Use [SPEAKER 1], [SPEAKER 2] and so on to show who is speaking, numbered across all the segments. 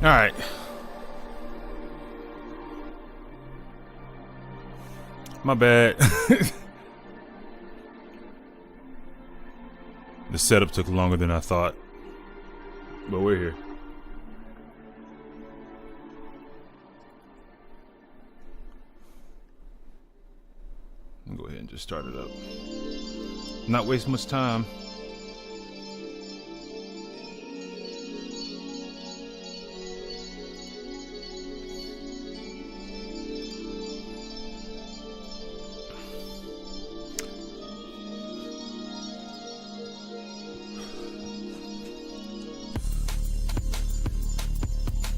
[SPEAKER 1] Alright. My bad. The setup took longer than I thought. But we're here. I'll go ahead and just start it up. Not waste much time.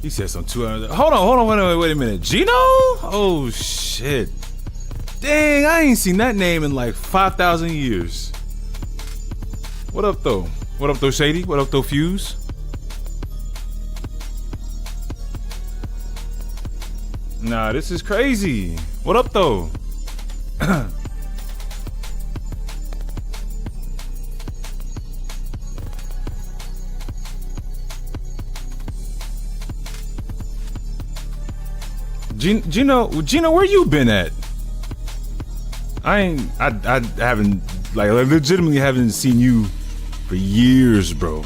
[SPEAKER 1] He said some 200. Hold on, wait a minute. Gino? Oh shit. Dang, I ain't seen that name in like 5,000 years. What up though? What up though, Shady? What up though, Fuse? Nah, this is crazy. What up though? Gino, where you been at? I haven't, like, legitimately haven't seen you for years, bro.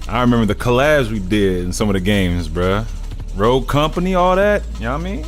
[SPEAKER 1] I remember the collabs we did in some of the games, bruh. Rogue Company, all that, you know what I mean?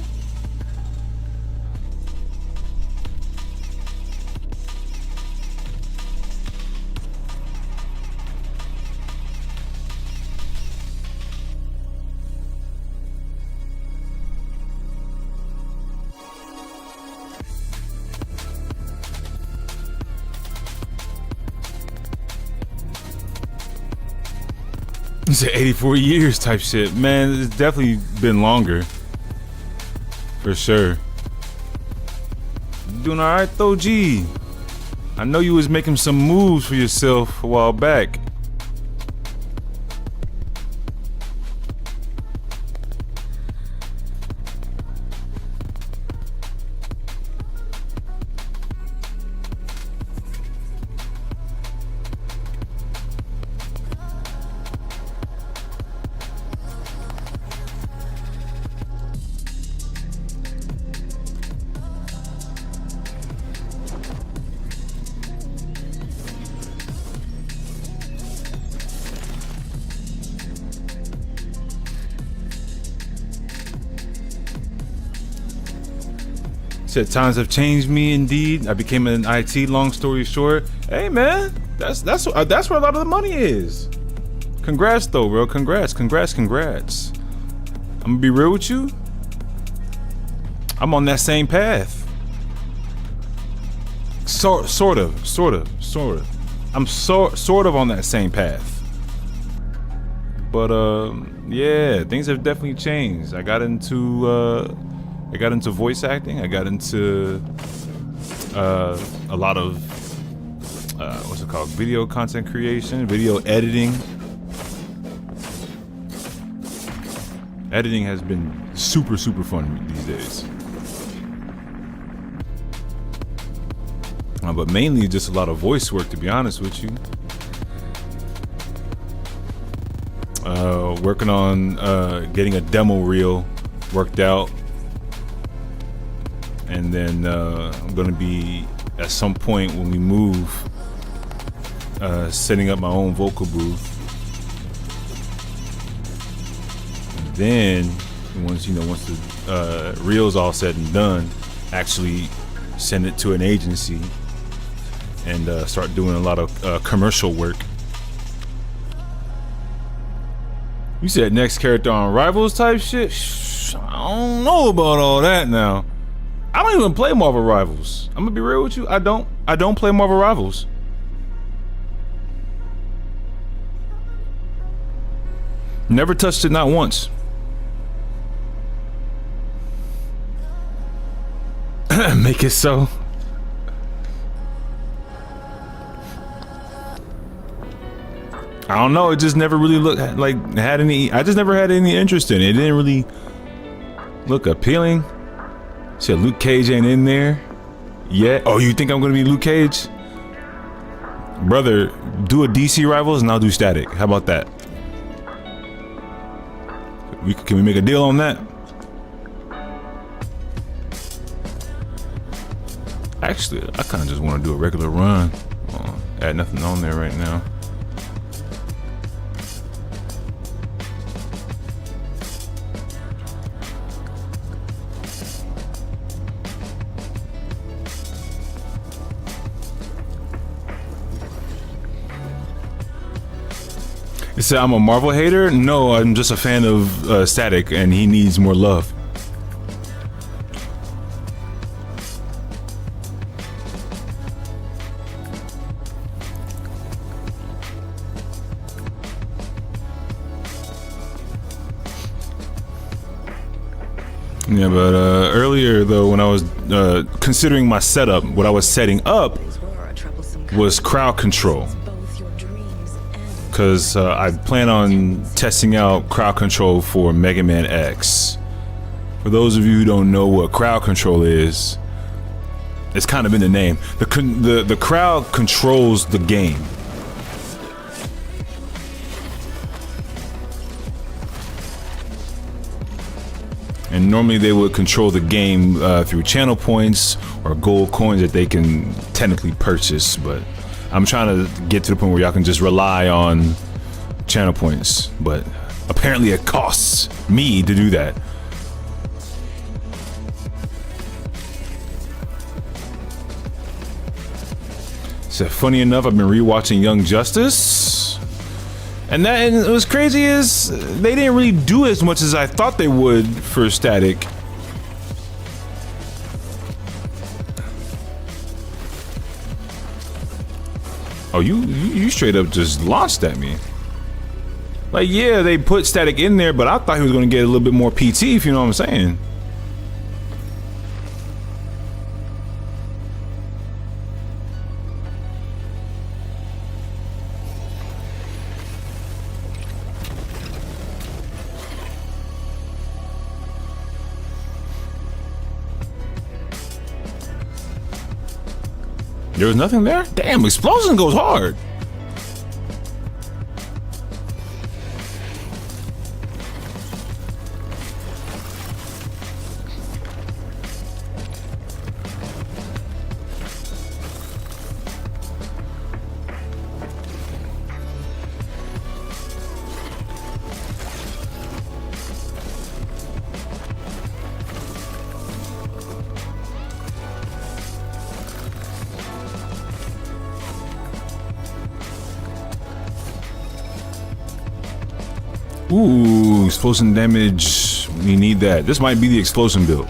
[SPEAKER 1] It's 84 years type shit. Man, it's definitely been longer. For sure. You doing alright though, G? I know you was making some moves for yourself a while back. Said times have changed me indeed. I became an IT. Long story short, hey man, that's where a lot of the money is. Congrats though, bro. Congrats. I'm gonna be real with you. I'm on that same path. Sort of. I'm sort of on that same path. But yeah, things have definitely changed. I got into voice acting. I got into a lot of what's it called? Video content creation, video editing. Editing has been super fun these days. But mainly just a lot of voice work, to be honest with you. Working on getting a demo reel worked out. And then I'm gonna be, at some point when we move, setting up my own vocal booth. And then once the reel's all said and done, actually send it to an agency and start doing a lot of commercial work. You said next character on Rivals type shit? I don't know about all that now. I don't even play Marvel Rivals. I'm gonna be real with you. I don't play Marvel Rivals. Never touched it, not once. Make it so. I don't know. It just never really looked like I just never had any interest in it. It didn't really look appealing. Said Luke Cage ain't in there yet. Oh, you think I'm gonna be Luke Cage? Brother, do a DC Rivals and I'll do Static. How about that? Can we make a deal on that? Actually, I kind of just want to do a regular run. Add nothing on there right now. You said I'm a Marvel hater? No, I'm just a fan of Static, and he needs more love. Yeah, but earlier though, when I was considering my setup, what I was setting up was crowd control. Because I plan on testing out crowd control for Mega Man X. For those of you who don't know what crowd control is, it's kind of in the name. The crowd controls the game. And normally they would control the game through channel points or gold coins that they can technically purchase, but I'm trying to get to the point where y'all can just rely on channel points, but apparently it costs me to do that. So funny enough, I've been rewatching Young Justice, and what's crazy is they didn't really do as much as I thought they would for Static. Oh, you straight up just launched at me. Like, yeah, they put Static in there, but I thought he was gonna get a little bit more PT, if you know what I'm saying. There was nothing there? Damn, explosion goes hard. Ooh, explosion damage. We need that. This might be the explosion build.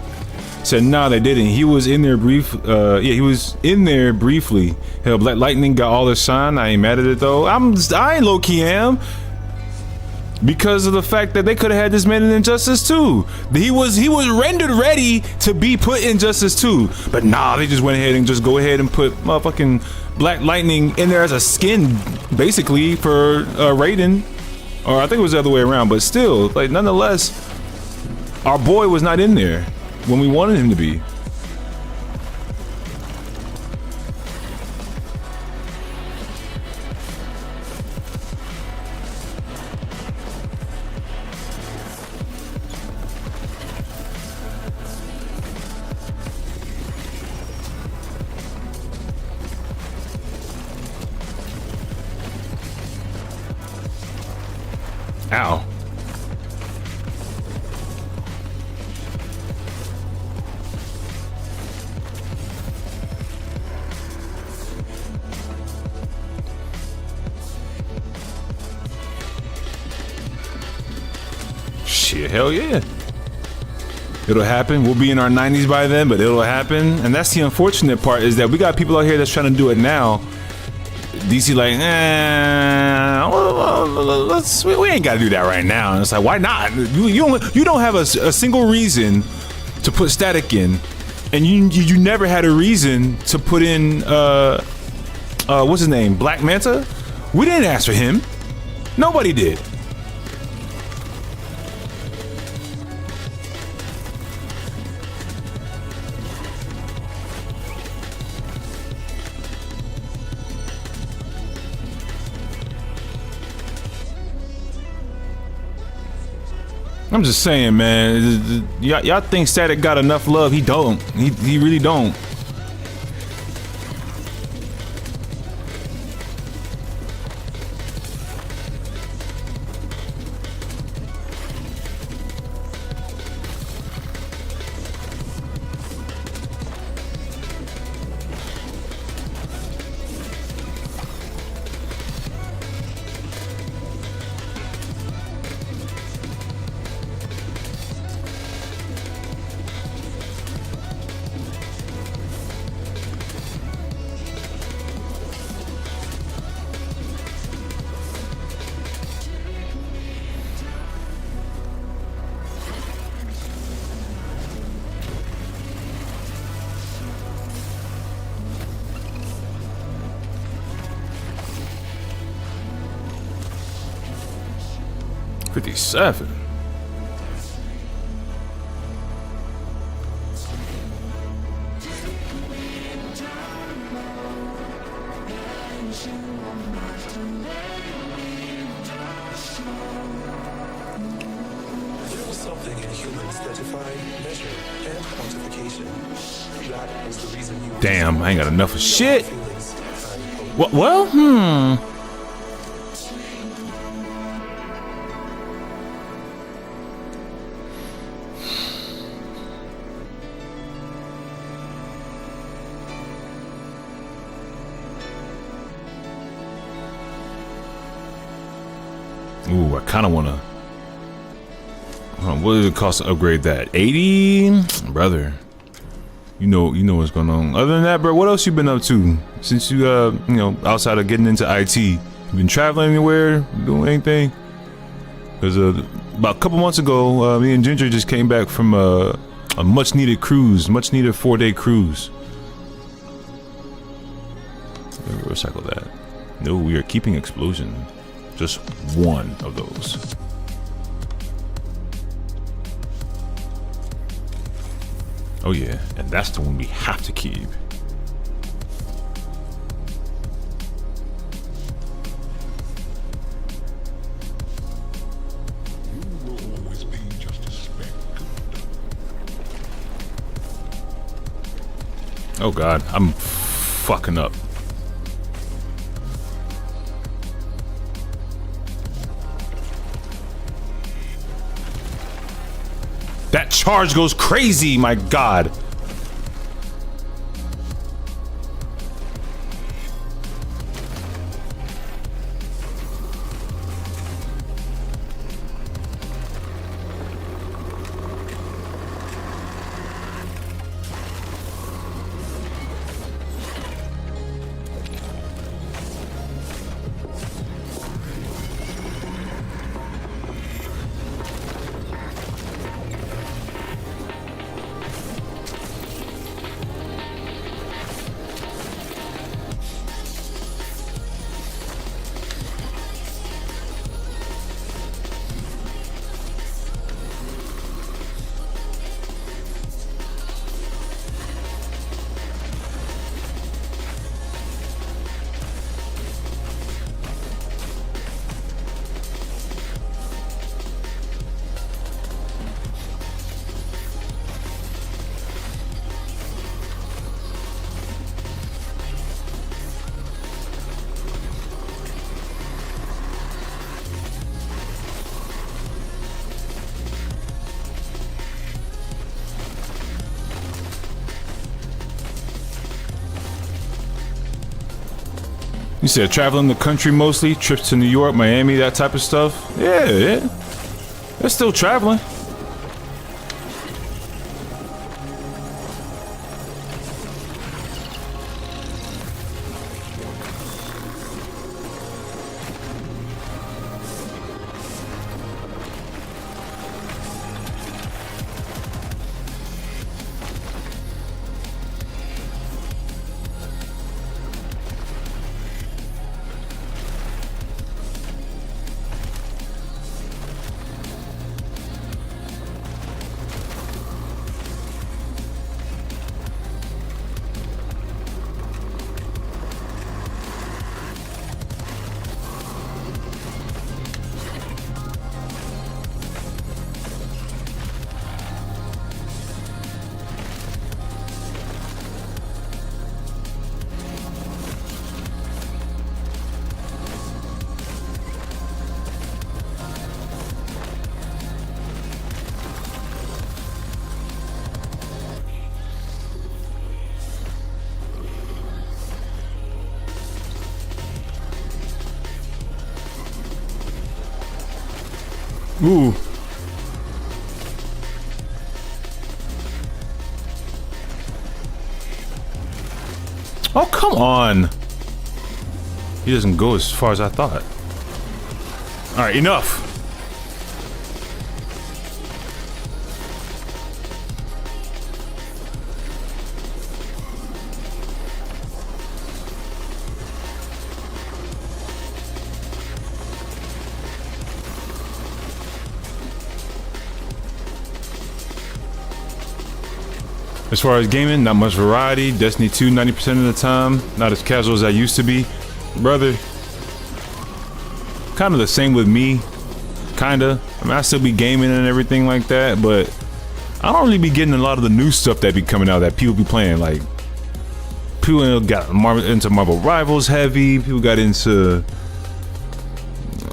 [SPEAKER 1] Said, nah, they didn't. He was in there he was in there briefly. Hell, Black Lightning got all the shine. I ain't mad at it though. I ain't low-key am. Because of the fact that they could have had this man in Injustice 2. He was rendered ready to be put in Injustice 2. But nah, they just went ahead and just go ahead and put motherfucking Black Lightning in there as a skin, basically, for Raiden. Or I think it was the other way around, but still, like, nonetheless, our boy was not in there when we wanted him to be. Ow. Shit, hell yeah. It'll happen. We'll be in our 90s by then, but it'll happen. And that's the unfortunate part, is that we got people out here that's trying to do it now. DC like, we ain't got to do that right now. And it's like, why not? You don't have a single reason to put Static in, and you never had a reason to put in what's his name, Black Manta. We didn't ask for him. Nobody did. I'm just saying, man. Y'all think Static got enough love? He don't. He really don't. $57.
[SPEAKER 2] Something in humans that defy measure and quantification. That is the reason you.
[SPEAKER 1] Damn, I ain't got enough of shit. Well, Ooh, I kind of want to. What does it cost to upgrade that? 80, brother. You know what's going on. Other than that, bro, what else you been up to since you outside of getting into IT? You been traveling anywhere, doing anything? Because about a couple months ago, me and Ginger just came back from a much needed cruise, much needed 4-day cruise. Let me recycle that. No, we are keeping explosion. Just one of those. Oh yeah, and that's the one we have to keep.
[SPEAKER 3] You will always be just a speck.
[SPEAKER 1] Oh god, I'm fucking up. That charge goes crazy, my god. You said traveling the country mostly, trips to New York, Miami, that type of stuff? Yeah. They're still traveling. Ooh. Oh, come on. He doesn't go as far as I thought. All right, enough. As far as gaming, not much variety. Destiny 2 90% of the time. Not as casual as I used to be. Brother, kind of the same with me. Kinda. I mean, I still be gaming and everything like that, but I don't really be getting a lot of the new stuff that be coming out that people be playing. Like, people got into Marvel Rivals heavy. People got into,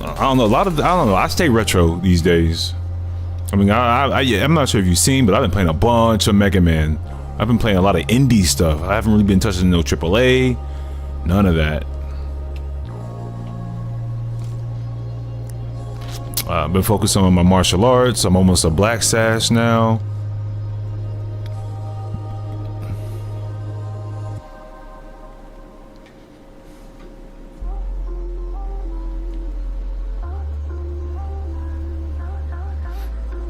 [SPEAKER 1] I don't know, I don't know. I stay retro these days. I mean, I'm not sure if you've seen, but I've been playing a bunch of Mega Man. I've been playing a lot of indie stuff. I haven't really been touching no AAA, none of that. I've been focusing on my martial arts. I'm almost a Black Sash now.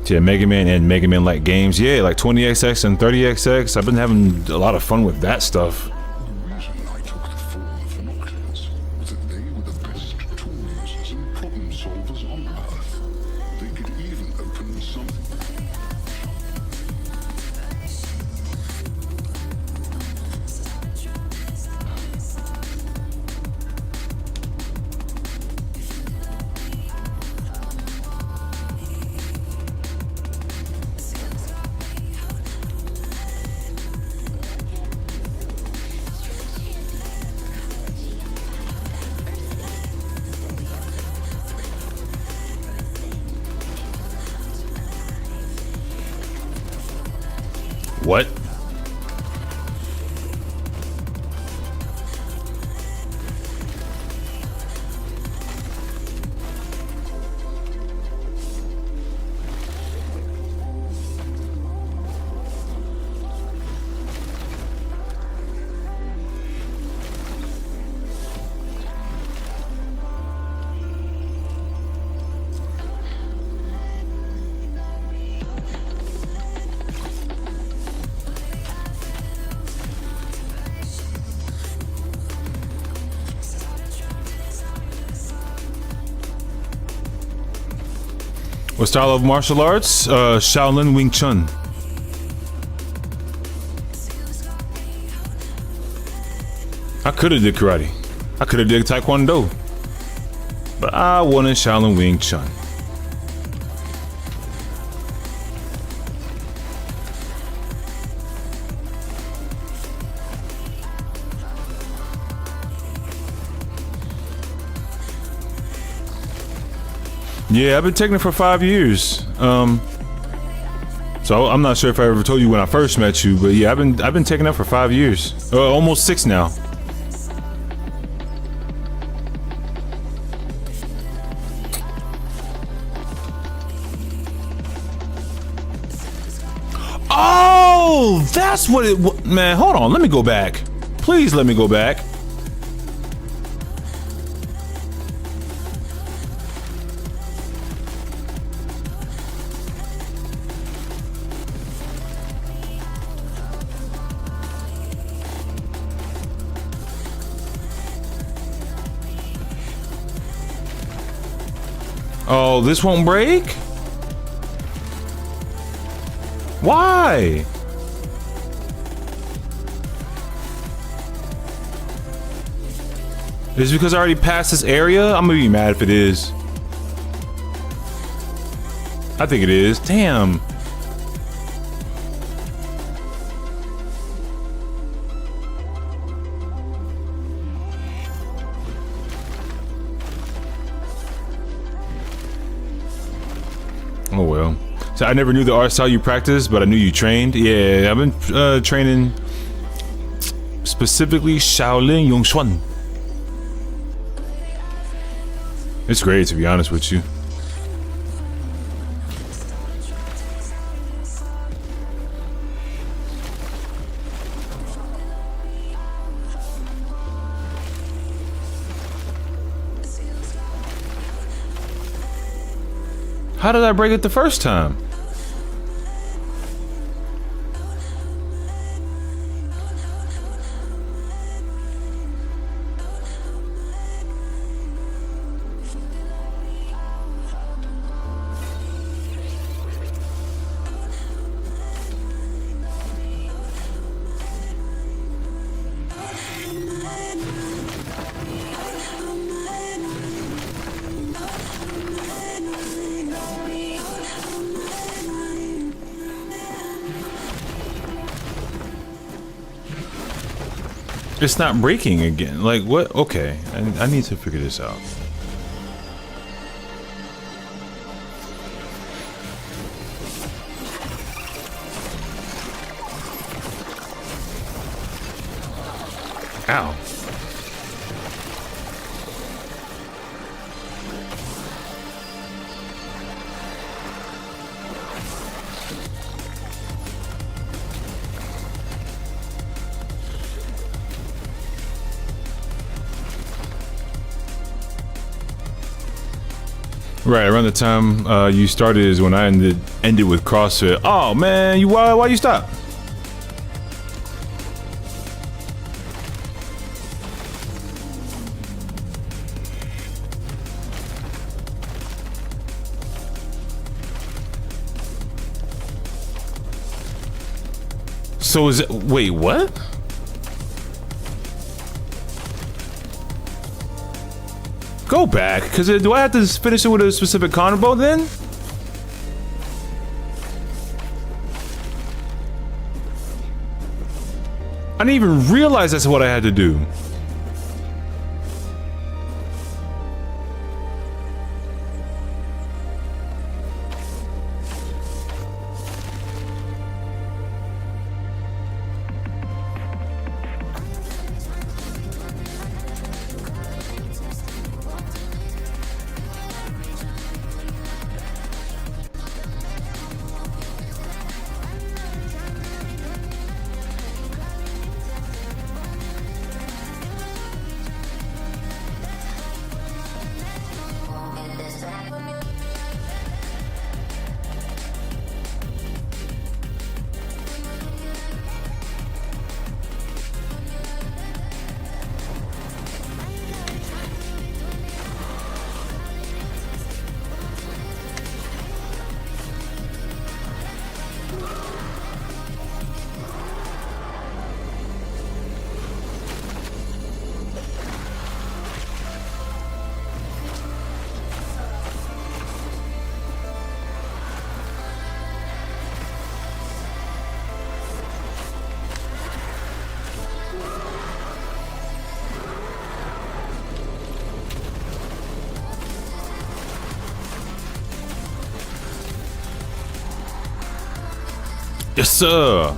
[SPEAKER 1] Yeah, Mega Man and Mega Man like games. Yeah, like 20XX and 30XX. I've been having a lot of fun with that stuff.
[SPEAKER 3] The reason I took the form of the Nocturnes was that they were the best tool users and problem solvers on Earth. They could even open some.
[SPEAKER 1] What? What style of martial arts? Shaolin Wing Chun. I could have did karate. I could have did taekwondo. But I wanted Shaolin Wing Chun. Yeah, I've been taking it for 5 years. So I'm not sure if I ever told you when I first met you, but yeah, I've been taking it for 5 years. Almost 6 now. Oh, that's what it was. Man, hold on. Let me go back. Please let me go back. Oh, this won't break? Why? Is it because I already passed this area? I'm gonna be mad if it is. I think it is. Damn. Oh well. So I never knew the art style you practiced, but I knew you trained. Yeah, I've been training specifically Shaolin Yongxuan. It's great, to be honest with you. How did I break it the first time? It's not breaking again. Like, what? Okay, I need to figure this out. Ow. Right around the time you started is when I ended with CrossFit. Oh man, why you stop? So is it? Wait, what? Go back, because do I have to finish it with a specific combo then? I didn't even realize that's what I had to do. Yes, sir.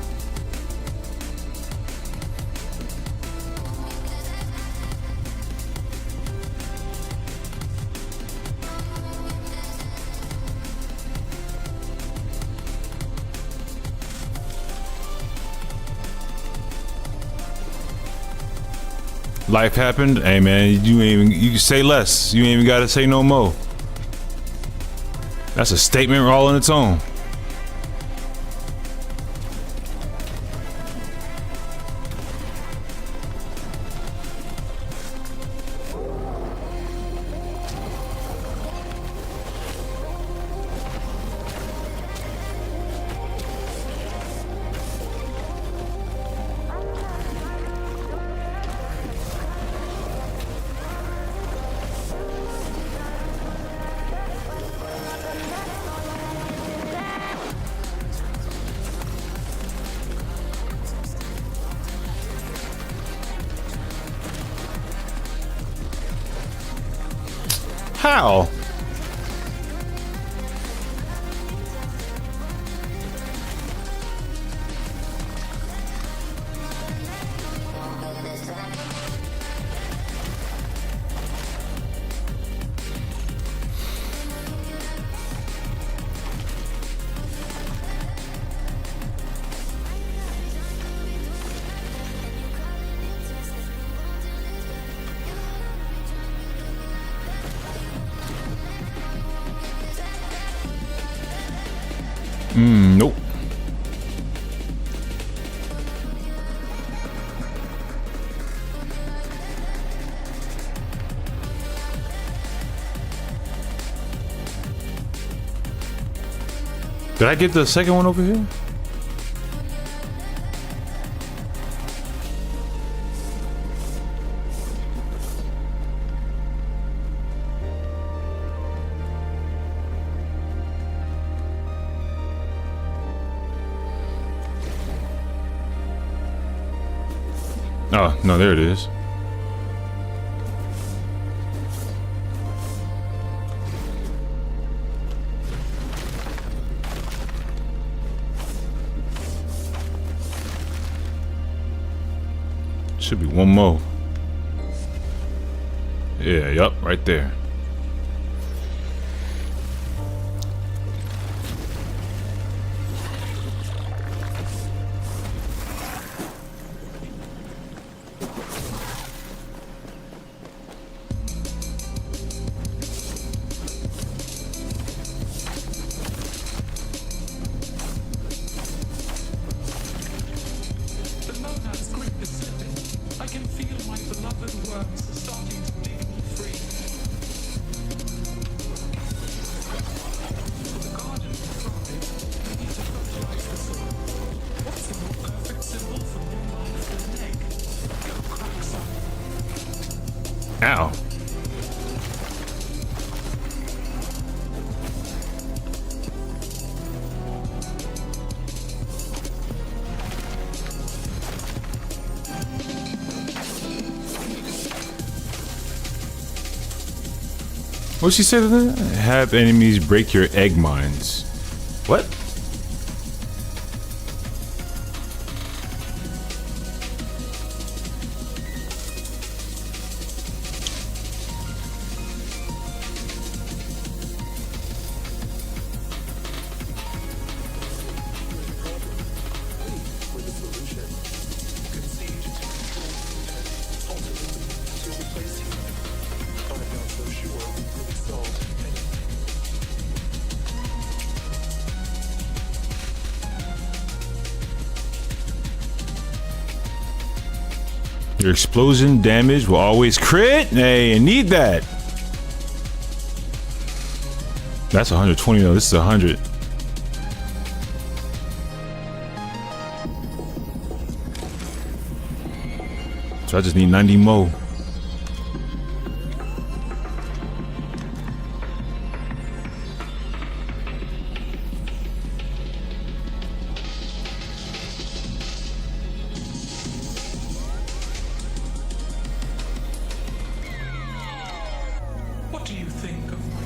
[SPEAKER 1] Life happened. Hey man, you can say less. You ain't even gotta say no more. That's a statement all on its own. How? Did I get the second one over here? Oh, no, there it is. Should be one more. Yeah, yup, right there.
[SPEAKER 4] The monad's grip is slipping. I can feel my beloved worms starting to dig me free. For the garden to thrive, we need to fertilize the soil. What's a more perfect symbol for new life than an egg? Go crack some.
[SPEAKER 1] Ow. What she said? Have enemies break your egg mines. What?
[SPEAKER 2] with the solution. Conceived to control intent, ultimately to replace human. I'm not so sure we really solved anything.
[SPEAKER 1] Your explosion damage will always crit. Hey, I need that. That's 120 though. This is 100. So I just need 90 more.
[SPEAKER 4] What do you think of my...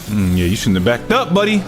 [SPEAKER 1] Yeah, you shouldn't have backed up, buddy.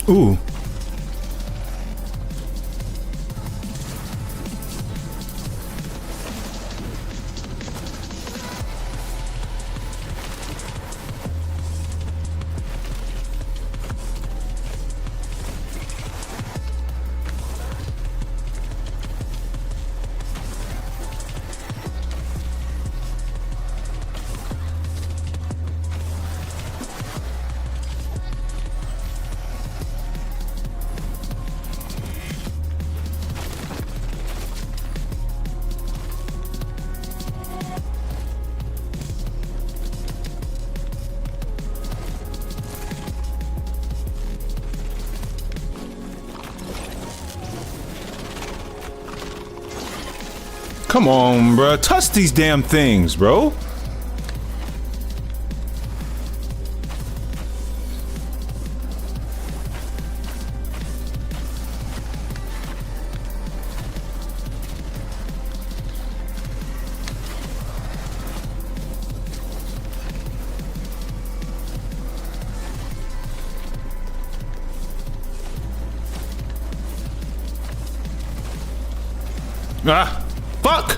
[SPEAKER 1] Ooh. Come on, bro. Touch these damn things, bro. Ah, fuck.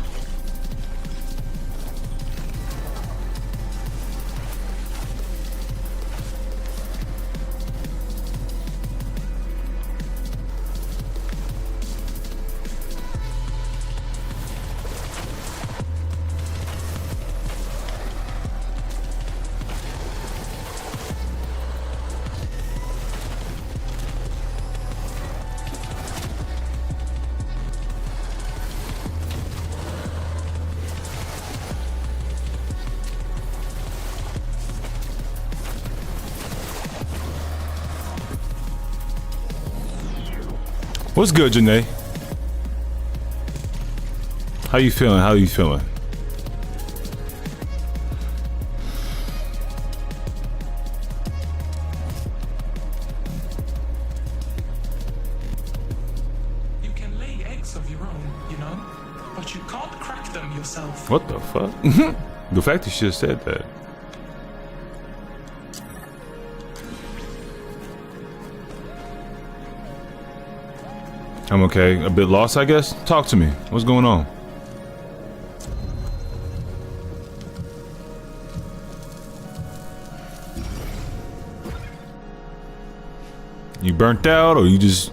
[SPEAKER 1] What's good, Janae? How you feeling? How you feeling?
[SPEAKER 4] You can lay eggs of your own, you know, but you can't crack them yourself.
[SPEAKER 1] What the fuck? The fact that she just said that. I'm okay. A bit lost, I guess. Talk to me. What's going on? You burnt out, or you just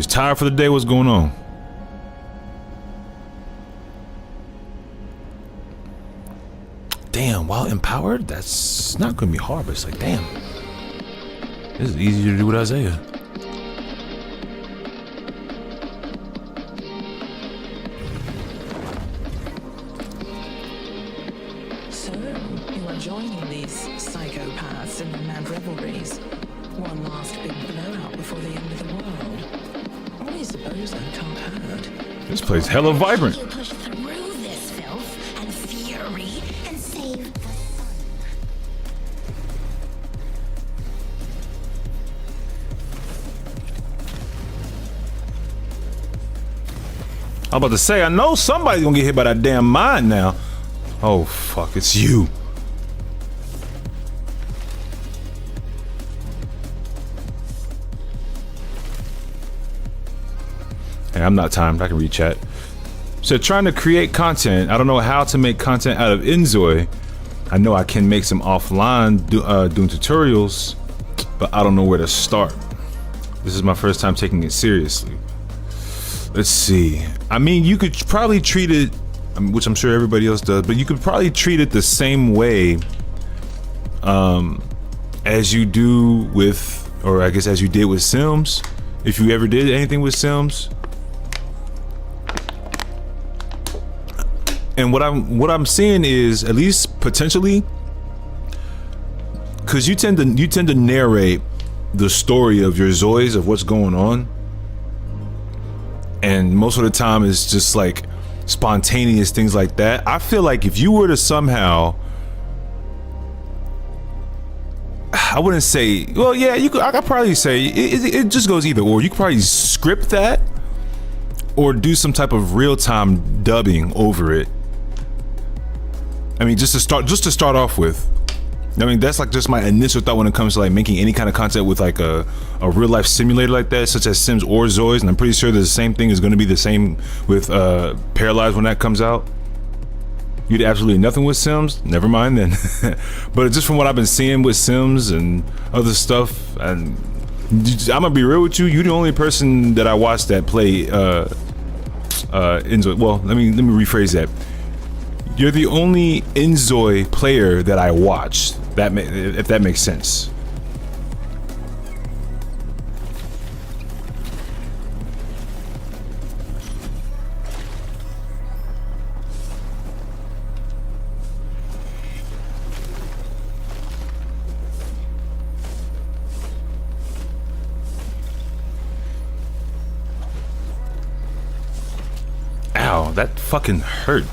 [SPEAKER 1] tired for the day? What's going on? Damn, while empowered, that's not gonna be hard, but it's like, damn. This is easier to do with Isaiah.
[SPEAKER 5] So, you are joining these psychopaths in the mad revelries. One last big blowout before the end of the world. What do you suppose I can't hurt?
[SPEAKER 1] This place hella vibrant.
[SPEAKER 6] You push through this filth and fury and save the sun.
[SPEAKER 1] I'm about to say, I know somebody's gonna get hit by that damn mine now. Oh fuck, it's you. Hey, I'm not timed. I can read chat. So trying to create content. I don't know how to make content out of Inzoi. I know I can make some offline doing tutorials, but I don't know where to start. This is my first time taking it seriously. Let's see. I mean, you could probably treat it, which I'm sure everybody else does, but you could probably treat it the same way as you do with, or I guess as you did with Sims. If you ever did anything with Sims. And what I'm seeing is, at least potentially, because you tend to narrate the story of your Zoids, of what's going on, and most of the time it's just like spontaneous things like that. I feel like if you were to somehow, I wouldn't say, well, yeah, you could. I could probably say it just goes either or. You could probably script that, or do some type of real-time dubbing over it. I mean, just to start off with, I mean, that's like just my initial thought when it comes to like making any kind of content with like a real life simulator like that, such as Sims or Zoids. And I'm pretty sure the same thing is going to be the same with Paralyzed when that comes out. You did absolutely nothing with Sims. Never mind then. But just from what I've been seeing with Sims and other stuff, and I'm gonna be real with you. You're the only person that I watched that play Inzoi. Well, let me rephrase that. You're the only Inzoi player that I watched. If that makes sense. Ow, that fucking hurt.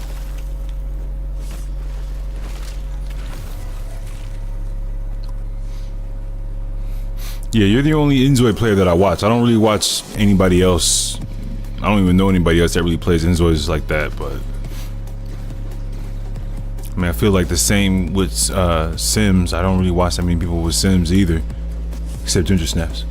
[SPEAKER 1] Yeah, you're the only Inzoi player that I watch. I don't really watch anybody else. I don't even know anybody else that really plays Inzois like that, but I mean, I feel like the same with Sims. I don't really watch that many people with Sims either, except Ginger Snaps.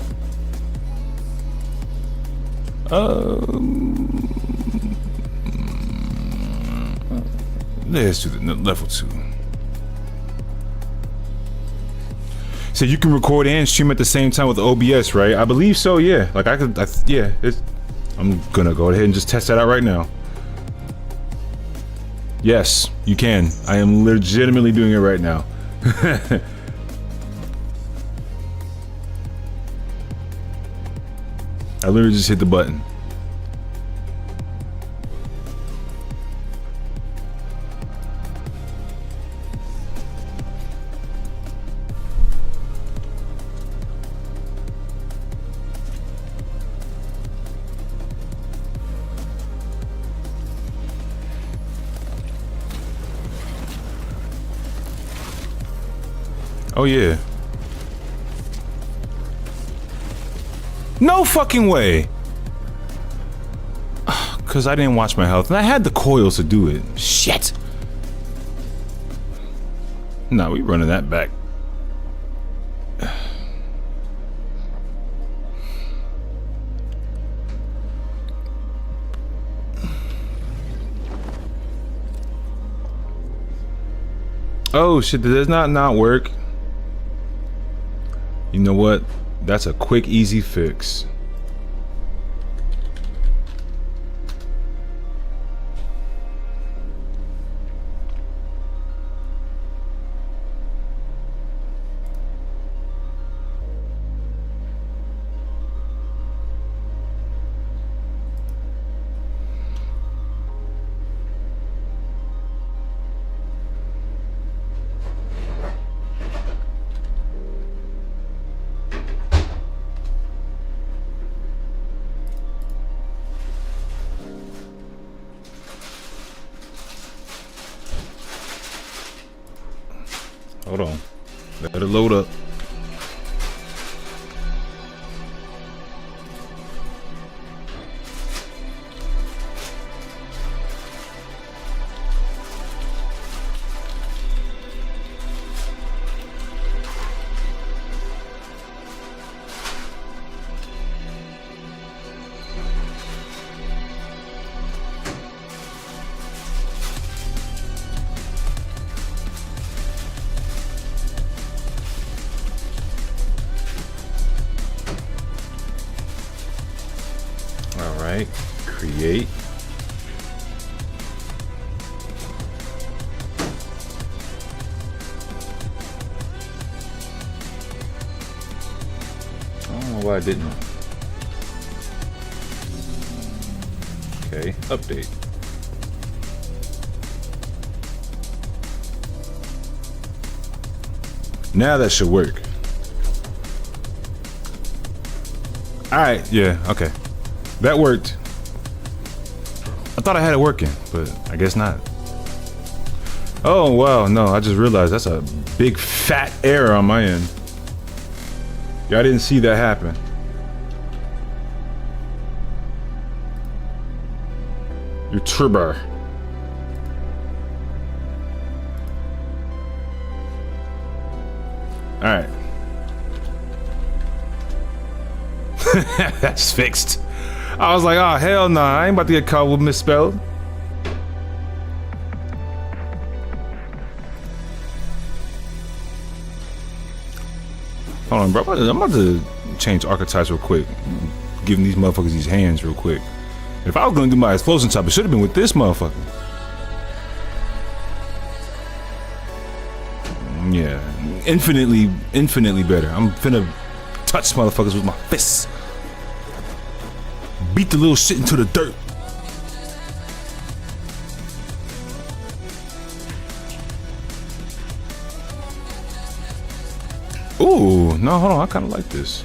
[SPEAKER 1] Let's do the level 2. So you can record and stream at the same time with OBS, right? I believe so, yeah. Like yeah. I'm gonna go ahead and just test that out right now. Yes, you can. I am legitimately doing it right now. I literally just hit the button. Oh yeah. No fucking way. Cause I didn't watch my health and I had the coils to do it. Shit. Nah, we running that back. Oh shit, does not work? You know what? That's a quick, easy fix. Hold on. Let it load up. Alright, create. I don't know why I didn't. Okay, update. Now that should work. Alright, yeah, okay. That worked. I thought I had it working, but I guess not. Oh, wow, no, I just realized that's a big fat error on my end. Yeah, I didn't see that happen. Your turbo. right. That's fixed. I was like, oh, hell no. I ain't about to get caught with misspelled. Hold on, bro. I'm about to change archetypes real quick. Giving these motherfuckers these hands real quick. If I was gonna do my explosion top, it should have been with this motherfucker. Yeah, infinitely better. I'm finna touch motherfuckers with my fists. Beat the little shit into the dirt. Ooh, no, hold on. I kind of like this.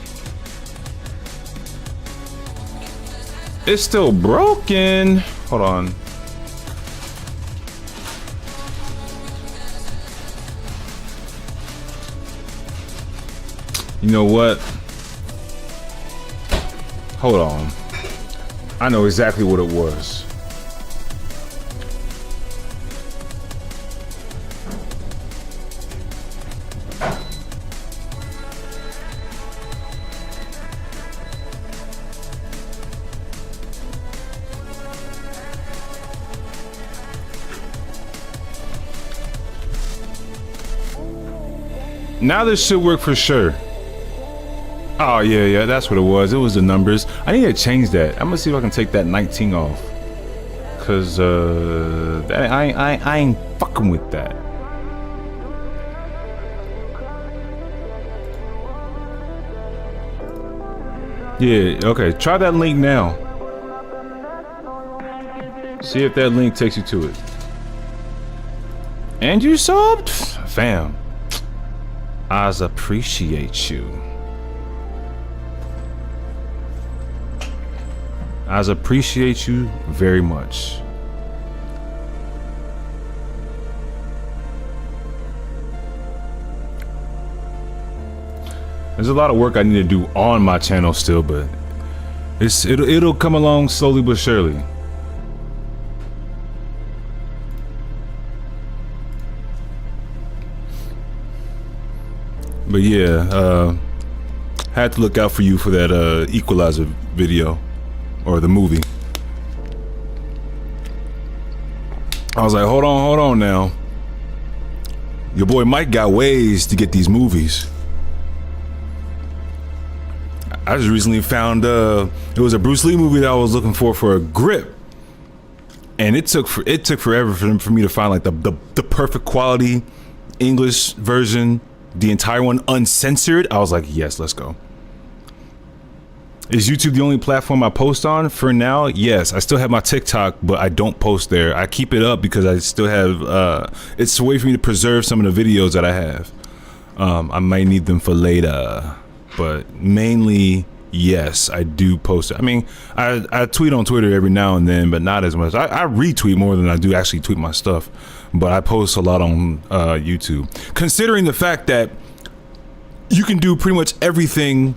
[SPEAKER 1] It's still broken. Hold on. You know what? Hold on. I know exactly what it was. Now this should work for sure. Oh yeah, that's what it was. It was the numbers. I need to change that. I'm gonna see if I can take that 19 off. Cause I ain't fucking with that. Yeah, okay. Try that link now. See if that link takes you to it. And you subbed? Fam. I appreciate you. I appreciate you very much. There's a lot of work I need to do on my channel still, but it'll come along slowly but surely. But yeah, had to look out for you for that Equalizer video or the movie. I was like, hold on now. Your boy Mike got ways to get these movies. I just recently found it was a Bruce Lee movie that I was looking for a grip, and it took forever for me to find like the perfect quality English version, the entire one uncensored. I was like, yes, let's go. Is YouTube the only platform I post on for now? Yes, I still have my TikTok, but I don't post there. I keep it up because I still have it's a way for me to preserve some of the videos that I have. I might need them for later. But mainly, yes, I do post it. I mean, I tweet on Twitter every now and then, but not as much. I retweet more than I do actually tweet my stuff. But I post a lot on YouTube. Considering the fact that you can do pretty much everything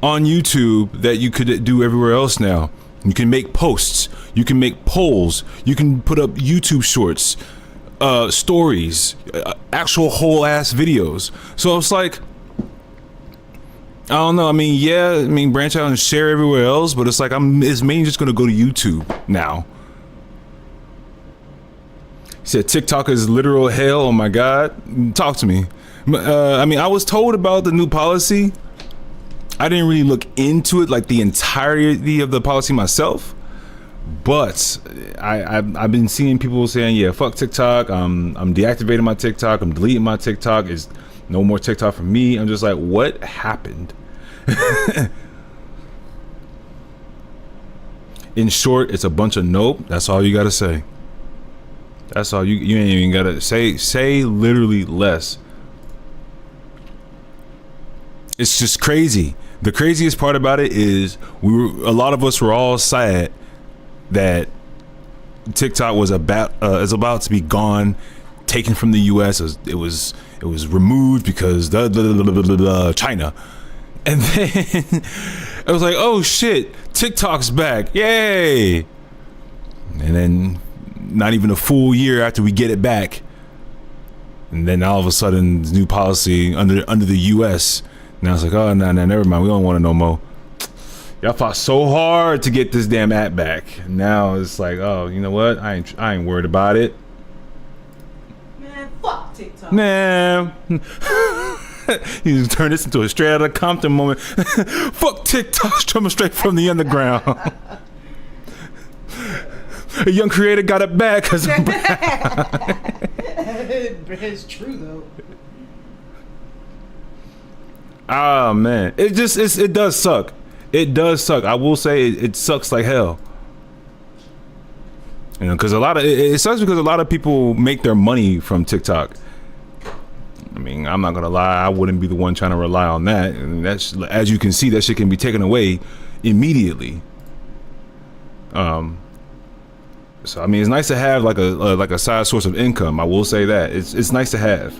[SPEAKER 1] on YouTube that you could do everywhere else now. You can make posts. You can make polls. You can put up YouTube shorts, stories, actual whole ass videos. So it's like, I don't know. I mean, branch out and share everywhere else, but it's like it's mainly just gonna go to YouTube now. He said TikTok is literal hell. Oh my God, talk to me. I mean, I was told about the new policy. I didn't really look into it, like the entirety of the policy myself, but I've been seeing people saying, yeah, fuck TikTok. I'm deactivating my TikTok. I'm deleting my TikTok. It's no more TikTok for me. I'm just like, what happened? In short, it's a bunch of nope. That's all you gotta say. That's all you ain't even gotta say literally less. It's just crazy. The craziest part about it is a lot of us were all sad that TikTok was is about to be gone, taken from the US. It was removed because China. And then I was like, oh shit, TikTok's back, yay. And then not even a full year after we get it back, And then all of a sudden, this new policy under the U.S. Now it's like, oh, no, never mind. We don't want it no more. Y'all fought so hard to get this damn app back. Now it's like, oh, you know what? I ain't worried about it.
[SPEAKER 7] Man, fuck TikTok.
[SPEAKER 1] Man. You turn this into a straight out of Compton moment. Fuck TikTok, coming straight from the underground. A young creator got it back because
[SPEAKER 7] It's true though.
[SPEAKER 1] Ah, man, it does suck. It does suck. I will say it sucks like hell. You know, because it sucks because a lot of people make their money from TikTok. I mean, I'm not gonna lie, I wouldn't be the one trying to rely on that. And that's, as you can see, that shit can be taken away immediately. So I mean, it's nice to have like a side source of income. I will say that it's nice to have.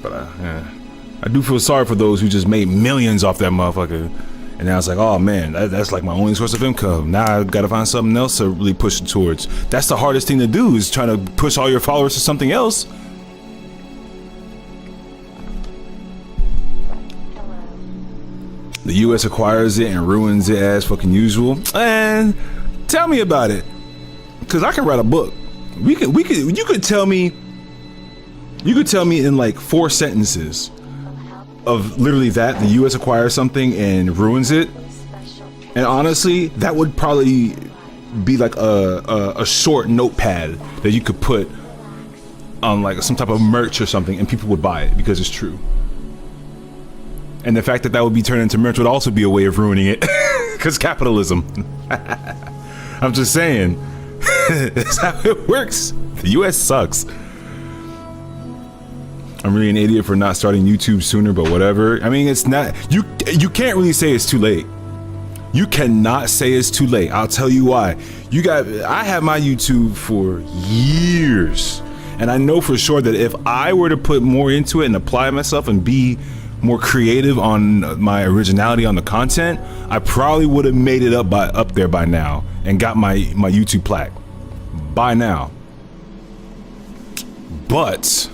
[SPEAKER 1] But I do feel sorry for those who just made millions off that motherfucker, and now it's like, oh man, that's like my only source of income. Now I gotta find something else to really push it towards. That's the hardest thing to do, is trying to push all your followers to something else. The U.S. acquires it and ruins it as fucking usual. And tell me about it, cause I can write a book. You could tell me in like 4 sentences of literally that the U.S. acquires something and ruins it. And honestly, that would probably be like a short notepad that you could put on like some type of merch or something, and people would buy it because it's true. And the fact that would be turned into merch would also be a way of ruining it, because capitalism. I'm just saying, that's how it works. The U.S. sucks. I'm really an idiot for not starting YouTube sooner, but whatever. I mean, it's not, you can't really say it's too late. You cannot say it's too late. I'll tell you why. I have my YouTube for years, and I know for sure that if I were to put more into it and apply myself and be more creative on my originality on the content, I probably would have made it up there by now and got my YouTube plaque by now. But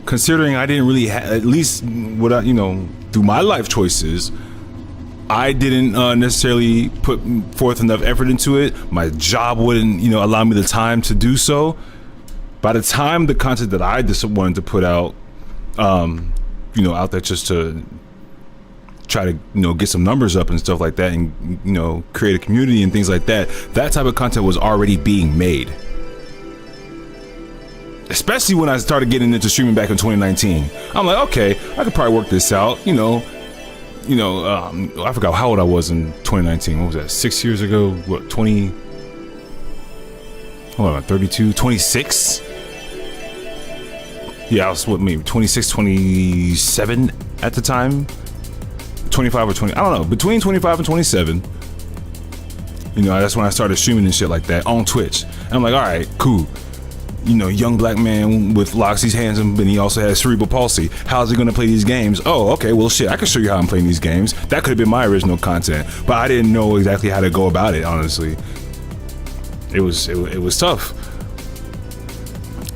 [SPEAKER 1] considering I didn't really at least what through my life choices, I didn't necessarily put forth enough effort into it. My job wouldn't allow me the time to do so. By the time the content that I just wanted to put out out there just to try to get some numbers up and stuff like that, and create a community and things like that, that type of content was already being made. Especially when I started getting into streaming back in 2019. I'm like, okay, I could probably work this out. I forgot how old I was in 2019. What was that, 6 years ago? What, 20? Hold on, 32, 26? Yeah, I was maybe 26, 27 at the time. 25 or 20, I don't know, between 25 and 27. That's when I started streaming and shit like that on Twitch. And I'm like, all right, cool. Young black man with locks, he's handsome, but he also has cerebral palsy. How's he gonna play these games? Oh, okay, well shit, I can show you how I'm playing these games. That could have been my original content, but I didn't know exactly how to go about it, honestly. It was tough.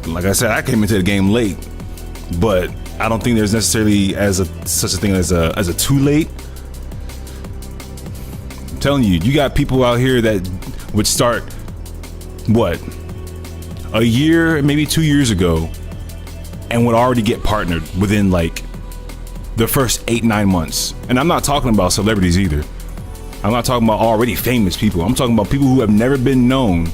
[SPEAKER 1] Like I said, I came into the game late, but I don't think there's necessarily such a thing as a too late. I'm telling you, you got people out here that would start a year, maybe 2 years ago, and would already get partnered within like the first 8-9 months. And I'm not talking about celebrities either. I'm not talking about already famous people. I'm talking about people who have never been known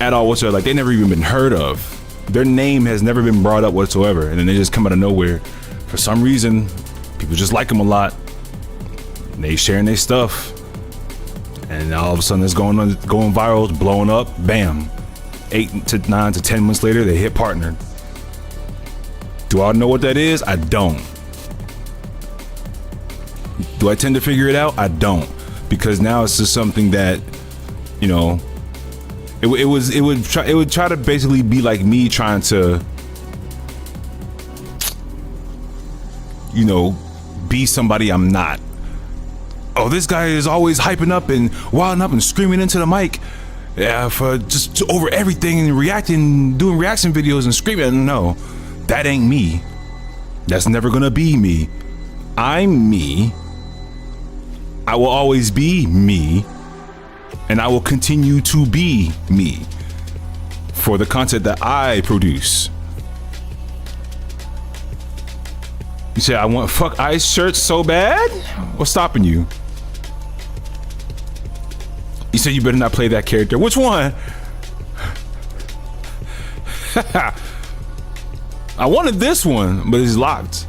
[SPEAKER 1] at all whatsoever. Like, they've never even been heard of. Their name has never been brought up whatsoever, and then they just come out of nowhere. For some reason, people just like them a lot. They sharing their stuff, and all of a sudden it's going viral, it's blowing up. Bam, 8 to 9 to 10 months later, they hit partnered. Do I know what that is? I don't. Do I tend to figure it out? I don't, because now it's just something that it would try to basically be like me trying to be somebody I'm not. Oh, this guy is always hyping up and wilding up and screaming into the mic. Yeah, for just over everything and reacting, doing reaction videos and screaming. No, that ain't me. That's never gonna be me. I'm me. I will always be me. And I will continue to be me for the content that I produce. You say, I want fuck ice shirts so bad? What's stopping you? You said you better not play that character. Which one? I wanted this one, but it's locked.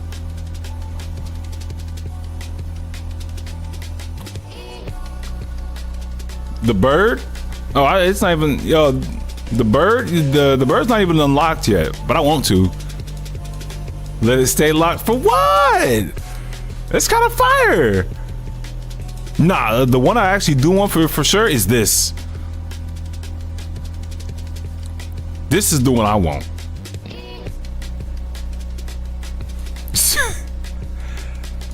[SPEAKER 1] The bird? Oh, it's not even, yo, the bird, the bird's not even unlocked yet, but I want to. Let it stay locked for what? It's kind of fire. Nah, the one I actually do want for sure is this. This is the one I want.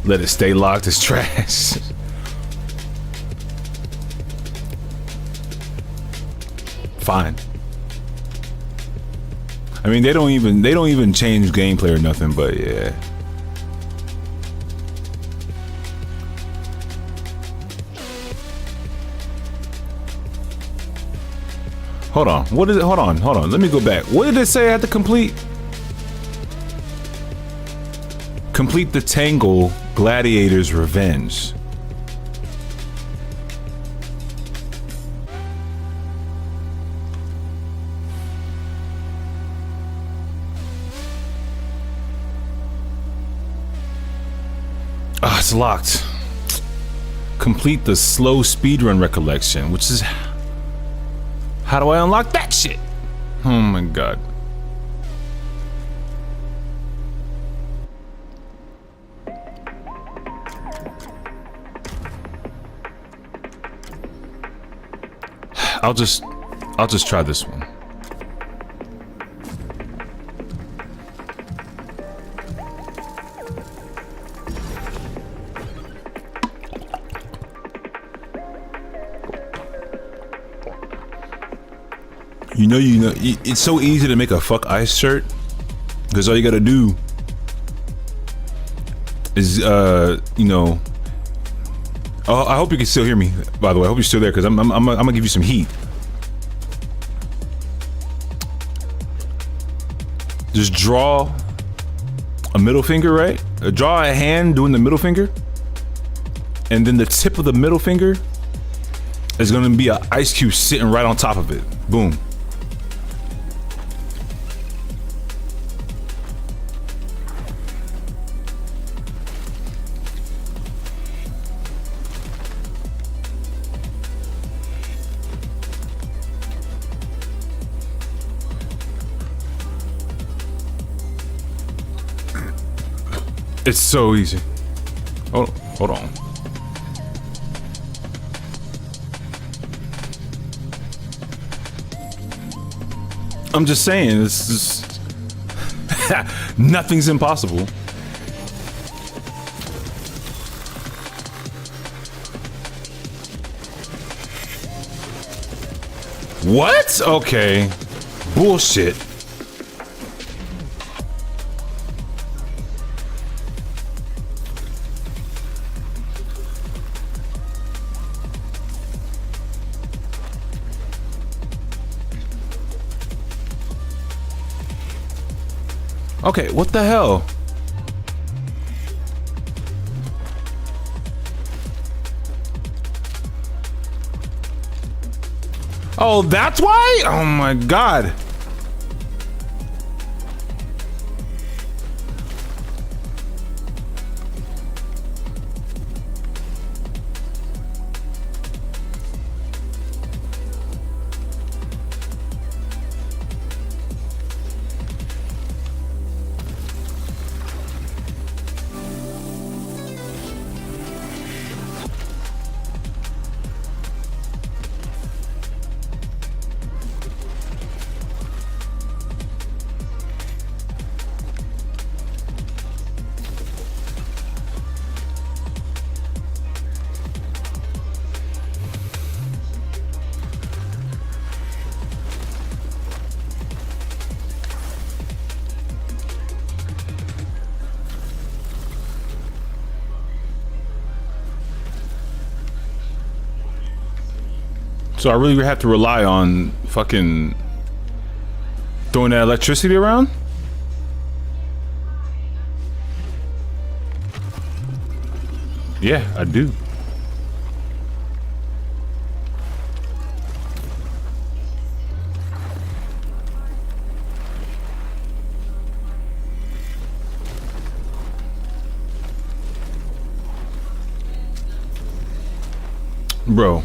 [SPEAKER 1] Let it stay locked is trash. Fine. I mean, they don't even change gameplay or nothing, but yeah. Hold on. What is it? Hold on. Let me go back. What did it say I had to complete? Complete the Tangle Gladiator's Revenge. Ah, it's locked. Complete the slow speedrun recollection, which is... How do I unlock that shit? Oh my god. I'll just try this one. You know, it's so easy to make a fuck ice shirt because all you gotta do is, you know. Oh, I hope you can still hear me. By the way, I hope you're still there because I'm gonna give you some heat. Just draw a middle finger, right? Draw a hand doing the middle finger, and then the tip of the middle finger is gonna be an ice cube sitting right on top of it. Boom. It's so easy. Oh, hold on. I'm just saying, it's just nothing's impossible. What? Okay. Bullshit. Okay, what the hell? Oh, that's why? Oh my god. So I really have to rely on fucking throwing that electricity around? Yeah, I do. Bro.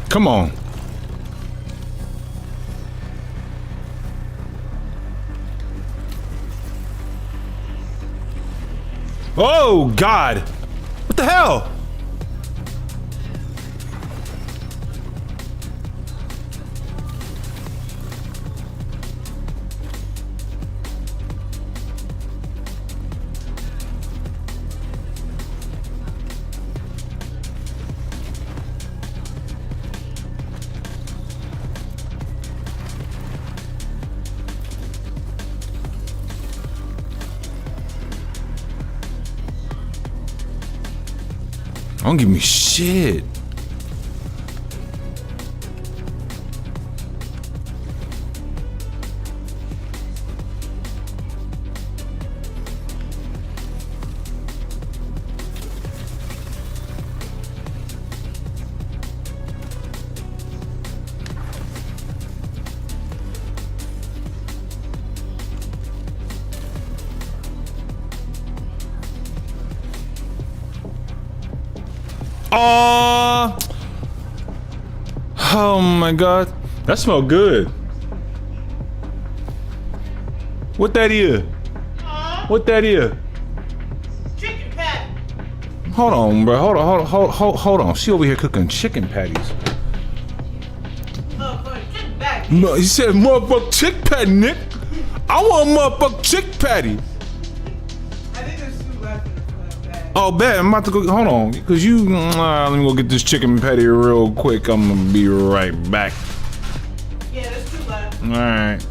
[SPEAKER 1] Come on. Oh, God. What the hell? Don't give me shit. Oh my God, that smell good. What that is? What that is?
[SPEAKER 7] Chicken patty.
[SPEAKER 1] Hold on, bro. Hold on. She over here cooking chicken patties.
[SPEAKER 7] Chicken patty.
[SPEAKER 1] No, he said motherfucker chick patty, Nick. I want a motherfucker chick patty.
[SPEAKER 7] I think there's two left in the bag.
[SPEAKER 1] Oh, bet. I'm about to go. Hold on, because you. Let me go get this chicken patty real quick. I'm gonna be right back.
[SPEAKER 7] Yeah, there's two left.
[SPEAKER 1] All right.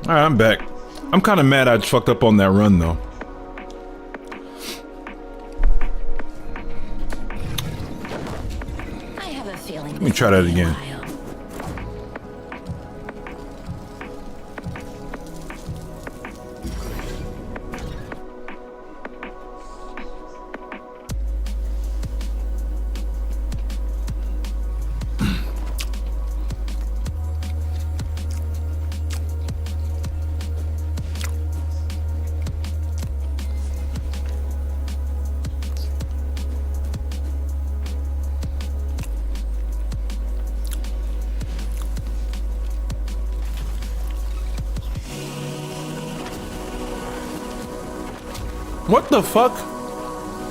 [SPEAKER 1] Alright, I'm back. I'm kind of mad I fucked up on that run, though.
[SPEAKER 6] I have a feeling.
[SPEAKER 1] Let me try that again. What the fuck?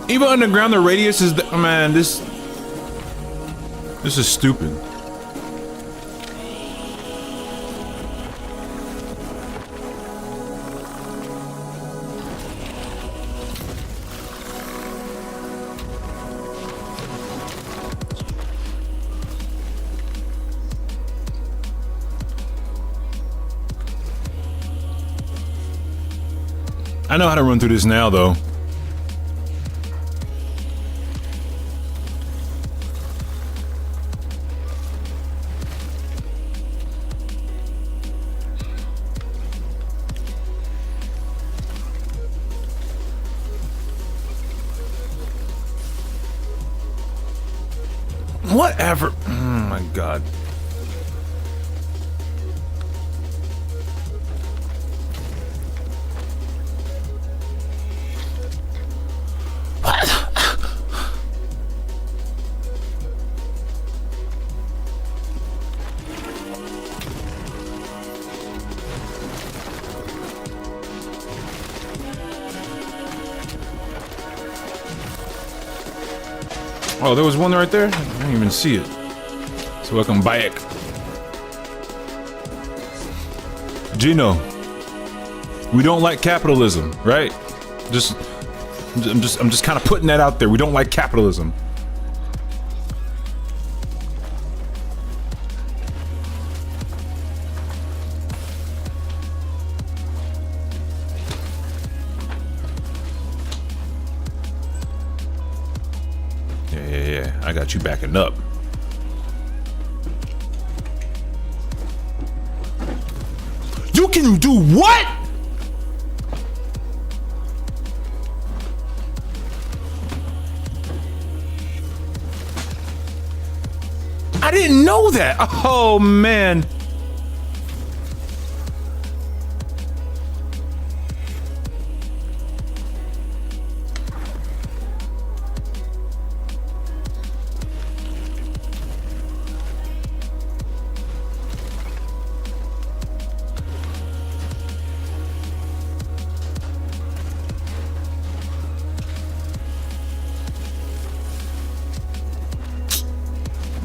[SPEAKER 1] Even underground, the radius is the, man. This is stupid. I know how to run through this now, though. Whatever. Oh my god. Oh, there was one right there? I didn't even see it. So welcome back. Gino, we don't like capitalism, right? I'm just kind of putting that out there. We don't like capitalism. Yeah, I got you backing up. You can do what? I didn't know that. Oh, man.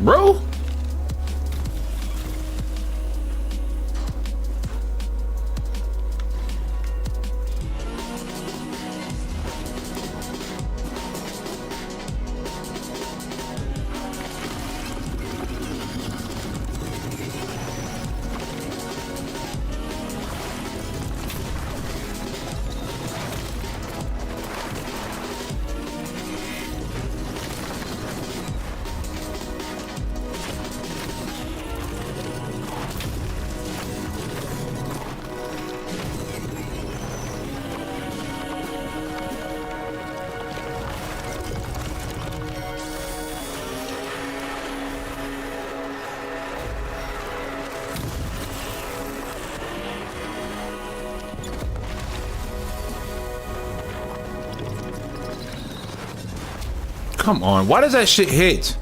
[SPEAKER 1] Bro? Come on, why does that shit hit?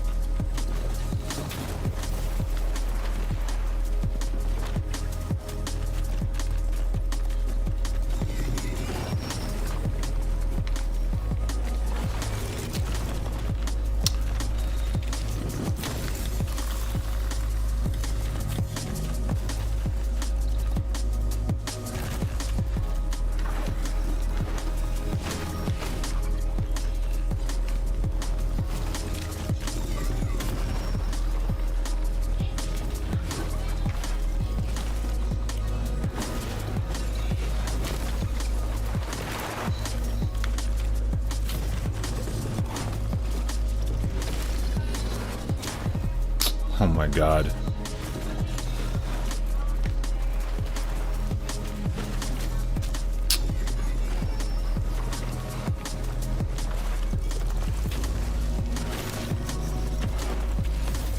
[SPEAKER 1] my god.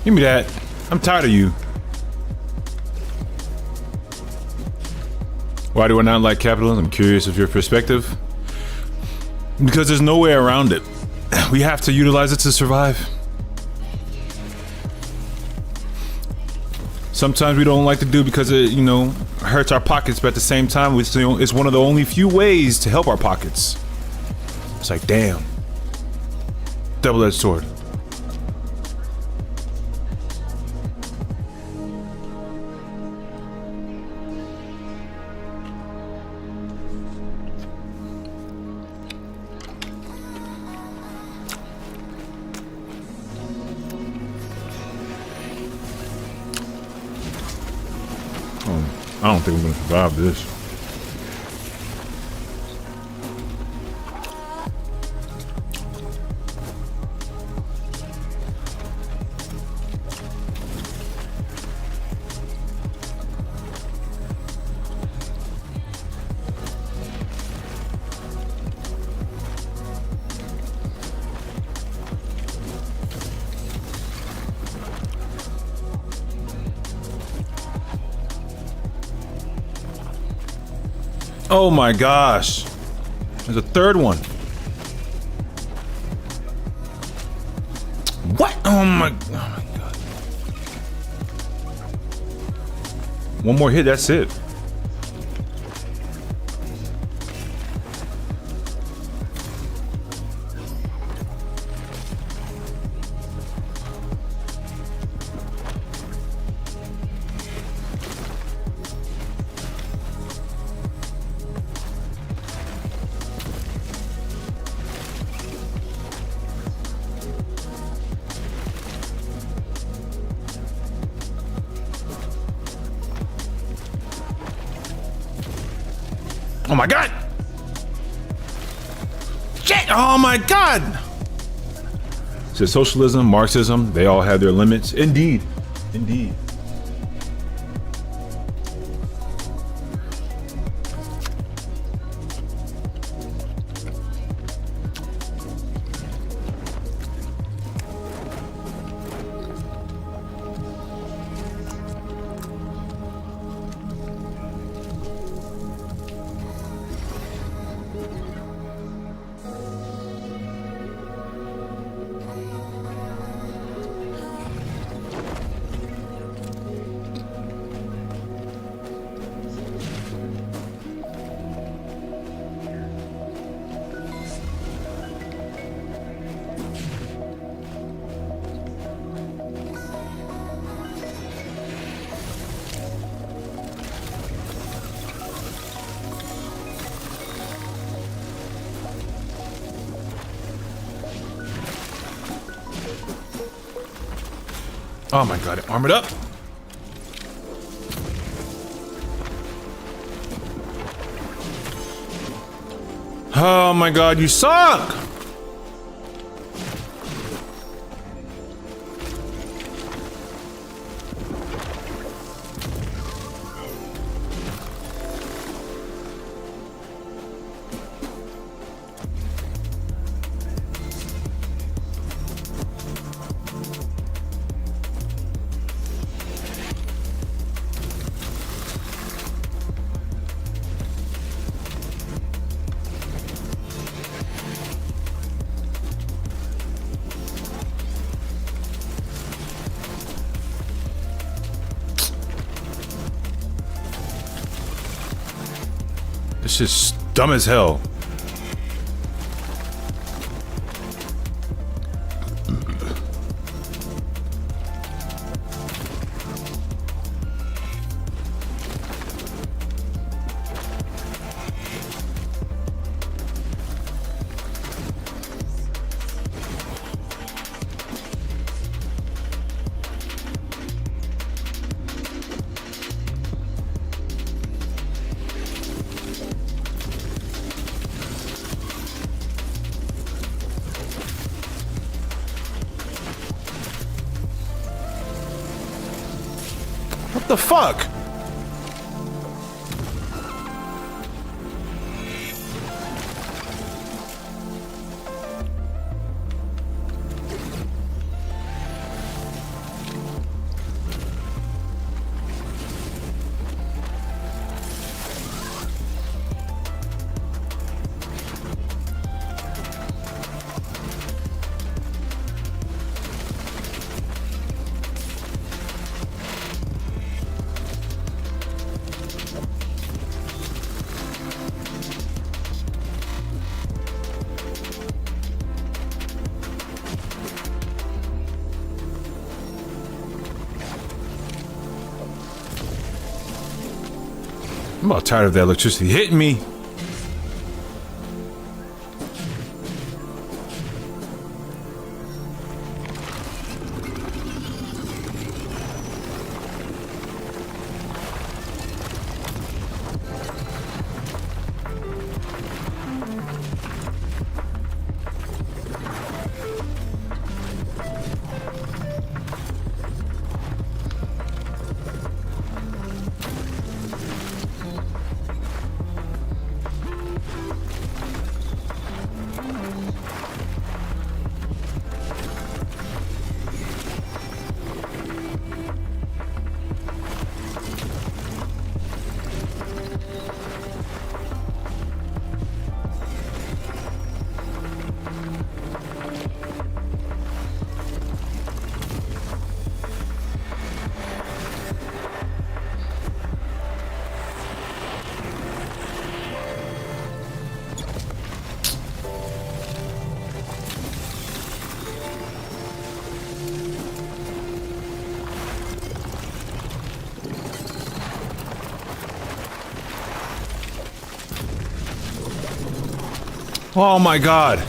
[SPEAKER 1] Give me that. I'm tired of you. Why do I not like capitalism? I'm curious of your perspective. Because there's no way around it. We have to utilize it to survive. Sometimes we don't like to do because it, you know, hurts our pockets, but at the same time, it's one of the only few ways to help our pockets. It's like, damn. Double-edged sword. I don't think we're gonna survive this. Oh my gosh. There's a third one. What? Oh my god. One more hit, that's it. Oh my god! Shit! Oh my god! So socialism, Marxism, they all have their limits. Indeed. Indeed. Oh my god, armored up. Oh my god, you suck! This is dumb as hell. What the fuck? I'm about tired of that electricity hitting me. Oh my god.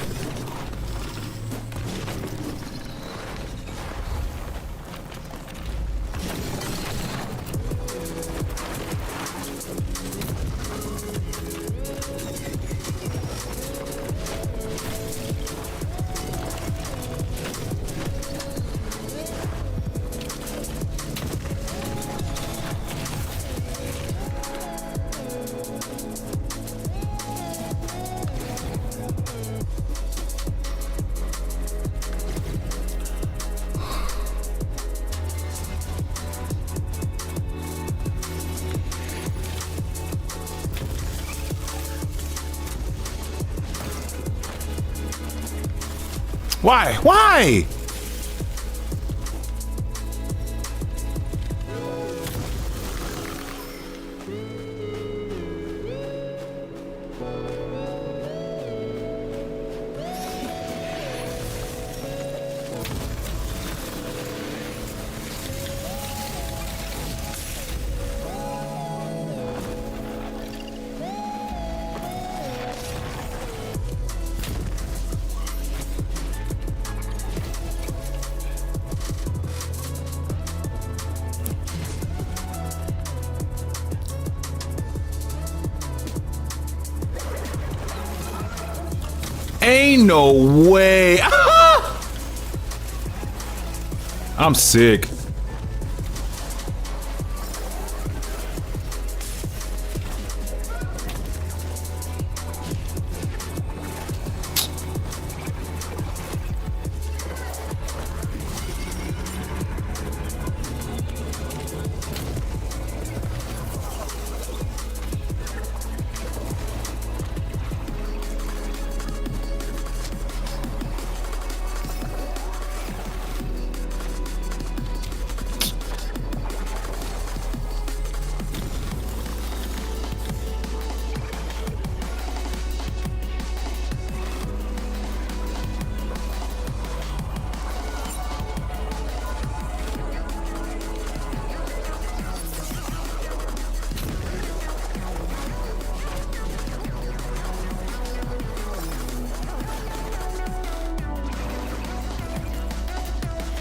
[SPEAKER 1] Why? Why? Ain't no way. I'm sick.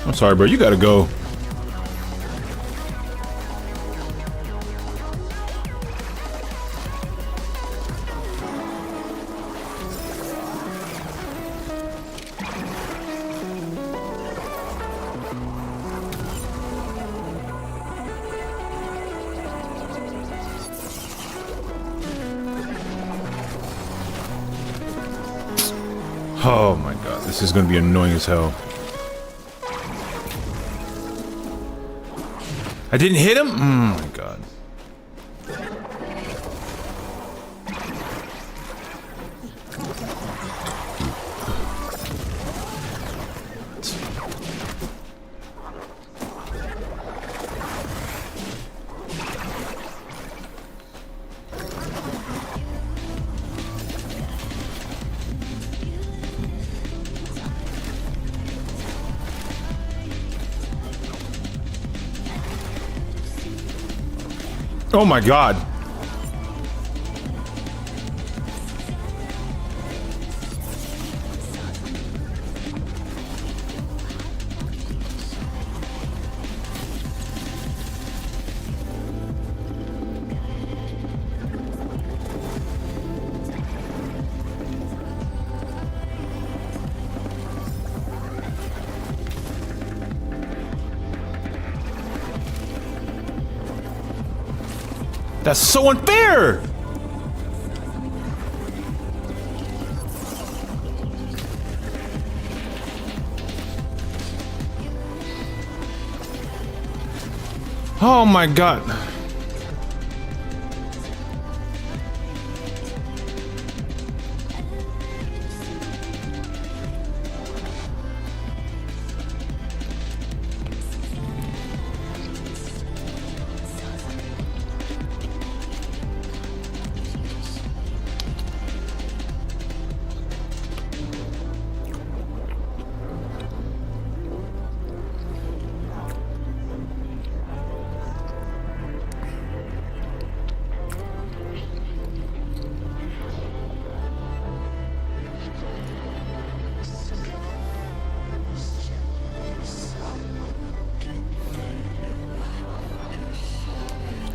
[SPEAKER 1] I'm sorry, bro. You gotta go. Oh my god, this is gonna be annoying as hell. I didn't hit him? Oh my god. Oh my god. That's so unfair! Oh my god.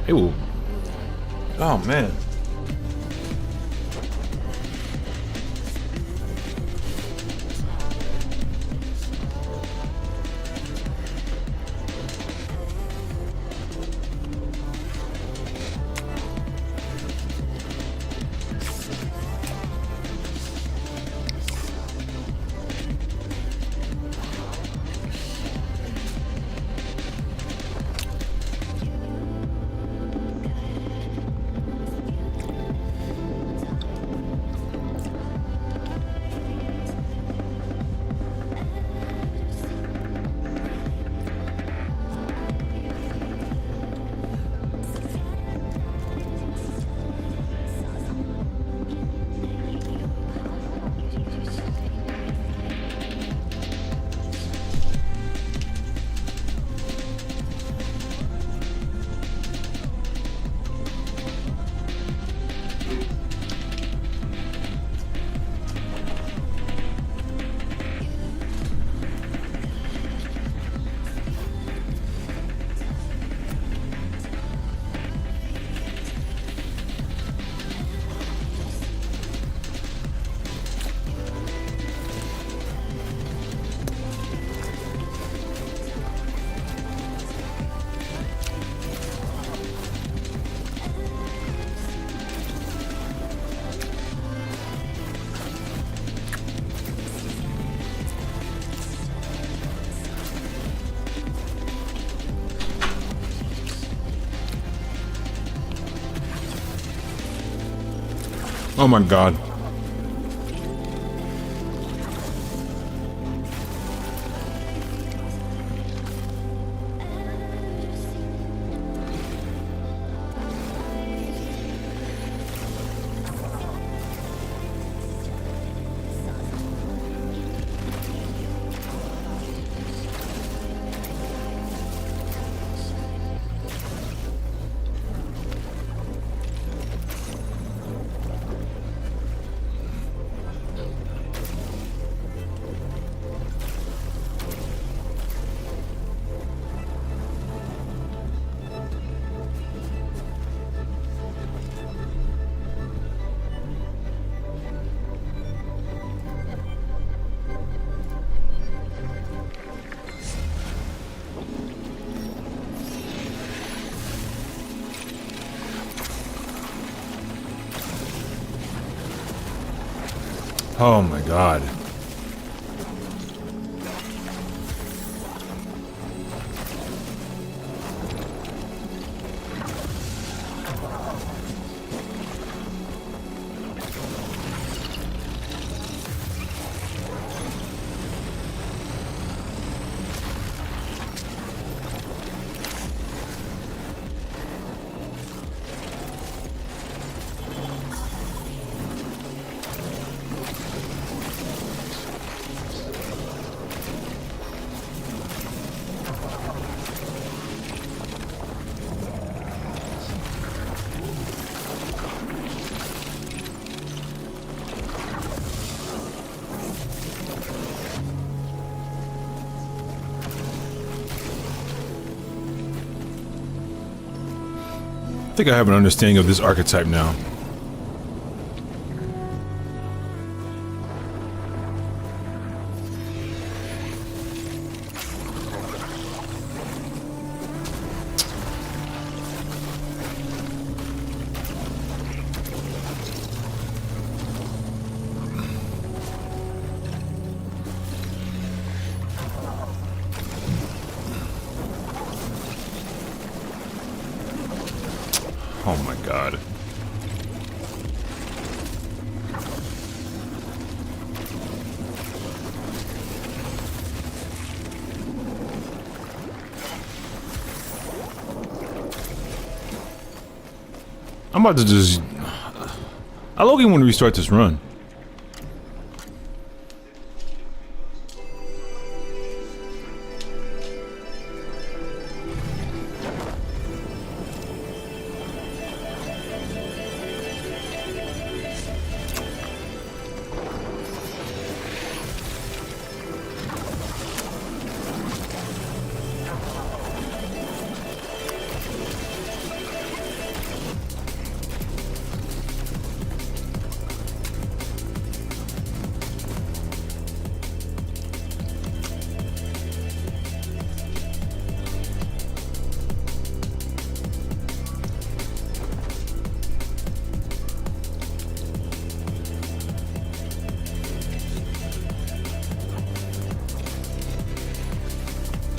[SPEAKER 1] Ew. Oh man. Oh my god. Oh my god. I think I have an understanding of this archetype now. Oh my god. I'm about to just... I low-key want to restart this run.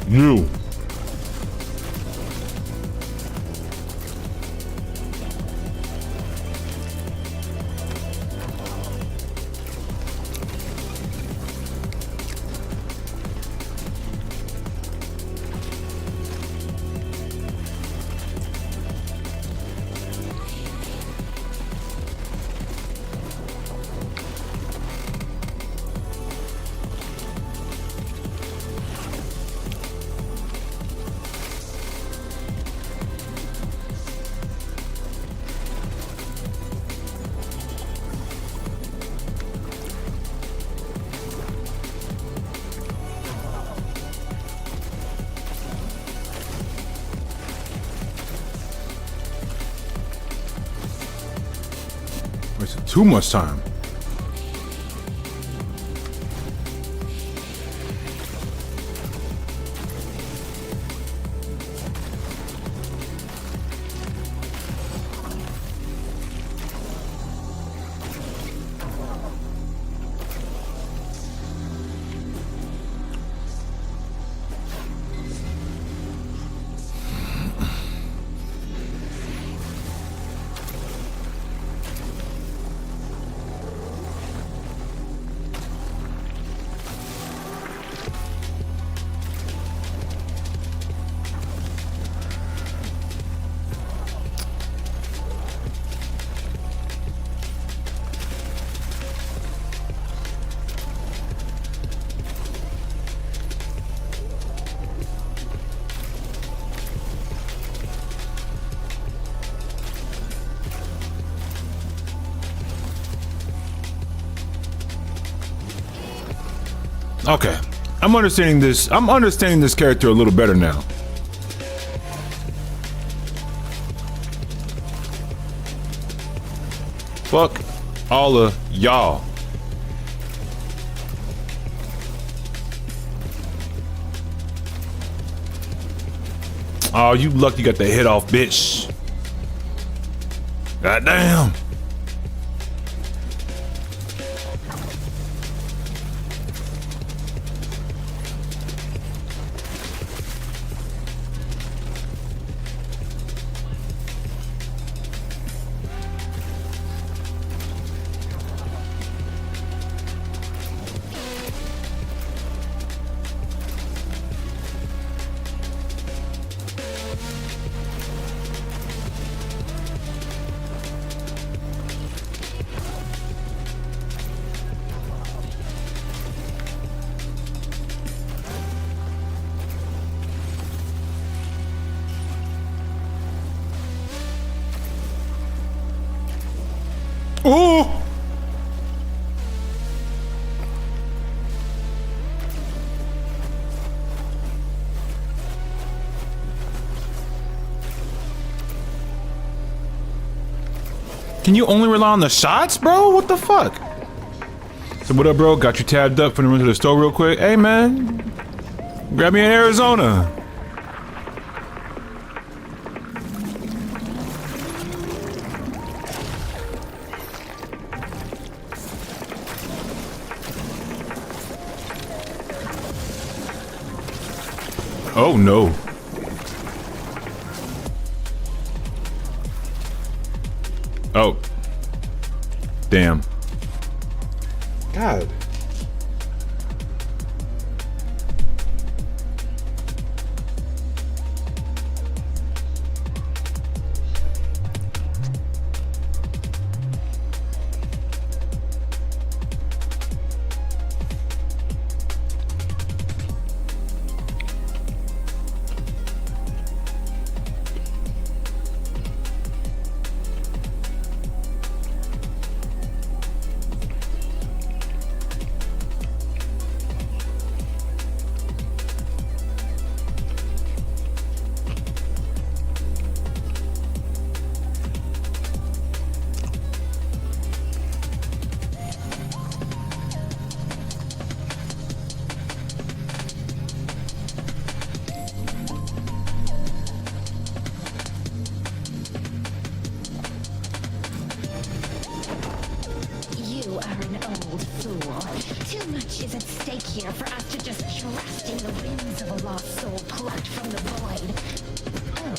[SPEAKER 1] No. Wasted too much time. Okay. I'm understanding this character a little better now. Fuck all of y'all. Oh, you lucky you got the head off, bitch. Goddamn. Oh! Can you only rely on the shots, bro? What the fuck? So what up, bro? Got you tabbed up. Finna run to the store real quick. Hey, man. Grab me in Arizona. Oh, no. Oh. Damn. God.
[SPEAKER 6] You are an old fool. Too much is at stake here for us to just trust in the whims of a lost soul plucked from the void. Oh.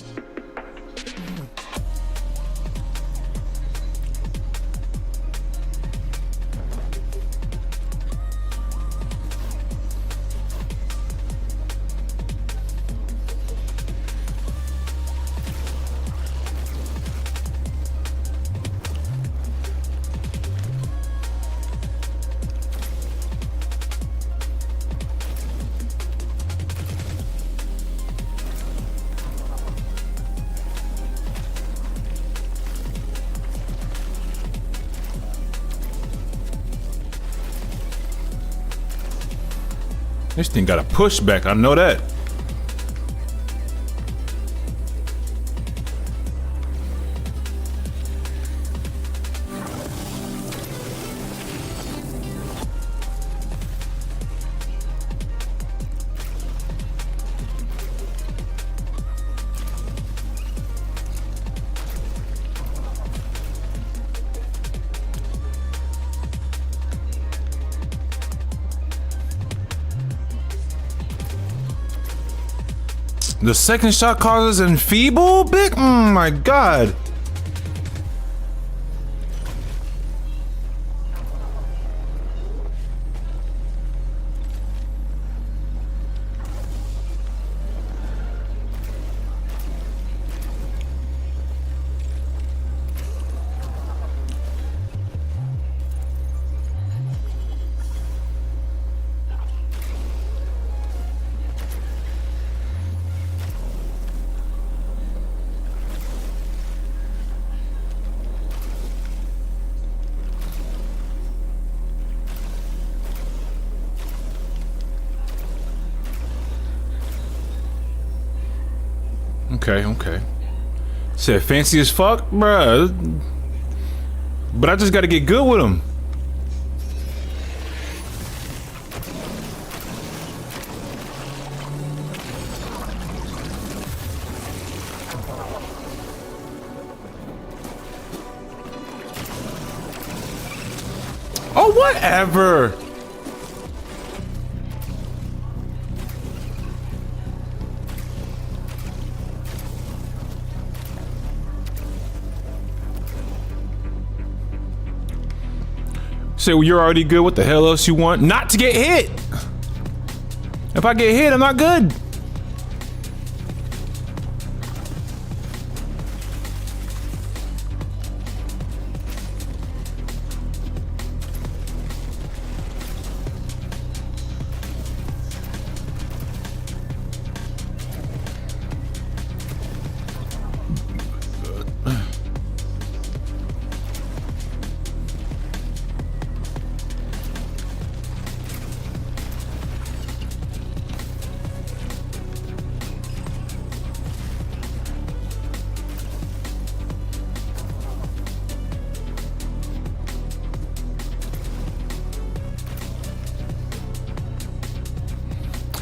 [SPEAKER 1] This thing got a pushback, I know that. The second shot causes enfeeble? Big? Oh my god. Okay. Said fancy as fuck, bruh. But I just gotta get good with him. Oh, whatever. Say, well, you're already good. What the hell else you want? Not to get hit. If I get hit, I'm not good.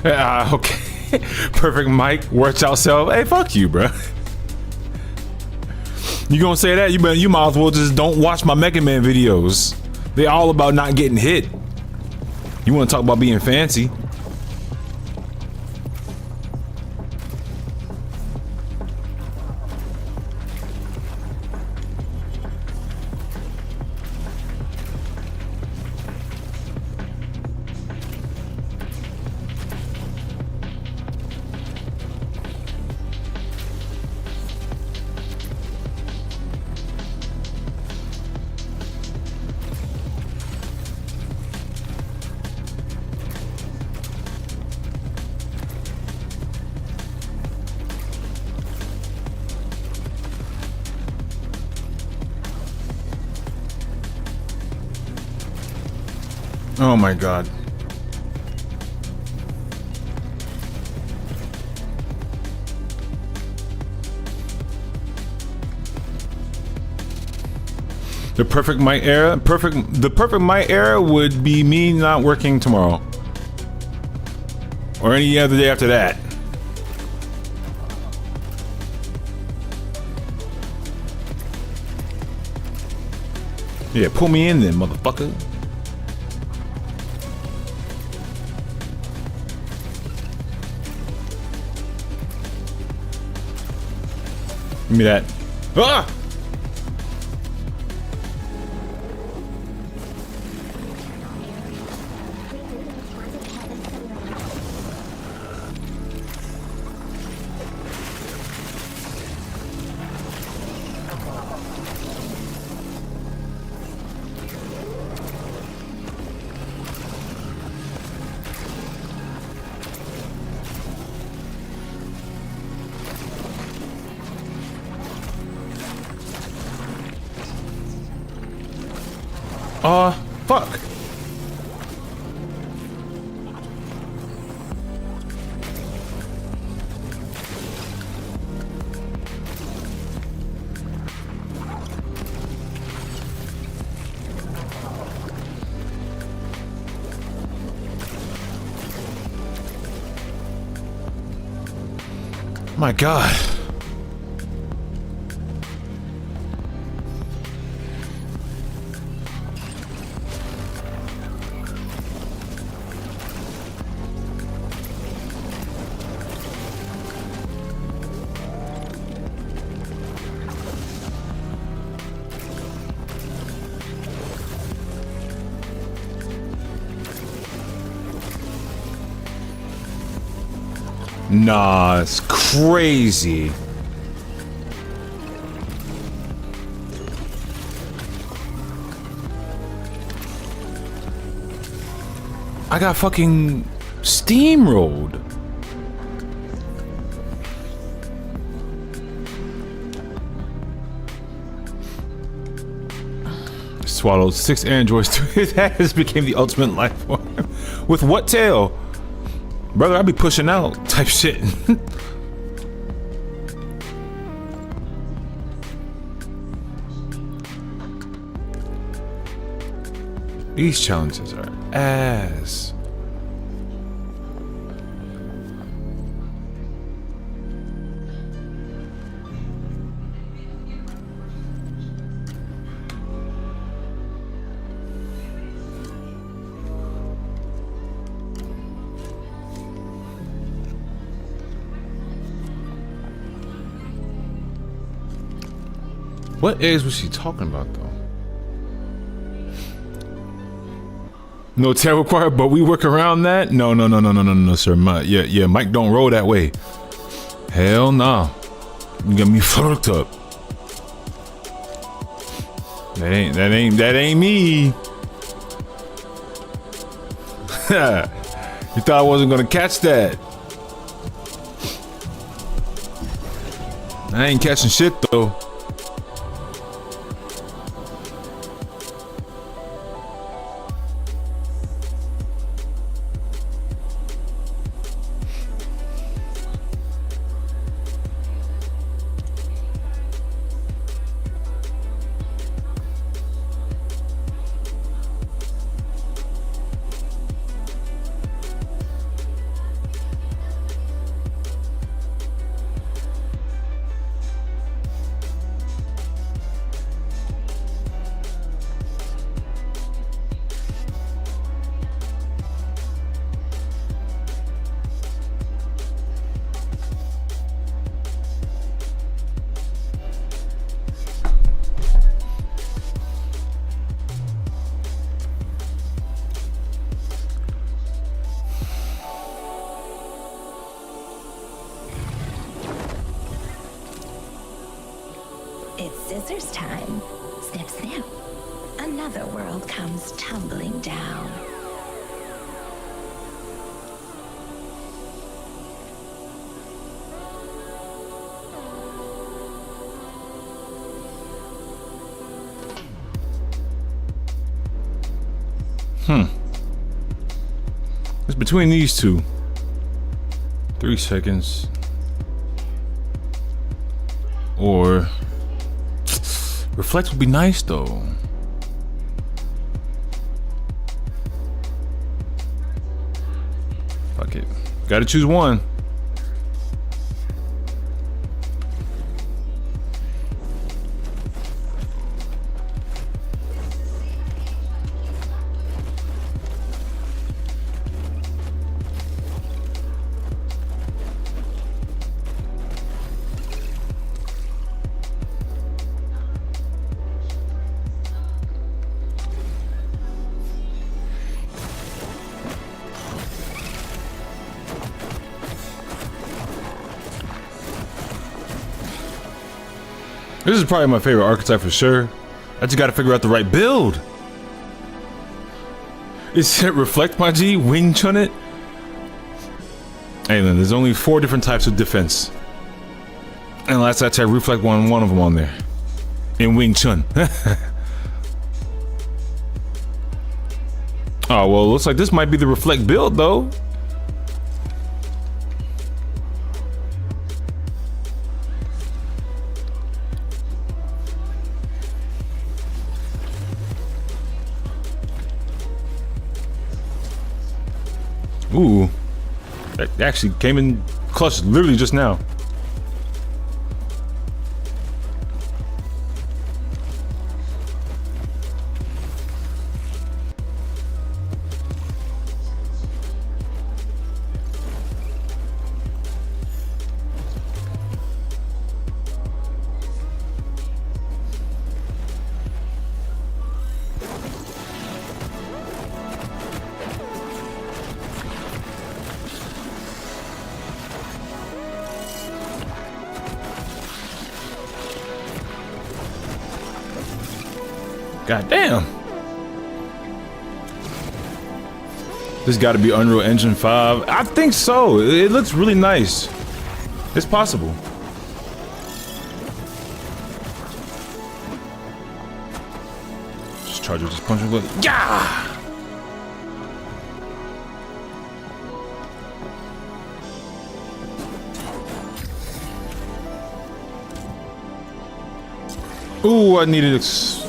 [SPEAKER 1] Okay. Perfect Mike, watch yourself. Hey, fuck you, bro. You gonna say that? You might as well just don't watch my Mega Man videos. They're all about not getting hit. You wanna talk about being fancy? Oh my god. The perfect Mike era, the perfect Mike era would be me not working tomorrow. Or any other day after that. Yeah, pull me in then, motherfucker. Give me that. Ah! Fuck. My God. Nah, it's crazy. I got fucking steamrolled. Swallowed 6 androids to his ass, became the ultimate life form. With what tail? Brother, I'd be pushing out type shit. These challenges are ass. What eggs was she talking about, though? No tail required, but we work around that? No, sir. Mike don't roll that way. Hell no. You got me fucked up. That ain't me. You thought I wasn't gonna catch that. I ain't catching shit though.
[SPEAKER 6] It's scissors time. Snip, snip. Another world comes tumbling down.
[SPEAKER 1] It's between these two. 3 seconds. Or reflect would be nice though. Fuck it. Gotta choose one. This is probably my favorite archetype for sure. I just gotta figure out the right build. Is it reflect, my G? Wing Chun it? Hey, then there's only 4 different types of defense. And last I checked, reflect one of them on there. In Wing Chun. Oh, well, looks like this might be the reflect build though. Ooh, that actually came in clutch literally just now. God damn. This got to be Unreal Engine 5. I think so. It looks really nice. It's possible. Just charge it, just punch it. Yeah! Ooh, I needed explosion.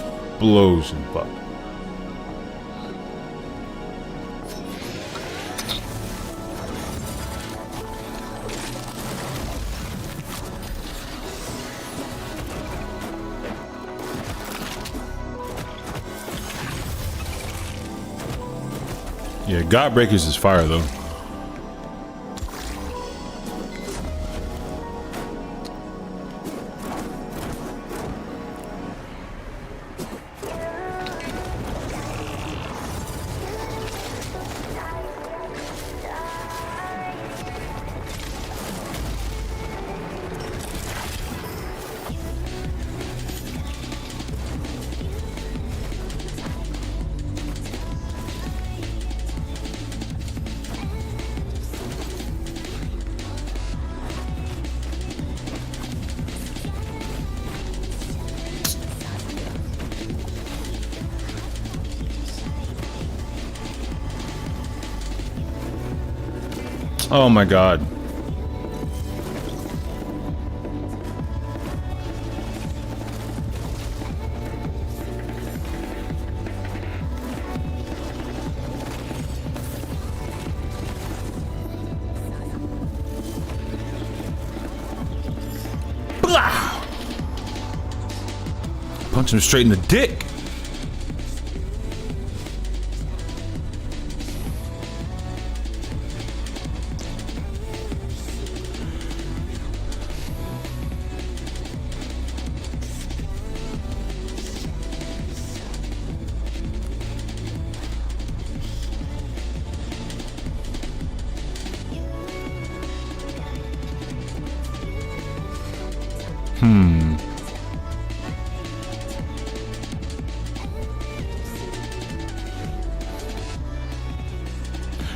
[SPEAKER 1] Fuck. Yeah, Godbreakers is fire though. Oh my god. Blah! Punch him straight in the dick.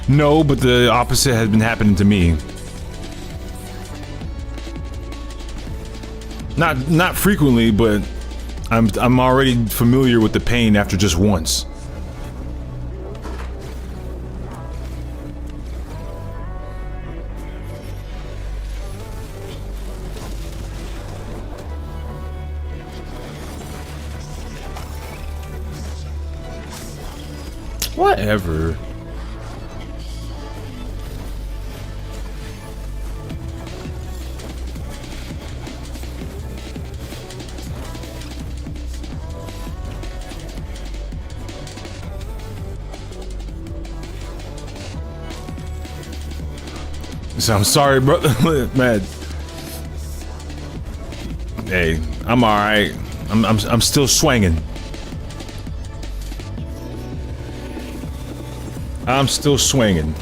[SPEAKER 1] No, but the opposite has been happening to me. Not frequently, but I'm already familiar with the pain after just once. Whatever. So I'm sorry, brother. Man. Hey, I'm all right. I'm still swinging. I'm still swinging.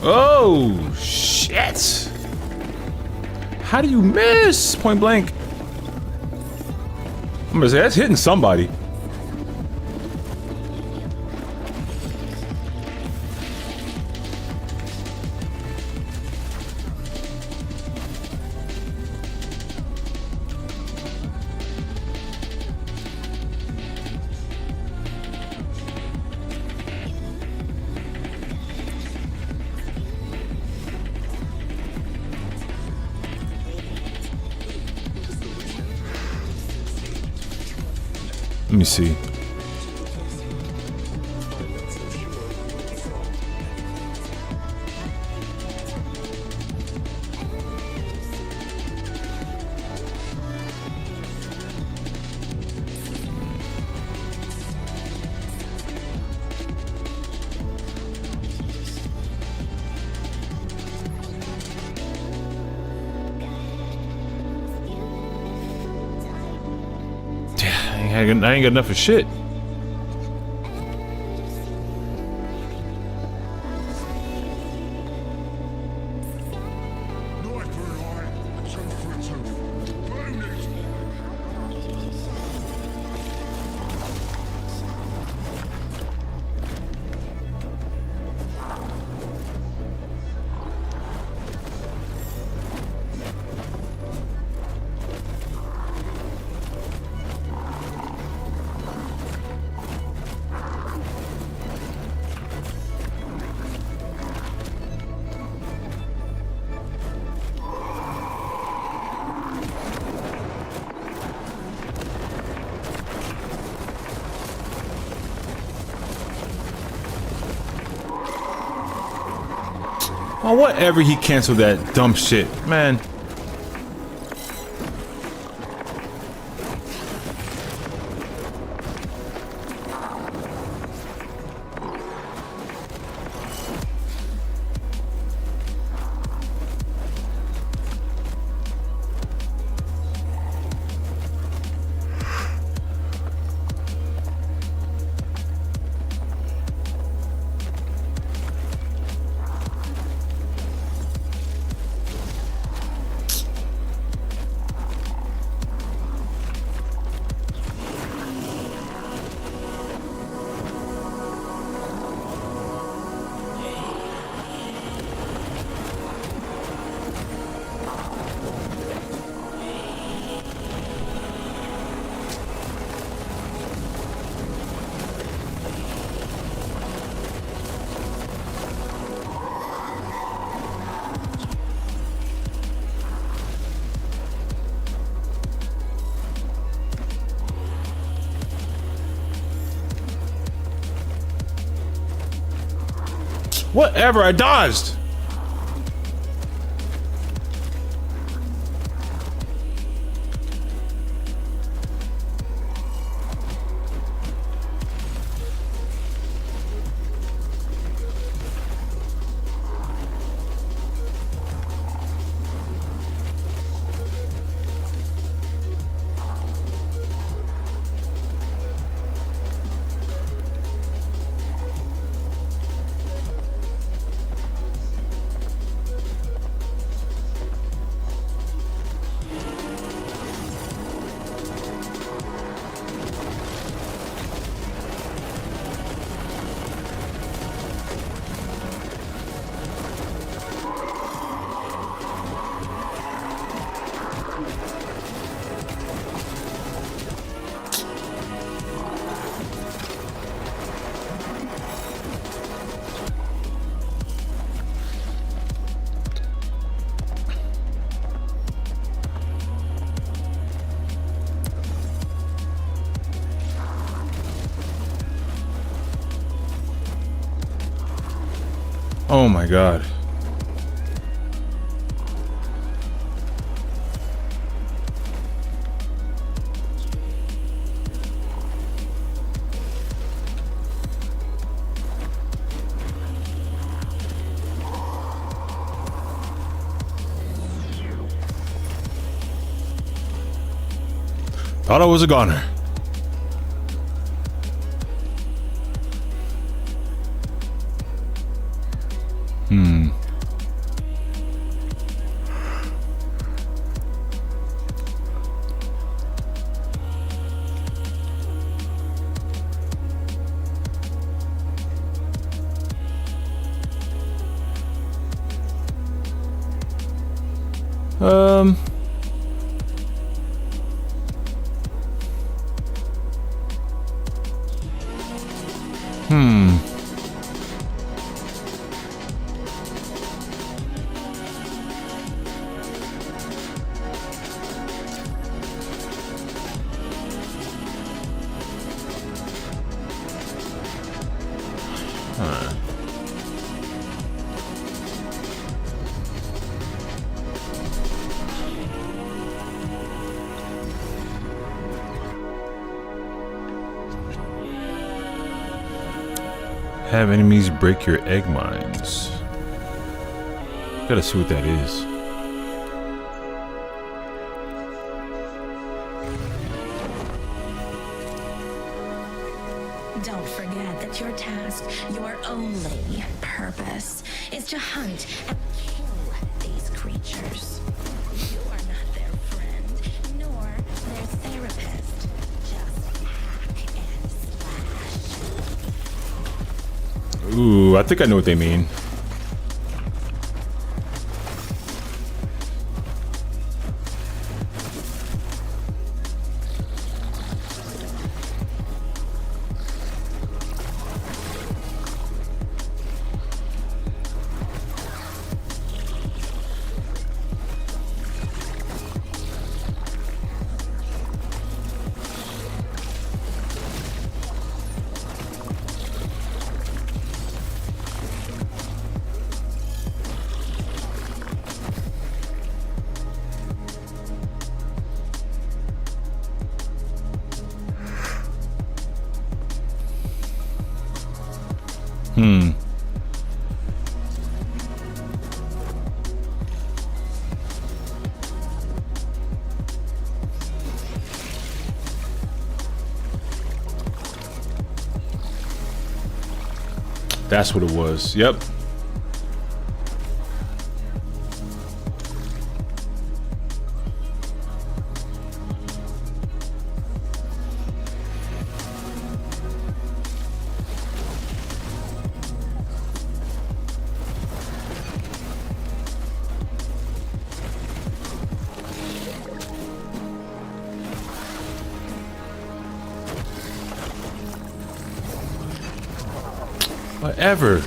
[SPEAKER 1] Oh shit! How do you miss point blank? I'm gonna say that's hitting somebody. Let me see. I ain't got enough of shit. Oh, whatever, he canceled that dumb shit, man. Whatever, I dodged. Oh my god. Thought I was a goner. Um. Have enemies break your egg mines. Gotta see what that is.
[SPEAKER 6] Don't forget that your task, your only purpose, is to hunt and kill these creatures. You are not their friend, nor their therapist. Just hack and slash.
[SPEAKER 1] Ooh, I think I know what they mean. That's what it was. Yep. Whatever.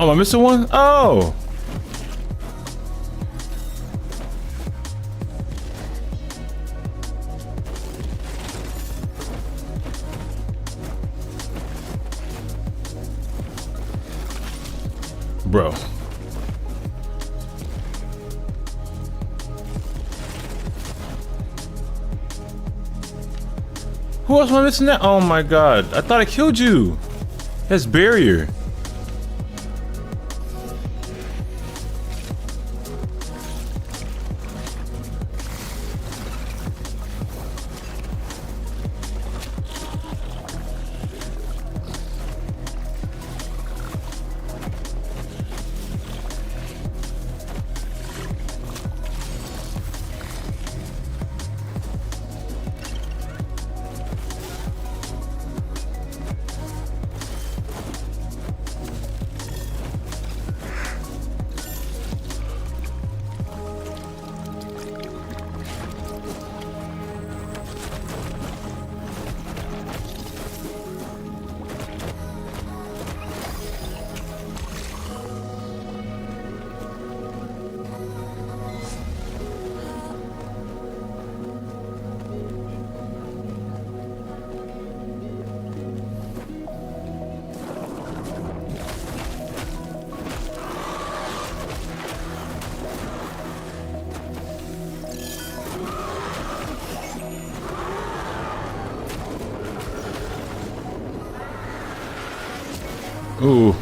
[SPEAKER 1] Oh, am I missing one? Oh. Bro. Who else am I missing that? Oh my god. I thought I killed you. That's barrier. Ooh.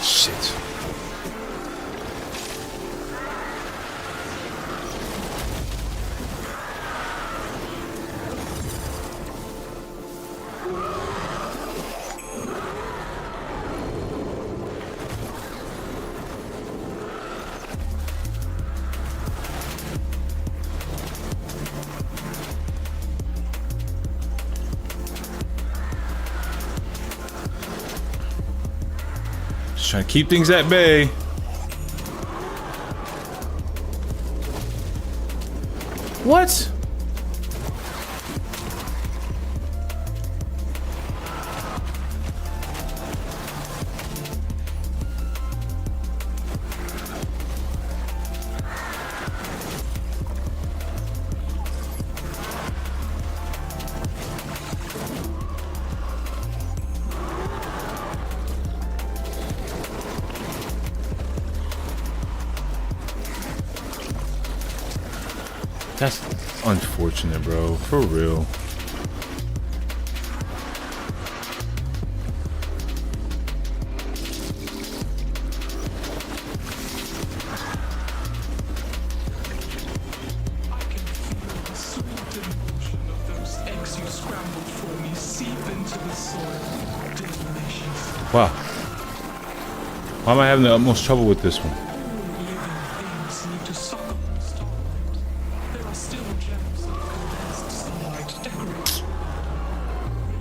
[SPEAKER 1] Shit. Just trying to keep things at bay. What? That's unfortunate, bro. For real.
[SPEAKER 4] I can feel the sweet emotion of those eggs you scrambled for me seep into the soil. Delicious.
[SPEAKER 1] Wow. Why am I having the utmost trouble with this one?
[SPEAKER 4] Living things need to suck up the starlight. There are still gems of condensed sunlight decorated.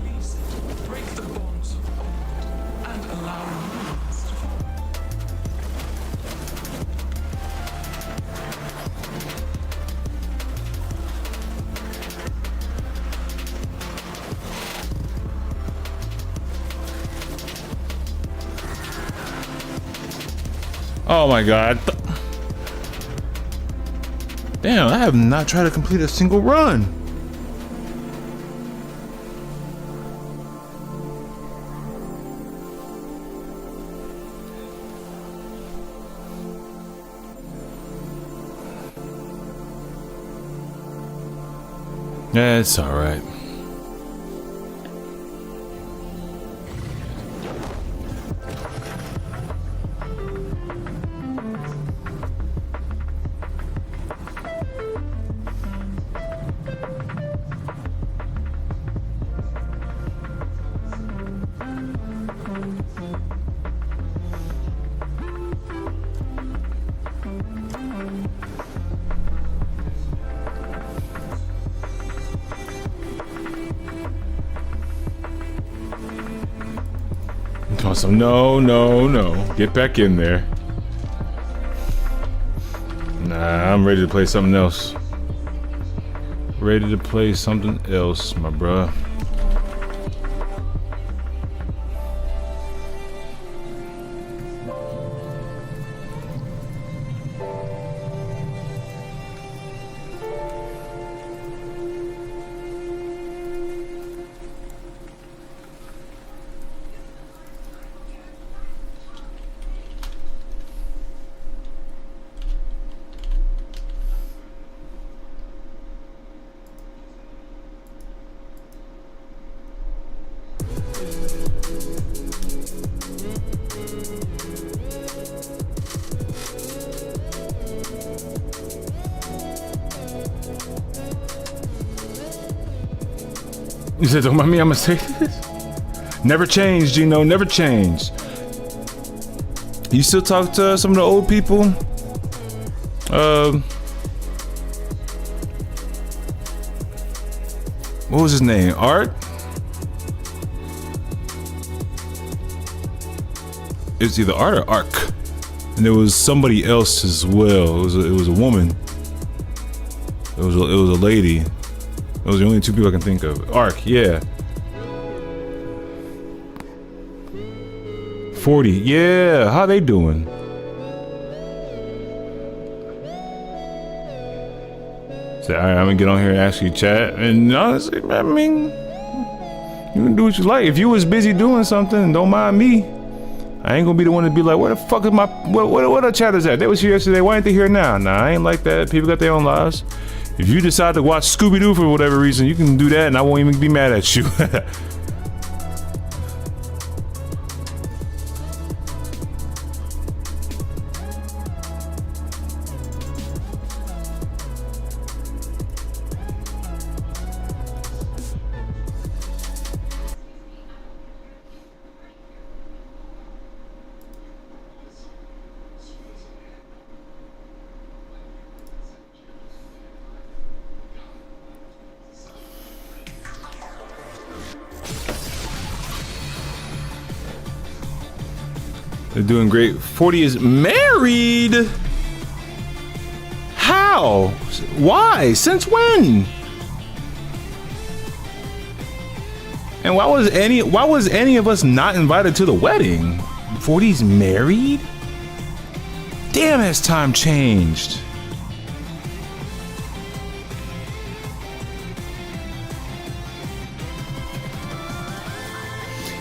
[SPEAKER 4] Release it, break the bonds of old, and allow new ones to follow.
[SPEAKER 1] Oh my god. Damn, I have not tried to complete a single run. Yeah, it's alright. Awesome. No, no, no. Get back in there. Nah, I'm ready to play something else. Ready to play something else, my bruh. You said, don't mind me, I'm gonna say this. Never change, Gino, never change. You still talk to some of the old people? What was his name? Art? It was either Art or Ark. And there was somebody else as well. It was a woman. It was a lady. Those are the only two people I can think of. Ark, yeah. 40, yeah. How they doing? Say, alright, I'm gonna get on here and ask you chat. And honestly, I mean, you can do what you like. If you was busy doing something, don't mind me. I ain't gonna be the one to be like, where the fuck is my, what chat is at? They was here yesterday, why ain't they here now? Nah, I ain't like that. People got their own lives. If you decide to watch Scooby-Doo for whatever reason, you can do that and I won't even be mad at you. They're doing great. 40 is married? How? Why? Since when? And why was any of us not invited to the wedding? 40's married? Damn, has time changed.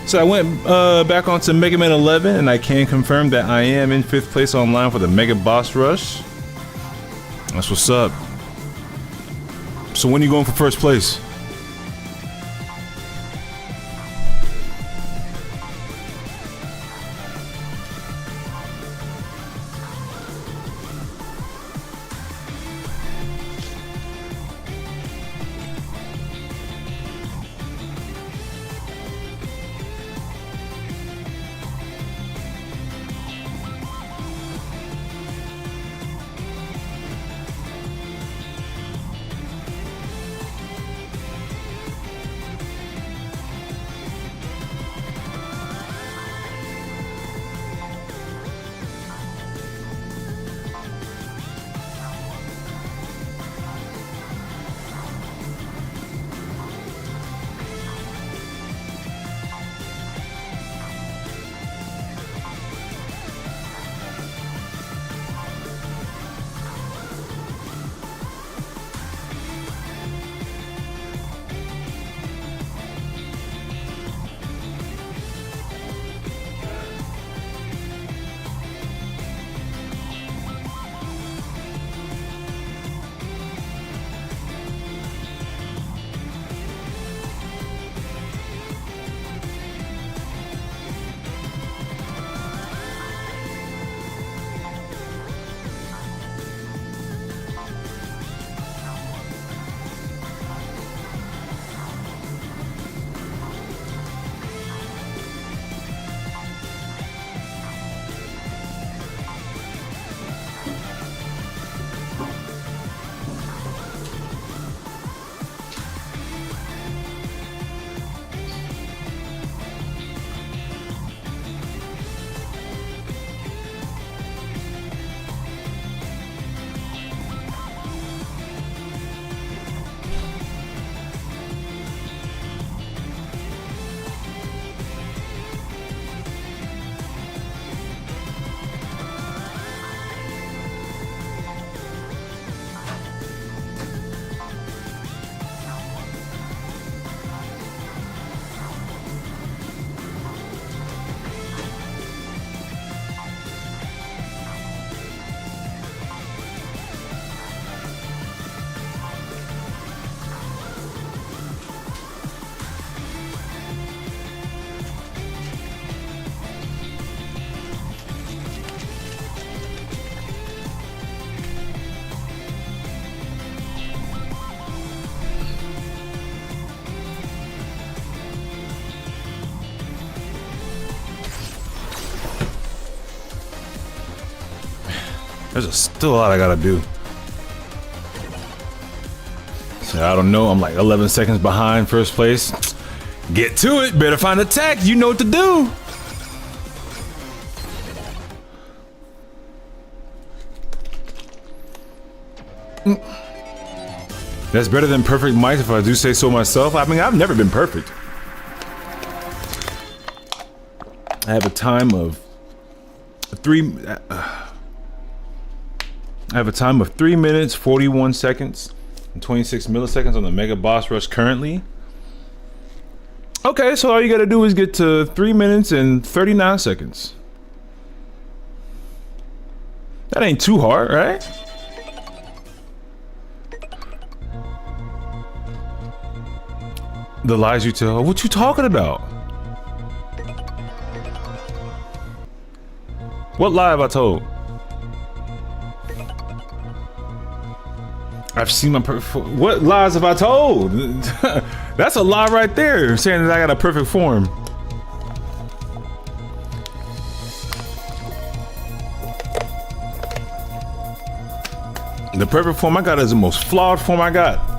[SPEAKER 1] So I went back onto Mega Man 11 and I can confirm that I am in 5th place online for the Mega Boss Rush. That's what's up. So when are you going for 1st place? There's still a lot I gotta do. So I don't know, I'm like 11 seconds behind 1st place. Get to it, better find a tech, you know what to do. That's better than perfect mics if I do say so myself. I mean, I've never been perfect. I have a time of 3 minutes, 41 seconds, and 26 milliseconds on the Mega Boss Rush currently. Okay, so all you gotta do is get to 3 minutes and 39 seconds. That ain't too hard, right? The lies you tell. What you talking about? What lie have I told? I've seen my perfect. What lies have I told? That's a lie right there, saying that I got a perfect form. The perfect form I got is the most flawed form I got.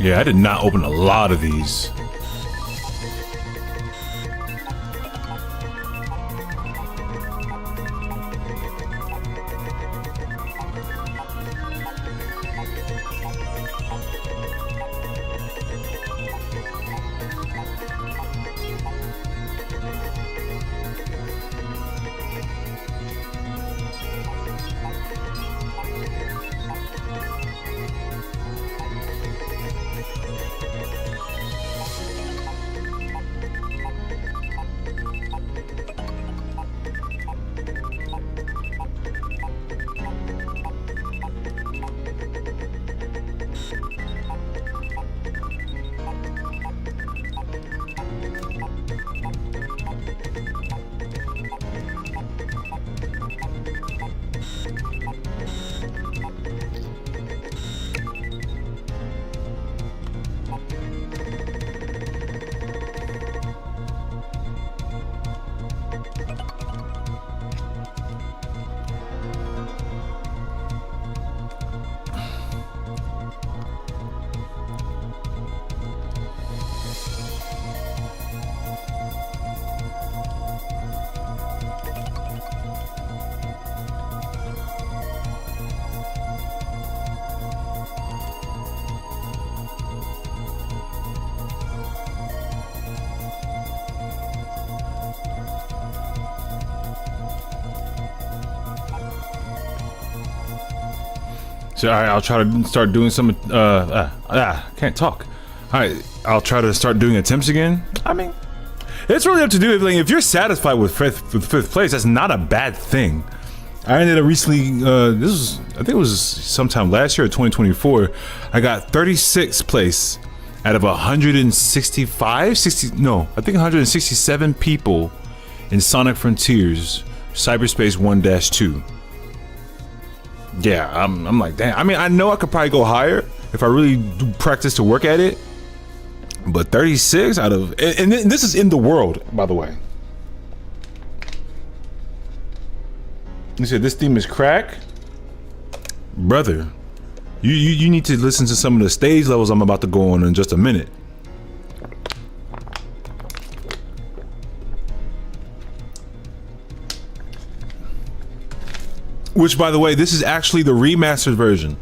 [SPEAKER 1] Yeah, I did not open a lot of these. So all right, I'll try to start doing some. Can't talk. All right, I'll try to start doing attempts again. I mean, it's really up to do. If you're satisfied with fifth place, that's not a bad thing. I ended up recently. I think it was sometime last year, or 2024. I got 36th place out of 167 people in Sonic Frontiers Cyberspace 1-2. Yeah, I'm like, damn. I mean, I know I could probably go higher if I really do practice to work at it. But 36 out of, and this is in the world, by the way. You said this theme is crack, brother. You need to listen to some of the stage levels I'm about to go on in just a minute. Which, by the way, this is actually the remastered version.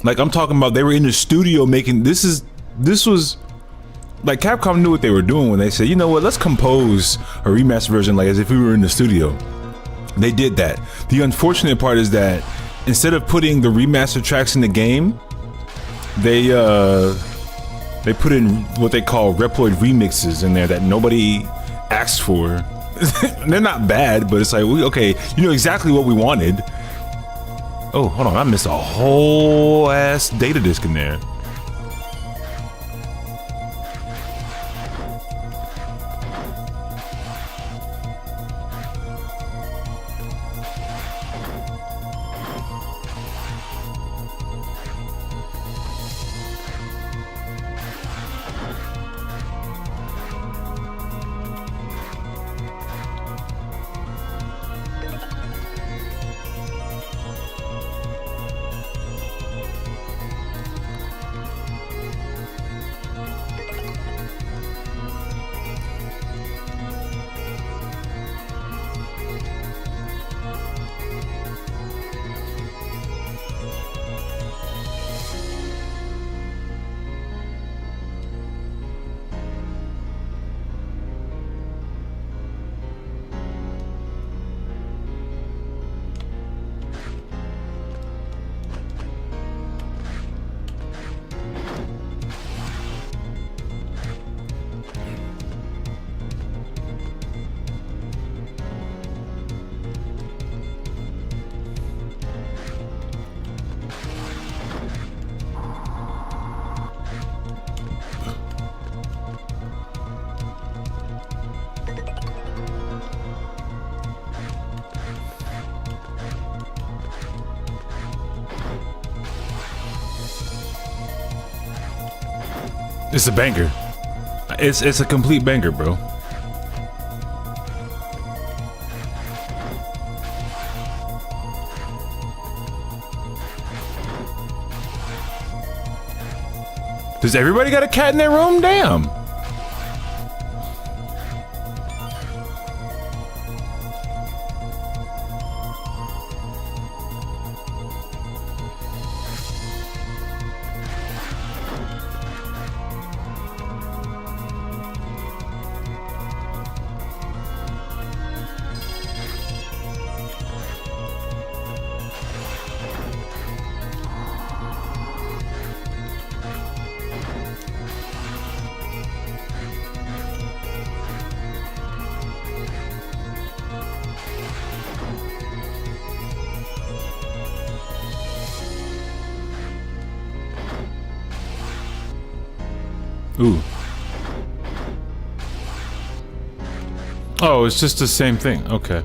[SPEAKER 1] Like, I'm talking about, they were in the studio making this was like, Capcom knew what they were doing when they said, you know what, let's compose a remastered version like as if we were in the studio. They did that. The unfortunate part is that instead of putting the remastered tracks in the game, they put in what they call Reploid remixes in there that nobody asked for. They're not bad, but it's like, okay, you know exactly what we wanted. Oh, hold on, I missed a whole ass data disk in there. It's a banger. It's a complete banger, bro. Does everybody got a cat in their room? Damn. Ooh. Oh, it's just the same thing. Okay.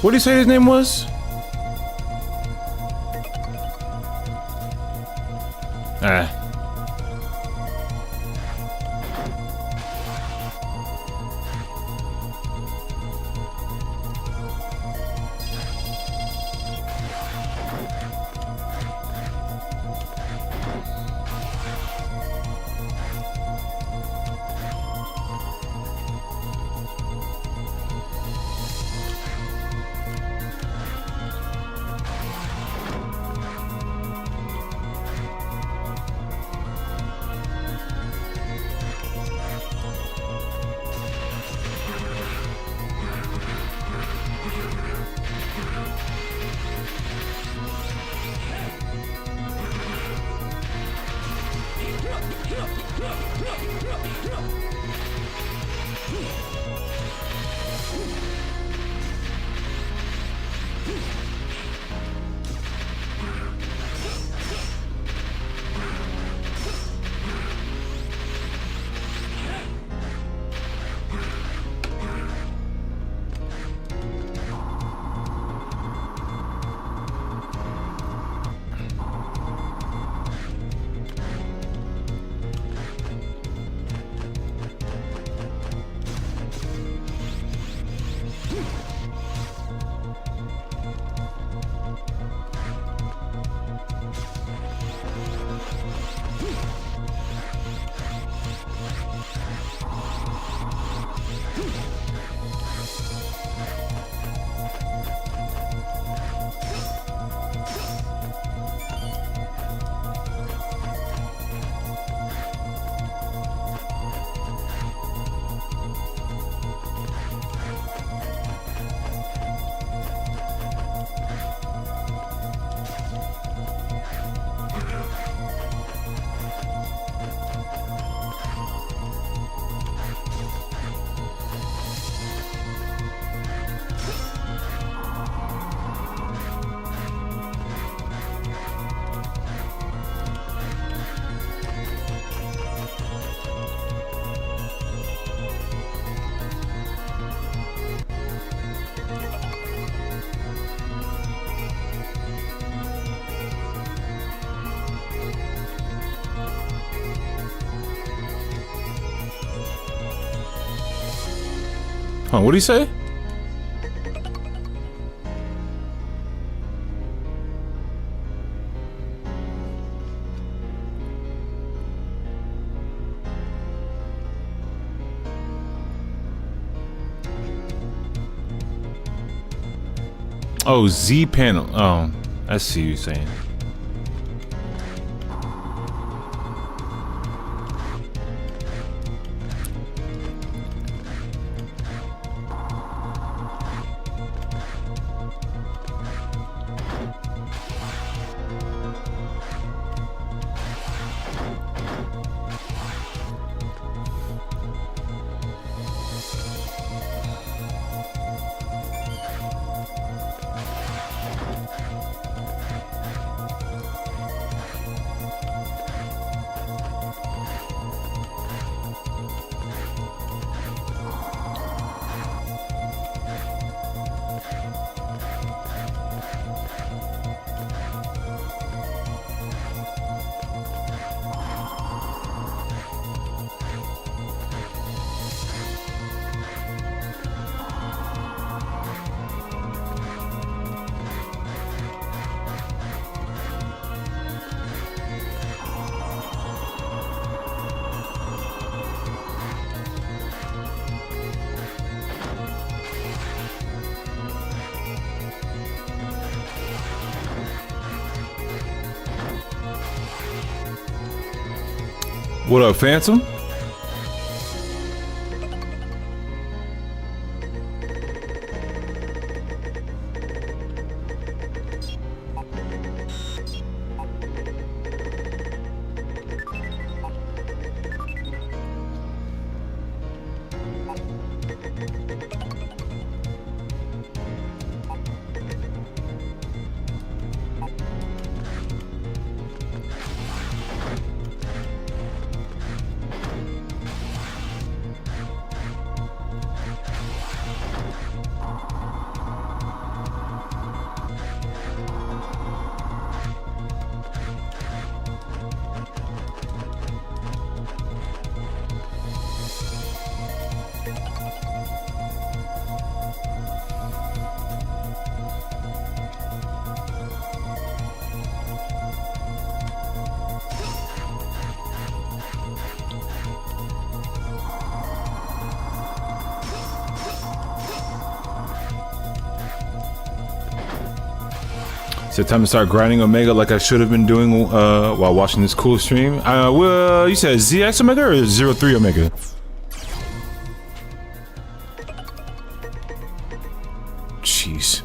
[SPEAKER 1] What did he say his name was? Ah. Huh, what'd he say? Oh, Z panel. Oh, I see what you're saying. What up, Phantom? Is it time to start grinding Omega like I should have been doing while watching this cool stream? Well, you said ZX Omega or 03 Omega? Jeez.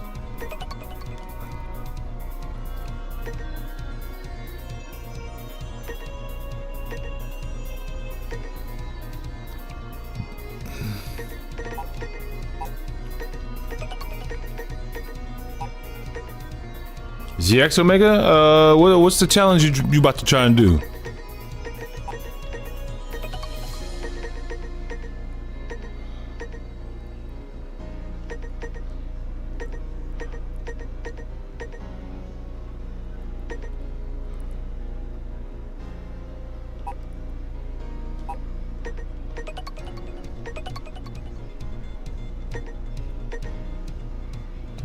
[SPEAKER 1] ZX Omega? What's the challenge you about to try and do?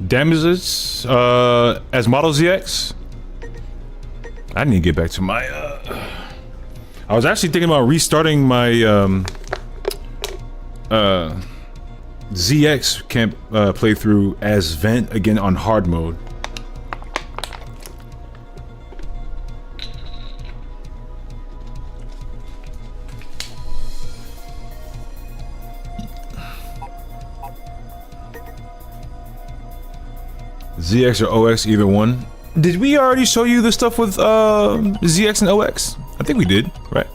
[SPEAKER 1] Damages as Model ZX. I need to get back to my I was actually thinking about restarting my ZX camp playthrough as Vent again on hard mode. ZX or OX, either one. Did we already show you the stuff with ZX and OX? I think we did, right?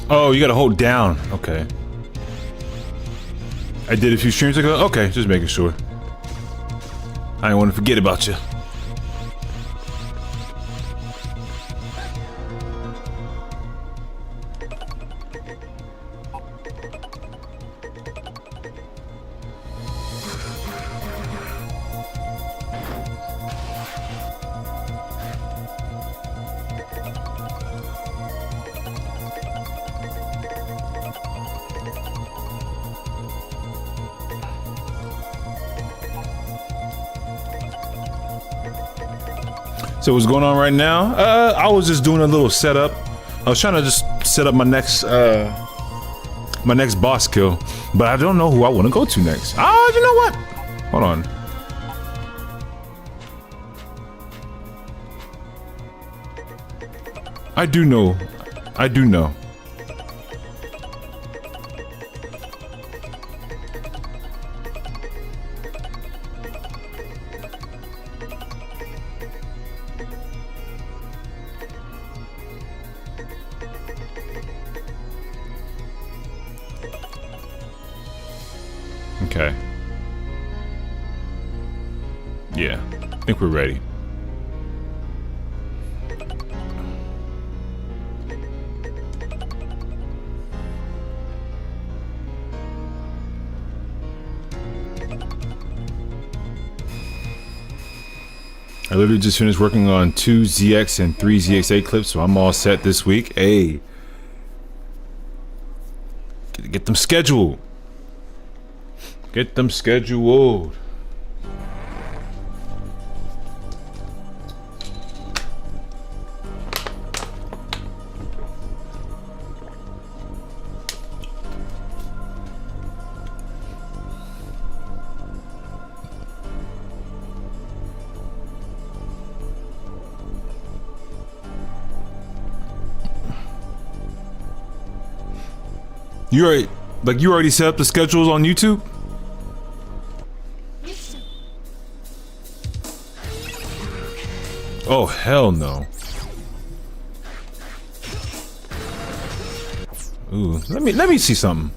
[SPEAKER 1] Oh, you gotta hold down. Okay. I did a few streams ago. Okay, just making sure. I didn't want to forget about you. So what's going on right now? I was just doing a little setup. I was trying to just set up my next boss kill, but I don't know who I want to go to next. Ah, you know what? Hold on. I do know. I do know. Okay. Yeah, I think we're ready. I literally just finished working on 2 ZX and 3 ZX8 clips, so I'm all set this week. Hey, get them scheduled. Get them scheduled. You already set up the schedules on YouTube? Oh hell no. Ooh, let me see something.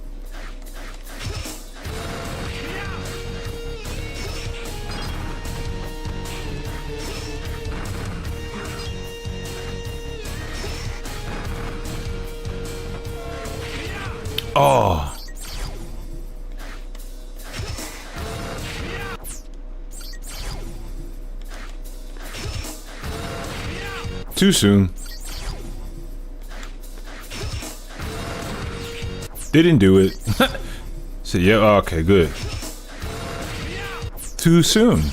[SPEAKER 1] Oh. Too soon. Didn't do it. So yeah, okay, good. Too soon.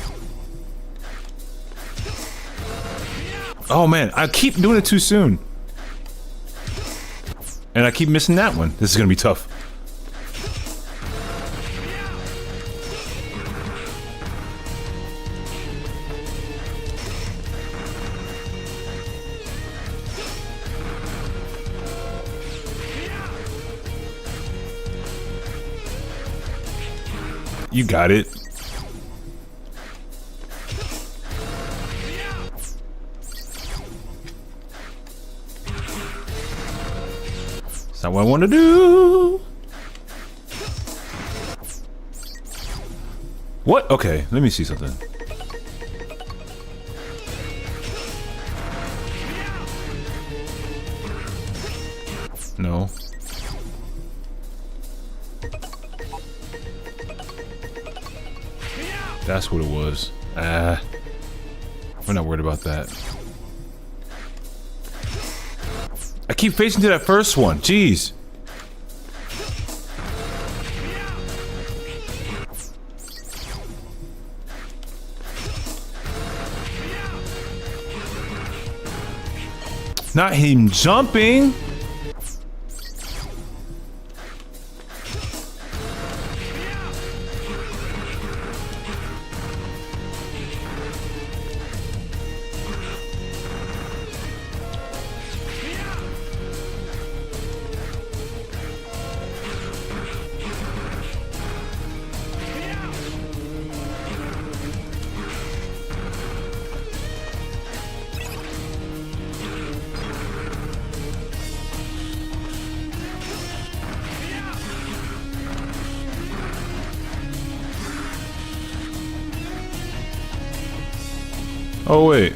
[SPEAKER 1] Oh man, I keep doing it too soon. And I keep missing that one. This is gonna be tough. You got it. That's not what I want to do. What? Okay, let me see something. No. That's what it was. We're not worried about that. I keep facing to that first one. Jeez. Not him jumping. Oh wait.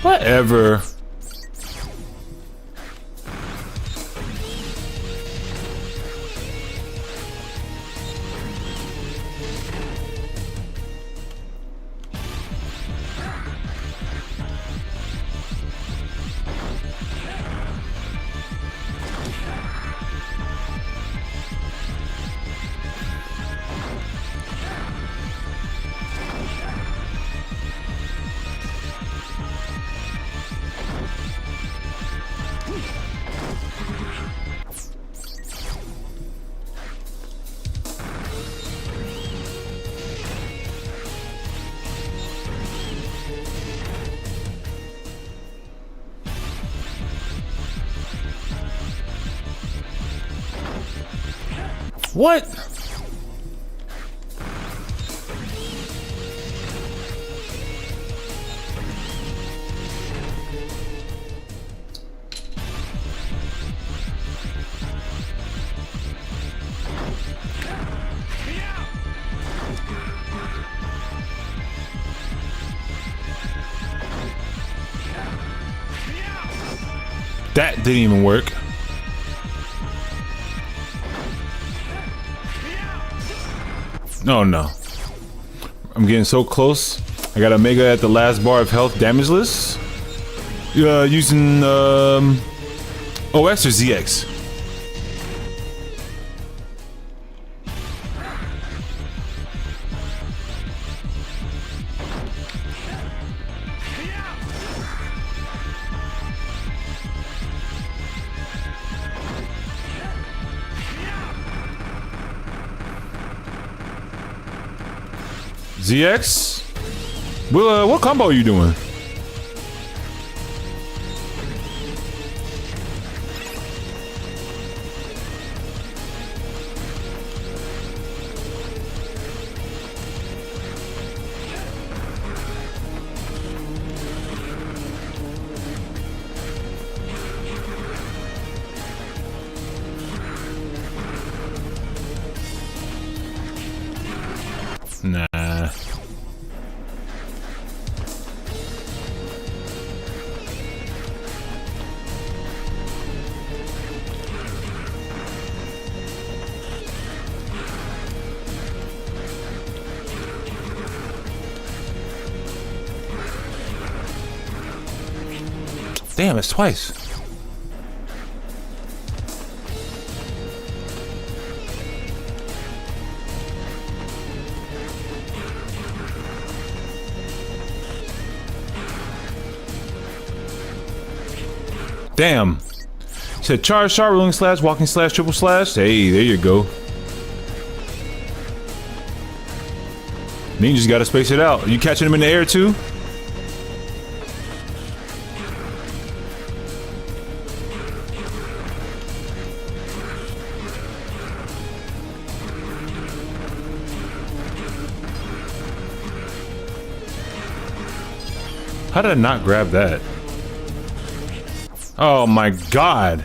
[SPEAKER 1] Whatever. What? That didn't even work. Oh no. I'm getting so close. I got Omega at the last bar of health damageless. Using OS or ZX? ZX? Well, what combo are you doing? Nah. Damn, it's twice. Damn. Said charge, shot, rolling slash, walking slash, triple slash. Hey, there you go. Then you just gotta space it out. You catching him in the air too? How did I not grab that? Oh my god.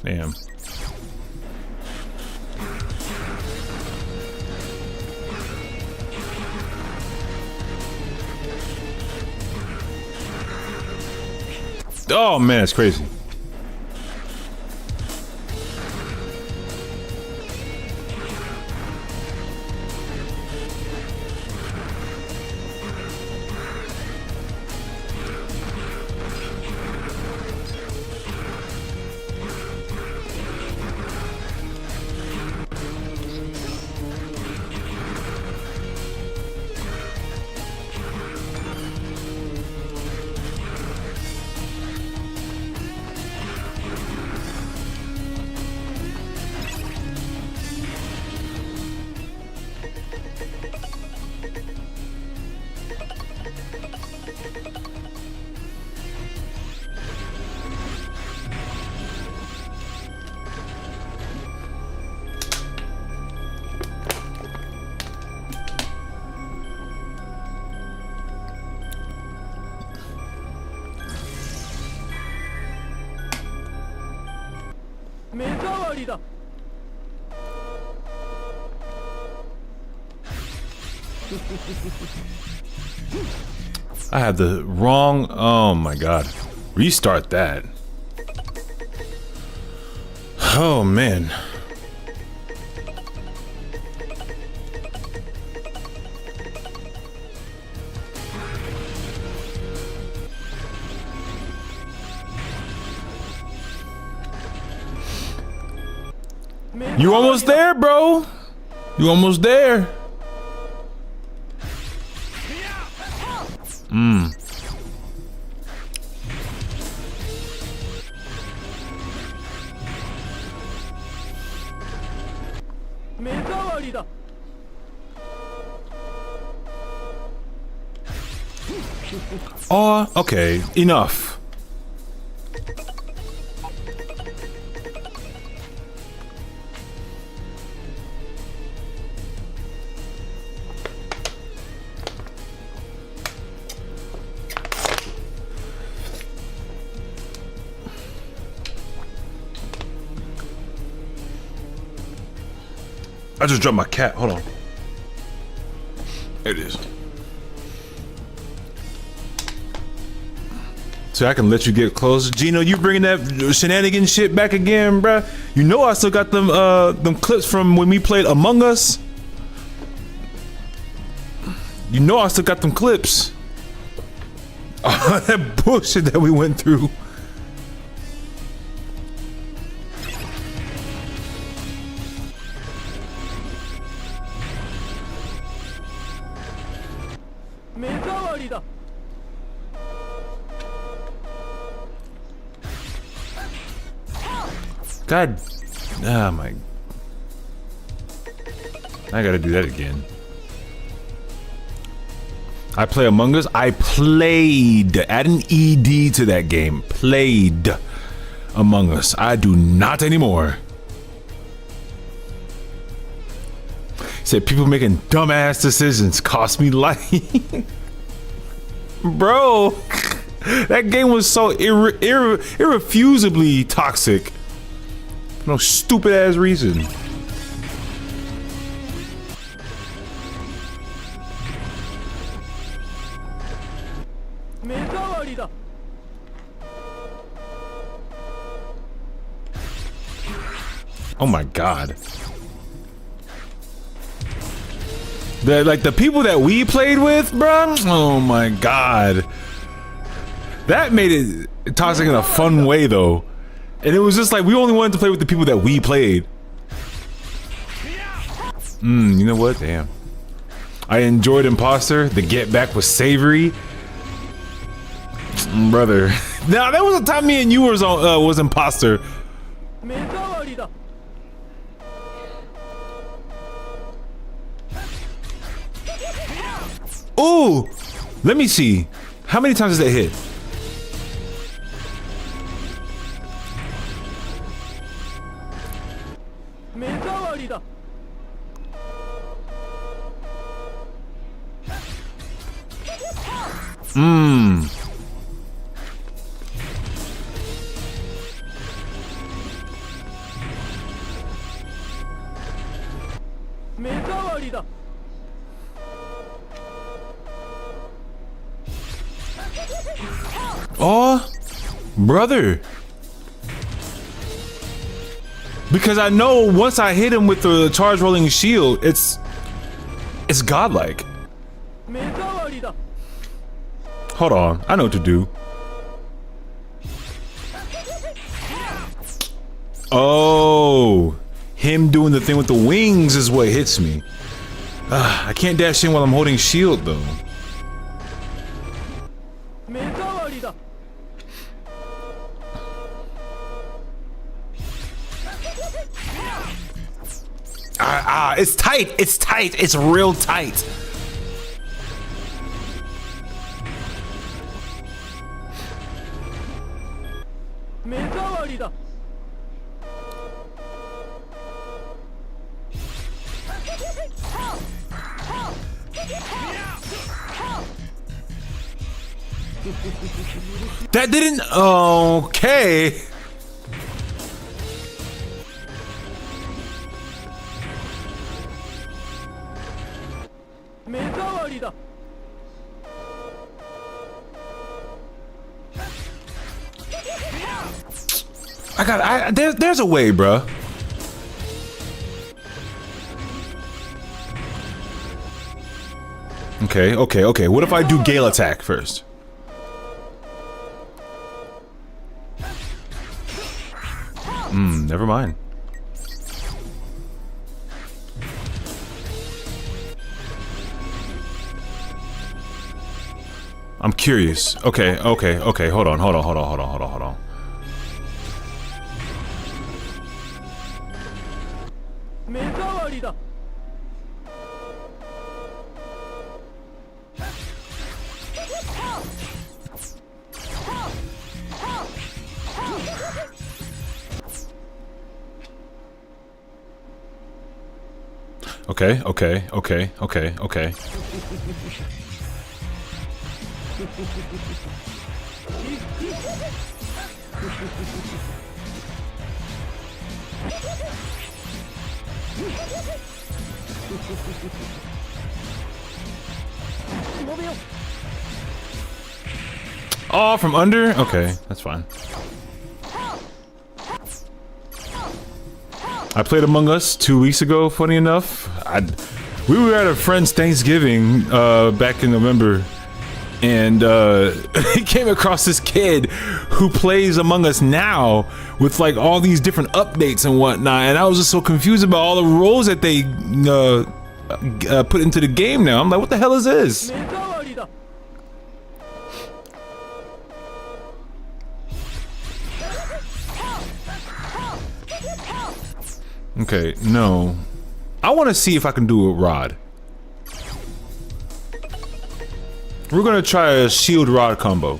[SPEAKER 1] Damn. Oh man, it's crazy. I had the wrong. Oh my god. Restart that. Oh man. You almost there, bro. You almost there. Oh, okay. Enough. I just dropped my cat. Hold on. There it is. So I can let you get close. Gino, you bringing that shenanigan shit back again, bruh? You know I still got them clips from when we played Among Us. You know I still got them clips. That bullshit that we went through. God, oh my, I gotta do that again. I play Among Us. I played, add an ED to that game. Played Among Us. I do not anymore. Said people making dumbass decisions cost me life. Bro, that game was so irrefusably toxic. For no stupid ass reason. Oh my god. The people that we played with, bruh. Oh my god. That made it toxic in a fun way though. And it was just like we only wanted to play with the people that we played. You know what? Damn. I enjoyed Imposter. The get back was savory. Brother. Now there was a time me and you was Imposter. Ooh! Let me see. How many times does that hit? Oh, brother. Because I know once I hit him with the charge rolling shield, it's godlike. Hold on, I know what to do. Oh, him doing the thing with the wings is what hits me. I can't dash in while I'm holding shield though. It's tight. It's tight. It's real tight. That didn't. Okay. There's a way, bruh. Okay. What if I do Gale Attack first? Never mind. I'm curious. Okay. Hold on. Okay. Oh, from under? Okay, that's fine. I played Among Us 2 weeks ago, funny enough. We were at a friend's Thanksgiving back in November, and he came across this kid who plays Among Us now with like all these different updates and whatnot, and I was just so confused about all the roles that they put into the game now. I'm like, what the hell is this? Okay, no. I want to see if I can do a rod. We're gonna try a shield rod combo.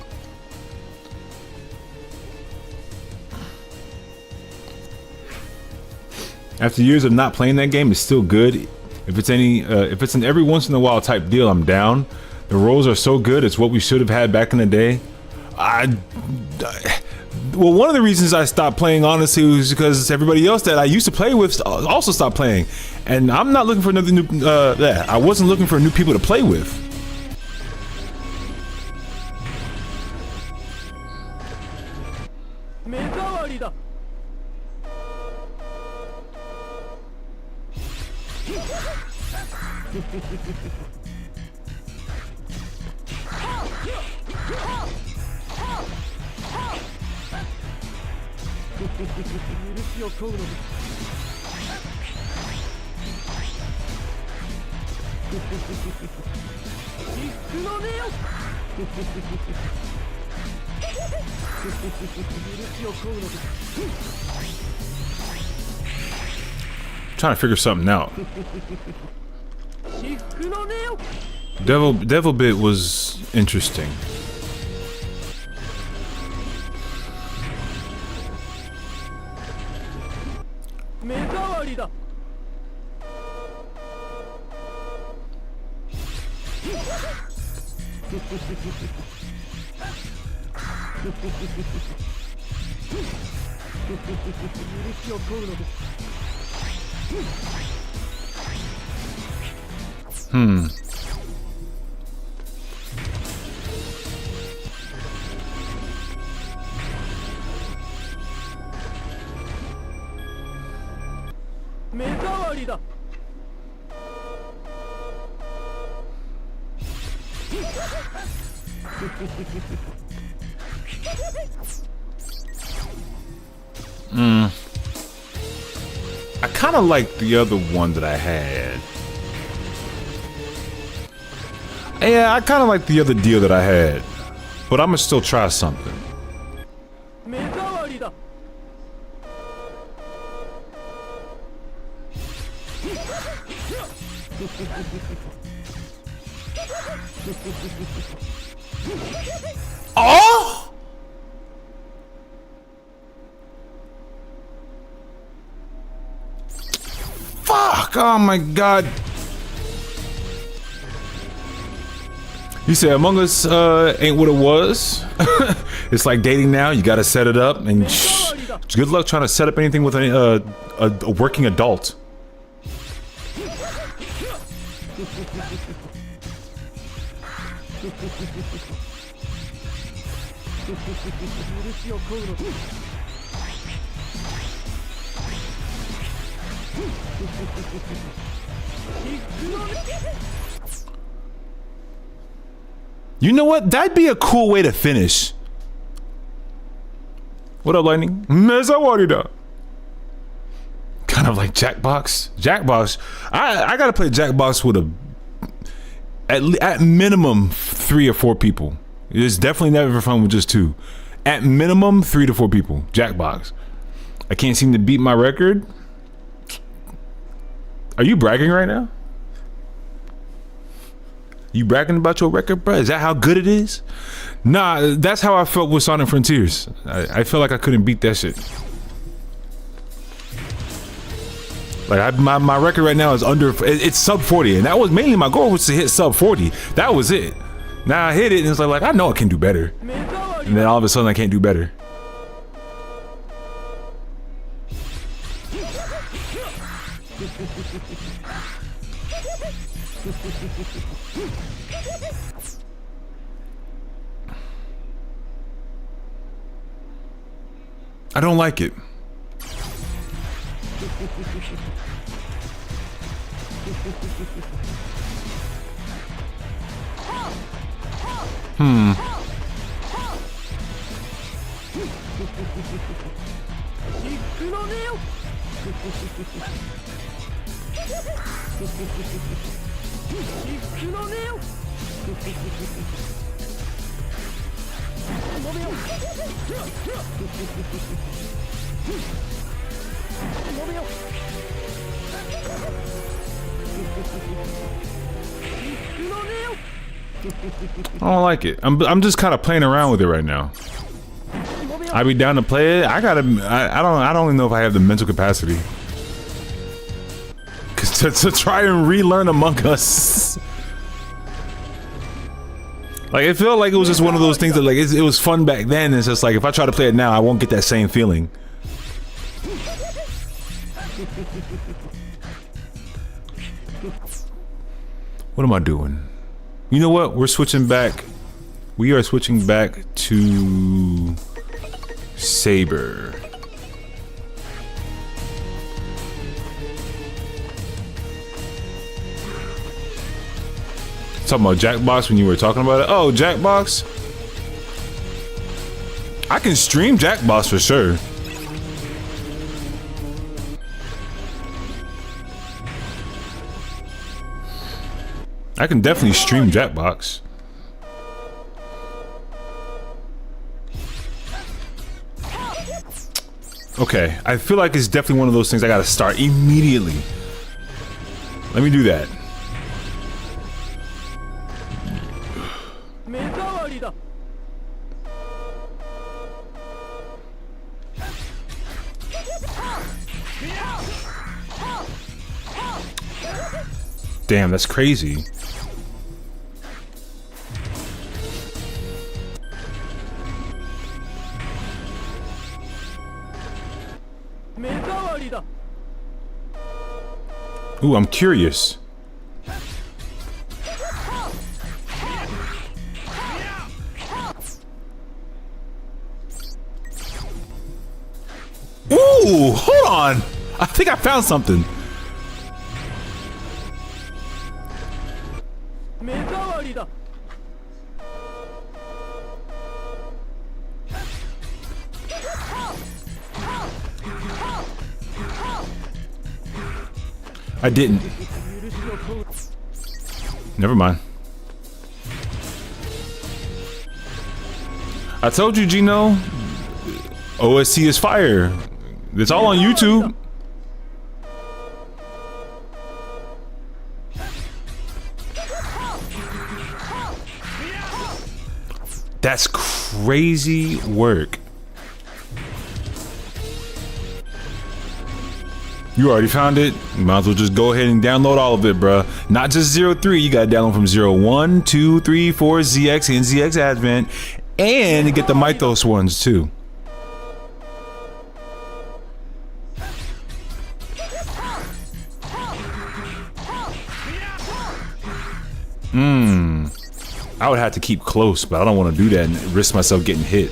[SPEAKER 1] After years of not playing that game, it's still good. If it's an every once in a while type deal, I'm down. The rolls are so good. It's what we should have had back in the day. Well, one of the reasons I stopped playing, honestly, was because everybody else that I used to play with also stopped playing, and I'm not looking for another new. I wasn't looking for new people to play with. Trying to figure something out. Devil Bit was interesting. I kind of like the other one that I had. Yeah, I kind of like the other deal that I had, but I'm gonna still try something. Oh! Fuck! Oh my god! You say Among Us ain't what it was. It's like dating now. You gotta set it up, and good luck trying to set up anything with a working adult. You know what? That'd be a cool way to finish. What up, Lightning? Mesawarida. Kind of like Jackbox. Jackbox. I gotta play Jackbox with at minimum 3 or 4 people. It's definitely never fun with just 2. At minimum, 3 to 4 people. Jackbox. I can't seem to beat my record. Are you bragging right now? You bragging about your record, bro? Is that how good it is? Nah, that's how I felt with Sonic Frontiers. I feel like I couldn't beat that shit. Like my record right now is it's sub 40, and that was mainly my goal, was to hit sub 40. That was it. Now I hit it, and it's like I know I can do better, and then all of a sudden I can't do better. I don't like it. I don't like it. I'm just kind of playing around with it right now. I'd be down to play it. I don't even know if I have the mental capacity to try and relearn Among Us. Like, it felt like it was just one of those things that, like, it was fun back then. It's just like, if I try to play it now, I won't get that same feeling. What am I doing? You know what? We're switching back. We are switching back to Saber. Talking about Jackbox when you were talking about it. Oh, Jackbox. I can stream Jackbox for sure. I can definitely stream Jackbox. Okay, I feel like it's definitely one of those things I gotta start immediately. Let me do that. Damn, that's crazy. Ooh, I'm curious. Ooh, hold on. I think I found something. I didn't. Never mind. I told you, Gino. OST is fire. It's all on YouTube. That's crazy work. You already found it. You might as well just go ahead and download all of it, bruh. Not just 03. You gotta download from 01, 2, 3, 4, ZX, and ZX Advent, and get the Mythos ones too. I would have to keep close, but I don't want to do that and risk myself getting hit.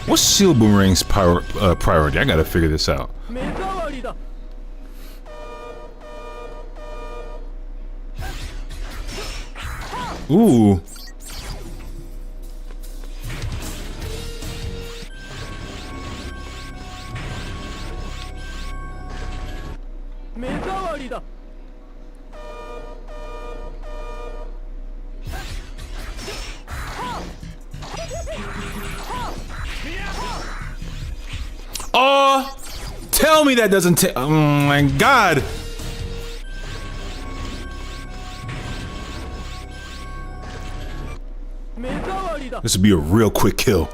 [SPEAKER 1] What's Shield Boomerang's priority? I gotta figure this out. Ooh. Oh, tell me that doesn't take. Oh my god. This would be a real quick kill.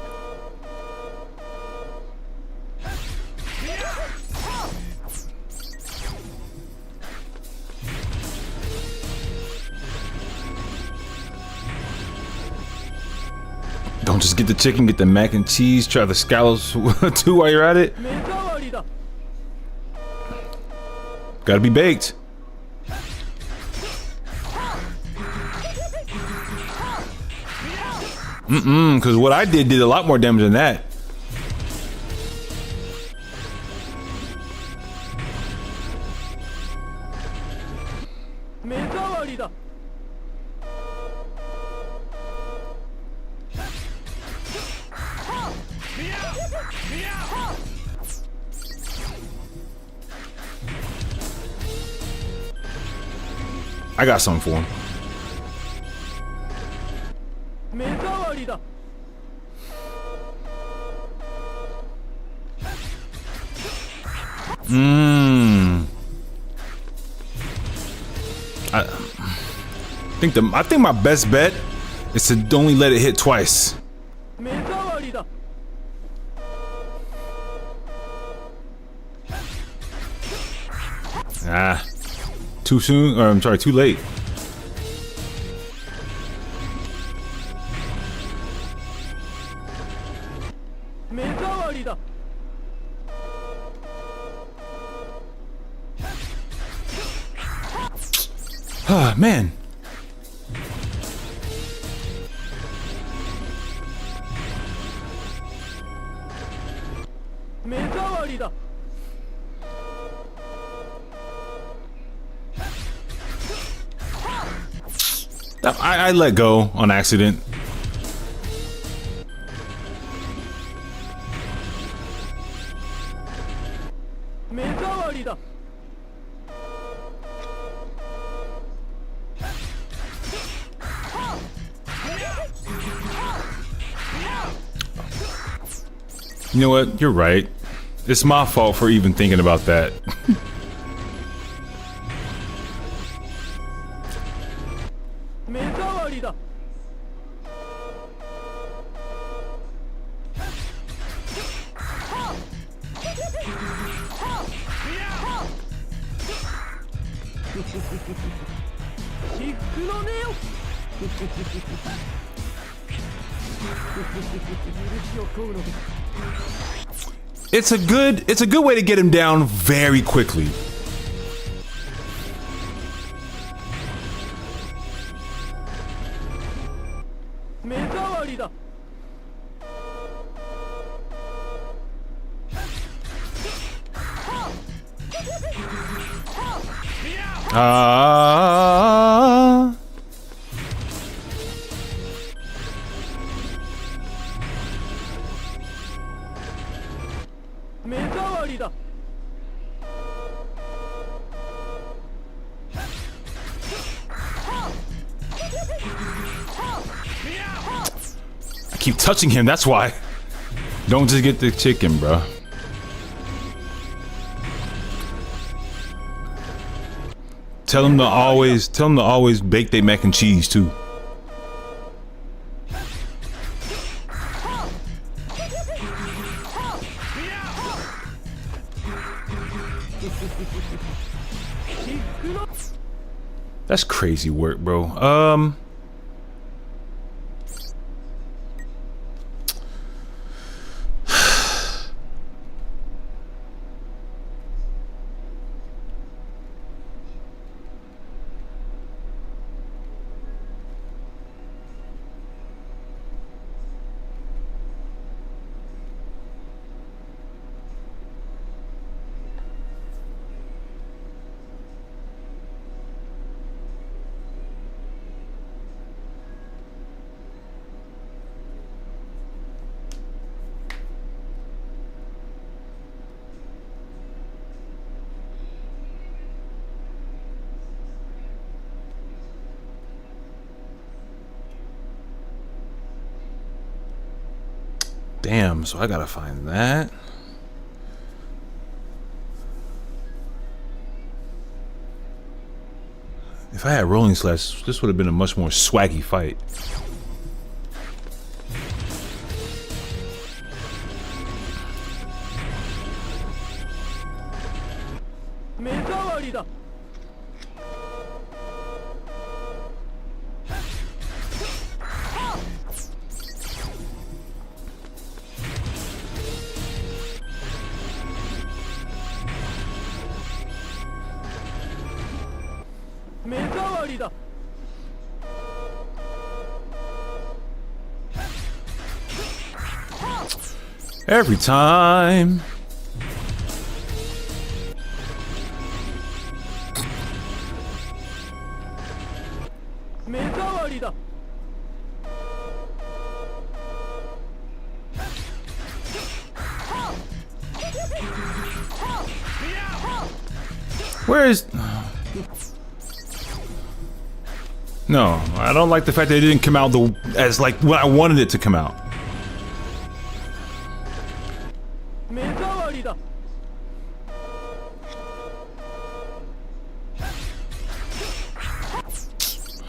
[SPEAKER 1] Don't just get the chicken, get the mac and cheese, try the scallops too while you're at it. Gotta be baked. Because what I did a lot more damage than that. I got something for him. I think my best bet is to only let it hit twice. Ah, too soon, or I'm sorry, too late. Ah, man. I let go on accident. You know what? You're right. It's my fault for even thinking about that. It's a good way to get him down very quickly. Ah. I keep touching him, that's why. Don't just get the chicken, bro. Tell them to always bake their mac and cheese too. That's crazy work, bro. Damn, so I gotta find that. If I had Rolling Slash, this would have been a much more swaggy fight. Every time. Where is... No, I don't like the fact that it didn't come out as like when I wanted it to come out.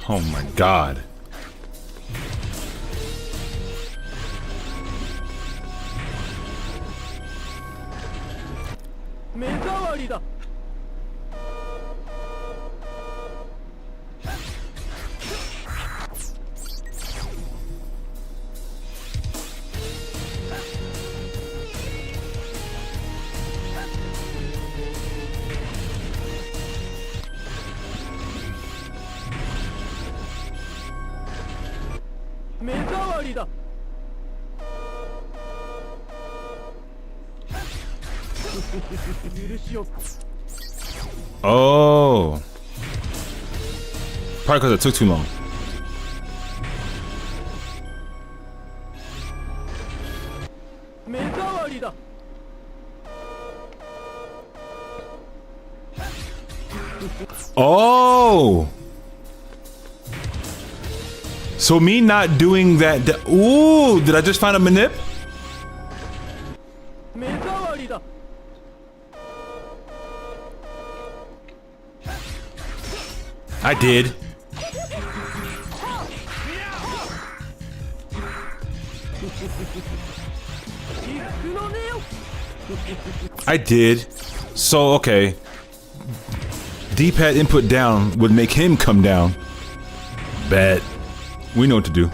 [SPEAKER 1] Oh my god. Oh. Probably because it took too long. Oh. So me not doing that. Ooh, did I just find a manip? I did. I did. So, okay. D-pad input down would make him come down. Bet. We know what to do.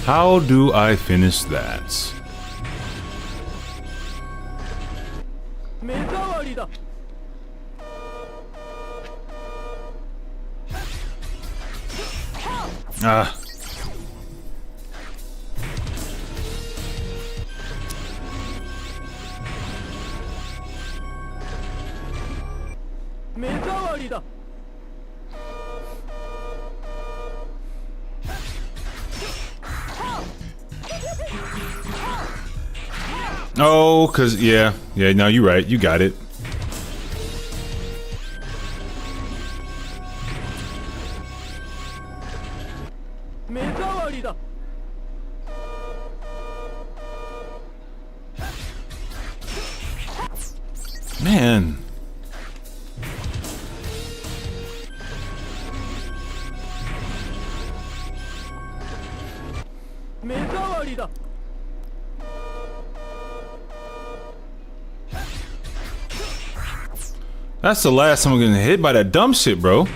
[SPEAKER 1] How do I finish that? Ah. Oh, cause yeah, no, you're right. You got it. Man. That's the last time I'm getting hit by that dumb shit, bro.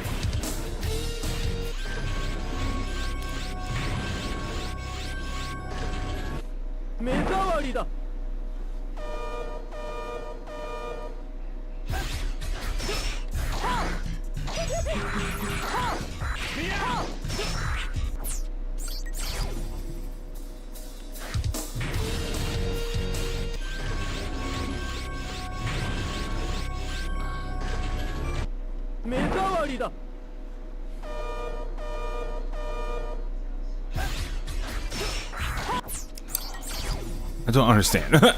[SPEAKER 1] I don't understand.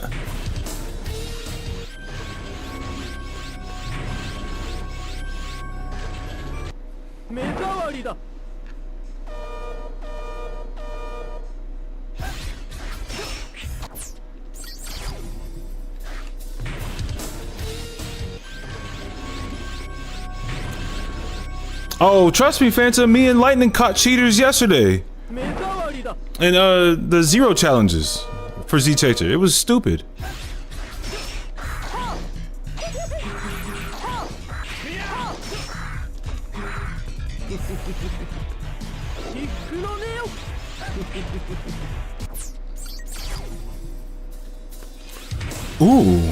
[SPEAKER 1] Oh, trust me, Fanta, me and Lightning caught cheaters yesterday. In the zero challenges for Z Chaser. It was stupid. Ooh.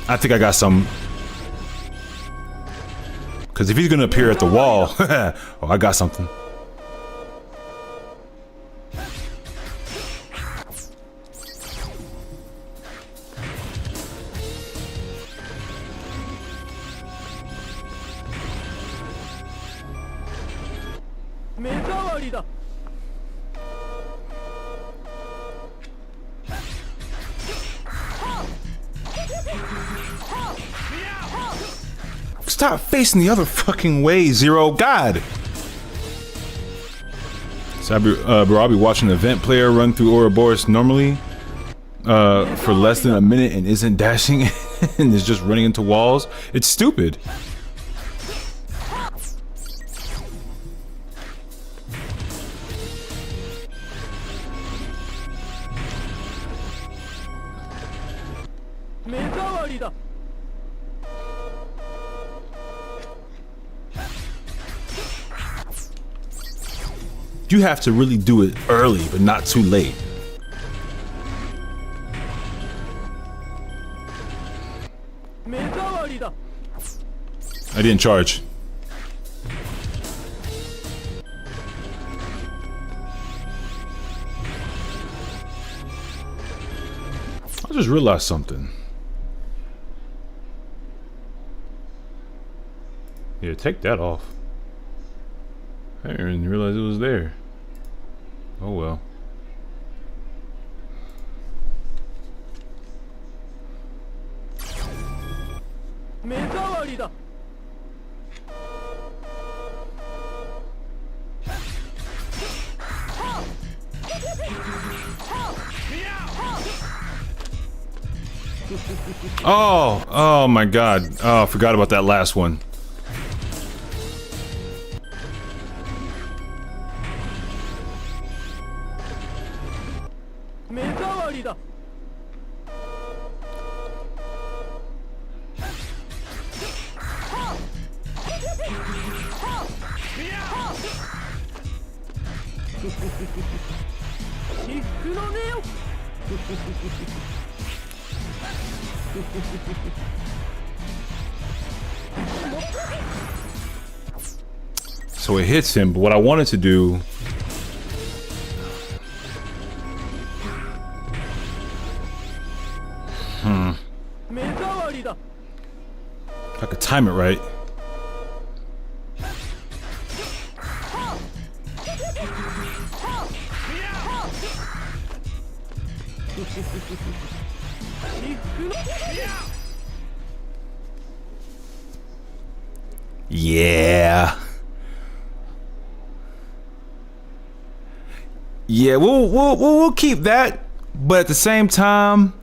[SPEAKER 1] I think I got some. Because if he's gonna appear at the wall, oh, I got something. Stop facing the other fucking way, Zero. God. So bro, I'll be watching an event player run through Ouroboros normally for less than a minute and isn't dashing and is just running into walls. It's stupid. You have to really do it early, but not too late. I didn't charge. I just realized something. Yeah, take that off. I didn't even realize it was there. Oh well. Oh my god. Oh, I forgot about that last one. So it hits him, but what I wanted to do if I could time it right. Yeah. Yeah, we'll keep that, but at the same time,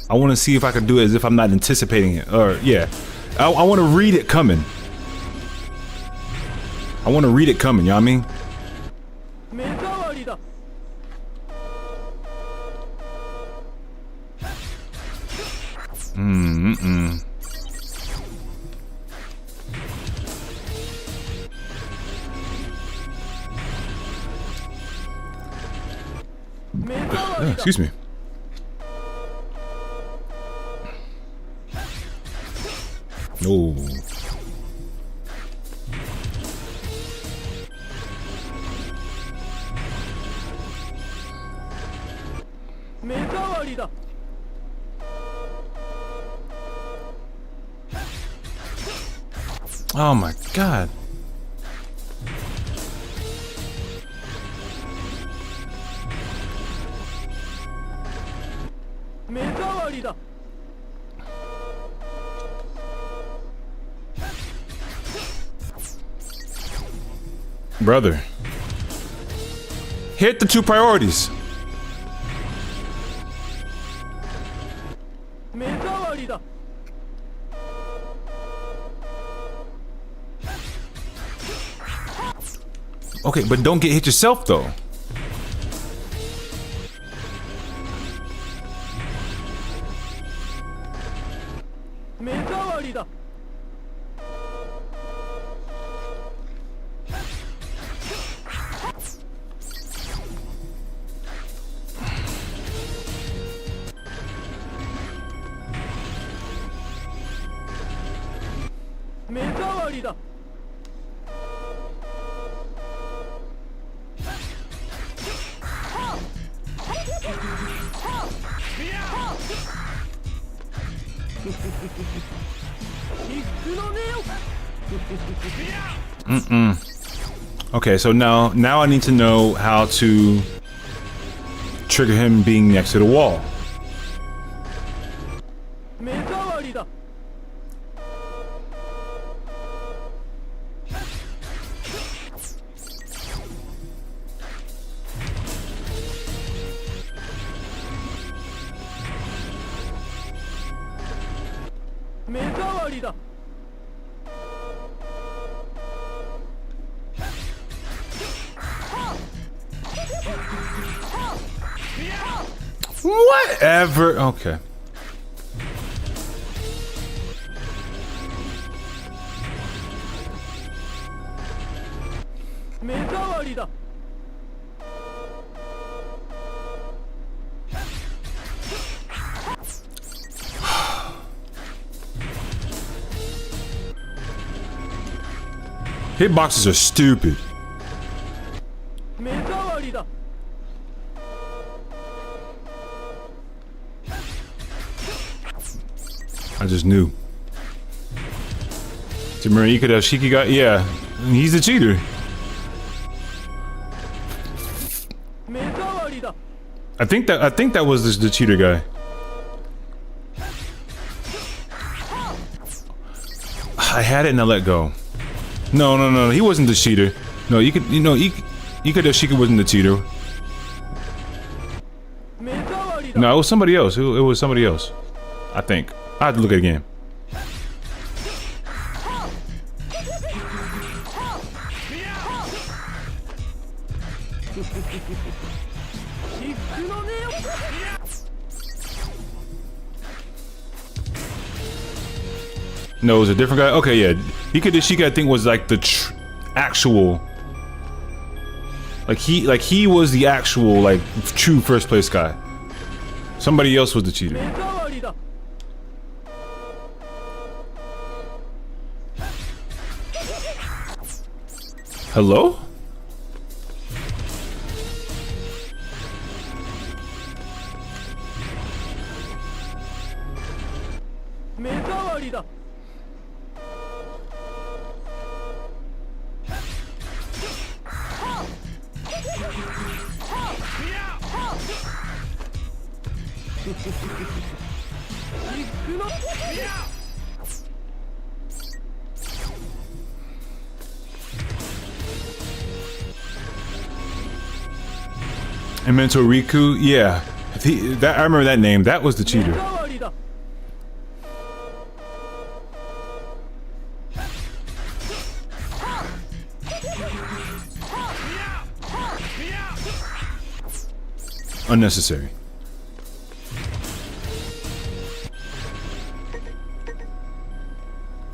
[SPEAKER 1] I want to see if I can do it as if I'm not anticipating it. Or yeah, I want to read it coming. I want to read it coming. You know what I mean? Excuse me. Oh. Oh my god. Brother. Hit the 2 priorities. Okay, but don't get hit yourself though. Okay, so now I need to know how to trigger him being next to the wall. Whatever. Okay. Hitboxes are stupid. I just knew. Tamura Ikuda, Shiki got, yeah, he's a cheater. I think that was the cheater guy. I had it and I let go. No, he wasn't the cheater. No, Ikuda Shiki wasn't the cheater. No, it was somebody else. It was somebody else. I think. I have to look at it again. No, it was a different guy. Okay, yeah. Shiki, I think, was like the actual. Like he was the actual like true first place guy. Somebody else was the cheater. Hello? And Mentor Riku, yeah, I remember that name. That was the cheater. Unnecessary.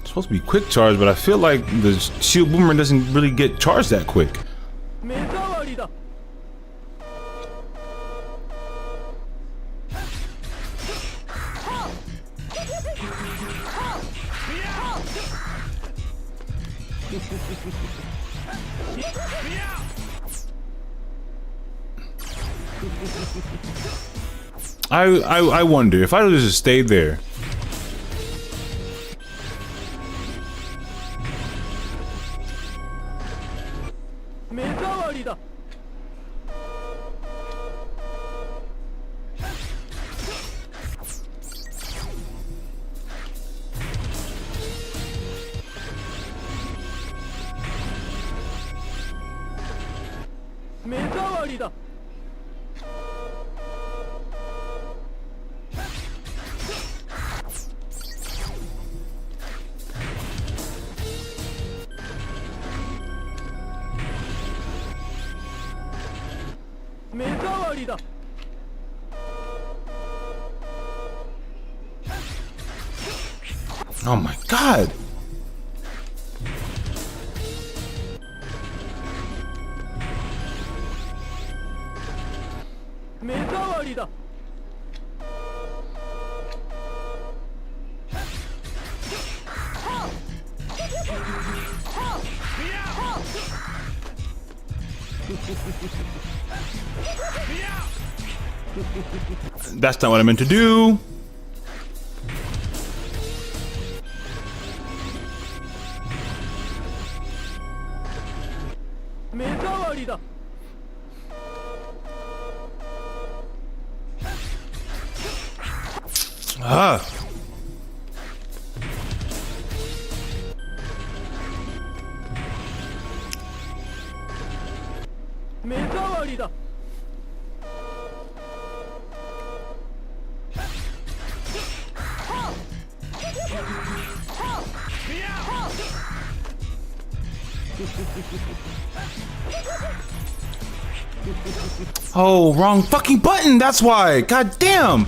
[SPEAKER 1] It's supposed to be quick charge, but I feel like the shield boomerang doesn't really get charged that quick. I wonder if I just stayed there. Oh my god. That's not what I meant to do. Ah. Oh, wrong fucking button. That's why. God damn.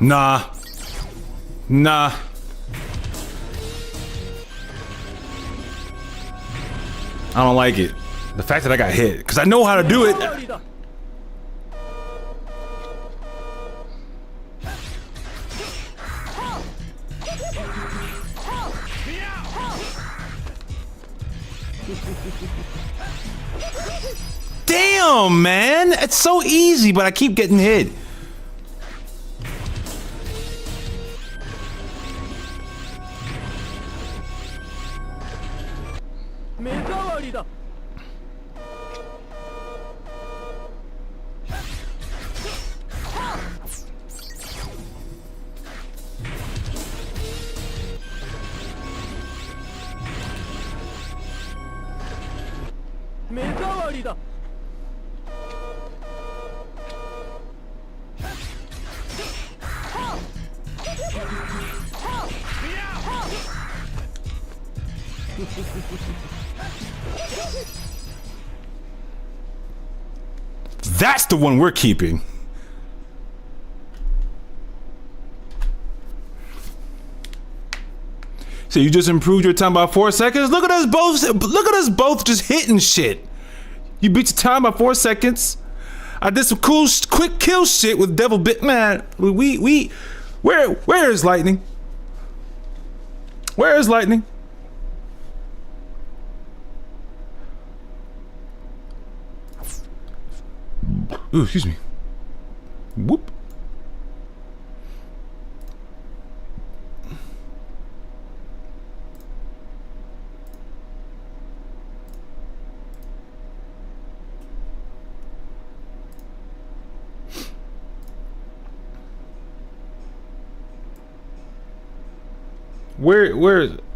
[SPEAKER 1] Nah. Nah. I don't like it. The fact that I got hit, because I know how to do it. Damn, man. It's so easy, but I keep getting hit. That's the one we're keeping. So you just improved your time by 4 seconds? Look at us both. Look at us both just hitting shit. You beat your time by 4 seconds. I did some cool, quick kill shit with Devil Bit. Man, where is Lightning? Where is Lightning? Ooh, excuse me. Whoop.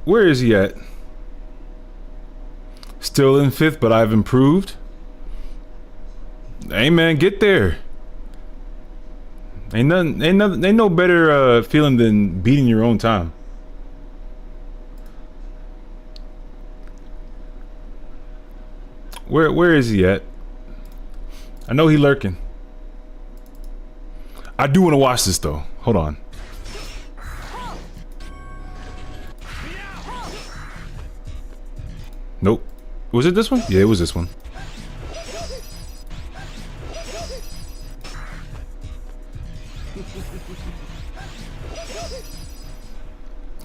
[SPEAKER 1] Where is he at? Still in 5th, but I've improved. Hey man, get there. Ain't no better feeling than beating your own time. Where is he at? I know he lurking. I do want to watch this though. Hold on. Nope. Was it this one? Yeah, it was this one.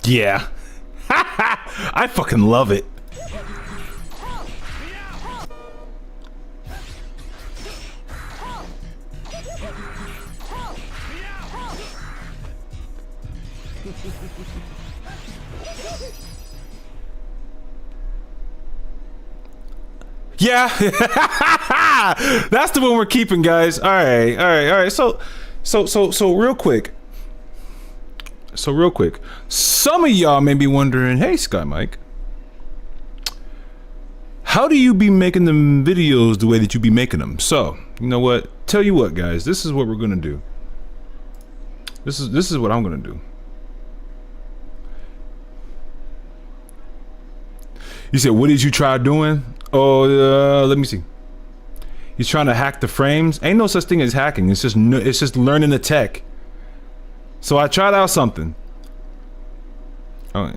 [SPEAKER 1] Yeah. I fucking love it. Yeah. That's the one we're keeping, guys. All right. So real quick. Some of y'all may be wondering, hey, Sky Mike, how do you be making them videos the way that you be making them? So, you know what? Tell you what, guys, this is what we're gonna do. This is what I'm gonna do. You said, what did you try doing? Oh, let me see. He's trying to hack the frames. Ain't no such thing as hacking. It's just learning the tech. So I tried out something.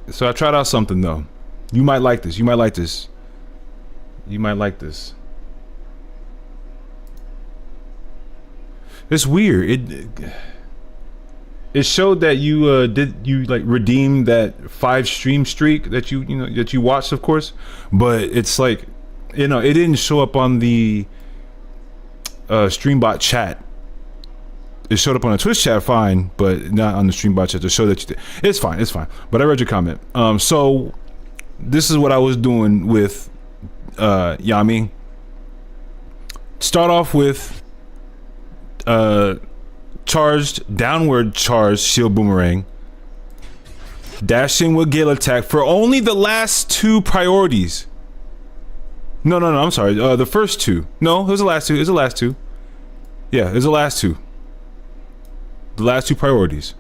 [SPEAKER 1] So I tried out something though. You might like this. You might like this. You might like this. It's weird. It showed that you like redeem that 5 stream streak that you watched, of course, but it's like, it didn't show up on the Streambot chat. It showed up on the Twitch chat fine, but not on the Streambot chat to show that you did. It's fine. But I read your comment. So this is what I was doing with Yami. Start off with downward charged shield boomerang. Dash in with Gale attack for only the last 2 priorities. No, I'm sorry. The first 2. No, it was the last 2. It was the last 2. Yeah, it was the last 2. The last 2 priorities.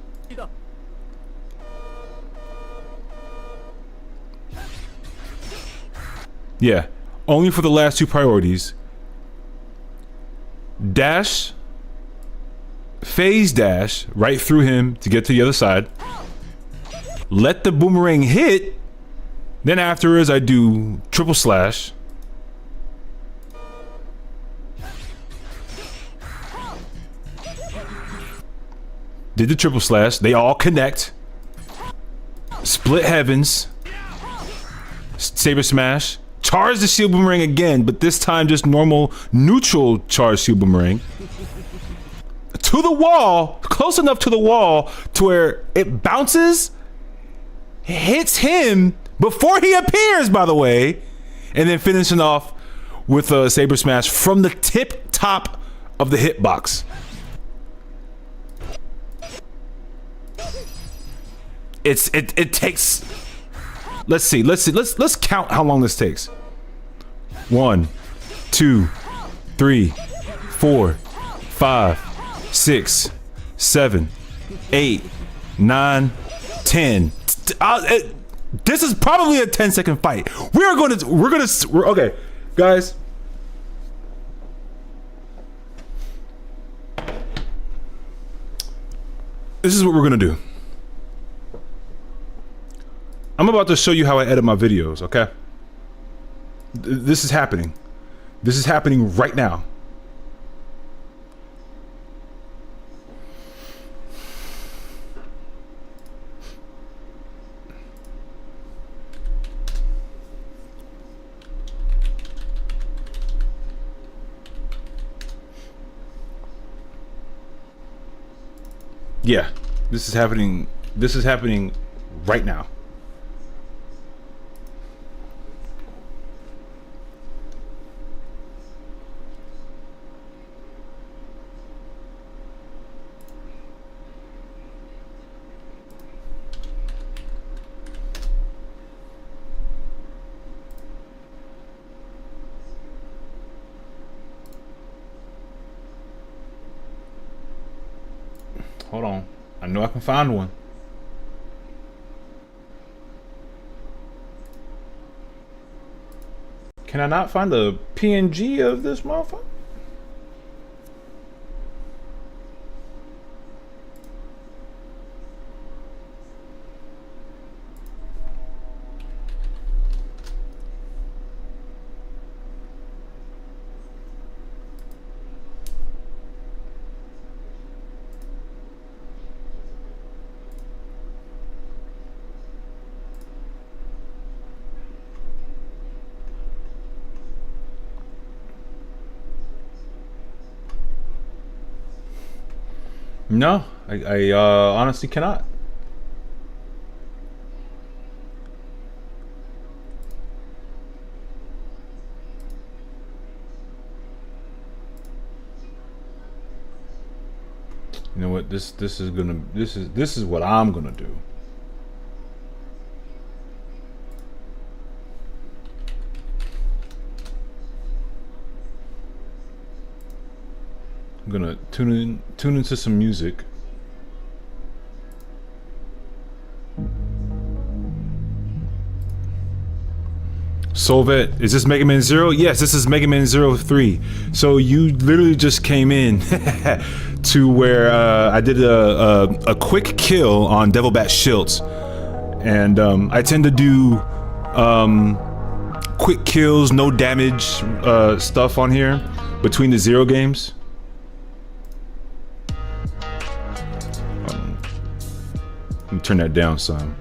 [SPEAKER 1] Yeah, only for the last 2 priorities. Dash, phase dash right through him to get to the other side. Let the boomerang hit. Then afterwards, I do triple slash. Did the triple slash. They all connect. Split heavens. Saber smash. Charge the shield boomerang again, but this time just normal neutral charge shield boomerang. To the wall, close enough to the wall to where it bounces, hits him before he appears, by the way, and then finishing off with a saber smash from the tip top of the hitbox. It takes. Let's see. Let's count how long this takes. 1, 2, 3, 4, 5, 6, 7, 8, 9, 10. This is probably a 10-second fight. We're okay, guys. This is what we're gonna do. I'm about to show you how I edit my videos, okay? This is happening. This is happening right now. Yeah, this is happening. This is happening right now. Hold on. I know I can find one. Can I not find the PNG of this motherfucker? No, I honestly cannot. You know what? This is what I'm gonna do. I'm gonna tune into some music. Solvet, is this Mega Man Zero? Yes, this is Mega Man Zero 3. So you literally just came in to where I did a quick kill on Devil Bat Shilts, and I tend to do quick kills, no damage stuff on here between the Zero games. Let me turn that down some.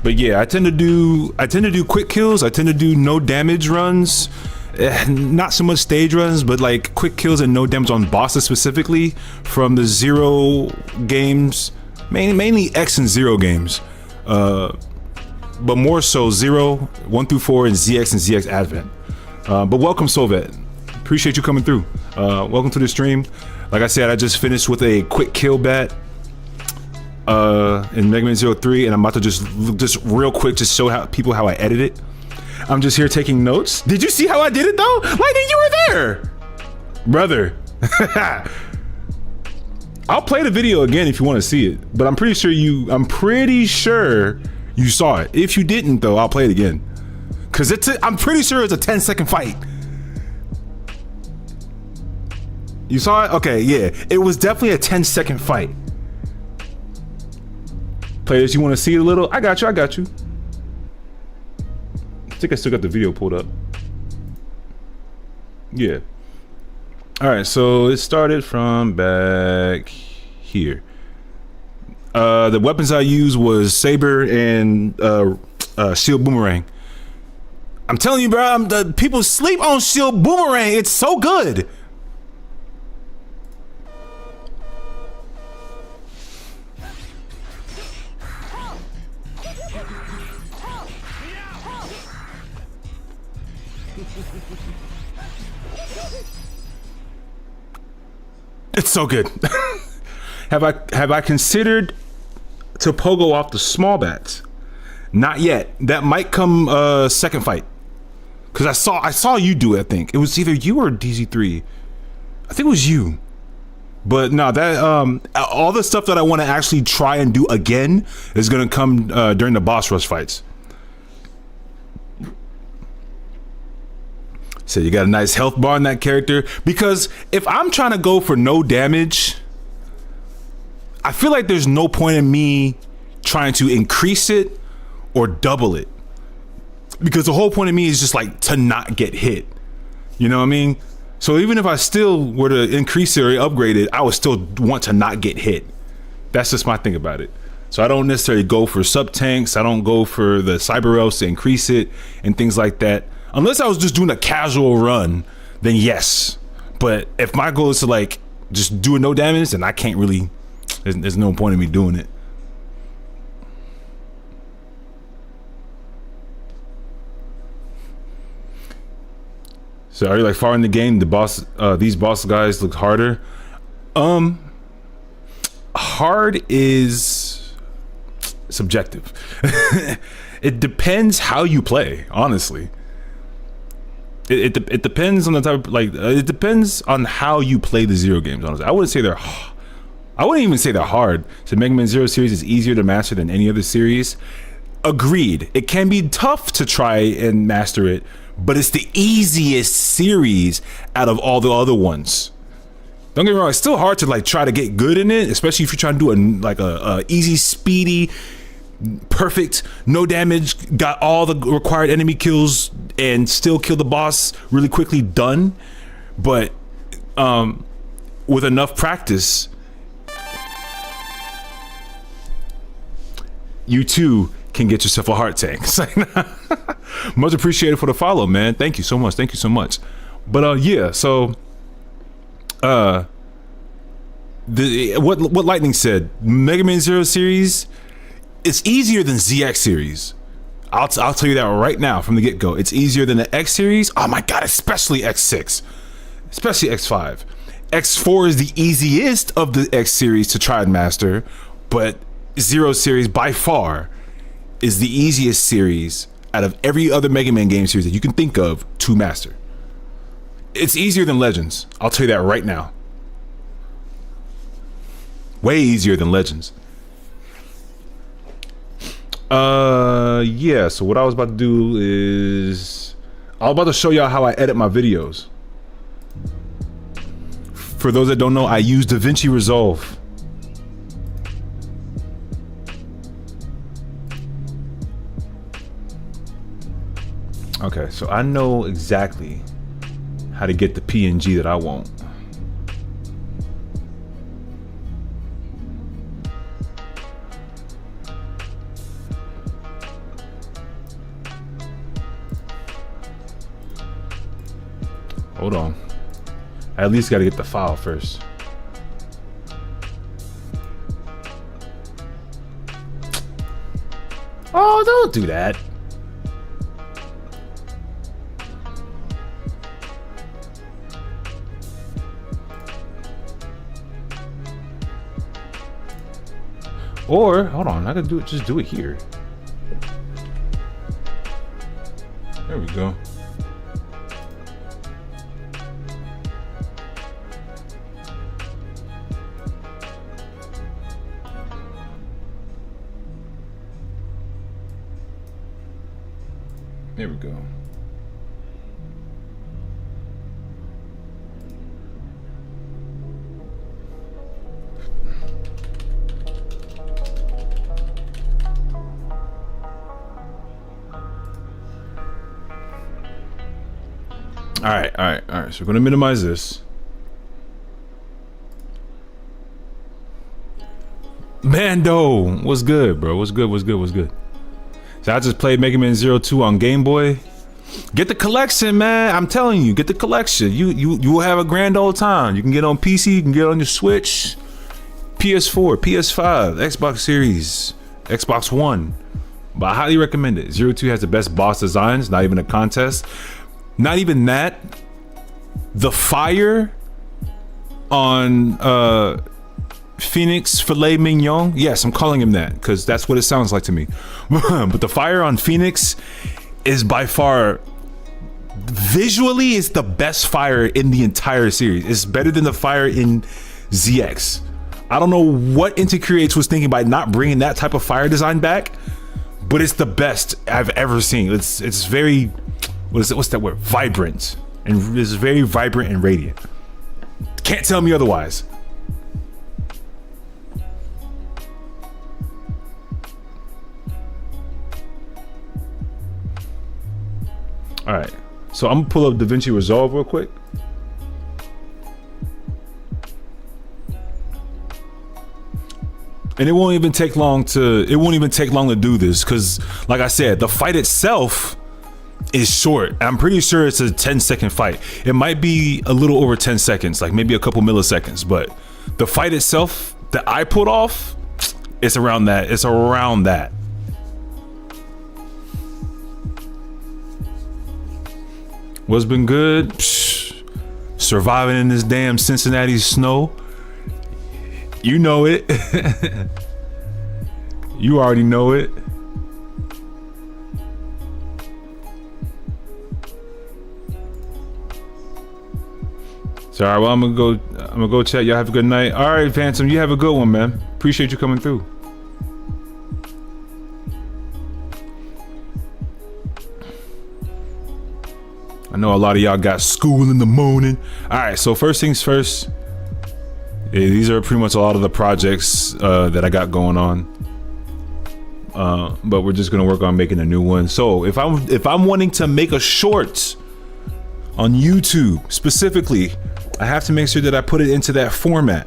[SPEAKER 1] But yeah, I tend to do quick kills. I tend to do no damage runs. Not so much stage runs, but like quick kills and no damage on bosses specifically from the Zero games, mainly X and Zero games, but more so Zero, 1 through 4, and ZX and ZX Advent. But welcome, Solvet. Appreciate you coming through. Welcome to the stream. Like I said, I just finished with a quick kill bat in Mega Man Zero 3, and I'm about to just real quick just show people how I edit it. I'm just here taking notes. Did you see how I did it though? Lightning, you were there, brother. I'll play the video again if you want to see it, but I'm pretty sure you saw it. If you didn't though, I'll play it again, cause I'm pretty sure it's a 10-second fight. You saw it? Okay, yeah, it was definitely a 10-second fight. Players, you want to see it a little? I got you. I think I still got the video pulled up. Yeah. All right, so it started from back here. The weapons I used was Saber and Shield Boomerang. I'm telling you, bro, the people sleep on Shield Boomerang. It's so good. It's so good. Have I considered to pogo off the small bats? Not yet. That might come second fight. Cause I saw you do it. I think it was either you or DZ3. I think it was you. But no, that all the stuff that I want to actually try and do again is gonna come during the boss rush fights. So you got a nice health bar on that character, because if I'm trying to go for no damage, I feel like there's no point in me trying to increase it or double it, because the whole point of me is just like to not get hit. You know what I mean? So even if I still were to increase it or upgrade it, I would still want to not get hit. That's just my thing about it. So I don't necessarily go for sub tanks. I don't go for the cyber elves to increase it and things like that. Unless I was just doing a casual run, then yes. But if my goal is to like just do no damage, then I can't really, there's no point in me doing it. So are you like far in the game, these boss guys look harder? Hard is subjective. It depends how you play, honestly. It depends on the type of, like, it depends on how you play the Zero games, honestly. I wouldn't even say they're hard. So Mega Man Zero series is easier to master than any other series. Agreed. It can be tough to try and master it, but it's the easiest series out of all the other ones. Don't get me wrong, it's still hard to like try to get good in it, especially if you're trying to do a easy, speedy, perfect, no damage, got all the required enemy kills and still kill the boss really quickly done. But with enough practice, you too can get yourself a heart tank. Much appreciated for the follow, man. Thank you so much. Thank you so much. But yeah, so what Lightning said, Mega Man Zero series, it's easier than ZX series. I'll tell you that right now from the get-go. It's easier than the X series. Oh my god, especially X6, especially X5. X4 is the easiest of the X series to try and master, but Zero series by far is the easiest series out of every other Mega Man game series that you can think of to master. It's easier than Legends. I'll tell you that right now. Way easier than Legends. Yeah, so what I was about to do is I was about to show y'all how I edit my videos. For those that don't know, I use DaVinci Resolve. Okay, so I know exactly how to get the PNG that I want. Hold on. I at least got to get the file first. Oh, don't do that. Or, hold on, I could do it, just do it here. There we go. There we go. All right. So we're gonna minimize this. Mando, what's good, bro? What's good? So I just played Mega Man Zero 2 on Game Boy. Get the collection, man. I'm telling you, get the collection. You will have a grand old time. You can get on PC, you can get on your Switch, PS4, PS5, Xbox Series, Xbox One. But I highly recommend it. Zero 2 has the best boss designs, not even a contest. Not even that. The fire on Phoenix Filet Mignon. Yes, I'm calling him that because that's what it sounds like to me. But the fire on Phoenix is by far, visually, it's the best fire in the entire series. It's better than the fire in ZX. I don't know what Inti Creates was thinking by not bringing that type of fire design back, but it's the best I've ever seen. It's very, what's that word? Vibrant. And it's very vibrant and radiant. Can't tell me otherwise. All right, so I'm gonna pull up DaVinci Resolve real quick. And it won't even take long to do this because, like I said, the fight itself is short. I'm pretty sure it's a 10-second fight. It might be a little over 10 seconds, like maybe a couple milliseconds, but the fight itself that I put off, it's around that. It's around that. What's been good? Psh, surviving in this damn Cincinnati snow. You know it. You already know it. Sorry, well, I'm gonna go chat. Y'all have a good night. All right, Phantom, you have a good one, man. Appreciate you coming through. know a lot of y'all got school in the morning. All right, so first things first. These are pretty much a lot of the projects that I got going on. But we're just gonna work on making a new one. So if I'm wanting to make a short on YouTube specifically, I have to make sure that I put it into that format,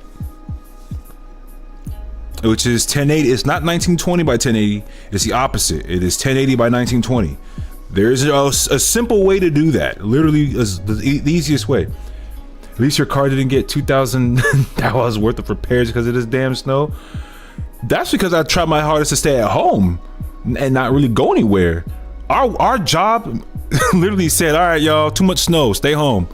[SPEAKER 1] which is 1080. It's not 1920 by 1080. It's the opposite. It is 1080 by 1920. There's a simple way to do that. Literally, is the easiest way. At least your car didn't get $2,000 worth of repairs because of this damn snow. That's because I tried my hardest to stay at home and not really go anywhere. Our job literally said, all right, y'all, too much snow, stay home.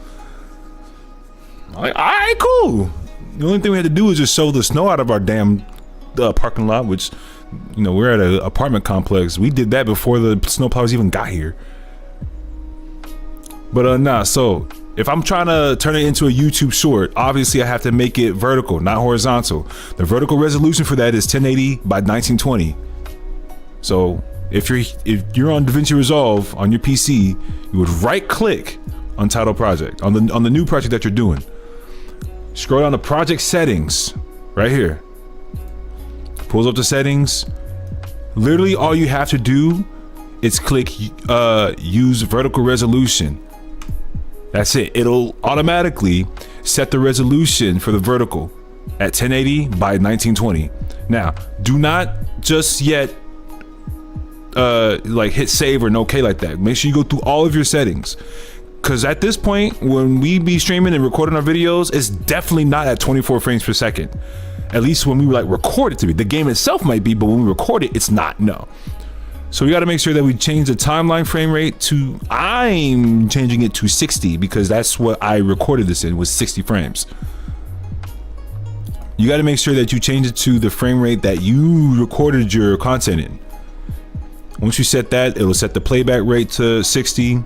[SPEAKER 1] I'm like, all right, cool. The only thing we had to do was just show the snow out of our damn parking lot, which, you know, we're at an apartment complex. We did that before the snowplows even got here. But nah, so if I'm trying to turn it into a YouTube short, obviously I have to make it vertical, not horizontal. The vertical resolution for that is 1080 by 1920. So if you're on DaVinci Resolve on your PC, you would right click on title project on the new project that you're doing. Scroll down to project settings right here. Pulls up the settings. Literally all you have to do is click use vertical resolution. That's it. It'll automatically set the resolution for the vertical at 1080 by 1920. Now, do not just yet like hit save or an okay like that. Make sure you go through all of your settings, because at this point, when we be streaming and recording our videos, it's definitely not at 24 frames per second. At least when we like record it to be. The game itself might be, but when we record it, it's not. No. So we got to make sure that we change the timeline frame rate to, I'm changing it to 60 because that's what I recorded this in, was 60 frames. You got to make sure that you change it to the frame rate that you recorded your content in. Once you set that, it'll set the playback rate to 60.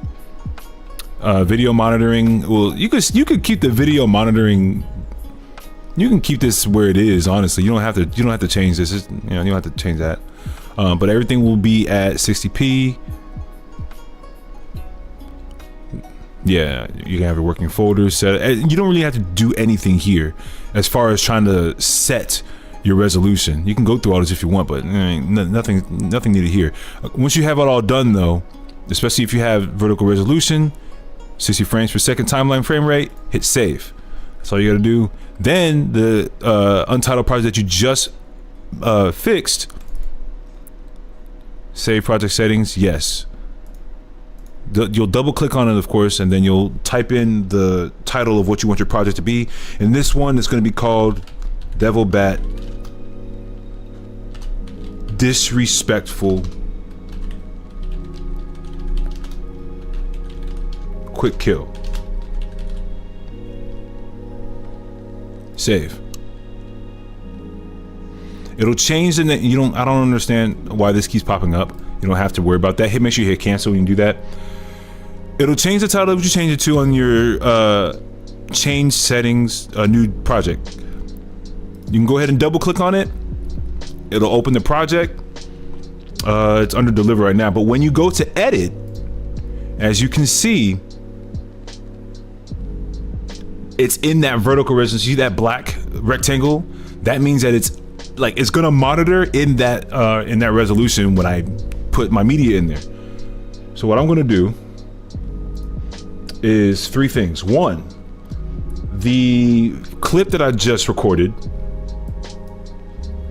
[SPEAKER 1] Video monitoring, well, you could keep the video monitoring. You can keep this where it is. Honestly, you don't have to change this. You don't have to change that. But everything will be at 60p. Yeah, you can have your working folders set. You don't really have to do anything here as far as trying to set your resolution. You can go through all this if you want, but nothing needed here. Once you have it all done though, especially if you have vertical resolution, 60 frames per second timeline frame rate, hit save. That's all you gotta do. Then the untitled project that you just fixed, save project settings, yes. You'll double click on it, of course, and then you'll type in the title of what you want your project to be. And this one is going to be called Devilbat Disrespectful Quick Kill. Save. It'll change the name. I don't understand why this keeps popping up. You don't have to worry about that. Make sure you hit cancel when you do that. It'll change the title of what you change it to on your change settings, a new project. You can go ahead and double click on it. It'll open the project. It's under deliver right now, but when you go to edit, as you can see, it's in that vertical resolution. See that black rectangle? That means that it's gonna monitor in that resolution when I put my media in there. So what I'm gonna do is three things. One, the clip that I just recorded,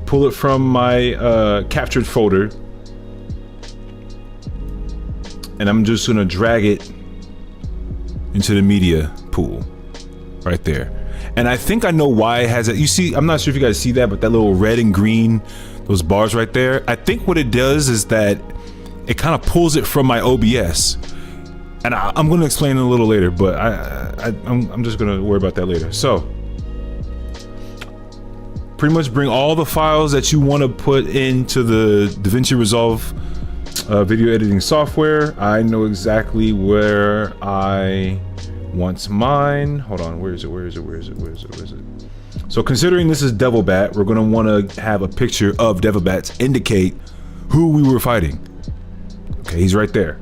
[SPEAKER 1] pull it from my captured folder, and I'm just gonna drag it into the media pool right there. And I think I know why it has it. You see, I'm not sure if you guys see that, but that little red and green, those bars right there, I think what it does is that it kind of pulls it from my OBS. And I'm going to explain it a little later, but I'm just going to worry about that later. So pretty much bring all the files that you want to put into the DaVinci Resolve video editing software. I know exactly where I want mine. Hold on, where is it? So considering this is Devilbat, we're going to want to have a picture of Devilbat to indicate who we were fighting. Okay, he's right there.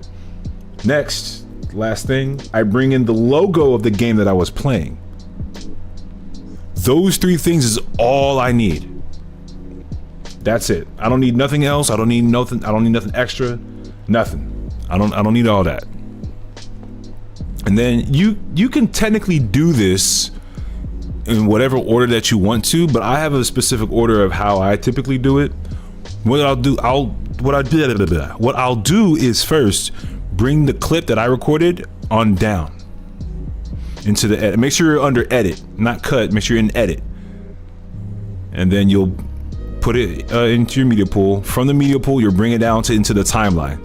[SPEAKER 1] Next, last thing, I bring in the logo of the game that I was playing. Those 3 things is all I need. That's it. I don't need nothing else. I don't need nothing. I don't need nothing extra. Nothing. I don't need all that. And then you can technically do this in whatever order that you want to, but I have a specific order of how I typically do it. What I'll do is first bring the clip that I recorded on down into the edit. Make sure you're under edit, not cut. Make sure you're in edit, and then you'll put it into your media pool. From the media pool, you'll bring it down into the timeline.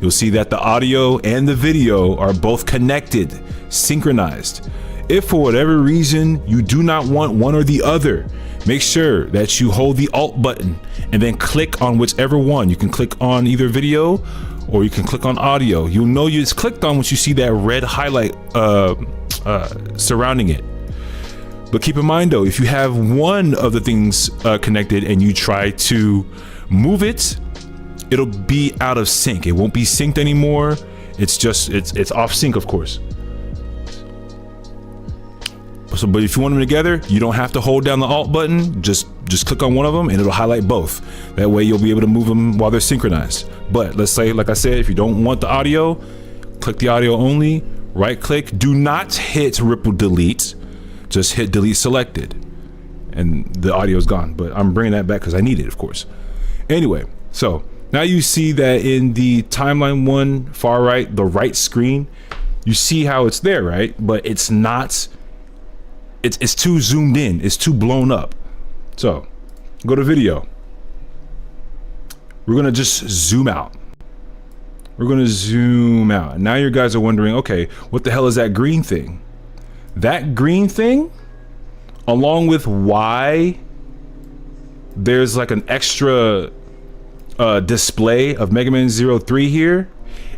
[SPEAKER 1] You'll see that the audio and the video are both connected, synchronized. If for whatever reason you do not want one or the other, make sure that you hold the Alt button and then click on whichever one. You can click on either video or you can click on audio. You'll know it's clicked on once you see that red highlight surrounding it. But keep in mind though, if you have one of the things connected and you try to move it, it'll be out of sync. It won't be synced anymore. It's off sync, of course. So, but if you want them together, you don't have to hold down the Alt button. Just click on one of them and it'll highlight both. That way you'll be able to move them while they're synchronized. But let's say, like I said, if you don't want the audio, click the audio only, right click, do not hit ripple delete, just hit delete selected and the audio is gone. But I'm bringing that back because I need it, of course. Anyway, so now you see that in the timeline one, far right, the right screen, you see how it's there, right? But it's not, it's too zoomed in, it's too blown up. So go to video. We're gonna just zoom out. We're gonna zoom out. Now you guys are wondering, okay, what the hell is that green thing? That green thing, along with why there's like an extra display of Mega Man 03 here,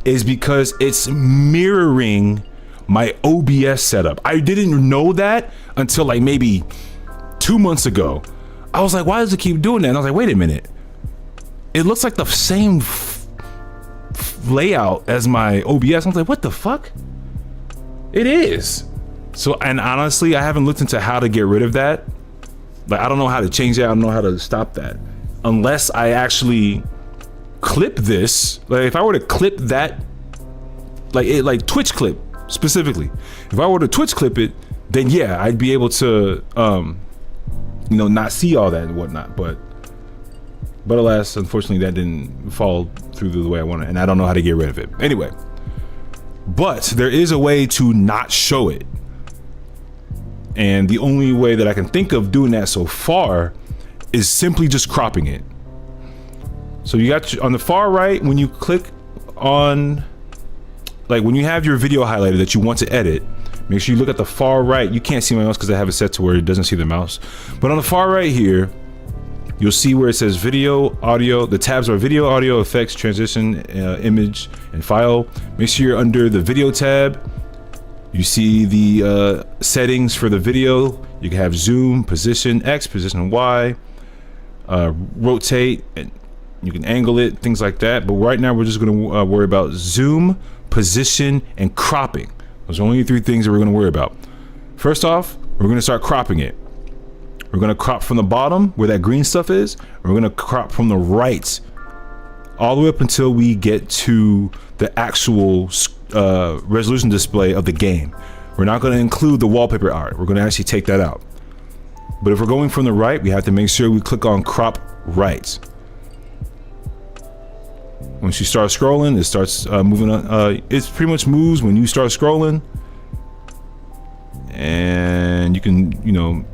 [SPEAKER 1] is because it's mirroring my OBS setup. I didn't know that until like maybe 2 months ago. I was like, why does it keep doing that? And I was like, wait a minute. It looks like the same layout as my OBS. I was like, what the fuck? It is. So, and honestly, I haven't looked into how to get rid of that. Like, I don't know how to change that. I don't know how to stop that. Unless I actually clip this. Like, if I were to clip that, like Twitch clip specifically. If I were to Twitch clip it, then yeah, I'd be able to, you know, not see all that and whatnot. But alas, unfortunately, that didn't fall through the way I wanted, and I don't know how to get rid of it. Anyway, but there is a way to not show it. And the only way that I can think of doing that so far is simply just cropping it. So you got on the far right, when you click on, like when you have your video highlighted that you want to edit, make sure you look at the far right. You can't see my mouse because I have it set to where it doesn't see the mouse. But on the far right here, you'll see where it says video, audio. The tabs are video, audio, effects, transition, image, and file. Make sure you're under the video tab. You see the settings for the video. You can have zoom, position X, position Y, rotate, and you can angle it, things like that. But right now we're just gonna worry about zoom, position, and cropping. Those are only 3 things that we're gonna worry about. First off, we're gonna start cropping it. We're gonna crop from the bottom where that green stuff is. We're gonna crop from the right all the way up until we get to the actual resolution display of the game. We're not gonna include the wallpaper art. We're gonna actually take that out. But if we're going from the right, we have to make sure we click on crop right. Once you start scrolling, it starts moving on. It pretty much moves when you start scrolling. And you can, you know,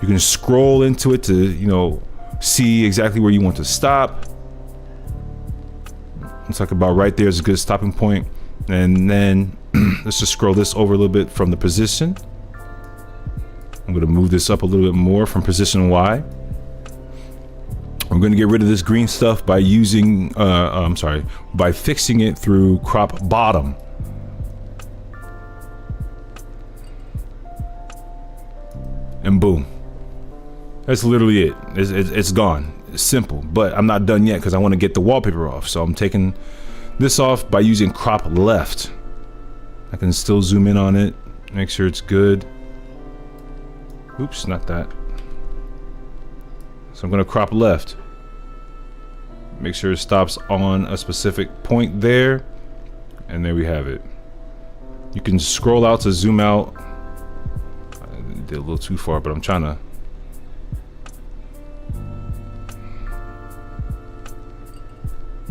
[SPEAKER 1] you can scroll into it to, you know, see exactly where you want to stop. Looks like about right there is a good stopping point. And then let's just scroll this over a little bit from the position. I'm going to move this up a little bit more from position Y. We're going to get rid of this green stuff by using, by fixing it through crop bottom. And boom. That's literally it. It's gone. It's simple, but I'm not done yet because I want to get the wallpaper off. So I'm taking this off by using crop left. I can still zoom in on it, make sure it's good. Oops, not that. So I'm gonna crop left. Make sure it stops on a specific point there. And there we have it. You can scroll out to zoom out. I did a little too far, but I'm trying to.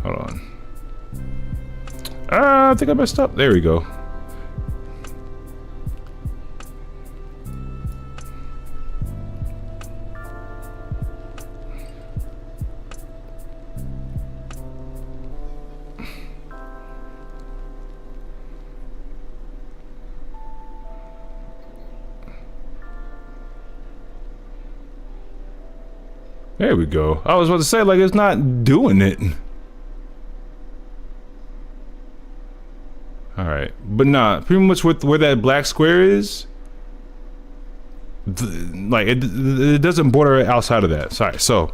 [SPEAKER 1] Hold on. I think I messed up. There we go. There we go. I was about to say, like, it's not doing it. Alright. But nah, pretty much with where that black square is, like, it doesn't border outside of that. Sorry, so.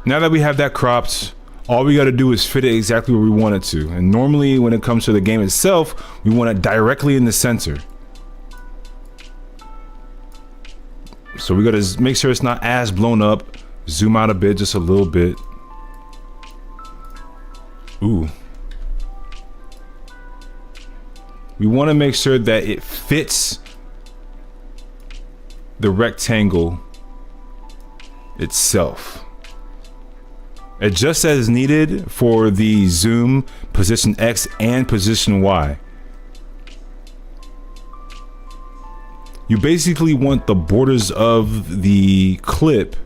[SPEAKER 1] Now that we have that cropped, all we gotta do is fit it exactly where we want it to. And normally, when it comes to the game itself, we want it directly in the center. So we gotta make sure it's not as blown up. Zoom out a bit, just a little bit. Ooh. We want to make sure that it fits the rectangle itself. Adjust as needed for the zoom, position X and position Y. You basically want the borders of the clip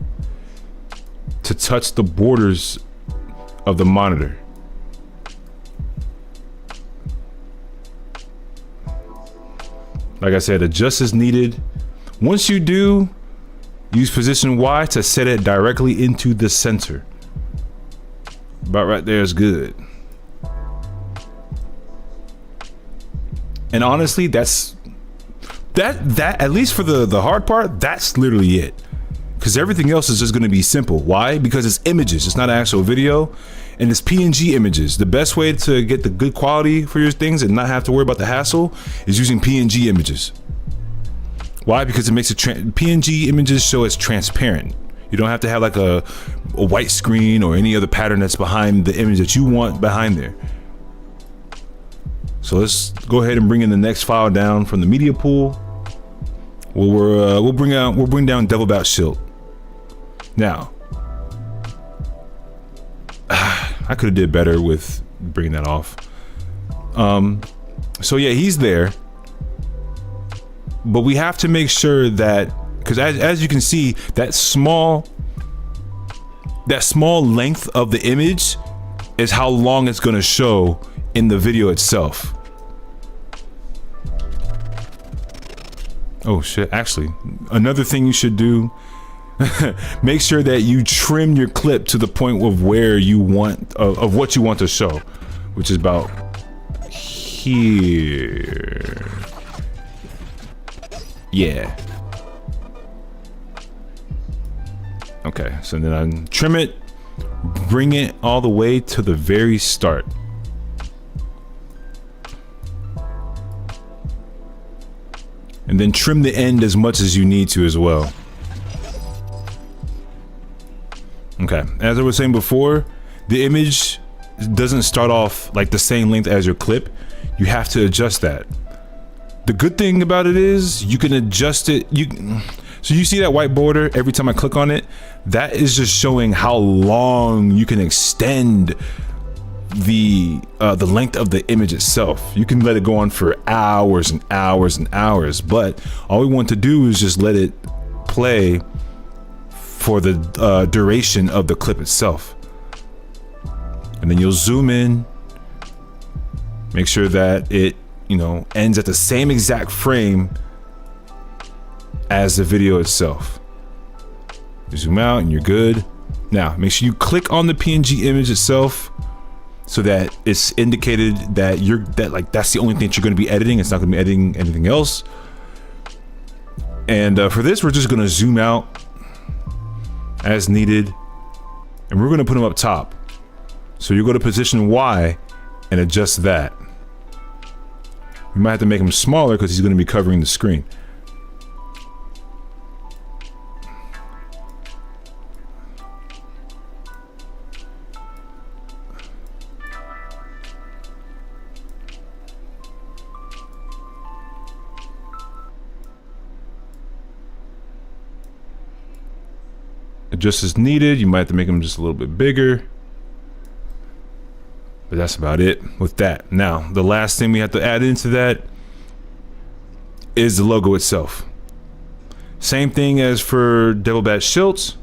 [SPEAKER 1] to touch the borders of the monitor. Like I said, adjust as needed. Once you do, use position Y to set it directly into the center. About right there is good. And honestly, that at least for the hard part, that's literally it. Because everything else is just going to be simple. Why? Because it's images. It's not actual video. And it's PNG images. The best way to get the good quality for your things and not have to worry about the hassle is using PNG images. Why? Because it makes it PNG images show as transparent. You don't have to have like a white screen or any other pattern that's behind the image that you want behind there. So let's go ahead and bring in the next file down from the media pool. We'll bring down Devil Bat Shield. Now, I could have did better with bringing that off. So yeah, he's there, but we have to make sure that, because as you can see, that small length of the image is how long it's going to show in the video itself. Oh shit, actually, another thing you should do, make sure that you trim your clip to the point of where you want, of what you want to show, which is about here. Yeah. Okay, so then I trim it, bring it all the way to the very start. And then trim the end as much as you need to as well. Okay, as I was saying before, the image doesn't start off like the same length as your clip. You have to adjust that. The good thing about it is you can adjust it. So you see that white border every time I click on it? That is just showing how long you can extend the length of the image itself. You can let it go on for hours and hours and hours, but all we want to do is just let it play for the duration of the clip itself. And then you'll zoom in, make sure that it, ends at the same exact frame as the video itself. You zoom out and you're good. Now, make sure you click on the PNG image itself so that it's indicated that that's the only thing that you're going to be editing. It's not going to be editing anything else. And for this, we're just going to zoom out as needed, and we're going to put them up top. So you go to position Y and adjust that. You might have to make him smaller because he's going to be covering the screen. Just as needed. You might have to make them just a little bit bigger, but that's about it with that. Now the last thing we have to add into that is the logo itself. Same thing as for Devil Bat Shilts.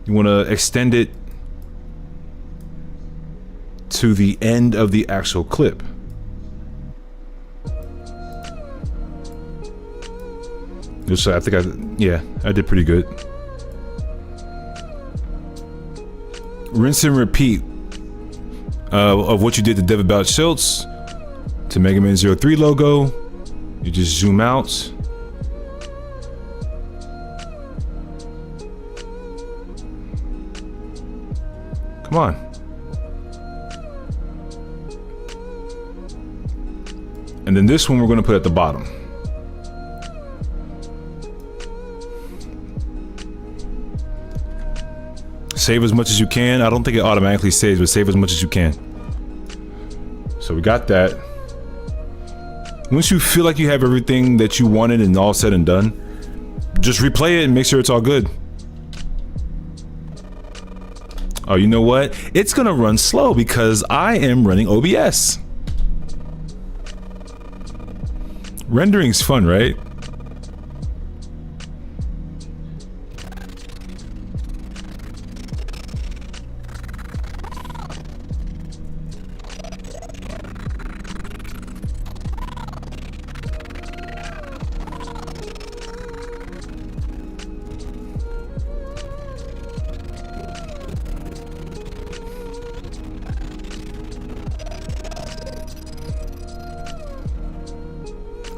[SPEAKER 1] You want to extend it to the end of the actual clip. Just I think I did pretty good. Rinse and repeat of what you did to Devil Bat Shilts to Mega Man 03 logo. You just zoom out. Come on. And then this one we're going to put at the bottom. Save as much as you can. I don't think it automatically saves, but save as much as you can. So we got that. Once you feel like you have everything that you wanted and all said and done, just replay it and make sure it's all good. Oh, you know what? It's gonna run slow because I am running OBS. Rendering's fun, right?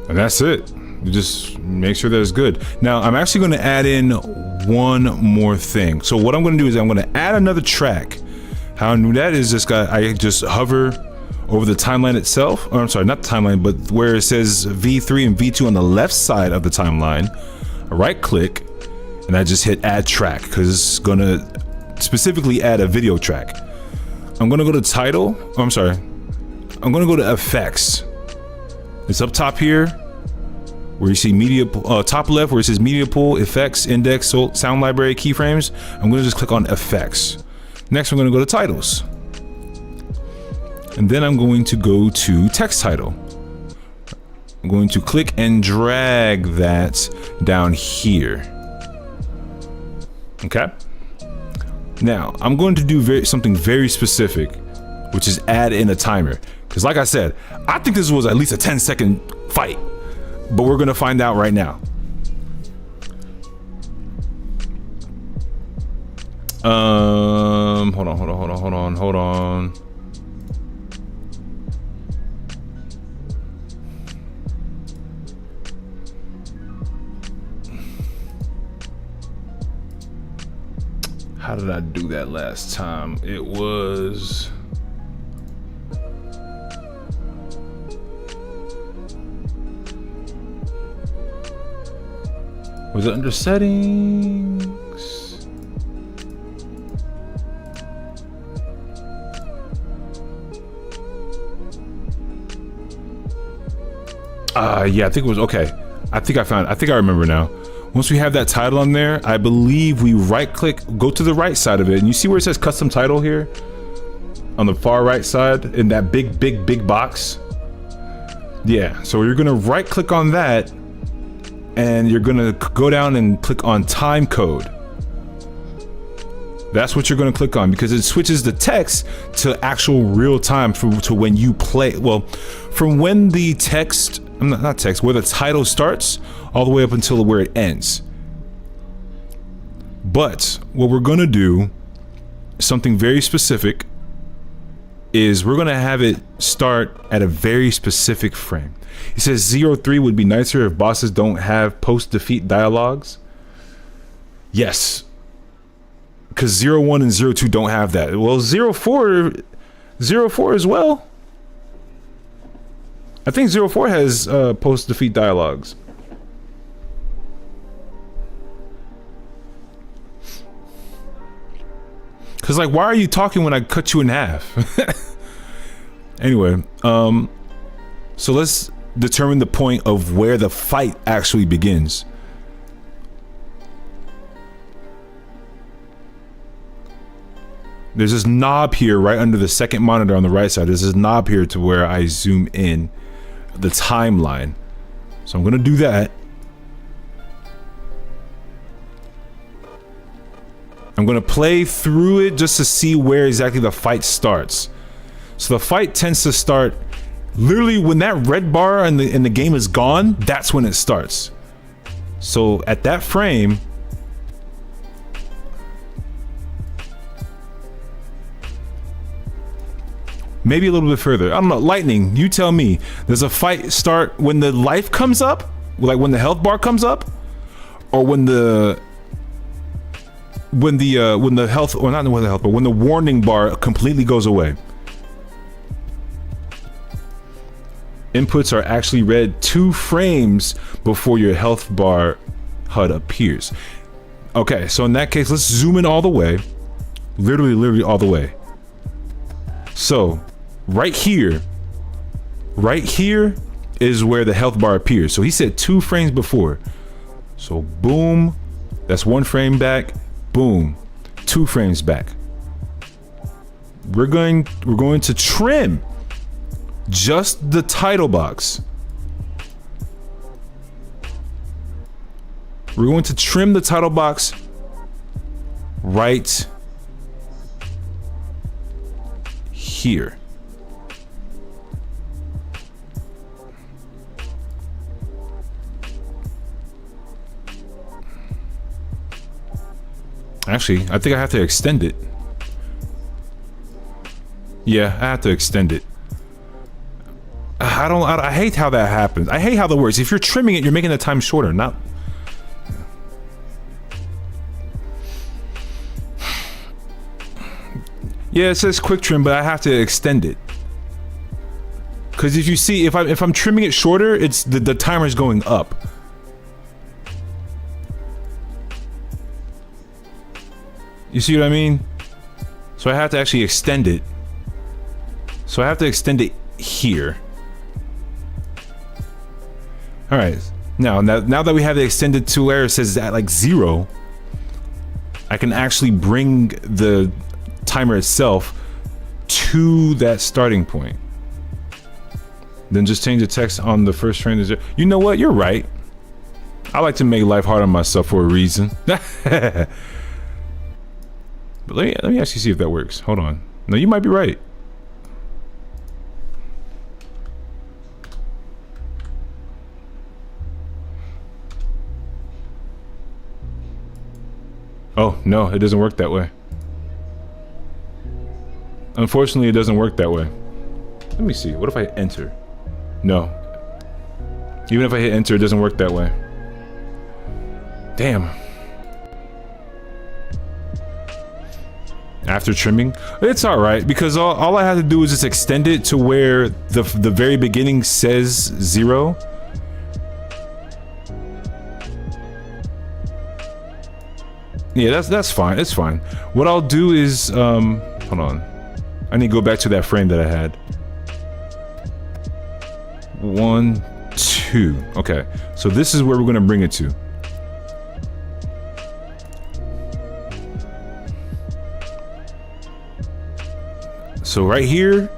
[SPEAKER 1] And that's it. You just make sure that it's good. Now, I'm actually going to add in one more thing. So what I'm going to do is I'm going to add another track. How I knew that is this guy, I just hover over the timeline itself. Or I'm sorry, not the timeline, but where it says V3 and V2 on the left side of the timeline. I right click and I just hit add track because it's going to specifically add a video track. I'm going to go to title. Oh, I'm sorry. I'm going to go to effects. It's up top here where you see media, top left where it says media pool, effects, index, sound library, keyframes. I'm going to just click on effects. Next, we're going to go to titles. And then I'm going to go to text title. I'm going to click and drag that down here. Okay. Now, I'm going to do something very specific, which is add in a timer. Because like I said, I think this was at least a 10-second fight, but we're gonna find out right now. Hold on. How did I do that last time? It was... Was it under settings? Yeah, I think it was okay. I think I remember now. Once we have that title on there, I believe we right click, go to the right side of it, and you see where it says custom title here? On the far right side, in that big box? Yeah, so you're gonna right click on that, and you're gonna go down and click on time code. That's what you're gonna click on because it switches the text to actual real time to when you play. Well, from when the text, not text, where the title starts all the way up until where it ends. But what we're gonna do, something very specific, is we're gonna have it start at a very specific frame. It says 03 would be nicer if bosses don't have post-defeat dialogues. Yes. because 01 and 02 don't have that. Well, 04 as well. I think 04 has post-defeat dialogues. Cause like, why are you talking when I cut you in half? Anyway, so let's determine the point of where the fight actually begins. There's this knob here right under the second monitor on the right side. There's this knob here to where I zoom in the timeline. So I'm gonna do that. I'm gonna play through it just to see where exactly the fight starts. So the fight tends to start literally when that red bar in the game is gone. That's when it starts. So at that frame, maybe a little bit further. I don't know. Lightning, you tell me. Does a fight start when the life comes up, like when the health bar comes up, or when the health, or not when the health, but when the warning bar completely goes away? Inputs are actually read 2 frames before your health bar HUD appears. Okay, so in that case, let's zoom in all the way. Literally all the way. So, right here is where the health bar appears. So he said 2 frames before. So boom, that's 1 frame back. Boom, 2 frames back. We're going to trim just the title box. We're going to trim the title box right here. Actually, I think I have to extend it. Yeah, I have to extend it. I hate how that happens. I hate how that works. If you're trimming it, you're making the time shorter, not... Yeah, it says quick trim, but I have to extend it. Because if you see, if I'm trimming it shorter, it's the timer's going up. You see what I mean? So I have to actually extend it. So I have to extend it here. All right. Now that we have it extended to where it says at like 0, I can actually bring the timer itself to that starting point. Then just change the text on the first frame to 0. You know what? You're right. I like to make life hard on myself for a reason. But let me actually see if that works. Hold on. No, you might be right. Oh, no, it doesn't work that way. Unfortunately, it doesn't work that way. Let me see. What if I enter? No. Even if I hit enter, it doesn't work that way. Damn. After trimming, it's all right because all I have to do is just extend it to where the very beginning says 0. Yeah, that's fine. It's fine. What I'll do is hold on. I need to go back to that frame that I had. 1, 2. Okay, so this is where we're gonna bring it to. So right here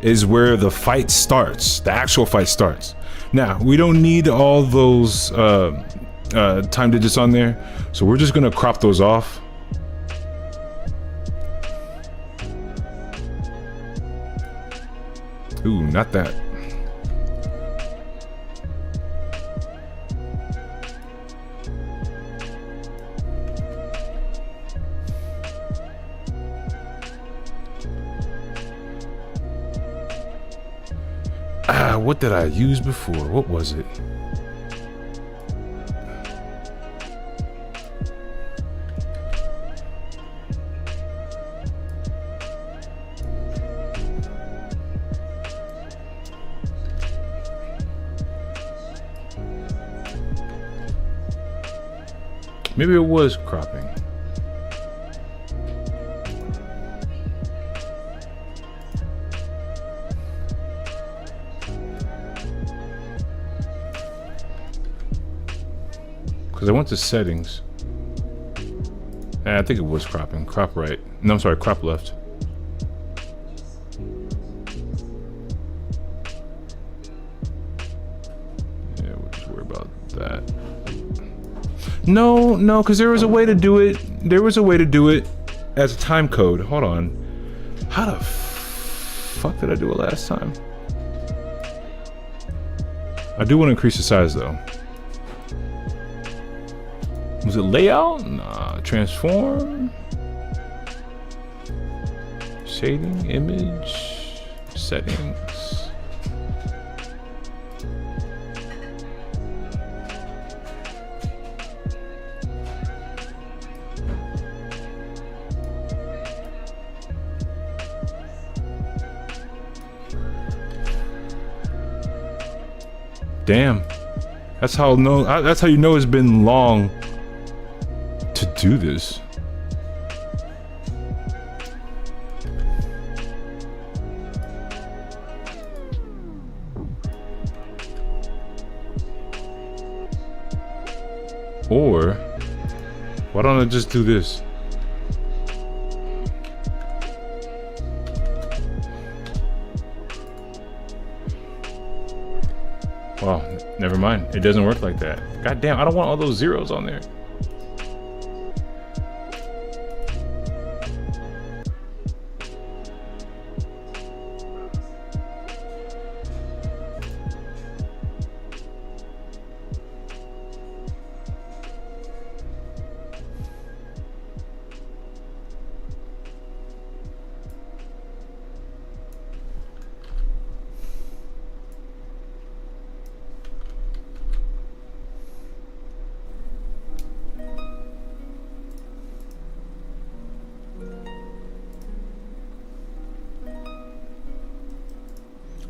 [SPEAKER 1] is where the fight starts. The actual fight starts. Now, we don't need all those time digits on there, so we're just gonna crop those off. Ooh, not that. What did I use before? What was it? Maybe it was cropping. Because I went to settings. I think it was cropping. Crop right. No, I'm sorry, crop left. Yeah, we'll just worry about that. No, because there was a way to do it. There was a way to do it as a time code. Hold on. How the fuck did I do it last time? I do want to increase the size though. Was it layout? Nah, transform. Shading, image, settings. Damn. That's how you know it's been long to do this. Or why don't I just do this? Well, never mind. It doesn't work like that. God damn, I don't want all those zeros on there.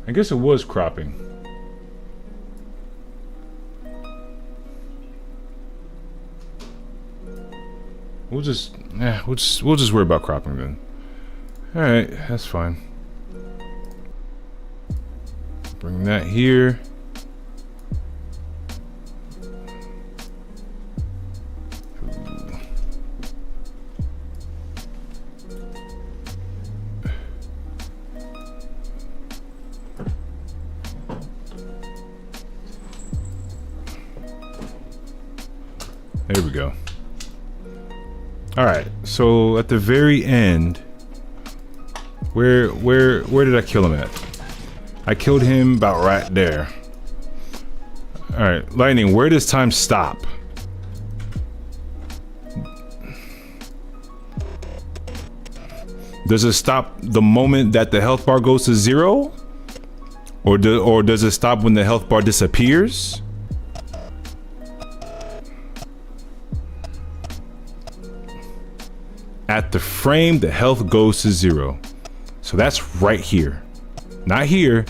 [SPEAKER 1] I guess it was cropping. We'll just worry about cropping then. All right, that's fine. Bring that here. There we go. All right, so at the very end, where did I kill him at? I killed him about right there. All right, Lightning, where does time stop? Does it stop the moment that the health bar goes to 0? Or does it stop when the health bar disappears? At the frame, the health goes to 0. So that's right here. Not here,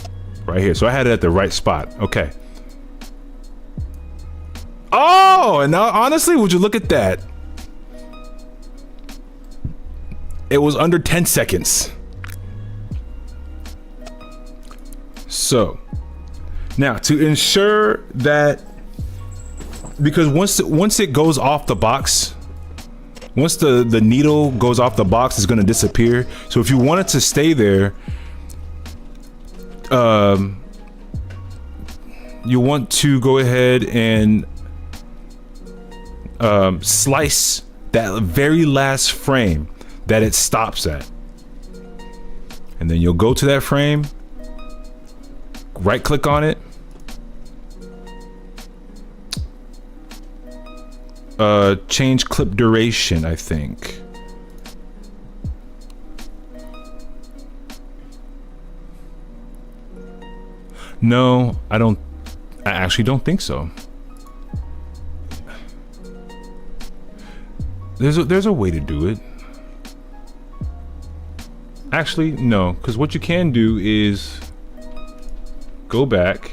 [SPEAKER 1] right here. So I had it at the right spot. Okay. Oh, and now honestly, would you look at that? It was under 10 seconds. So now to ensure that, because once it goes off the box, once the needle goes off the box, it's going to disappear. So if you want it to stay there, you want to go ahead and slice that very last frame that it stops at. And then you'll go to that frame, right click on it, change clip duration, I think. No, I actually don't think so. There's a way to do it. Actually, no, because what you can do is go back.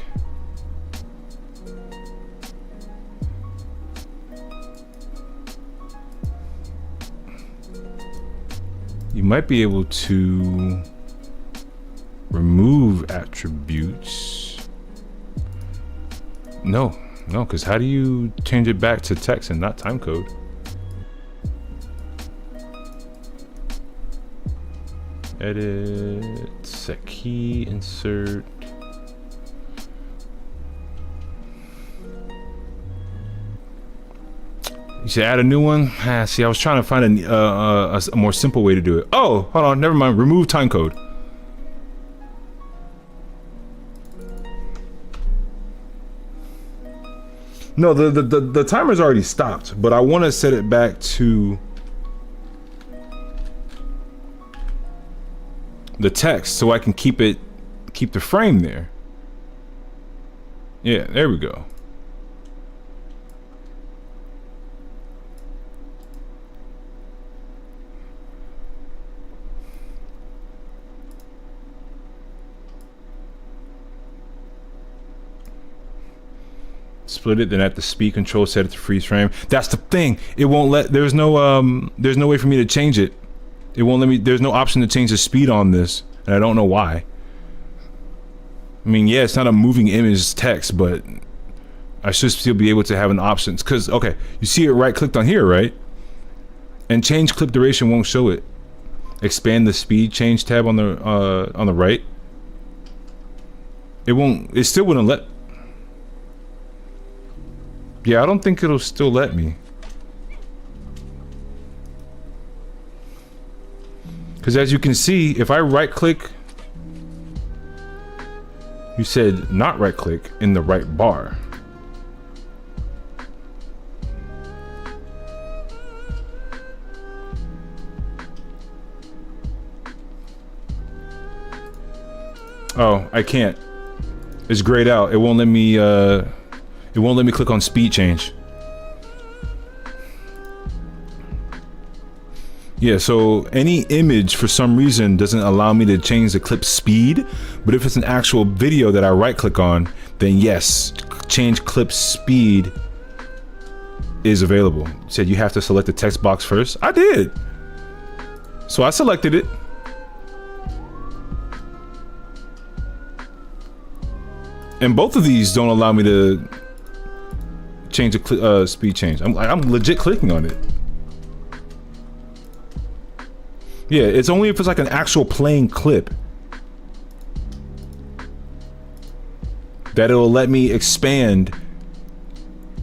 [SPEAKER 1] You might be able to remove attributes. No, because how do you change it back to text and not timecode? Edit, set key, insert. You should add a new one. See, I was trying to find a more simple way to do it. Oh, hold on, never mind. Remove timecode. No, the timer's already stopped, but I want to set it back to the text so I can keep the frame there. Yeah, there we go. Split it, then at the speed control, set it to freeze frame. That's the thing. It won't let. There's no way for me to change it. It won't let me. There's no option to change the speed on this, and I don't know why. I mean, yeah, it's not a moving image text, but I should still be able to have an option. Cause okay, you see it right clicked on here, right? And change clip duration won't show it. Expand the speed change tab on the right. It won't. It still wouldn't let. Yeah, I don't think it'll still let me. Because as you can see, if I right click, you said not right click in the right bar. Oh, I can't. It's grayed out. It won't let me click on speed change. Yeah, so any image for some reason doesn't allow me to change the clip speed, but if it's an actual video that I right click on, then yes, change clip speed is available. It said you have to select the text box first. I did. So I selected it. And both of these don't allow me to change the speed change. I'm legit clicking on it. Yeah, it's only if it's like an actual playing clip that it'll let me expand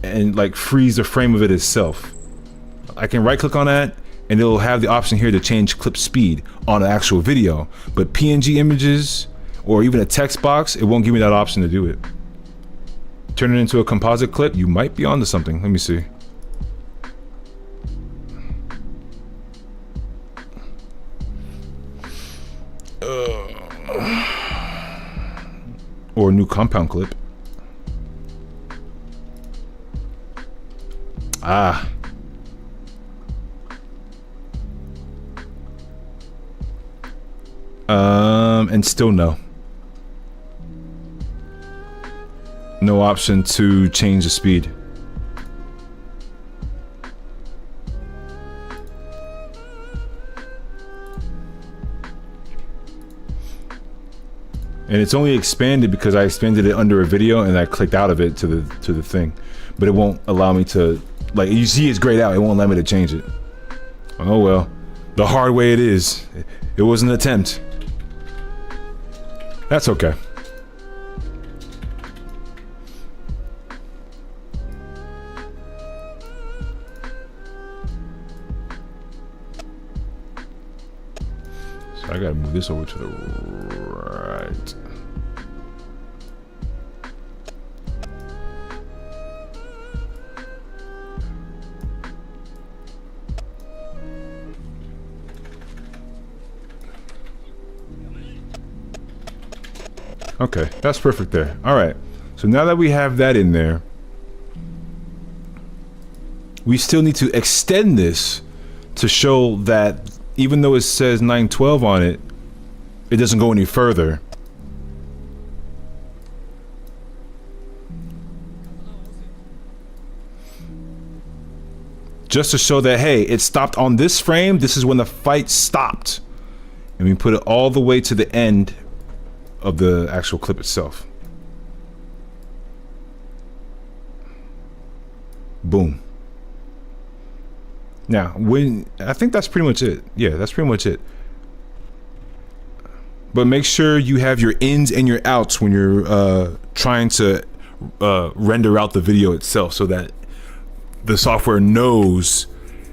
[SPEAKER 1] and like freeze the frame of it itself. I can right click on that and it'll have the option here to change clip speed on an actual video, but PNG images or even a text box, it won't give me that option to do it. Turn it into a composite clip, you might be onto something. Let me see. Or a new compound clip. Ah. And still no. No option to change the speed. And it's only expanded because I expanded it under a video and I clicked out of it to the thing. But it won't allow me to, like, you see it's grayed out, it won't allow me to change it. Oh well. The hard way it is. It was an attempt. That's okay. So I gotta move this over to the right. Okay, that's perfect there. All right, so now that we have that in there, we still need to extend this to show that even though it says 912 on it, it doesn't go any further. just to show that, hey, it stopped on this frame. This is when the fight stopped. And we put it all the way to the end of the actual clip itself. Boom. Now, I think that's pretty much it. Yeah, that's pretty much it. But make sure you have your ins and your outs when you're trying to render out the video itself, so that the software knows,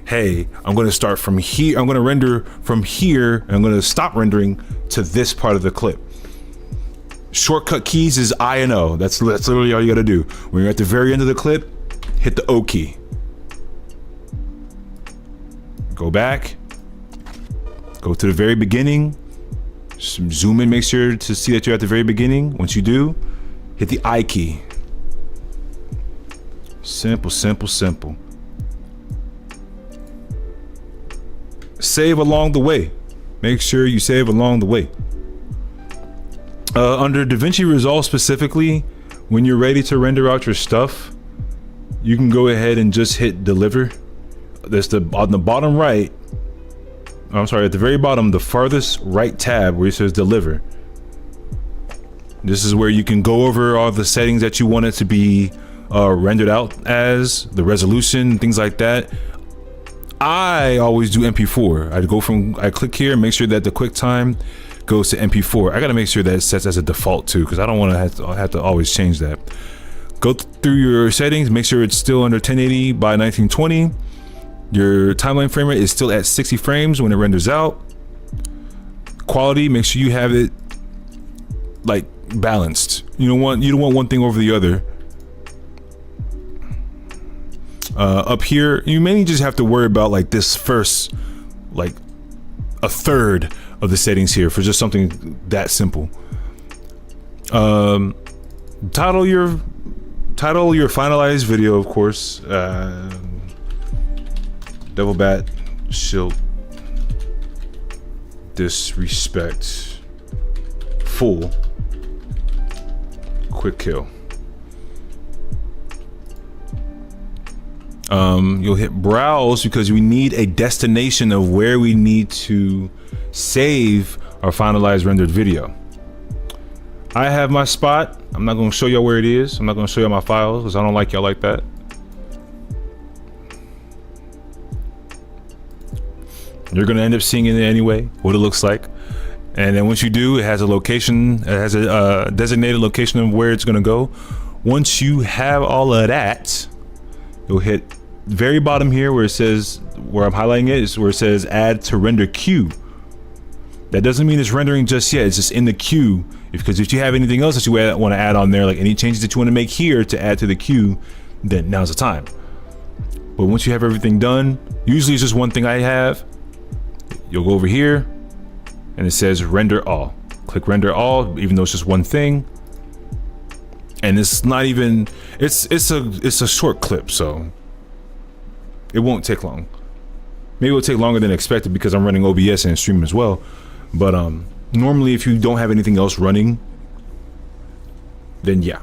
[SPEAKER 1] hey, I'm going to start from here, I'm going to render from here, and I'm going to stop rendering to this part of the clip. Shortcut keys is I and O. That's literally all you got to do. When you're at the very end of the clip, hit the O key. Go back. Go to the very beginning. Zoom in, make sure to see that you're at the very beginning. Once you do, hit the I key. Simple, simple, simple. Save along the way. Make sure you save along the way. Under DaVinci Resolve specifically, when you're ready to render out your stuff, you can go ahead and just hit deliver. That's on the bottom right. I'm sorry, at the very bottom, the farthest right tab where it says deliver. This is where you can go over all the settings that you want it to be rendered out as, the resolution, things like that. I always do MP4. I click here and make sure that the QuickTime goes to MP4. I gotta make sure that it sets as a default too, because I don't want to have to always change that. Go through your settings, make sure it's still under 1080 by 1920. Your timeline frame rate is still at 60 frames when it renders out. Quality, make sure you have it like balanced. You don't want one thing over the other. Up here, you mainly just have to worry about like this first, like a third of the settings here for just something that simple. Title your finalized video, of course. Devil Bat, Shield, Disrespect, Full, Quick Kill. You'll hit browse because we need a destination of where we need to save our finalized rendered video. I have my spot. I'm not going to show y'all where it is. I'm not going to show y'all my files because I don't like y'all like that. You're going to end up seeing it anyway, what it looks like. And then once you do, it has a location, it has a designated location of where it's going to go. Once you have all of that, you'll hit the very bottom here where it says, where I'm highlighting it, is where it says add to render queue. That doesn't mean it's rendering just yet, it's just in the queue. Because if you have anything else that you want to add on there, like any changes that you want to make here to add to the queue, then now's the time. But once you have everything done, usually it's just one thing I have. You'll go over here and it says render all. Click render all, even though it's just one thing. And it's not even, it's a short clip, so it won't take long. Maybe it'll take longer than expected because I'm running OBS and streaming as well. But normally if you don't have anything else running, then yeah.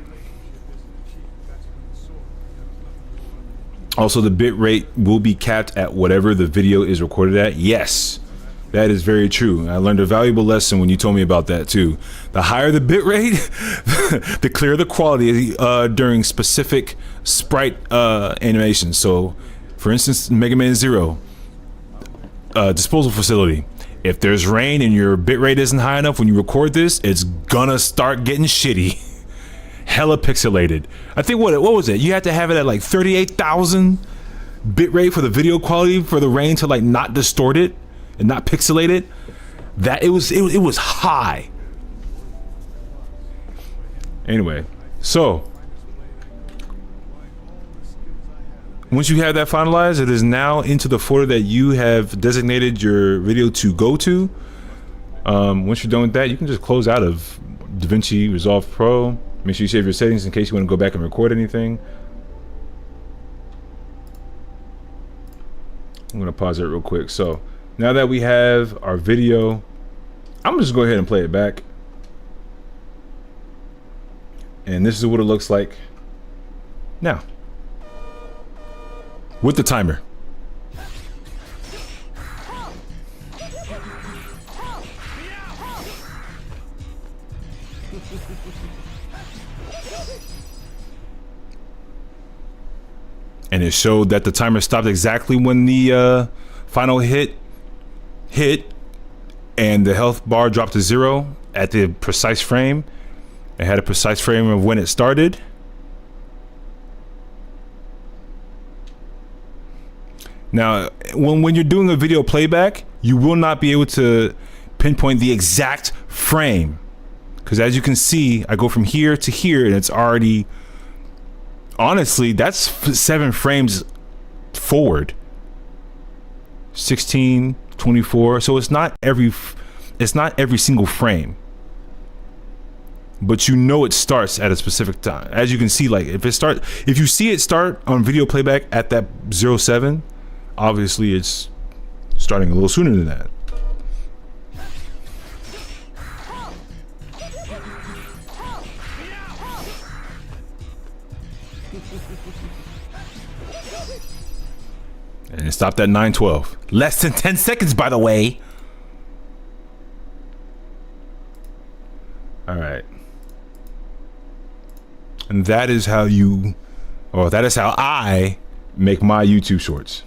[SPEAKER 1] Also, the bit rate will be capped at whatever the video is recorded at. Yes, that is very true. I learned a valuable lesson when you told me about that too. The higher the bit rate, the clearer the quality during specific sprite animations. So, for instance, Mega Man Zero disposal facility. If there's rain and your bit rate isn't high enough when you record this, it's gonna start getting shitty. Hella pixelated. I think what was it? You had to have it at like 38,000 bit rate for the video quality for the rain to like not distort it and not pixelate it. That it was high. Anyway, so once you have that finalized, it is now into the folder that you have designated your video to go to. Once you're done with that, you can just close out of DaVinci Resolve Pro. Make sure you save your settings in case you want to go back and record anything. I'm going to pause it real quick. So now that we have our video, I'm going to just go ahead and play it back. And this is what it looks like now with the timer. and it showed that the timer stopped exactly when the final hit, and the health bar dropped to 0 at the precise frame. It had a precise frame of when it started. Now, when you're doing a video playback, you will not be able to pinpoint the exact frame, because as you can see, I go from here to here, and it's already, honestly, that's 7 frames forward. 16, 24. So it's not every single frame, but you know it starts at a specific time. As you can see, like if you see it start on video playback at that 07, obviously it's starting a little sooner than that. And it stopped at 9:12. Less than 10 seconds, by the way. All right. And that is how I make my YouTube shorts.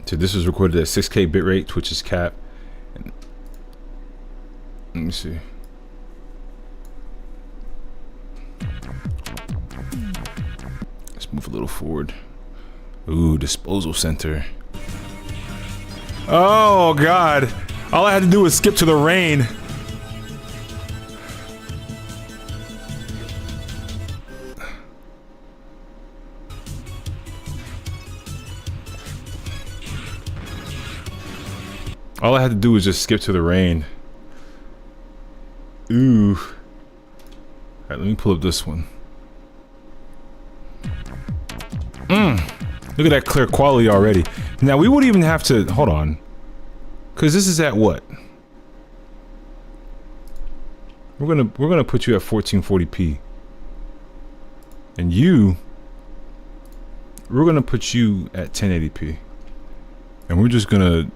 [SPEAKER 1] So this was recorded at 6K bitrate, Twitch is cap. Let me see. Let's move a little forward. Ooh, disposal center. Oh God! All I had to do was skip to the rain. All I had to do was just skip to the rain. Ooh. Alright, let me pull up this one. Look at that clear quality already. Now we wouldn't even have to, hold on. Cause this is at what? We're gonna put you at 1440p. And we're gonna put you at 1080p. And we're just gonna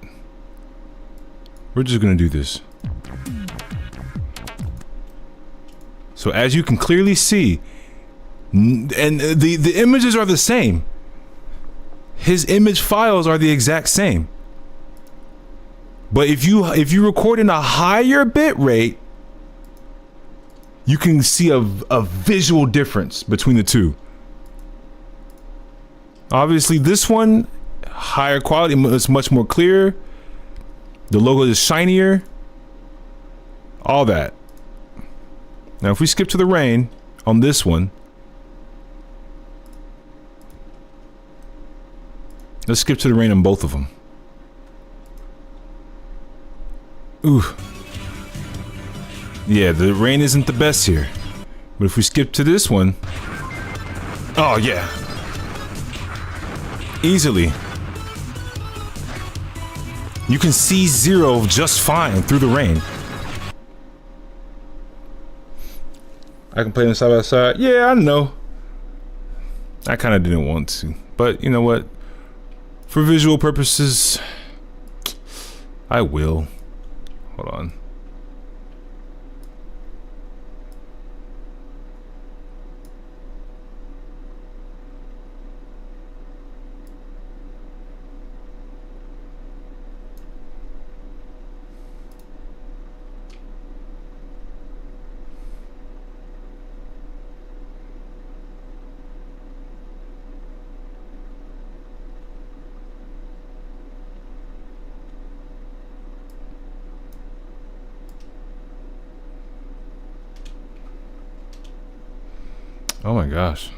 [SPEAKER 1] do this. So as you can clearly see, and the images are the same. His image files are the exact same. But if you record in a higher bit rate, you can see a visual difference between the two. Obviously this one, higher quality, it's much more clear. The logo is shinier. All that. Now if we skip to the rain on this one, let's skip to the rain on both of them. Ooh. Yeah, the rain isn't the best here. But if we skip to this one, oh yeah, easily. You can see 0 just fine through the rain. I can play them side by side. Yeah, I know. I kind of didn't want to, but you know what? For visual purposes, I will. Hold on. Oh my gosh.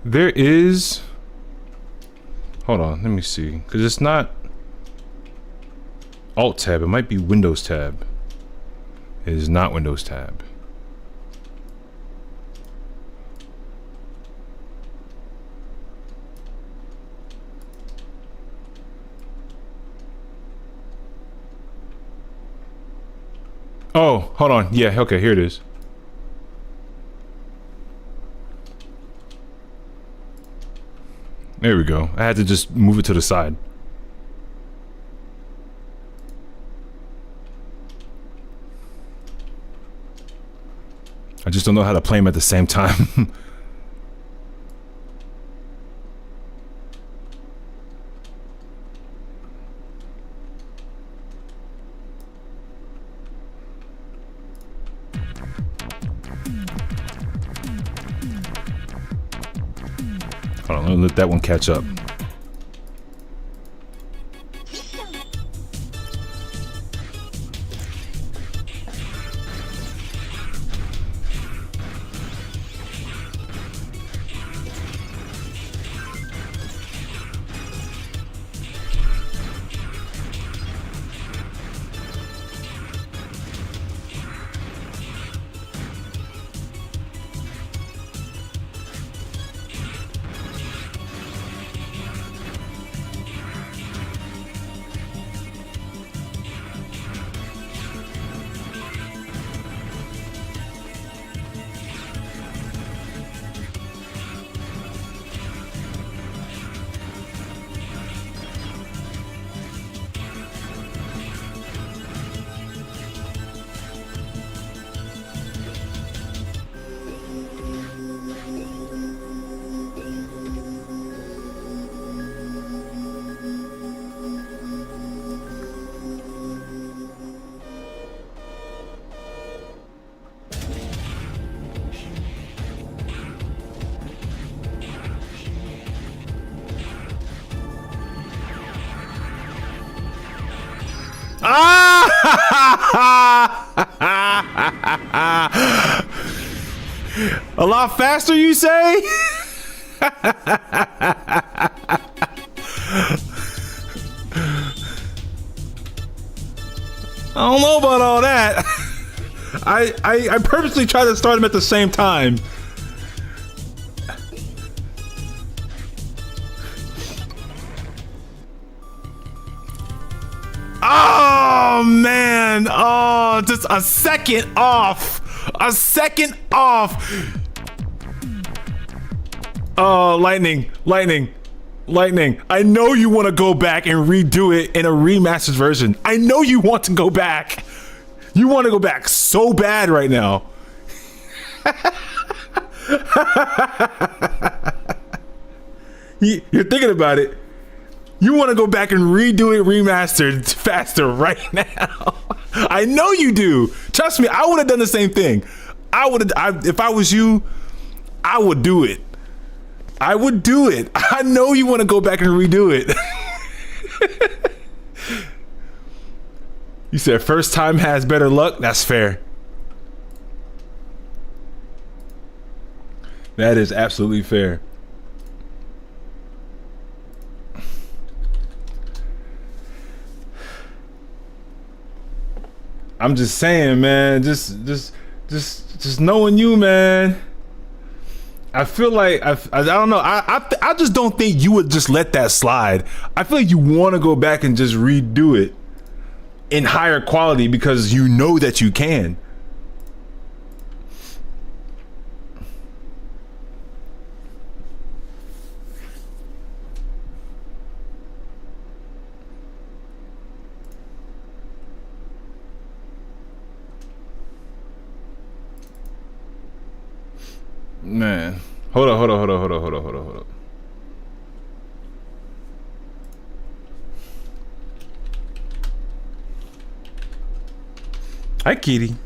[SPEAKER 1] There is... Hold on, let me see. Because it's not Alt tab, it might be Windows tab. It is not Windows tab. Oh, hold on. Yeah, okay, here it is. There we go. I had to just move it to the side. I just don't know how to play them at the same time. Hold on, let me let that one catch up. A lot faster, you say? I don't know about all that. I purposely tried to start them at the same time. Oh man! Oh, just a second off. A second off. Oh, lightning. I know you want to go back and redo it in a remastered version. I know you want to go back. You want to go back so bad right now. You're thinking about it. You want to go back and redo it remastered faster right now. I know you do. Trust me, I would have done the same thing. If I was you, I would do it. I would do it. I know you want to go back and redo it. You said first time has better luck. That's fair. That is absolutely fair. I'm just saying, man. Just knowing you, man. I feel like I don't know. I just don't think you would just let that slide. I feel like you want to go back and just redo it in higher quality because you know that you can. Man, hold up. Hi, Kitty.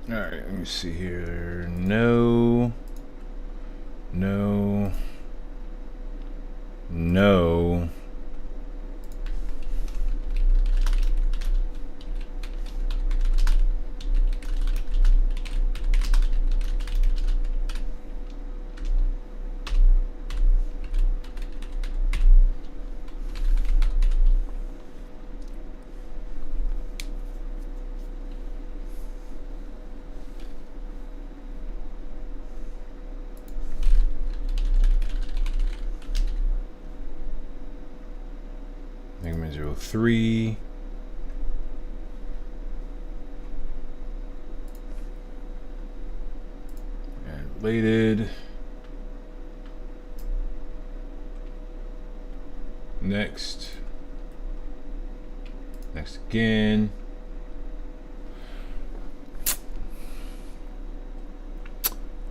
[SPEAKER 1] All right, let me see here. No. No. No. Mega 03. And related. Next. Next again.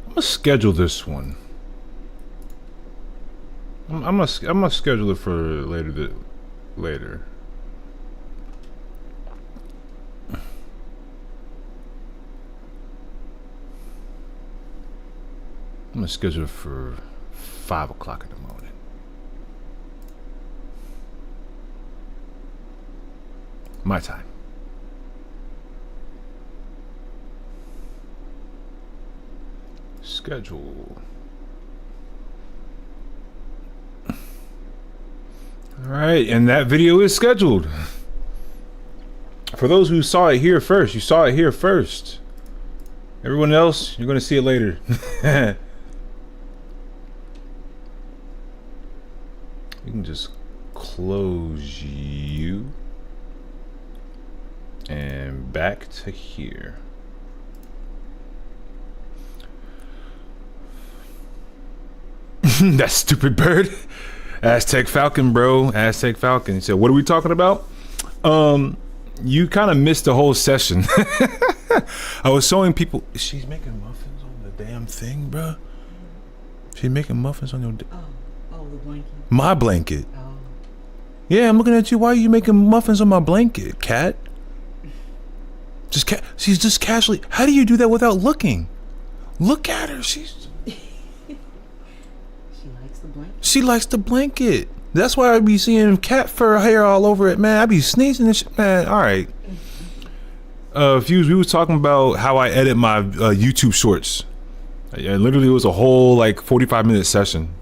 [SPEAKER 1] I'm gonna schedule this one. I'm gonna schedule it for later. Later. I'm gonna schedule it for 5 o'clock in the morning. My time. Schedule. All right, and that video is scheduled. For those who saw it here first, you saw it here first. Everyone else, you're gonna see it later. We can just close you and back to here. That stupid bird. Aztec Falcon, bro. Aztec Falcon. He said, what are we talking about? You kind of missed the whole session. I was showing people. She's making muffins on the damn thing, bro. She's making muffins on your.
[SPEAKER 8] Oh, the blanket.
[SPEAKER 1] My blanket.
[SPEAKER 8] Oh.
[SPEAKER 1] Yeah, I'm looking at you. Why are you making muffins on my blanket, cat? She's just casually. How do you do that without looking? Look at her. She likes the blanket. That's why I be seeing cat fur hair all over it, man. I be sneezing and shit, man. All right. Fuse, we was talking about how I edit my YouTube shorts. Literally, it was a whole like 45-minute session.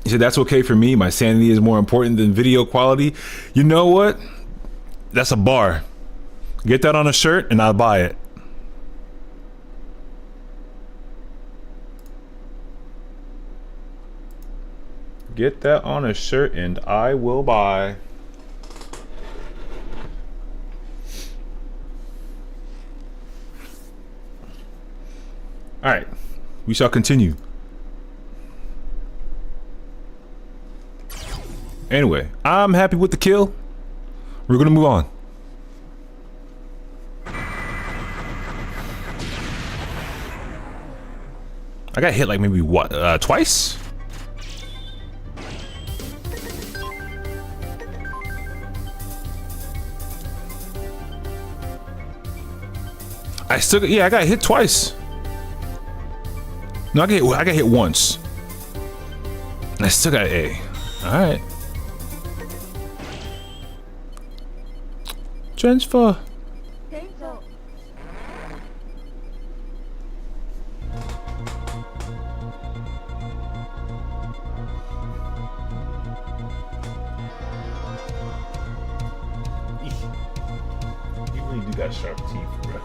[SPEAKER 1] He said, that's okay for me. My sanity is more important than video quality. You know what? That's a bar. Get that on a shirt and I'll buy it. Get that on a shirt and I will buy. All right, we shall continue. Anyway, I'm happy with the kill. We're gonna move on. I got hit like maybe what, twice? I got hit twice. No, I got hit once. And I still got A. Alright. Transfer. You really do got sharp teeth, bro.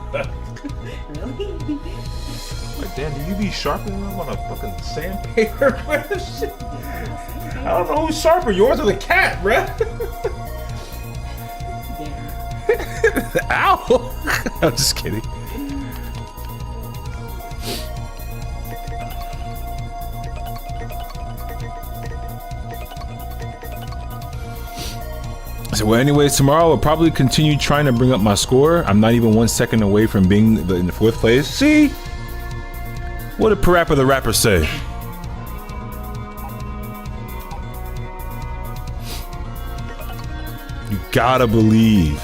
[SPEAKER 8] Really?
[SPEAKER 1] Like, damn, do you be sharpening them on a fucking sandpaper? Shit. I don't know who's sharper, yours or the cat, bruh. Ow! I'm just kidding. So, well, anyways, tomorrow I'll probably continue trying to bring up my score. I'm not even 1 second away from being in the 4th place. See? What did Parappa the Rapper say? You gotta believe.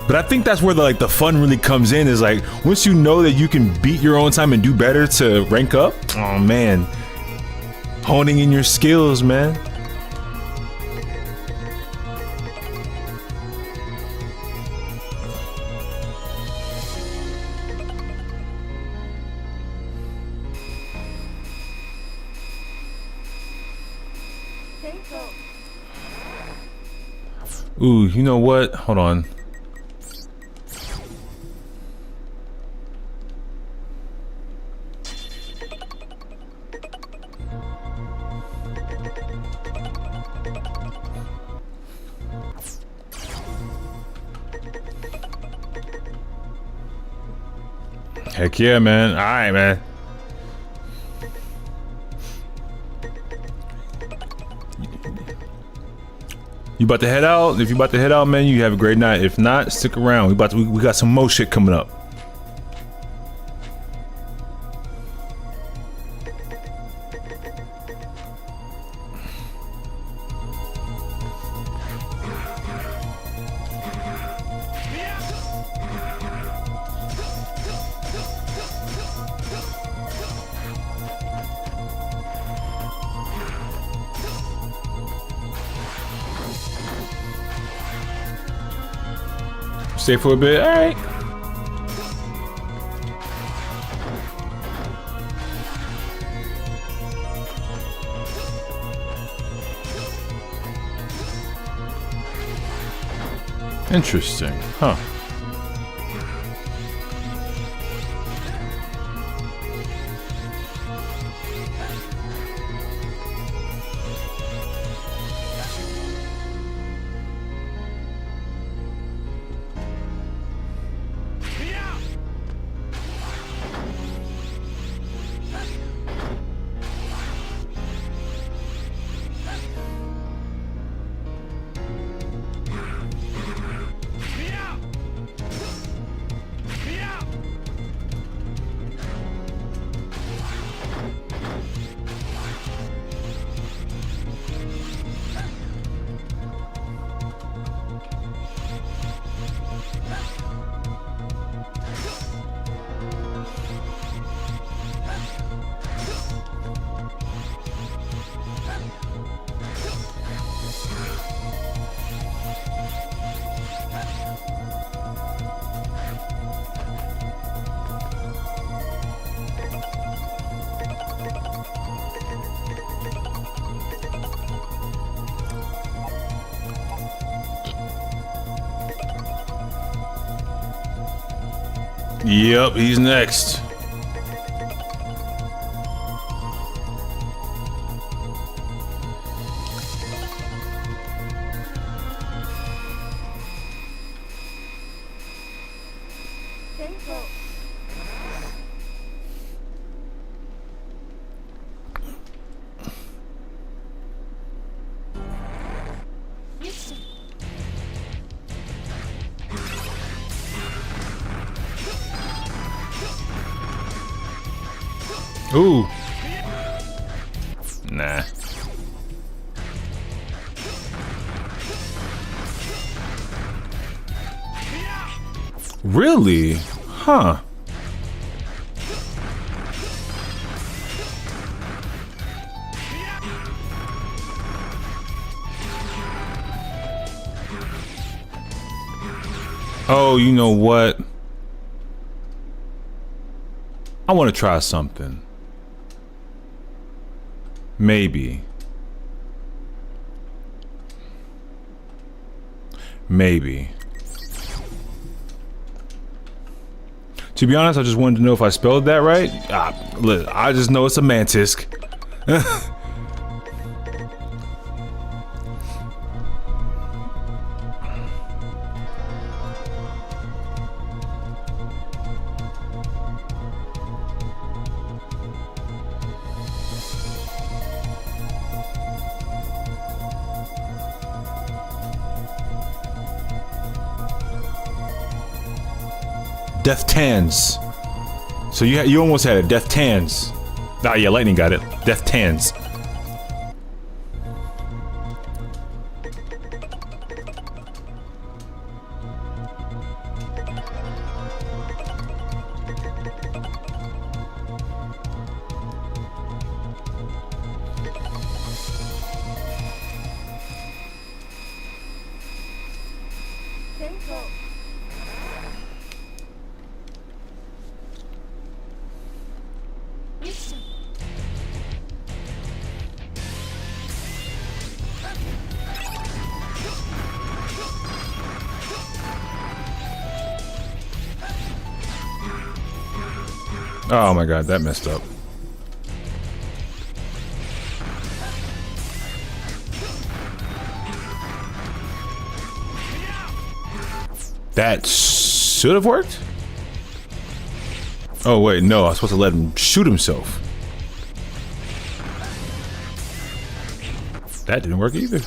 [SPEAKER 1] But I think that's where the fun really comes in, is like once you know that you can beat your own time and do better to rank up. Oh man, honing in your skills, man. Ooh, you know what? Hold on. Heck yeah, man. All right, man. You about to head out? If you about to head out, man, you have a great night. If not, stick around. We got some more shit coming up. Stay for a bit. All right. Interesting, huh? Yep, he's next. Ooh. Nah. Really? Huh. Oh, you know what? I want to try something. Maybe. To be honest, I just wanted to know if I spelled that right. Look, I just know it's a mantisk. Death Tans. So you almost had it. Death Tans. Ah, yeah, Lightning got it. Death Tans. Oh my god, that messed up. That should have worked? Oh wait, no, I was supposed to let him shoot himself. That didn't work either.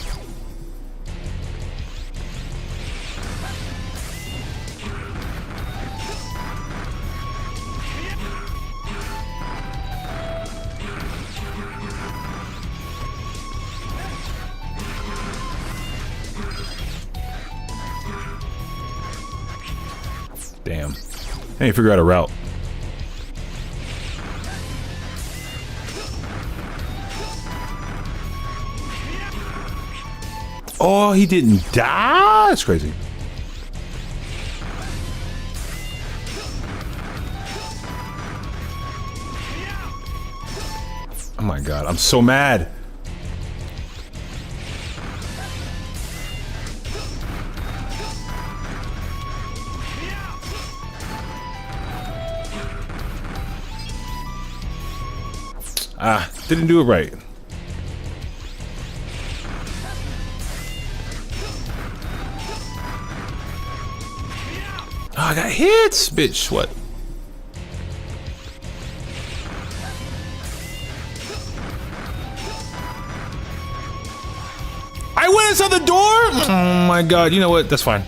[SPEAKER 1] Damn. I need to figure out a route. Oh, he didn't die? That's crazy. Oh my god, I'm so mad. Ah, didn't do it right. Oh, I got hits, bitch. What? I went inside the door? Oh my god, you know what? That's fine.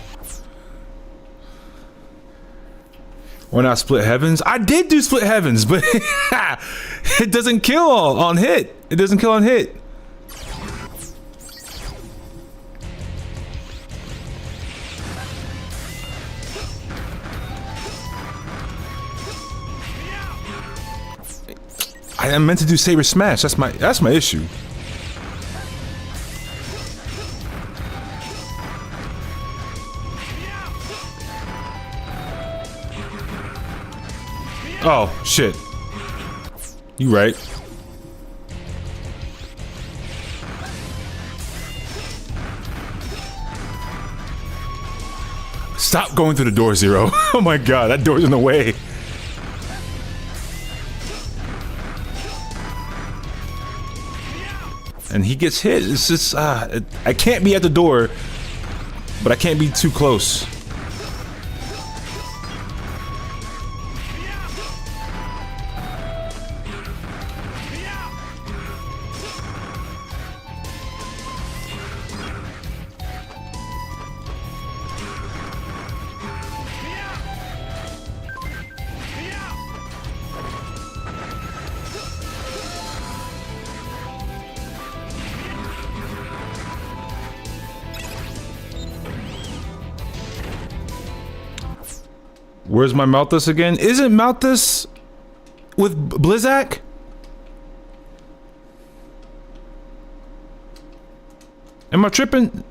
[SPEAKER 1] Why not split heavens? I did do split heavens, but it doesn't kill on hit. It doesn't kill on hit. I meant to do Saber Smash. That's my issue. Oh, shit. You right. Stop going through the door, Zero. Oh my god, that door's in the way. And he gets hit. It's just, I can't be at the door, but I can't be too close. Where's my Malthus again? Isn't Malthus with Blizzak? Am I tripping?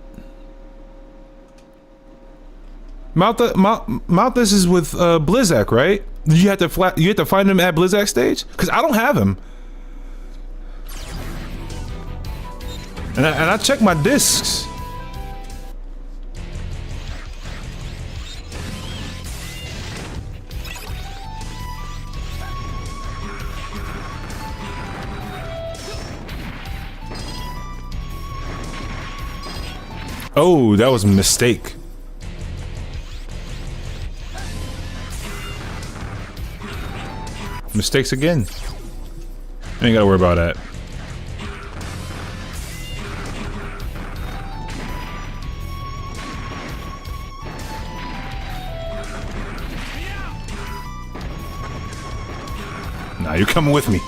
[SPEAKER 1] Malthus is with Blizzak, right? You have to find him at Blizzak stage? Cause I don't have him. And I checked my discs. Oh, that was a mistake. Mistakes again. I ain't gotta worry about that. Nah, you're coming with me.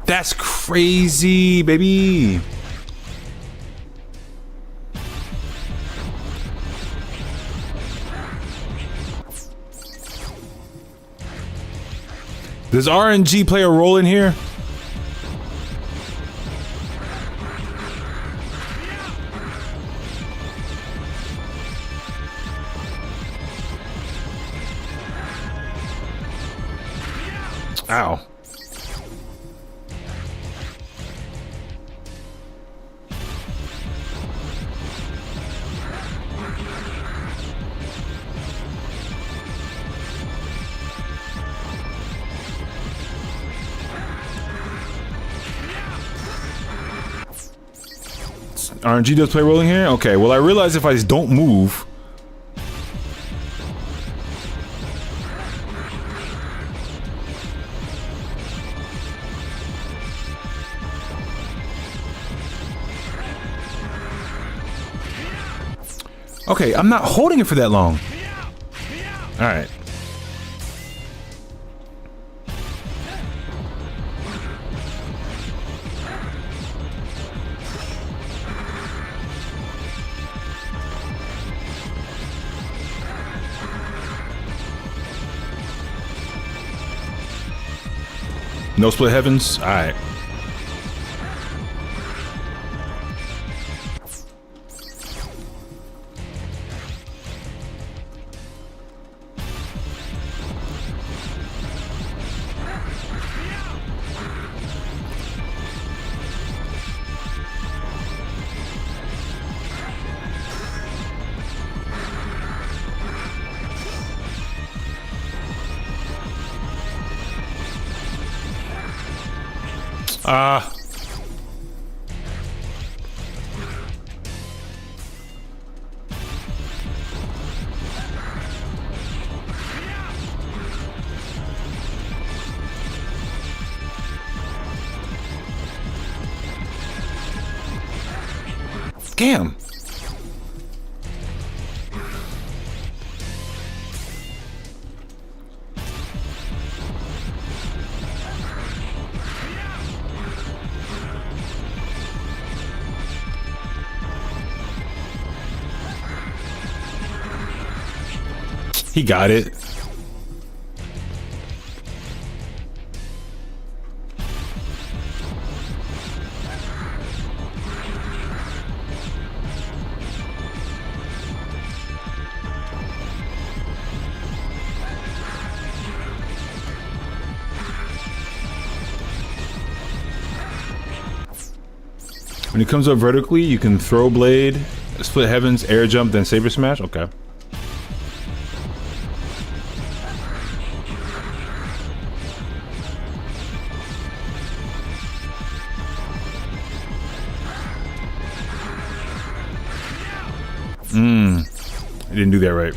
[SPEAKER 1] That's crazy, baby. Does RNG play a role in here? Ow. RNG does play a role in here? Okay, well I realize if I just don't move. Okay, I'm not holding it for that long. Alright. No split heavens? Alright. Damn. He got it. When it comes up vertically, you can throw blade, split heavens, air jump, then saber smash. Okay. I didn't do that right.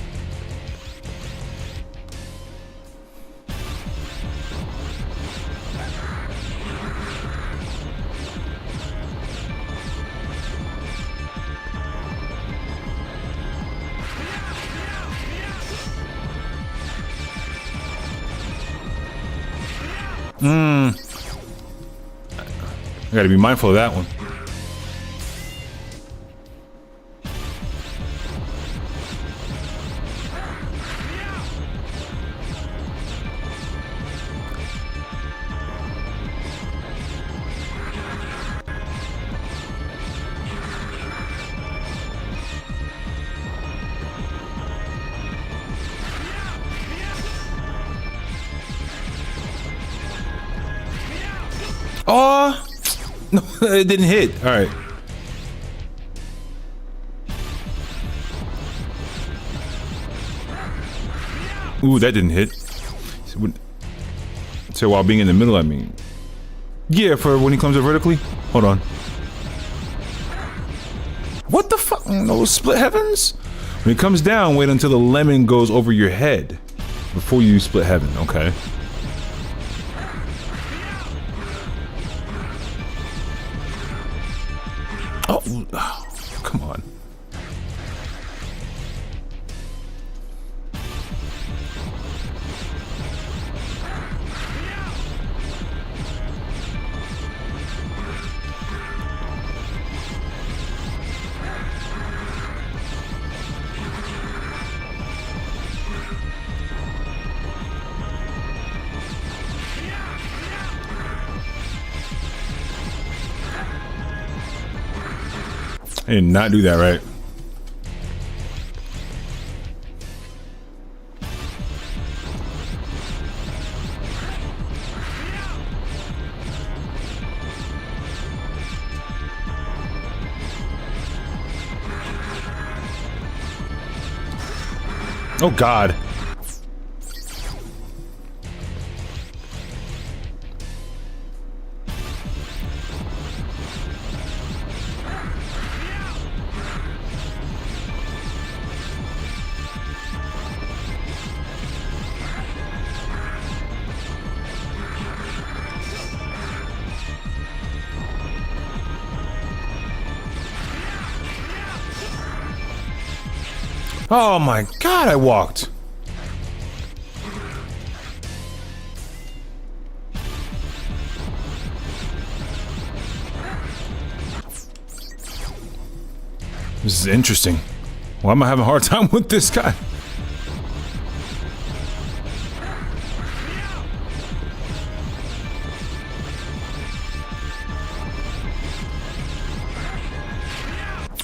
[SPEAKER 1] I gotta be mindful of that one. Oh no, it didn't hit. All right. Ooh, that didn't hit. So while being in the middle, I mean, yeah, for when he comes up vertically. Hold on. What the fuck? No split heavens. When it comes down, wait until the lemon goes over your head before you split heaven. Okay. Oh, come on. I did not do that right. Oh God. Oh my God, I walked. This is interesting. Why am I having a hard time with this guy?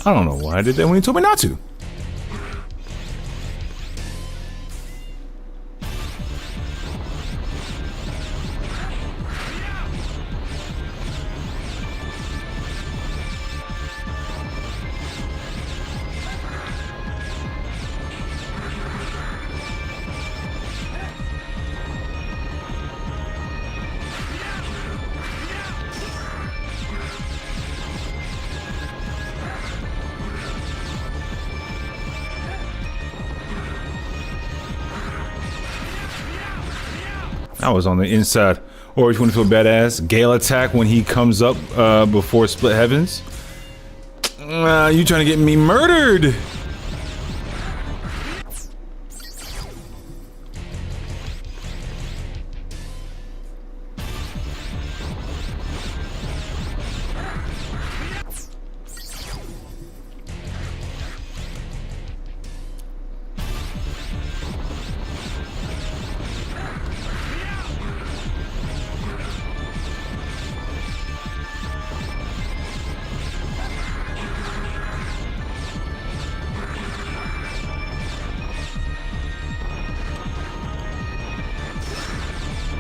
[SPEAKER 1] I don't know why I did that when he told me not to. I was on the inside. Or if you want to feel badass, Gale attack when he comes up before Split Heavens. You trying to get me murdered?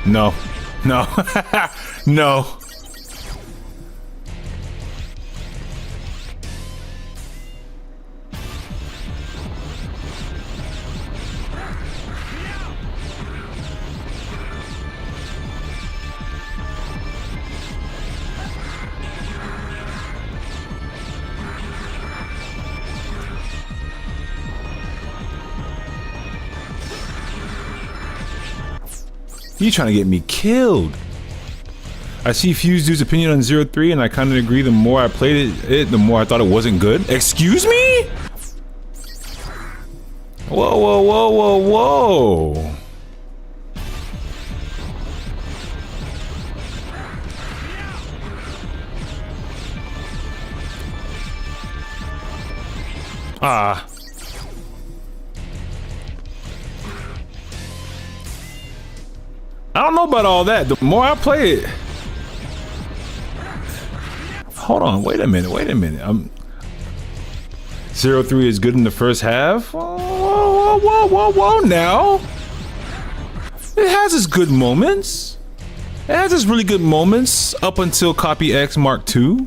[SPEAKER 1] No, no, no. You trying to get me killed? I see Fuse Dude's opinion on 03 and I kind of agree. The more I played it, the more I thought it wasn't good. Excuse me? Whoa, whoa, whoa, whoa, whoa. Ah. I don't know about all that. The more I play it. Hold on, wait a minute, wait a minute. 03 is good in the first half. Whoa, whoa, whoa, whoa, whoa, now. It has its good moments. It has its really good moments up until Copy X Mark II.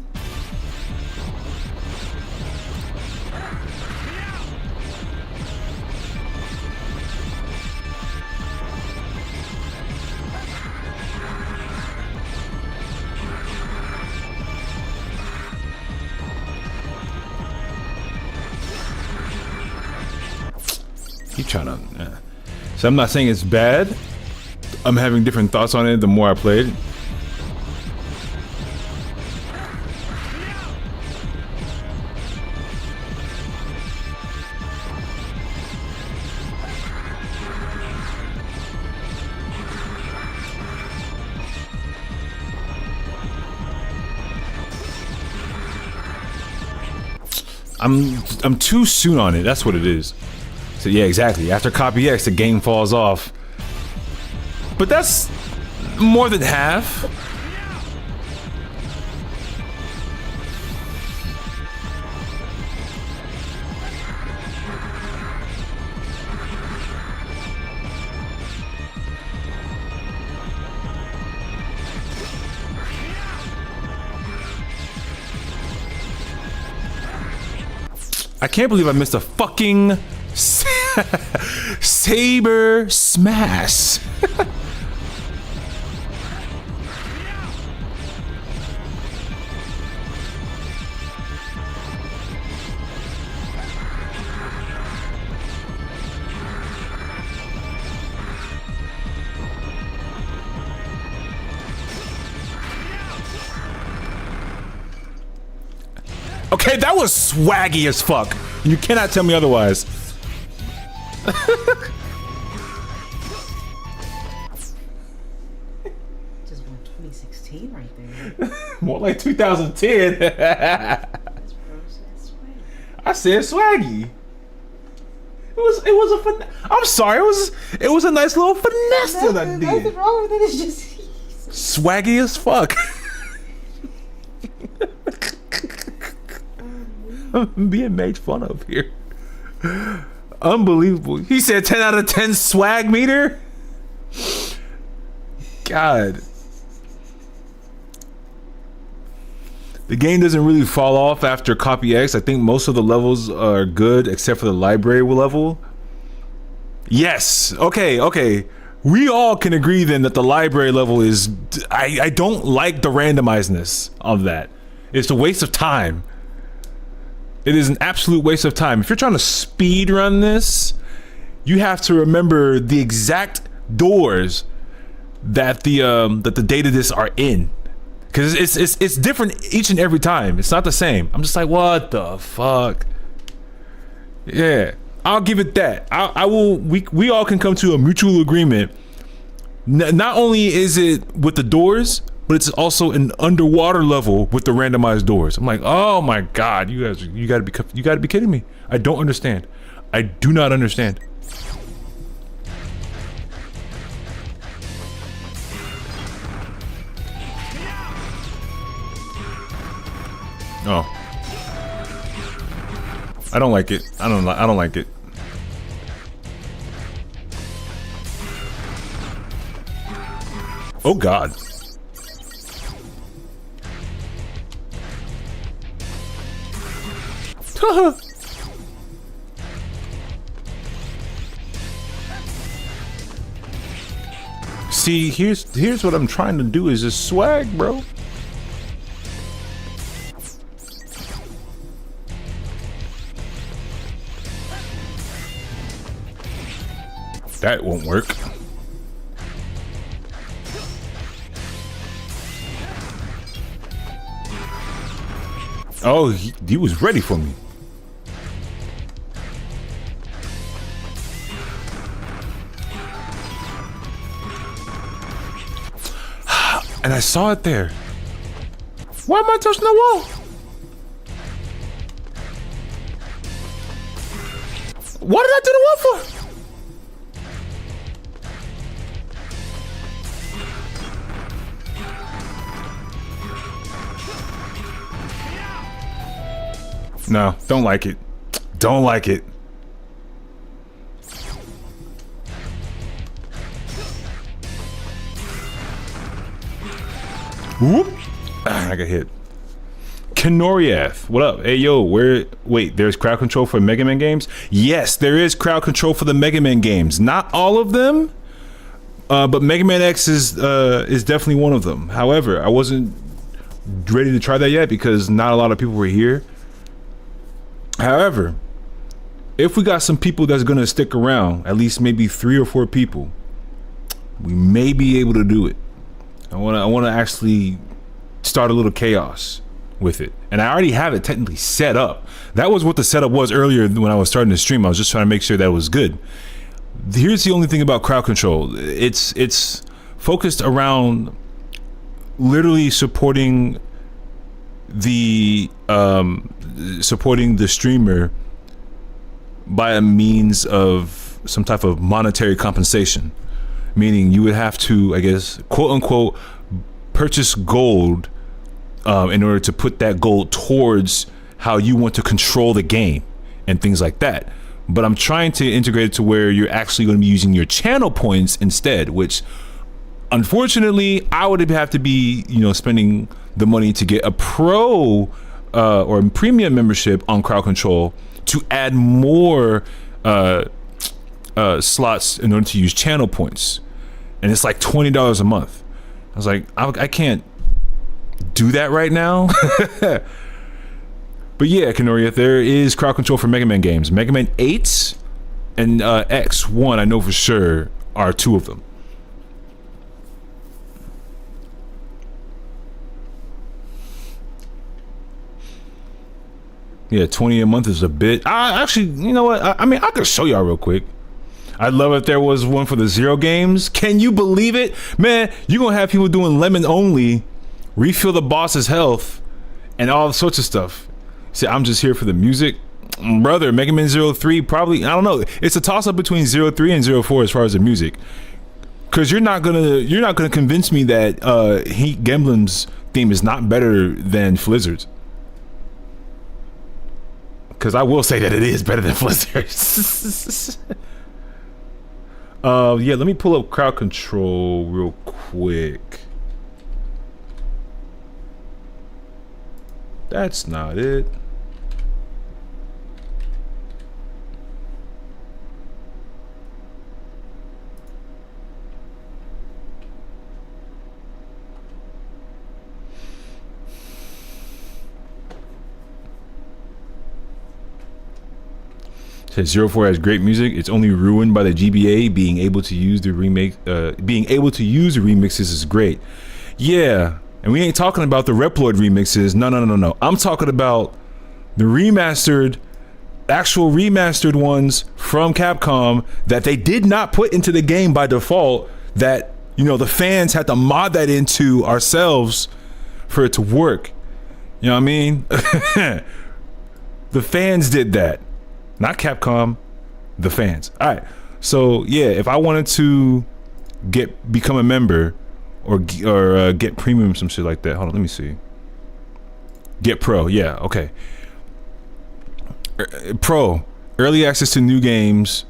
[SPEAKER 1] Keep trying to. So I'm not saying it's bad. I'm having different thoughts on it the more I played. I'm too soon on it. That's what it is. So yeah, exactly. After Copy X, the game falls off. But that's more than half. I can't believe I missed a fucking saber smash. Okay, that was swaggy as fuck. You cannot tell me otherwise.
[SPEAKER 8] Just went 2016 right there.
[SPEAKER 1] More like 2010.
[SPEAKER 8] That's gross ass way.
[SPEAKER 1] I said swaggy. It was a I'm sorry, it was a nice little finesse that I
[SPEAKER 8] Nothing
[SPEAKER 1] did.
[SPEAKER 8] wrong with it. It's just
[SPEAKER 1] Swaggy as fuck. I'm being made fun of here. Unbelievable. He said 10 out of 10 swag meter. God. The game doesn't really fall off after Copy X. I think most of the levels are good except for the library level. Yes. Okay. We all can agree then that the library level is... I don't like the randomizedness of that. It's a waste of time. It is an absolute waste of time. If you're trying to speed run this, you have to remember the exact doors that the data discs are in, because it's different each and every time. It's not the same. I'm just like, what the fuck? Yeah, I'll give it that. I will. We all can come to a mutual agreement. Not only is it with the doors, but it's also an underwater level with the randomized doors. I'm like, oh my god, you gotta be kidding me. I don't understand. I do not understand. Oh, I don't like it. I don't like it. Oh god. See, here's what I'm trying to do is just swag, bro. That won't work. Oh, he was ready for me. And I saw it there. Why am I touching the wall? What did I do the wall for? No, don't like it. Don't like it. Whoop! I got hit. Kenoriath, what up? Hey yo, wait, there's crowd control for Mega Man games? Yes, there is crowd control for the Mega Man games. Not all of them, but Mega Man X is definitely one of them. However, I wasn't ready to try that yet because not a lot of people were here. However, if we got some people that's gonna stick around, at least maybe 3 or 4 people, we may be able to do it. I wanna actually start a little chaos with it, and I already have it technically set up. That was what the setup was earlier when I was starting to stream. I was just trying to make sure that it was good. Here's the only thing about crowd control. It's focused around literally supporting the streamer by a means of some type of monetary compensation, meaning you would have to, I guess, quote unquote, purchase gold in order to put that gold towards how you want to control the game and things like that. But I'm trying to integrate it to where you're actually going to be using your channel points instead, which unfortunately I would have to be, spending the money to get a pro or a premium membership on crowd control, to add more slots in order to use channel points, and it's like $20 a month. I was like, I can't do that right now. But yeah, Kanoria, there is crowd control for Mega Man games. Mega Man 8 and X1, I know for sure, are two of them. Yeah, 20 a month is a bit. Actually, you know what? I mean, I could show y'all real quick. I'd love if there was one for the Zero games. Can you believe it? Man, you're going to have people doing lemon only, refill the boss's health, and all sorts of stuff. See, I'm just here for the music. Brother, Mega Man 03 probably, I don't know. It's a toss-up between 03 and 04 as far as the music. Because you're not gonna convince me that Heat Gemblem's theme is not better than Flizzard's. Because I will say that it is better than Flizzard's. Yeah, let me pull up crowd control real quick. That's not it. Says 04 has great music. It's only ruined by the GBA. Being able to use the remixes is great. Yeah, and we ain't talking about the Reploid remixes. No. I'm talking about the actual remastered ones from Capcom that they did not put into the game by default. That, you know, the fans had to mod that into ourselves for it to work. You know what I mean? The fans did that. Not Capcom, the fans. All right. So yeah, if I wanted to become a member or get premium, some shit like that. Hold on, let me see. Get Pro. Yeah. Okay. Pro, early access to new games.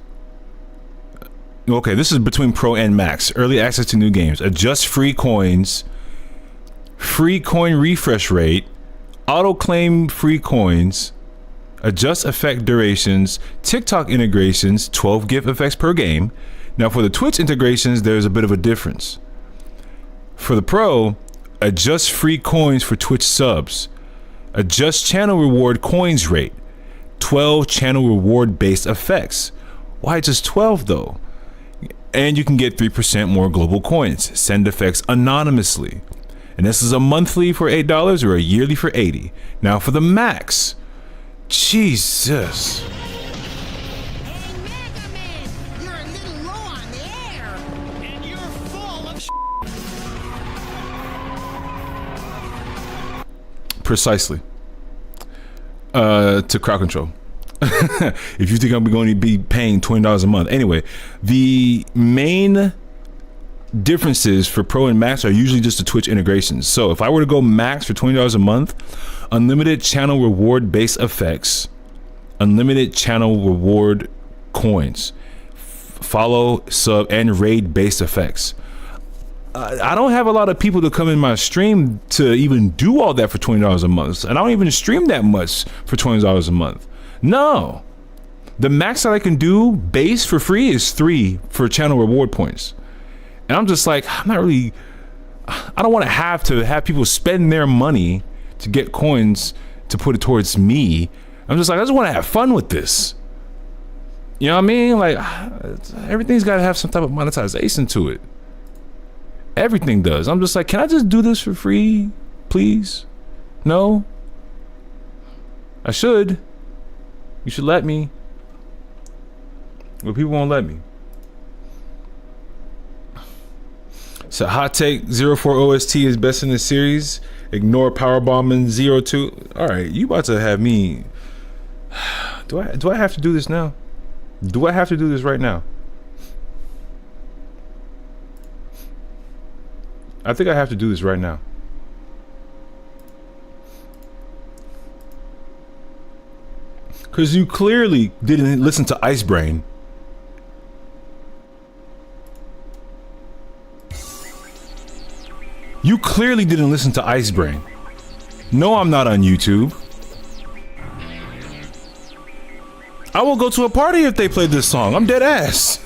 [SPEAKER 1] Okay, this is between Pro and Max. Early access to new games. Adjust free coins. Free coin refresh rate. Auto claim free coins. Adjust effect durations, TikTok integrations, 12 GIF effects per game. Now for the Twitch integrations, there's a bit of a difference. For the Pro, adjust free coins for Twitch subs. Adjust channel reward coins rate. 12 channel reward based effects. Why just 12 though? And you can get 3% more global coins. Send effects anonymously. And this is a monthly for $8 or a yearly for $80. Now for the Max. Jesus.
[SPEAKER 9] Hey, Mega Man! You're a little low on the air! And you're full of
[SPEAKER 1] Precisely. To crowd control. If you think I'm going to be paying $20 a month. Anyway, the main differences for Pro and Max are usually just the Twitch integrations. So if I were to go Max for $20 a month, unlimited channel reward based effects, unlimited channel reward coins, follow, sub, and raid based effects. I don't have a lot of people to come in my stream to even do all that for $20 a month, and I don't even stream that much for $20 a month. No, the max that I can do base for free is 3 for channel reward points, and I'm just like, I don't want to have people spend their money to get coins to put it towards me. I'm just like, I just want to have fun with this. You know what I mean? Like, everything's got to have some type of monetization to it. Everything does. I'm just like, can I just do this for free, please? No? I should. You should let me. But people won't let me. So hot take, 04 OST is best in the series. Ignore Powerbomb and 02. Alright, you about to have me. Do I have to do this now? Do I have to do this right now? I think I have to do this right now. Cause you clearly didn't listen to Ice Brain. You clearly didn't listen to Ice Brain. No, I'm not on YouTube. I will go to a party if they played this song. I'm dead ass.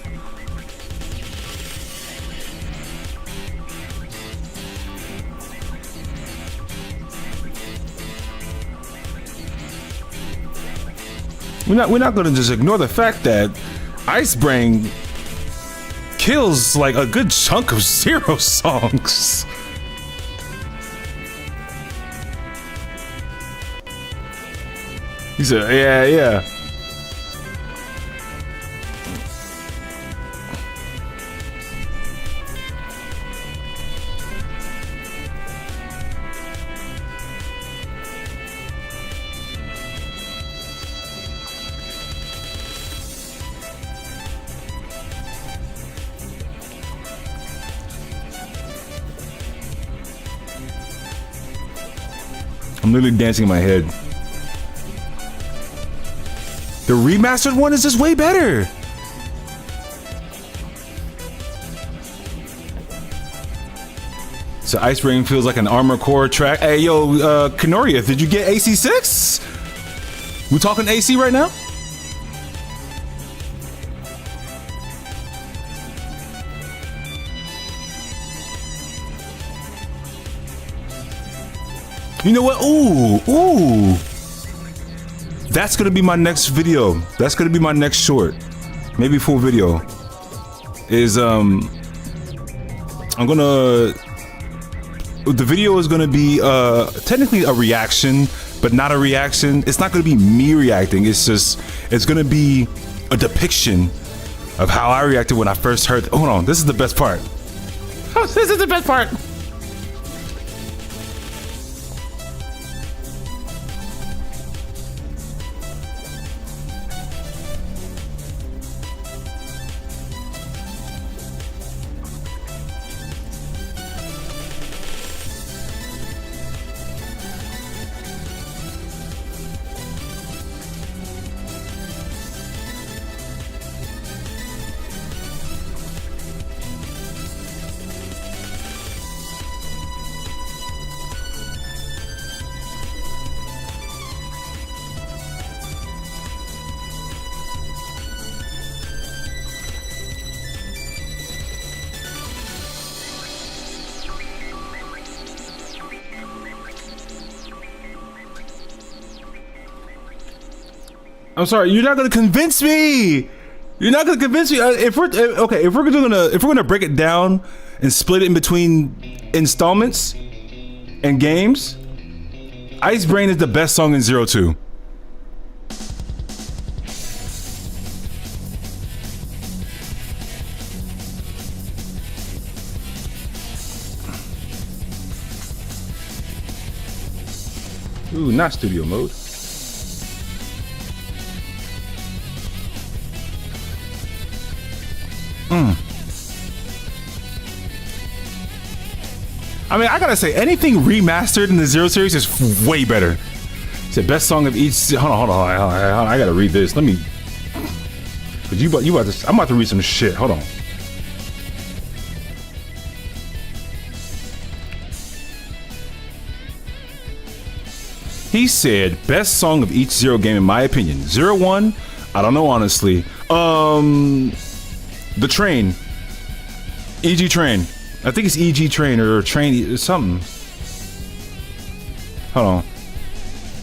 [SPEAKER 1] We're not gonna just ignore the fact that Icebrain kills like a good chunk of Zero songs. He said, yeah. I'm literally dancing in my head. The remastered one is just way better. So Icebrain feels like an Armored Core track. Hey, yo, Kanoria, did you get AC6? We talking AC right now? You know what? Ooh. That's gonna be my next video. That's gonna be my next short. Maybe full video. Is I'm gonna the video is gonna be technically a reaction, but not a reaction. It's not gonna be me reacting. It's gonna be a depiction of how I reacted when I first heard. Hold on, this is the best part. This is the best part. I'm sorry, you're not gonna convince me. You're not gonna convince me. If we're gonna break it down and split it in between installments and games, Icebrain is the best song in Zero 2. Ooh, not studio mode. I mean, I gotta say, anything remastered in the Zero series is way better. It's the best song of each. Hold on. I gotta read this. Let me. Cause I'm about to read some shit. Hold on. He said, best song of each Zero game in my opinion. 01, I don't know honestly. The Train. EG Train. I think it's EG Train or Train something. Hold on.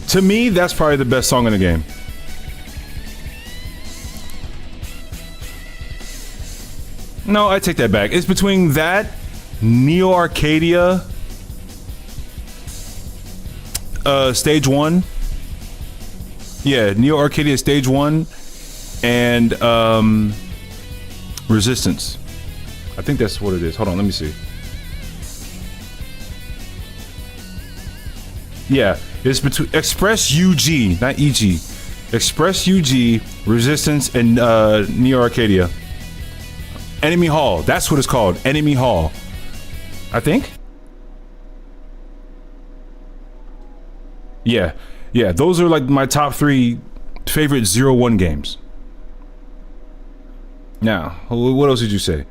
[SPEAKER 1] To me, that's probably the best song in the game. No, I take that back. It's between that, Neo Arcadia, Stage 1. Yeah, Neo Arcadia Stage 1 and Resistance. I think that's what it is. Hold on, let me see. Yeah, it's between Express UG, not EG. Express UG, Resistance, and Neo Arcadia. Enemy Hall, that's what it's called. Enemy Hall. I think? Yeah, those are like my top 3 favorite 01 games. Now, what else did you say?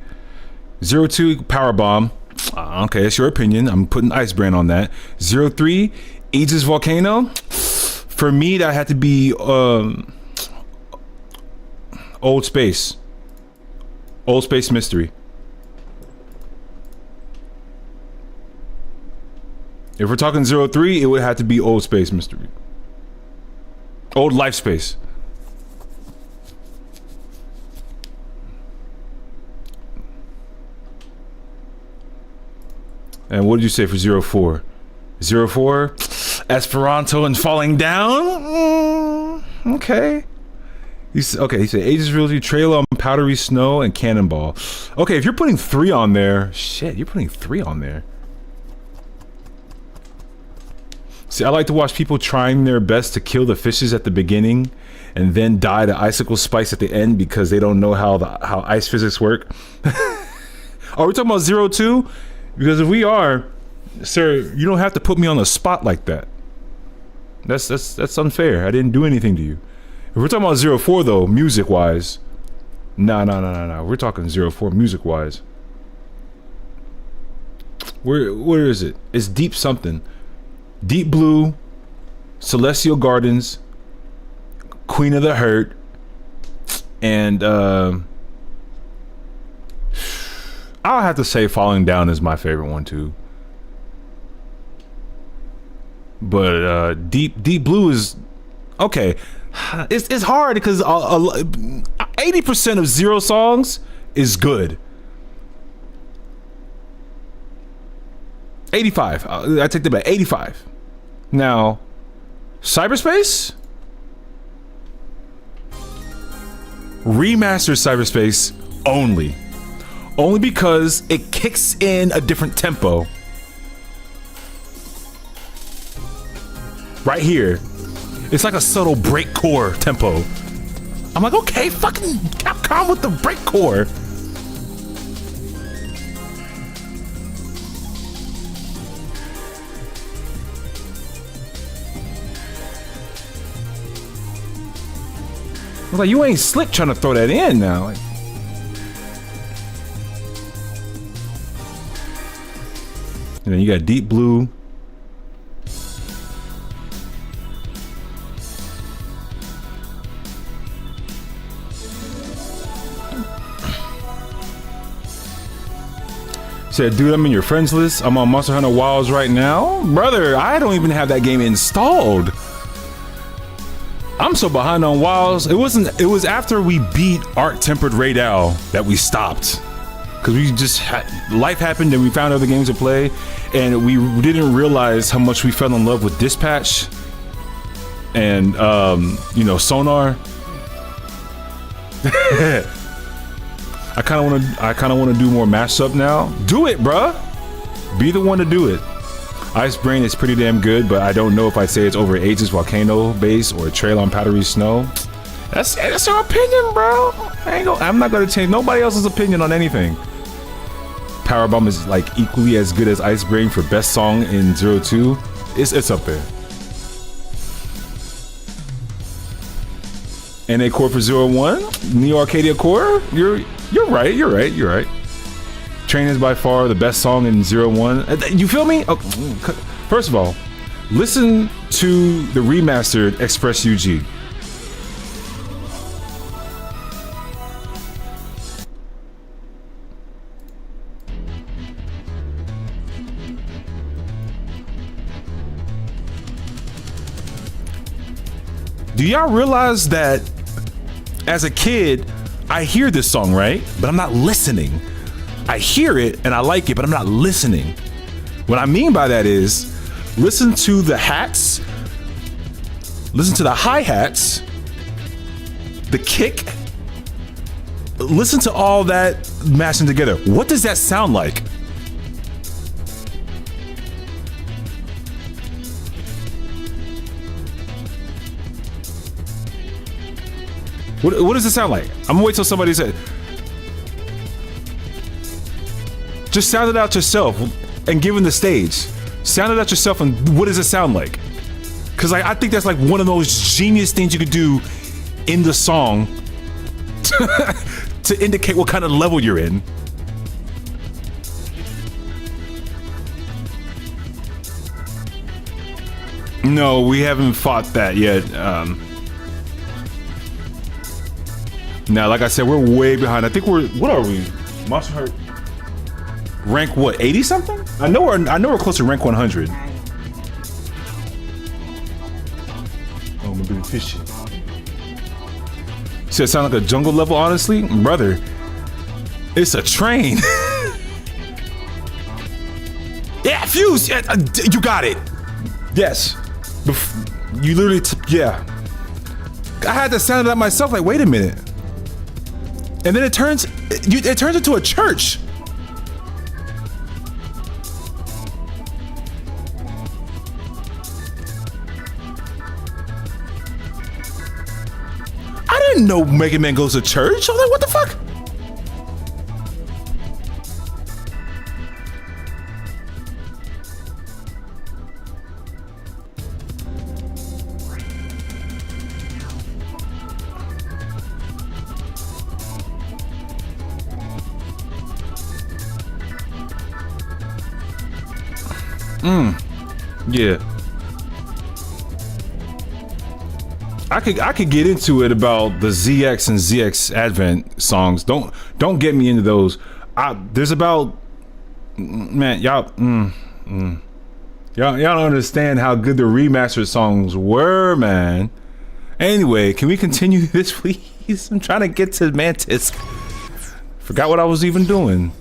[SPEAKER 1] 02, Powerbomb. Okay, that's your opinion. I'm putting Icebrain on that. 03, Aegis Volcano. For me, that had to be Old Space. Old Space Mystery. If we're talking 03, it would have to be Old Space Mystery. Old Life Space. And what did you say for 04? 04? Esperanto and Falling Down? Okay. He said Aegis Realty, Trailer on Powdery Snow, and Cannonball. Okay, if you're putting 3 on there, shit, you're putting 3 on there. See, I like to watch people trying their best to kill the fishes at the beginning and then die to icicle spice at the end because they don't know how ice physics work. Are we talking about 02? Because if we are, sir, you don't have to put me on the spot like that. That's unfair. I didn't do anything to you. If we're talking about 04 though, music wise, no. We're talking 04 music wise. Where is it? It's Deep something. Deep Blue, Celestial Gardens, Queen of the Hurt, and I'll have to say Falling Down is my favorite one too. But Deep Blue is okay. It's hard because 80% of Zero songs is good. 85. I take the bet. 85. Now, Cyberspace? Remastered Cyberspace only. Only because it kicks in a different tempo. Right here. It's like a subtle breakcore tempo. I'm like, okay, fucking Capcom with the breakcore. I was like, you ain't slick trying to throw that in now. Like, and then you got Deep Blue. Said, dude, I'm in your friends list. I'm on Monster Hunter Wilds right now. Brother, I don't even have that game installed. I'm so behind on Wilds. It was after we beat Art Tempered Raidal that we stopped. Cause we just life happened and we found other games to play, and we didn't realize how much we fell in love with Dispatch and Sonar. I kind of want to do more mashup now. Do it, bruh. Be the one to do it. Ice Brain is pretty damn good, but I don't know if I'd say it's over Aegis Volcano Base or Trail on Powdery Snow. That's your opinion, bro. I'm not gonna change nobody else's opinion on anything. Powerbomb is like equally as good as Ice Brain for best song in 02. It's up there. NA Core for 01, Neo Arcadia Core. You're right. Train is by far the best song in 01. You feel me? Oh, first of all, listen to the remastered Express UG. Do y'all realize that as a kid, I hear this song, right? But I'm not listening. I hear it and I like it, but I'm not listening. What I mean by that is, listen to the hats, listen to the hi-hats, the kick, listen to all that mashing together. What does that sound like? What does it sound like? I'm gonna wait till somebody says. Just sound it out yourself and give him the stage. Sound it out yourself and what does it sound like? Cause I think that's like one of those genius things you could do in the song to indicate what kind of level you're in. No, we haven't fought that yet. Now, like I said, we're way behind. I think what are we? Monster Hunter rank what? 80 something? I know we're close to rank 100. Oh, maybe the fish. See, it sound like a jungle level, honestly, brother. It's a train. Yeah, Fuse. Yeah, you got it. Yes. You literally, yeah. I had to sound it out myself. Like, wait a minute. And then it turns into a church. I didn't know Mega Man goes to church. I was like, what the fuck? Yeah. I could get into it about the ZX and ZX Advent songs. Don't get me into those. There's about, man, y'all don't understand how good the remastered songs were, man. Anyway, can we continue this, please? I'm trying to get to Mantis. Forgot what I was even doing.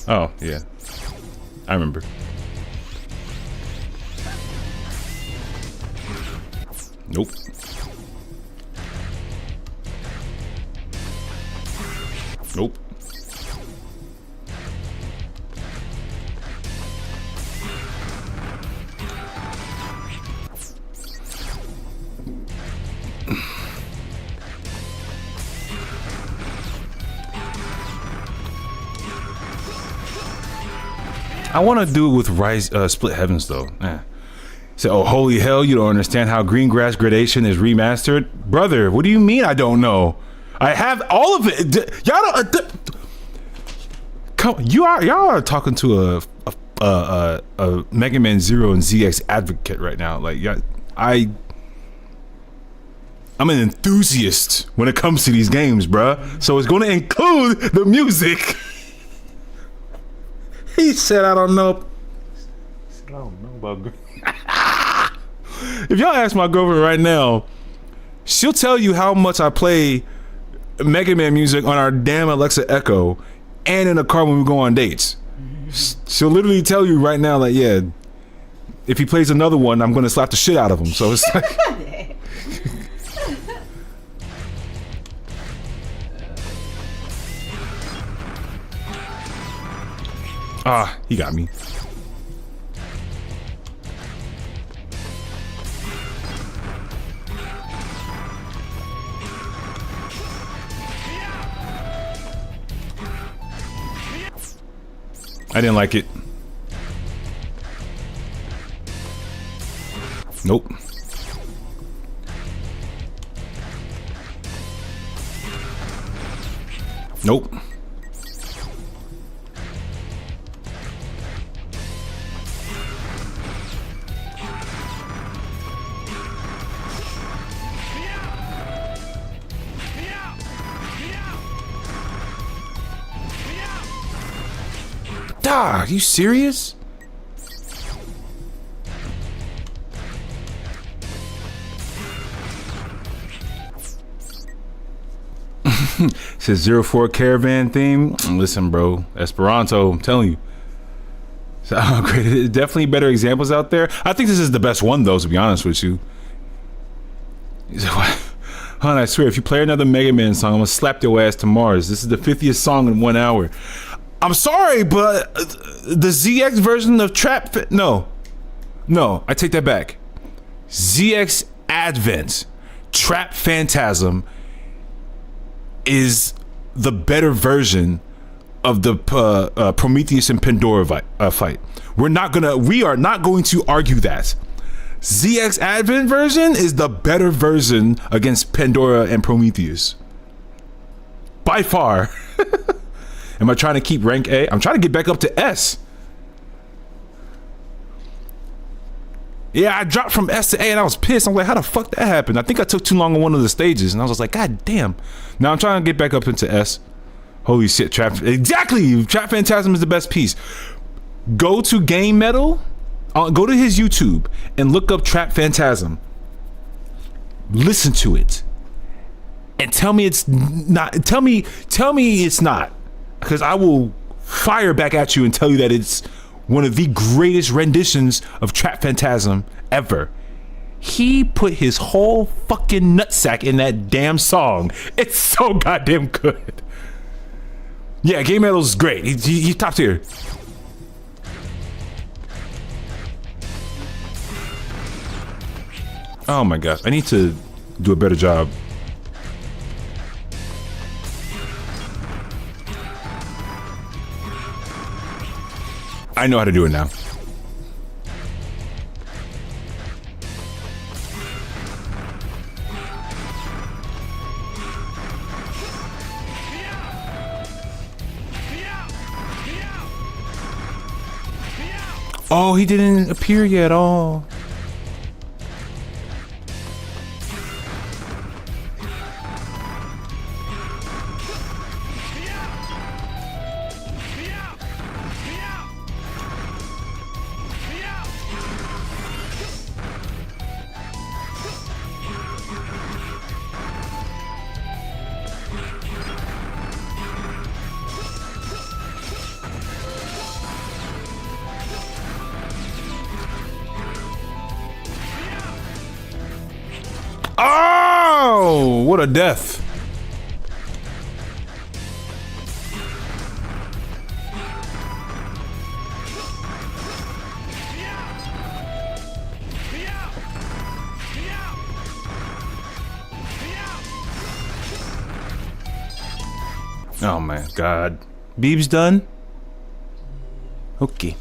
[SPEAKER 1] Oh, yeah. I remember. Nope. Nope. I want to do it with Split Heavens though. Say, oh, holy hell, you don't understand how Greengrass Gradation is remastered? Brother, what do you mean I don't know? I have all of it. Y'all don't... y'all are talking to a Mega Man Zero and ZX advocate right now. Like, yeah, I'm an enthusiast when it comes to these games, bruh. So it's going to include the music. He said, I don't know. I don't know about... If y'all ask my girlfriend right now, she'll tell you how much I play Mega Man music on our damn Alexa Echo and in the car when we go on dates. She'll literally tell you right now, like, yeah, if he plays another one, I'm gonna slap the shit out of him. So it's like... he got me. I didn't like it. Nope. Nope. Are you serious? Says 04 Caravan theme. Listen, bro, Esperanto, I'm telling you. So, great. Definitely better examples out there. I think this is the best one, though, to be honest with you. Hon, I swear, if you play another Mega Man song, I'm gonna slap your ass to Mars. This is the 50th song in 1 hour. I'm sorry, but the ZX version of no, I take that back. ZX Advent Trap Phantasm is the better version of the Prometheus and Pandora fight. We are not going to argue that. ZX Advent version is the better version against Pandora and Prometheus. By far. Am I trying to keep rank A? I'm trying to get back up to S. Yeah, I dropped from S to A and I was pissed. I'm like, how the fuck that happened? I think I took too long on one of the stages and I was just like, God damn. Now I'm trying to get back up into S. Holy shit, exactly. Trap Phantasm is the best piece. Go to Game Metal, go to his YouTube and look up Trap Phantasm. Listen to it. And tell me it's not, tell me it's not. Because I will fire back at you and tell you that it's one of the greatest renditions of Trap Phantasm ever. He put his whole fucking nutsack in that damn song. It's so goddamn good. Yeah, Game Metal's great. He's top tier. Oh my gosh, I need to do a better job. I know how to do it now. Oh, he didn't appear yet at all. Oh, what a death. Oh my God. Beeb's done? Okay.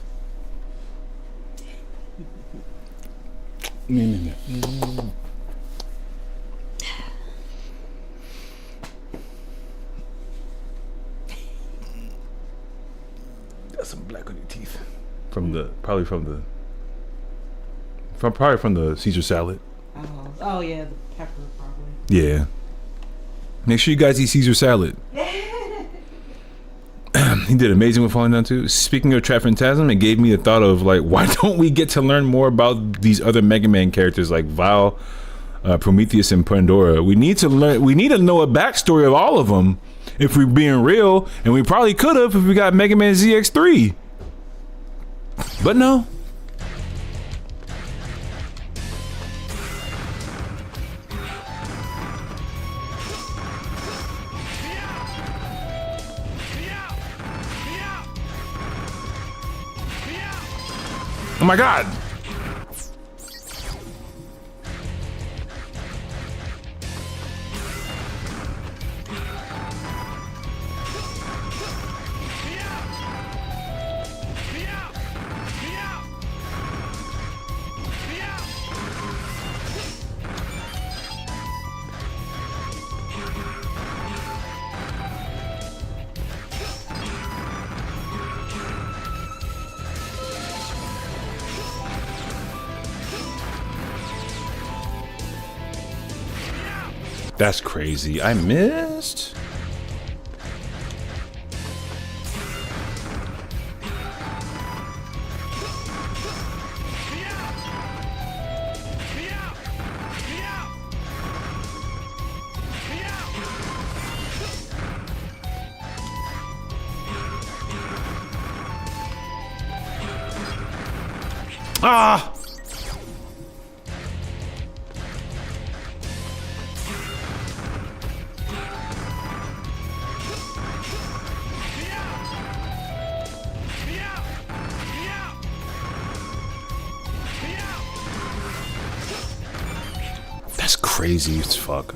[SPEAKER 1] Got some black on your teeth. Probably from the Caesar salad.
[SPEAKER 8] Oh yeah, the pepper probably.
[SPEAKER 1] Yeah. Make sure you guys eat Caesar salad. He did amazing with Falling Down 2. Speaking of Trap Phantasm, it gave me the thought of like, why don't we get to learn more about these other Mega Man characters like Vile, Prometheus, and Pandora? We need to know a backstory of all of them if we're being real, and we probably could have if we got Mega Man ZX3. But no. Oh my God. That's crazy. I missed. Ah! That's crazy as fuck.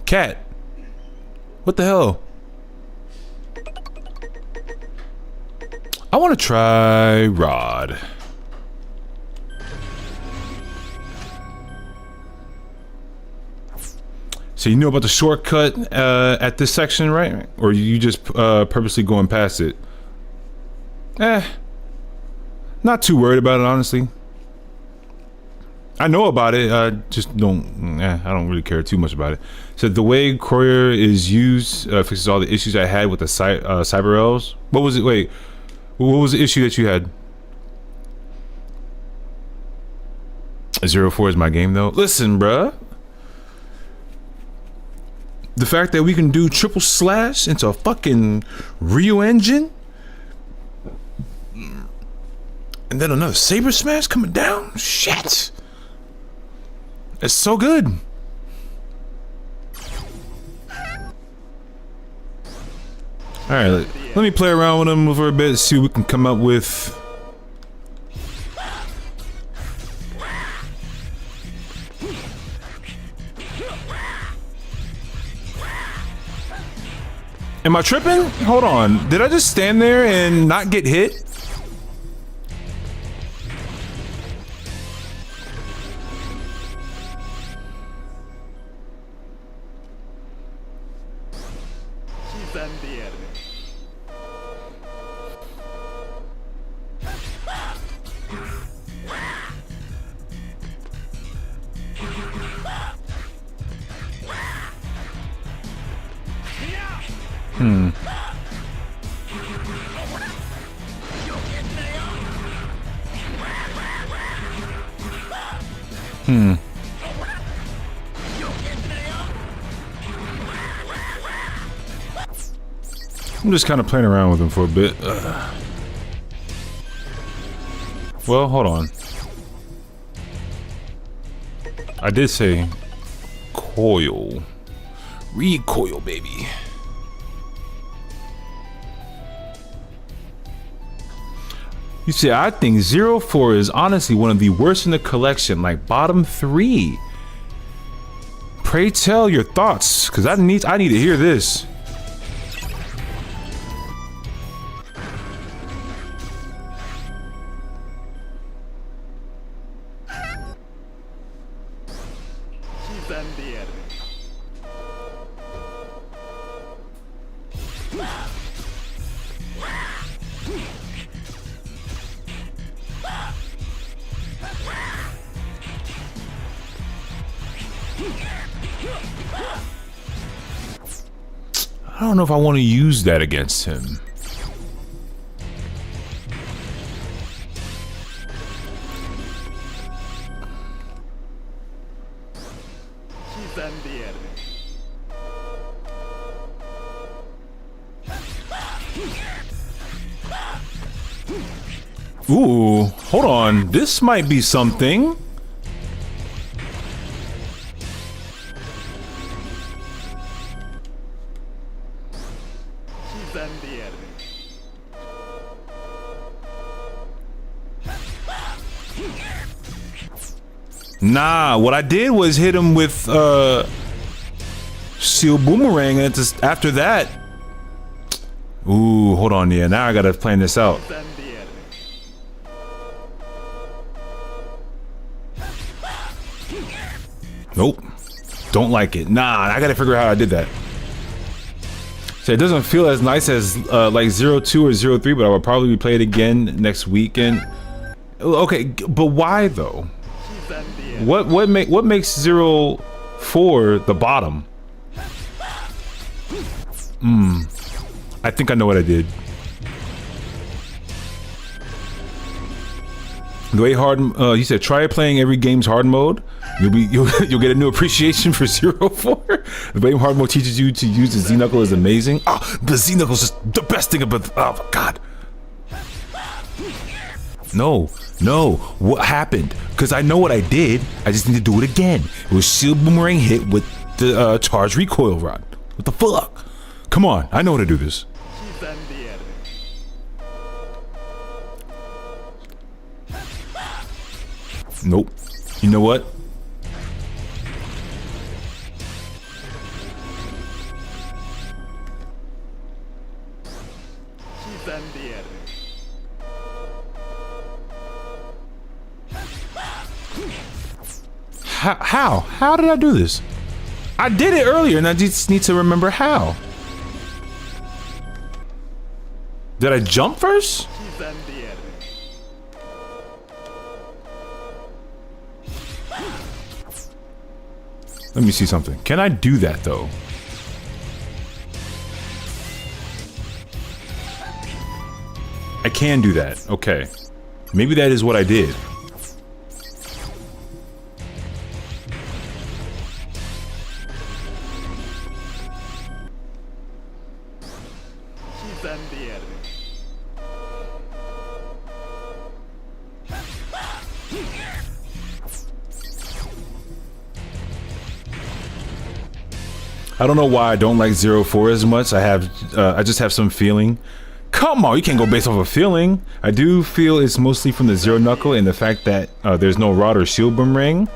[SPEAKER 1] Cat. What the hell? I want to try Rod. So you know about the shortcut at this section, right? Or you just purposely going past it? Not too worried about it, honestly. I know about it. I just don't. I don't really care too much about it. So the way Courier is used fixes all the issues I had with the cyber elves. What was it? Wait, what was the issue that you had? 04 is my game though. Listen, bruh. The fact that we can do triple slash into a fucking Ryu engine, and then another saber smash coming down. Shit. It's so good. Alright, let me play around with them for a bit, see what we can come up with. Am I tripping? Hold on. Did I just stand there and not get hit? I'm just kind of playing around with him for a bit. Well, hold on. I did say coil. Recoil, baby. You see, I think 04 is honestly one of the worst in the collection, like bottom 3. Pray tell your thoughts, because I need to hear this. I don't know if I want to use that against him. Ooh, hold on. This might be something. Nah, what I did was hit him with Steel Boomerang, and just after that. Ooh, hold on, yeah. Now I gotta plan this out. Nope. Don't like it. Nah, I gotta figure out how I did that. So it doesn't feel as nice as like 02 or 03, but I will probably play it again next weekend. Okay, but why though? What makes 04 the bottom? I think I know what I did. The way hard, he said, try playing every game's hard mode. You'll get a new appreciation for 04. The way hard mode teaches you to use the Z-Knuckle is amazing. Oh, the Z-Knuckle is just the best thing about. Oh God. No, what happened? Because I know what I did. I just need to do it again. It was Shield Boomerang hit with the charge recoil rod. What the fuck? Come on, I know how to do this. Nope. You know what? How? How did I do this? I did it earlier and I just need to remember how. Did I jump first? Let me see something. Can I do that though? I can do that. Okay. Maybe that is what I did. I don't know why I don't like 04 as much. I just have some feeling. Come on, you can't go based off a feeling. I do feel it's mostly from the Zero Knuckle and the fact that there's no rod or shield boomerang.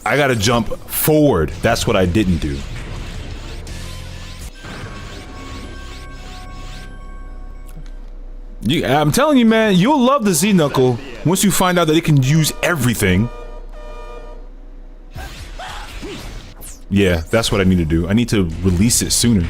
[SPEAKER 1] I gotta jump forward. That's what I didn't do. I'm telling you, man, you'll love the Z Knuckle once you find out that it can use everything. Yeah, that's what I need to do. I need to release it sooner.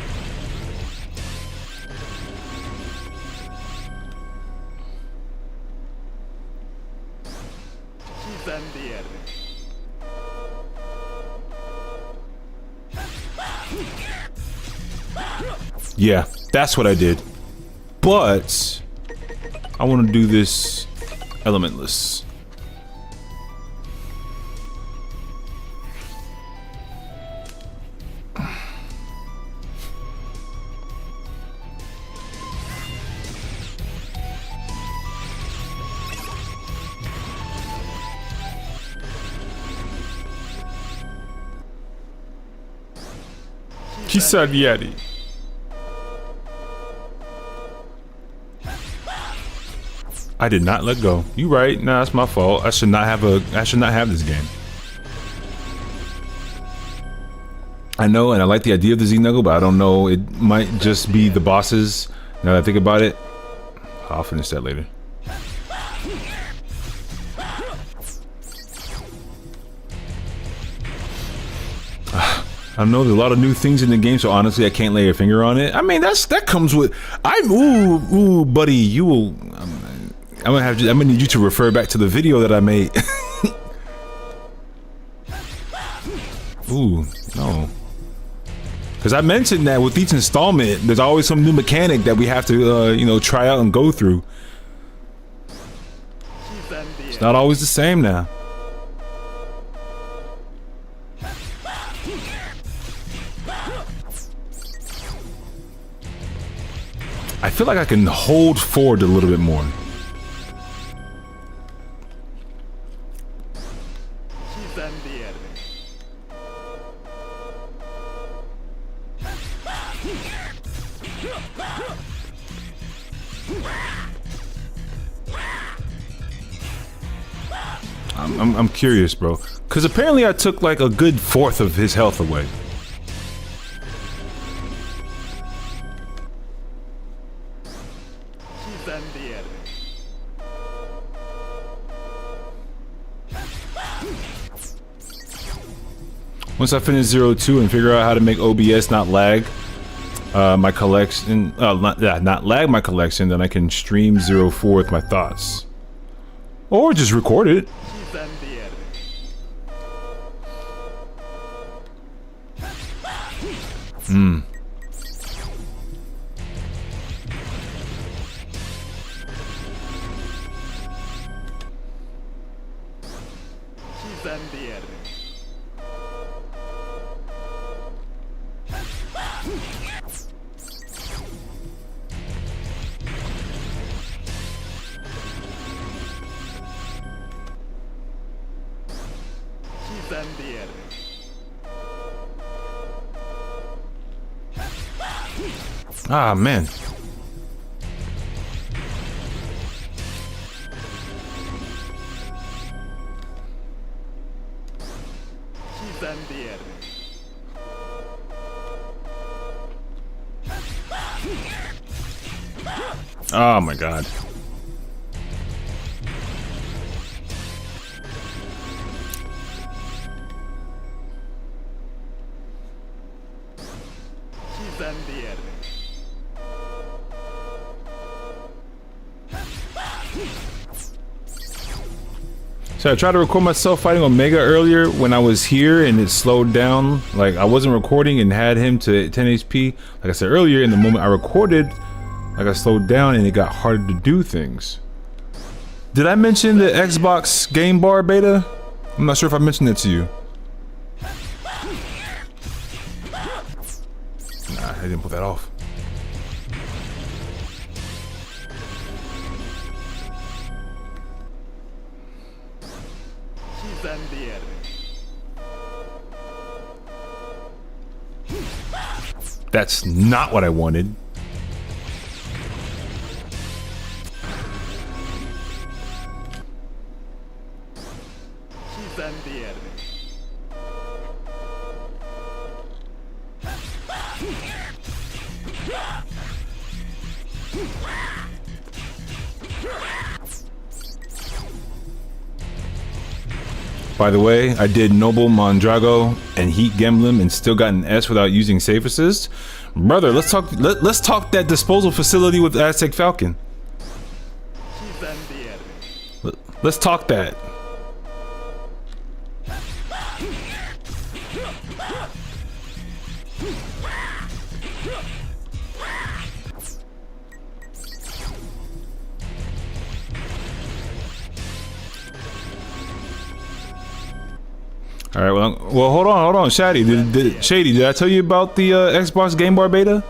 [SPEAKER 1] Yeah, that's what I did. But I want to do this elementless. Kisadiari. I did not let go. You right. Nah, that's my fault. I should not have this game. I know, and I like the idea of the Z Knuckle, but I don't know. It might just be the bosses. Now that I think about it, I'll finish that later. I know there's a lot of new things in the game, so honestly, I can't lay a finger on it. I mean, that comes with. Ooh, buddy, you will. I'm gonna need you to refer back to the video that I made. Ooh, no. Because I mentioned that with each installment, there's always some new mechanic that we have to, you know, try out and go through. It's not always the same now. I feel like I can hold forward a little bit more. I'm curious, bro. Because apparently I took like a good fourth of his health away. Once I finish 02 and figure out how to make OBS not lag my collection, not lag my collection, then I can stream 04 with my thoughts. Or just record it. Ah, man. Oh my god. So I tried to record myself fighting Omega earlier when I was here and it slowed down. Like I wasn't recording and had him to 10 HP. Like I said earlier, in the moment I recorded, like I slowed down and it got harder to do things. Did I mention the Xbox Game Bar beta? I'm not sure if I mentioned it to you. Nah, I didn't put that off. That's not what I wanted. By the way, I did Noble Mondrago and Heat Gemblem and still got an S without using Safe Assist. Brother, let's talk that disposal facility with Aztec Falcon. Let's talk that. All right, well, hold on, Shady. Did I tell you about the Xbox Game Bar beta?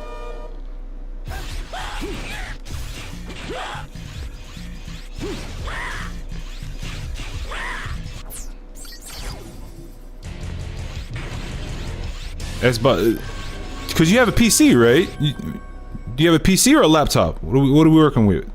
[SPEAKER 1] Xbox, because you have a PC, right? Do you have a PC or a laptop? What are we working with?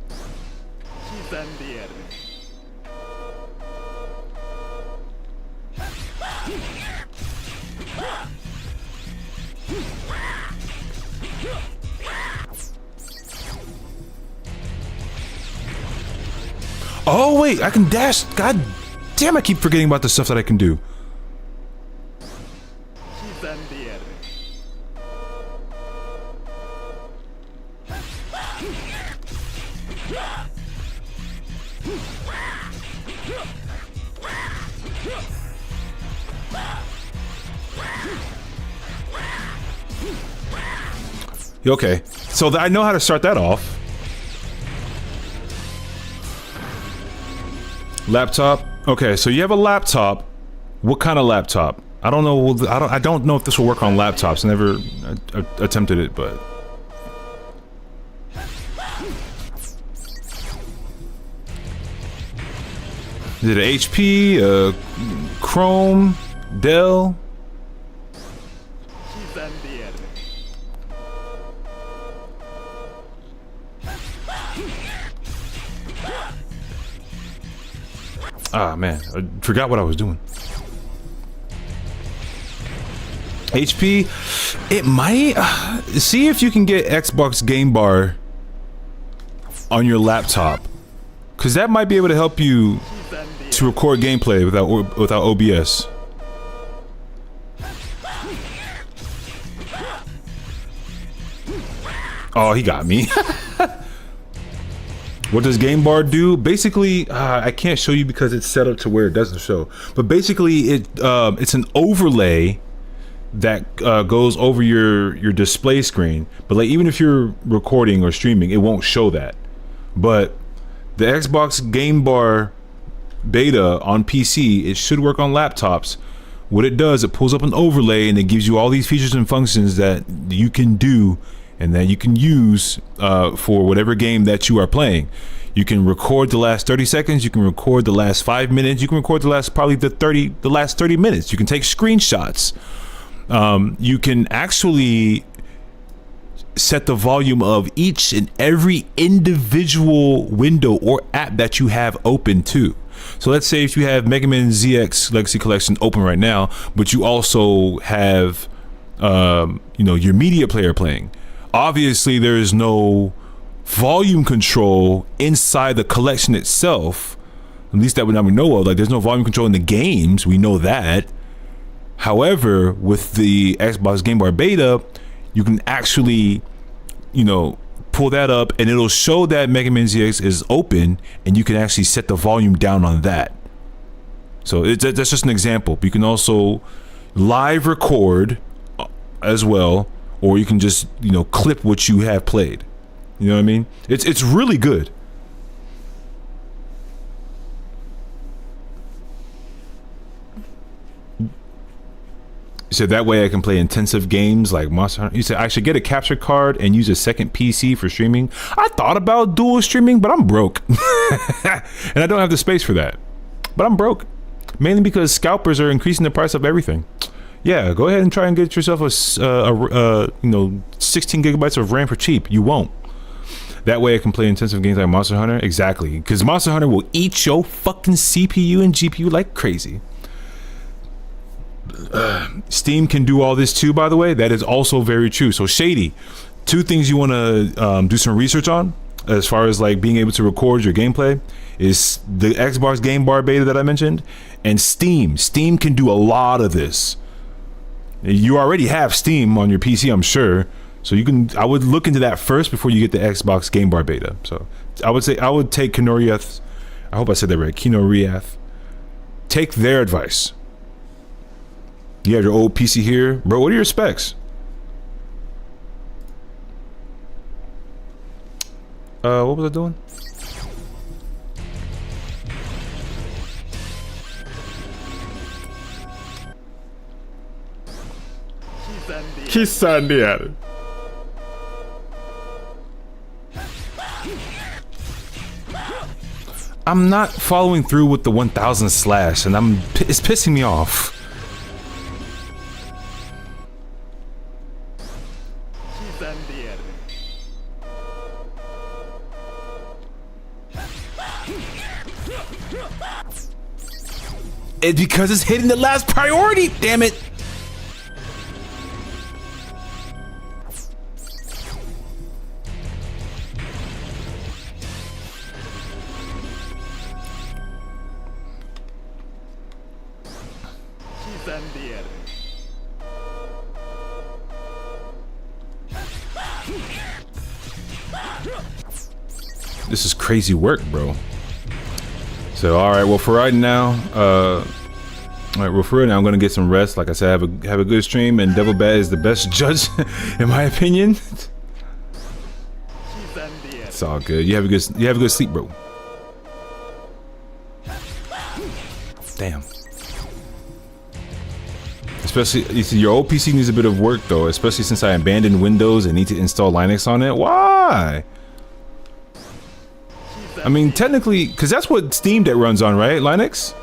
[SPEAKER 1] Oh wait, I can dash. God damn, I keep forgetting about the stuff that I can do. Okay, so I know how to start that off. Laptop. Okay, so you have a laptop. What kind of laptop? I don't know. I don't know if this will work on laptops. I never attempted it, but is it a HP, Chrome, Dell? Ah, man, I forgot what I was doing. HP, it might. See if you can get Xbox Game Bar on your laptop, because that might be able to help you to record gameplay without OBS. Oh, he got me. What does Game Bar do? Basically, I can't show you because it's set up to where it doesn't show. But basically, it's an overlay that goes over your display screen. But like, even if you're recording or streaming, it won't show that. But the Xbox Game Bar beta on PC, it should work on laptops. What it does, it pulls up an overlay and it gives you all these features and functions that you can do and that you can use for whatever game that you are playing. You can record the last 30 seconds, you can record the last 5 minutes, you can record the last the last 30 minutes. You can take screenshots. You can actually set the volume of each and every individual window or app that you have open too. So let's say if you have Mega Man ZX Legacy Collection open right now, but you also have your media player playing. Obviously there is no volume control inside the collection itself, at least that we know of. Like, there's no volume control in the games, we know that. However, with the Xbox Game Bar Beta, you can actually pull that up and it'll show that Mega Man ZX is open, and you can actually set the volume down on that. So that's just an example. You can also live record as well, or you can just clip what you have played. You know what I mean? It's really good. You said that way I can play intensive games like Monster Hunter. You said I should get a capture card and use a second PC for streaming. I thought about dual streaming, but I'm broke. And I don't have the space for that. But I'm broke. Mainly because scalpers are increasing the price of everything. Yeah, go ahead and try and get yourself a 16 gigabytes of RAM for cheap. You won't. That way I can play intensive games like Monster Hunter. Exactly. Because Monster Hunter will eat your fucking CPU and GPU like crazy. Steam can do all this too, by the way. That is also very true. So Shady, two things you want to do some research on as far as like being able to record your gameplay is the Xbox Game Bar Beta that I mentioned, and Steam. Steam can do a lot of this. You already have Steam on your PC, I'm sure, so I would look into that first before you get the Xbox Game Bar Beta. So I would take Kinoriath, I hope I said that right, Kinoriath, take their advice. You have your old PC here, bro. What are your specs? What was I doing? Kisandier. I'm not following through with the 1000 slash, and it's pissing me off. It's because it's hitting the last priority, damn it. This is crazy work, bro. So, all right. Well, for right now, I'm gonna get some rest. Like I said, have a good stream, and Devil Bat is the best judge, in my opinion. It's all good. You have a good sleep, bro. Damn. Especially, you see, your old PC needs a bit of work though, especially since I abandoned Windows and need to install Linux on it. Why? I mean, technically, because that's what Steam Deck runs on, right? Linux?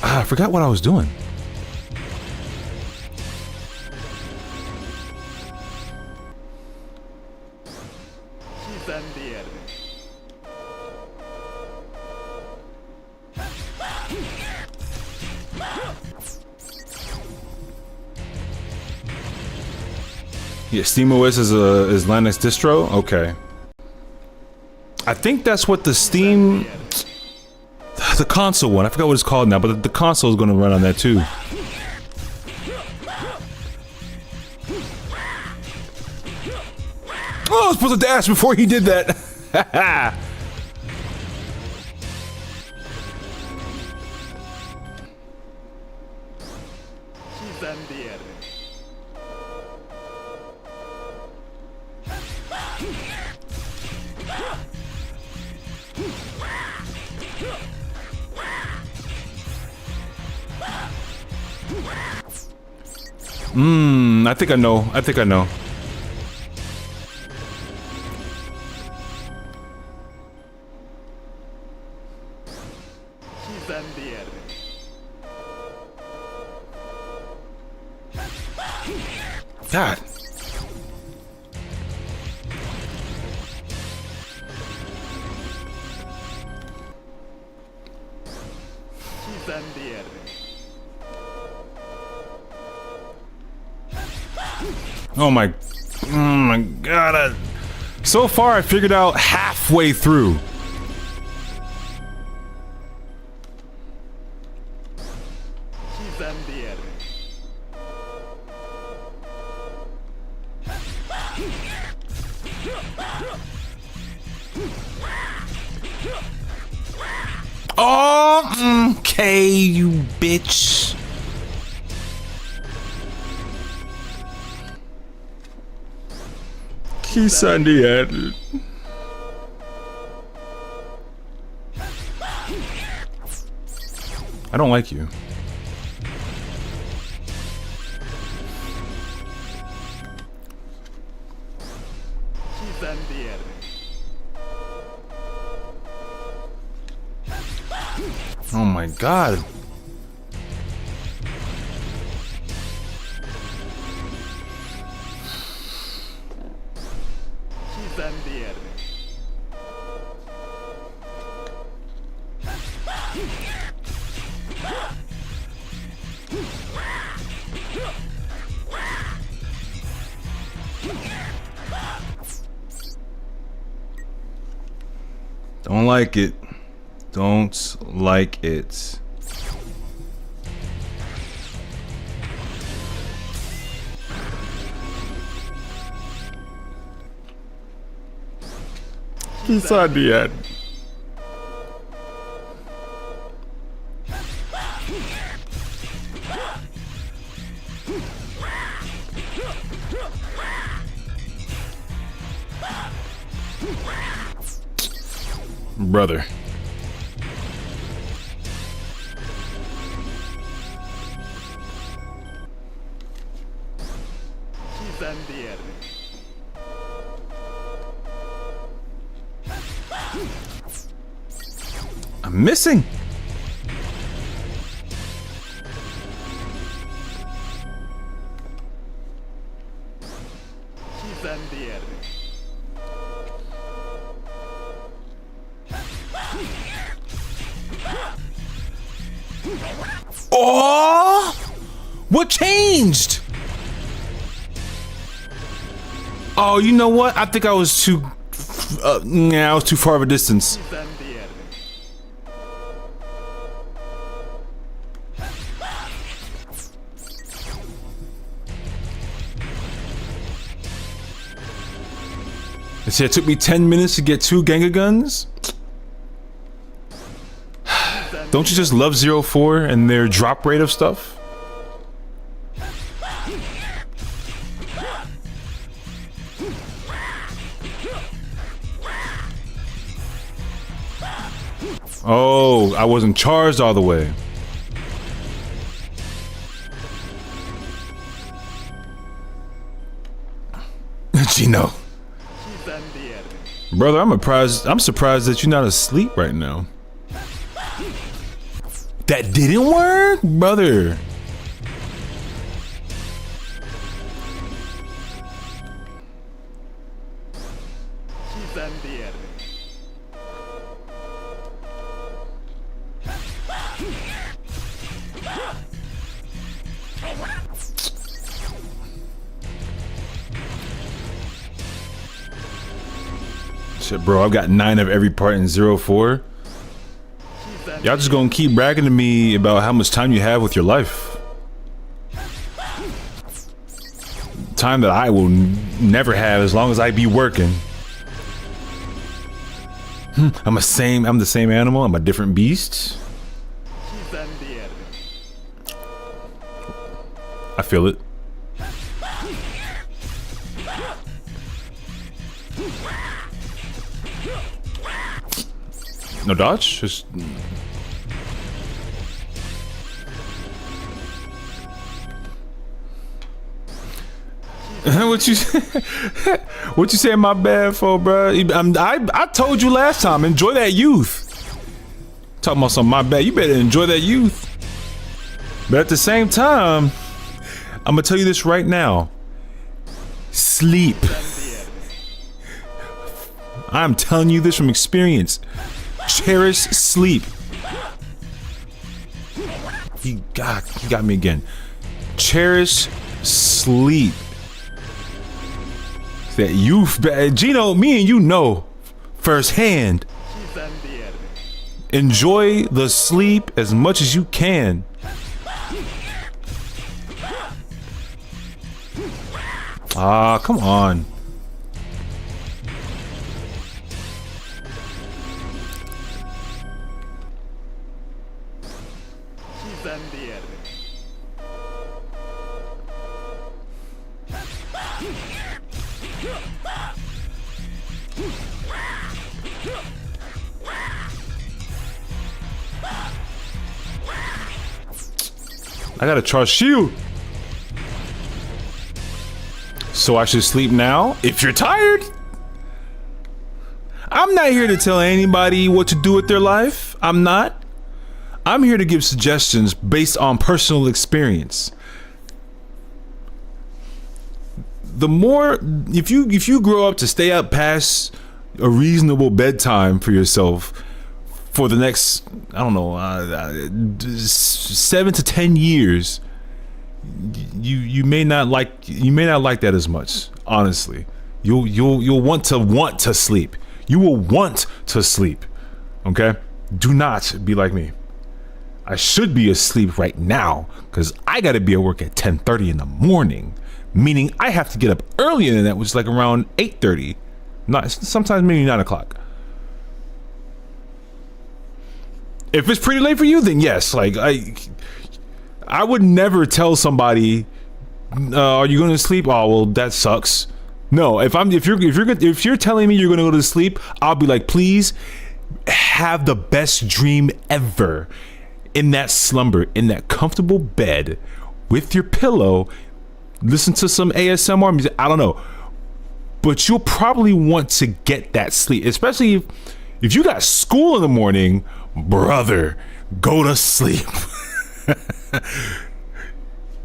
[SPEAKER 1] I forgot what I was doing. Yeah, SteamOS is Linux distro? Okay. I think that's what the Steam... The console one. I forgot what it's called now, but the console is going to run on that too. Oh, I was supposed to dash before he did that. I think I know. God. Oh my God. So far, I figured out halfway through. Oh, okay, you bitch. Kisandi. I don't like you. Oh my God. Don't like it. Don't like it. Kisadian. Brother. I'm missing. Oh, what changed? Oh, you know what? I think I was too. I was too far of a distance. See, it took me 10 minutes to get 2 Gengar guns. Don't you just love 04 and their drop rate of stuff? Oh, I wasn't charged all the way. Gino. Brother, I'm surprised that you're not asleep right now. That didn't work, brother. Shit, bro, I've got 9 of every part in 04. Y'all just gonna keep bragging to me about how much time you have with your life. Time that I will never have as long as I be working. I'm the same animal. I'm a different beast. I feel it. No dodge? Just... What you saying my bad for, bro? I told you last time, enjoy that youth. Talking about something, my bad. You better enjoy that youth. But at the same time, I'm gonna tell you this right now. Sleep. I'm telling you this from experience. Cherish sleep. He got me again. Cherish sleep. That youth, Gino, me and you know firsthand. Enjoy the sleep as much as you can. Ah, come on. I gotta charge shield. So I should sleep now if you're tired? I'm not here to tell anybody what to do with their life. I'm not. I'm here to give suggestions based on personal experience. The more, if you grow up to stay up past a reasonable bedtime for yourself for the next, I don't know, 7 to 10 years, you may not like that as much. Honestly, you'll want to sleep. You will want to sleep. Okay, do not be like me. I should be asleep right now because I got to be at work at 10:30 in the morning, meaning I have to get up earlier than that, which is like around 8:30, not sometimes maybe 9 o'clock. If it's pretty late for you, then yes. Like I would never tell somebody, "Are you going to sleep?" Oh well, that sucks. No, if you're telling me you're going to go to sleep, I'll be like, please have the best dream ever. In that slumber, in that comfortable bed, with your pillow, listen to some ASMR music. I don't know, but you'll probably want to get that sleep, especially if you got school in the morning, brother. Go to sleep.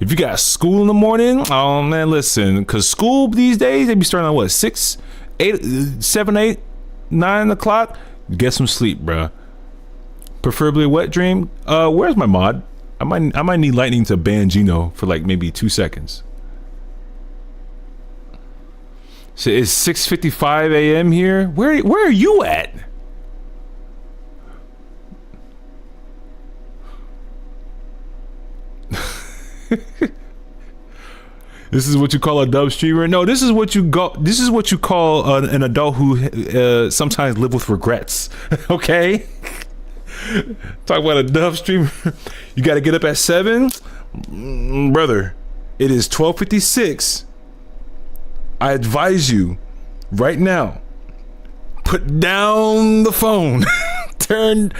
[SPEAKER 1] If you got school in the morning, oh man, listen, because school these days they be starting at what 6, 8, 7, 8, 9 o'clock. Get some sleep, bruh. Preferably a wet dream. Where's my mod? I might need lightning to ban Gino for like maybe 2 seconds. So it's 6:55 a.m. here. Where are you at? This is what you call a dub streamer? No, this is what you call an adult who sometimes live with regrets. Okay. Talk about a dub streamer. You got to get up at 7, brother. It is 12:56. I advise you right now. Put down the phone. I'm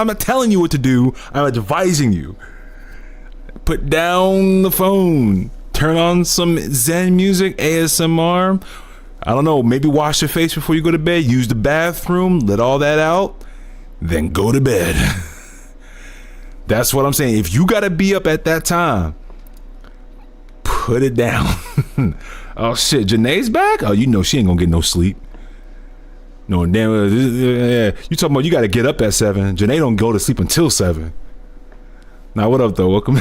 [SPEAKER 1] not telling you what to do. I'm advising you. Put down the phone. Turn on some Zen music, ASMR. I don't know. Maybe wash your face before you go to bed. Use the bathroom. Let all that out. Then go to bed. That's what I'm saying. If you gotta be up at that time, put it down. Oh shit, Janae's back? Oh, you know she ain't gonna get no sleep. No, damn. You talking about you gotta get up at 7. Janae don't go to sleep until 7. Now, what up though? Welcome.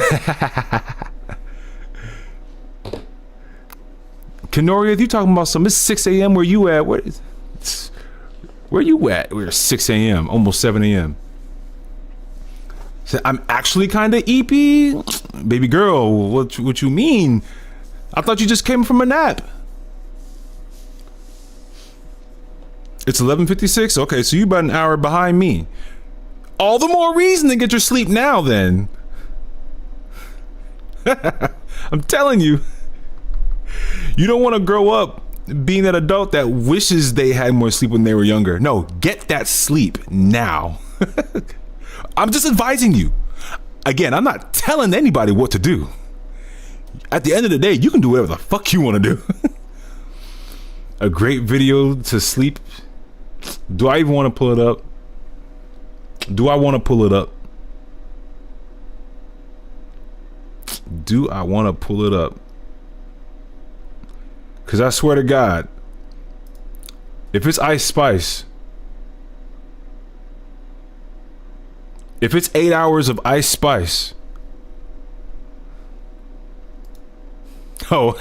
[SPEAKER 1] Kenoria, if you talking about something, it's 6 a.m. Where you at? Where you at? We're 6 a.m. almost 7 a.m. So I'm actually kind of EP, baby girl. What you mean? I thought you just came from a nap. It's 11:56. Okay, so you about an hour behind me. All the more reason to get your sleep now, then. I'm telling you, you don't want to grow up being that adult that wishes they had more sleep when they were younger. No, get that sleep now. I'm just advising you. Again, I'm not telling anybody what to do. At the end of the day, you can do whatever the fuck you want to do. A great video to sleep. Do I even want to pull it up? Do I want to pull it up? Do I want to pull it up? Because I swear to God, if it's Ice Spice, if it's 8 hours of Ice Spice, oh,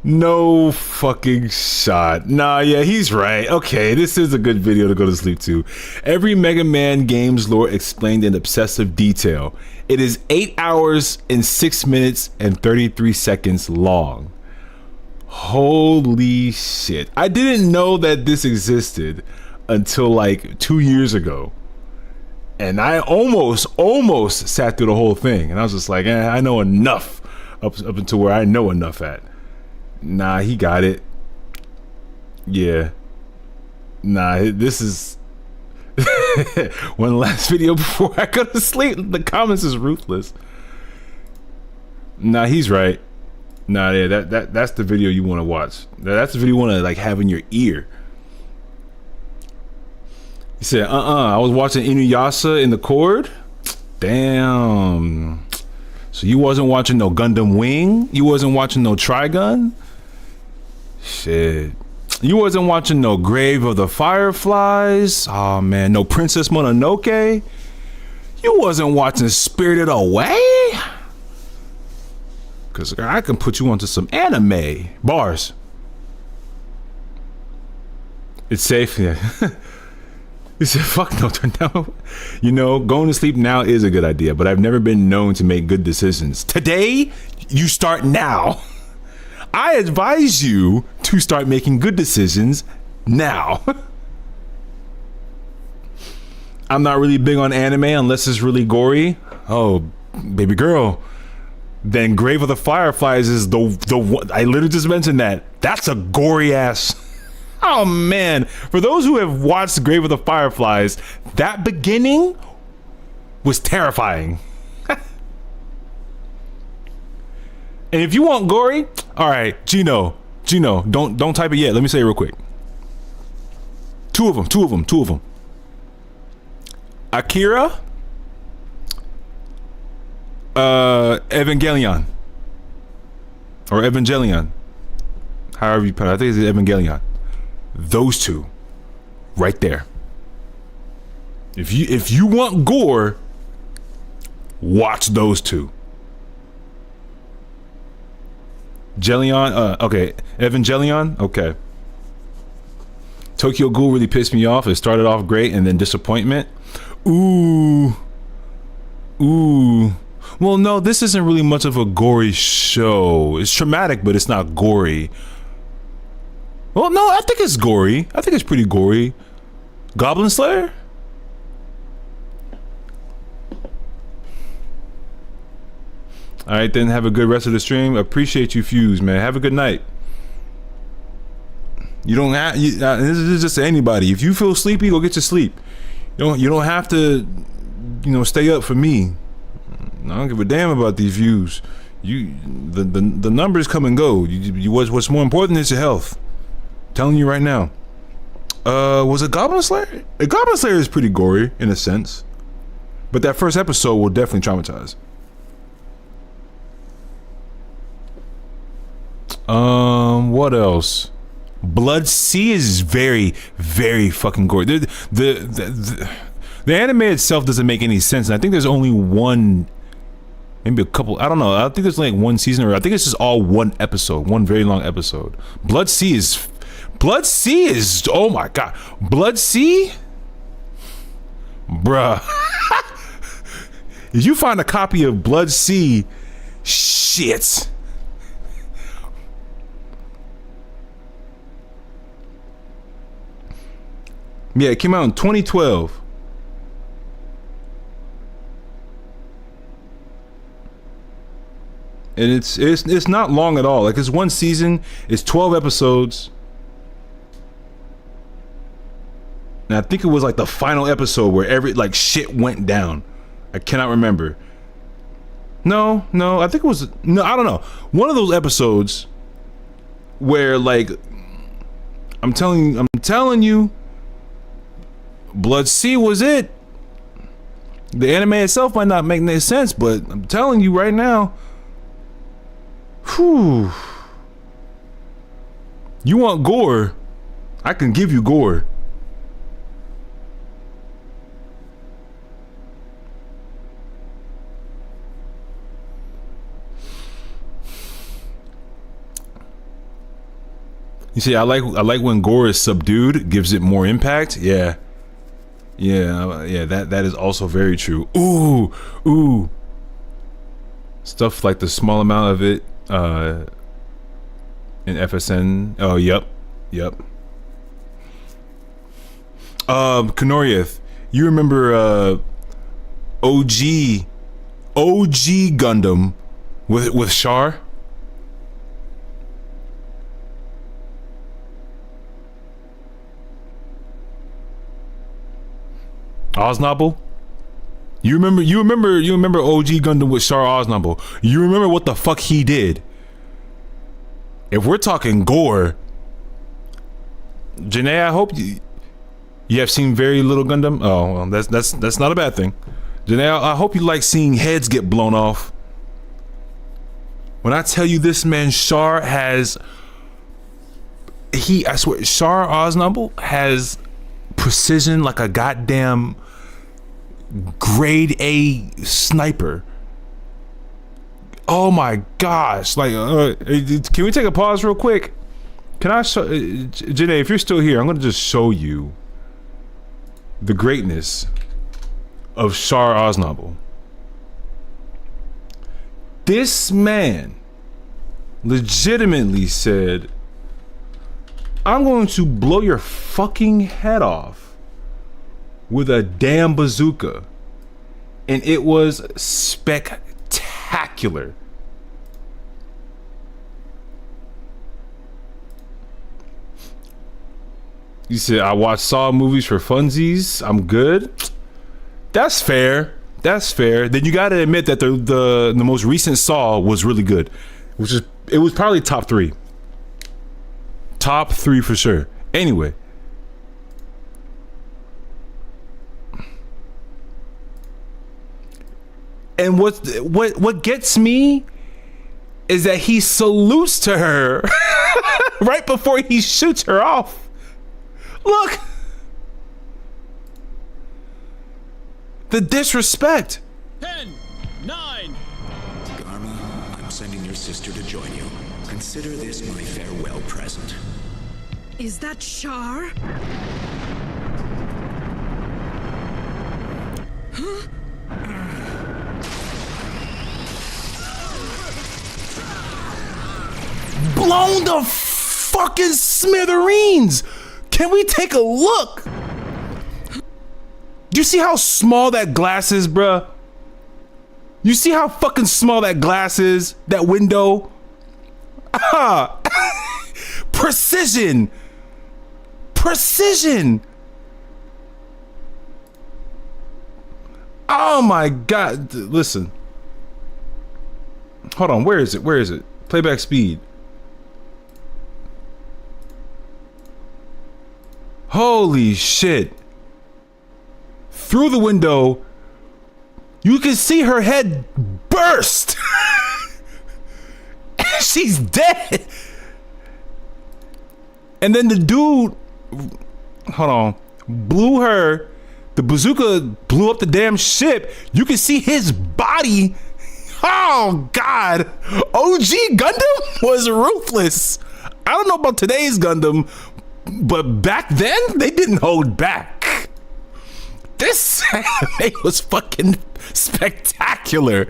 [SPEAKER 1] no fucking shot. Nah, yeah, he's right. Okay, this is a good video to go to sleep to. Every Mega Man game's lore explained in obsessive detail. It is 8 hours and 6 minutes and 33 seconds long. Holy shit. I didn't know that this existed until like 2 years ago. And I almost sat through the whole thing. And I was just like, I know enough up until where I know enough at. Nah, he got it. Yeah. Nah, this is one last video before I go to sleep. The comments is ruthless. Nah, he's right. Nah, yeah, that's the video you want to watch. That's the video you want to like have in your ear. He said, I was watching Inuyasha in the Cord. Damn. So you wasn't watching no Gundam Wing? You wasn't watching no Trigun? Shit. You wasn't watching no Grave of the Fireflies? Oh man, no Princess Mononoke? You wasn't watching Spirited Away? Cause I can put you onto some anime. Bars. It's safe, yeah. He said, fuck no, turn down. You know, going to sleep now is a good idea, but I've never been known to make good decisions. Today, you start now. I advise you to start making good decisions now. I'm not really big on anime unless it's really gory. Oh, baby girl. Then Grave of the Fireflies is the one. I literally just mentioned that. That's a gory ass. Oh man, for those who have watched Grave of the Fireflies, that beginning was terrifying. And if you want gory, all right, Gino, don't type it yet. Let me say it real quick. Two of them. Akira, Evangelion, or Evangelion, however you put it. I think it's Evangelion. Those two right there. If you want gore, watch those two. Okay, Evangelion, okay. Tokyo Ghoul really pissed me off. It started off great and then disappointment. Ooh. Well, no, this isn't really much of a gory show. It's traumatic, but it's not gory. Well, no, I think it's gory. I think it's pretty gory. Goblin Slayer? All right, then have a good rest of the stream. Appreciate you, Fuse, man. Have a good night. You don't have. This is just to anybody. If you feel sleepy, go get your sleep. You don't have to, stay up for me. I don't give a damn about these views. The numbers come and go. What's more important is your health. I'm telling you right now. Was it Goblin Slayer? Goblin Slayer is pretty gory in a sense, but that first episode will definitely traumatize. What else? Blood Sea is very, very fucking gory. The anime itself doesn't make any sense, and I think there's only one, maybe a couple. I don't know. I think there's like one season, or I think it's just all one episode, one very long episode. Blood Sea is. Oh my god, Blood Sea, bruh. If you find a copy of Blood Sea, shit. Yeah, it came out in 2012. And it's not long at all. Like, it's one season, it's 12 episodes. And I think it was like the final episode where shit went down. I cannot remember. No, I think it was, no, I don't know. One of those episodes where like I'm telling you, Blood Sea was it. The anime itself might not make any sense, but I'm telling you right now, whew. You want gore? I can give you gore. You see, I like when gore is subdued, it gives it more impact. Yeah. That is also very true. Ooh. Stuff like the small amount of it in FSN. Oh, yep. Kenoriath, you remember OG Gundam with Char? Oznobble? You remember OG Gundam with Char Oznobble? You remember what the fuck he did? If we're talking gore, Janae, I hope you have seen very little Gundam. Oh, well, that's not a bad thing. Janae, I hope you like seeing heads get blown off. When I tell you this man Char has, I swear, Char Oznobble has precision like a goddamn grade A sniper. Oh my gosh! Like, can we take a pause real quick? Can I show Janae, if you're still here, I'm gonna just show you the greatness of Char Oznobble. This man legitimately said, I'm going to blow your fucking head off with a damn bazooka. And it was spectacular. You said, I watch Saw movies for funsies. I'm good. That's fair. Then you gotta admit that the most recent Saw was really good. It was probably top 3. Top 3 for sure. Anyway. And what gets me is that he salutes to her right before he shoots her off. Look. The disrespect.
[SPEAKER 10] 10, 9.
[SPEAKER 11] Garma, I'm sending your sister to join you. Consider this my farewell present.
[SPEAKER 9] Is that Char? Huh?
[SPEAKER 1] Blown the fucking smithereens. Can we take a look? Do you see how small that glass is, bruh? You see how fucking small that glass is? That window? Precision. Oh my god. Listen. Hold on, where is it? Playback speed. Holy shit. Through the window, you can see her head burst. She's dead. And then the dude, hold on, blew her. The bazooka blew up the damn ship. You can see his body. Oh God. OG Gundam was ruthless. I don't know about today's Gundam, but back then they didn't hold back. This anime was fucking spectacular.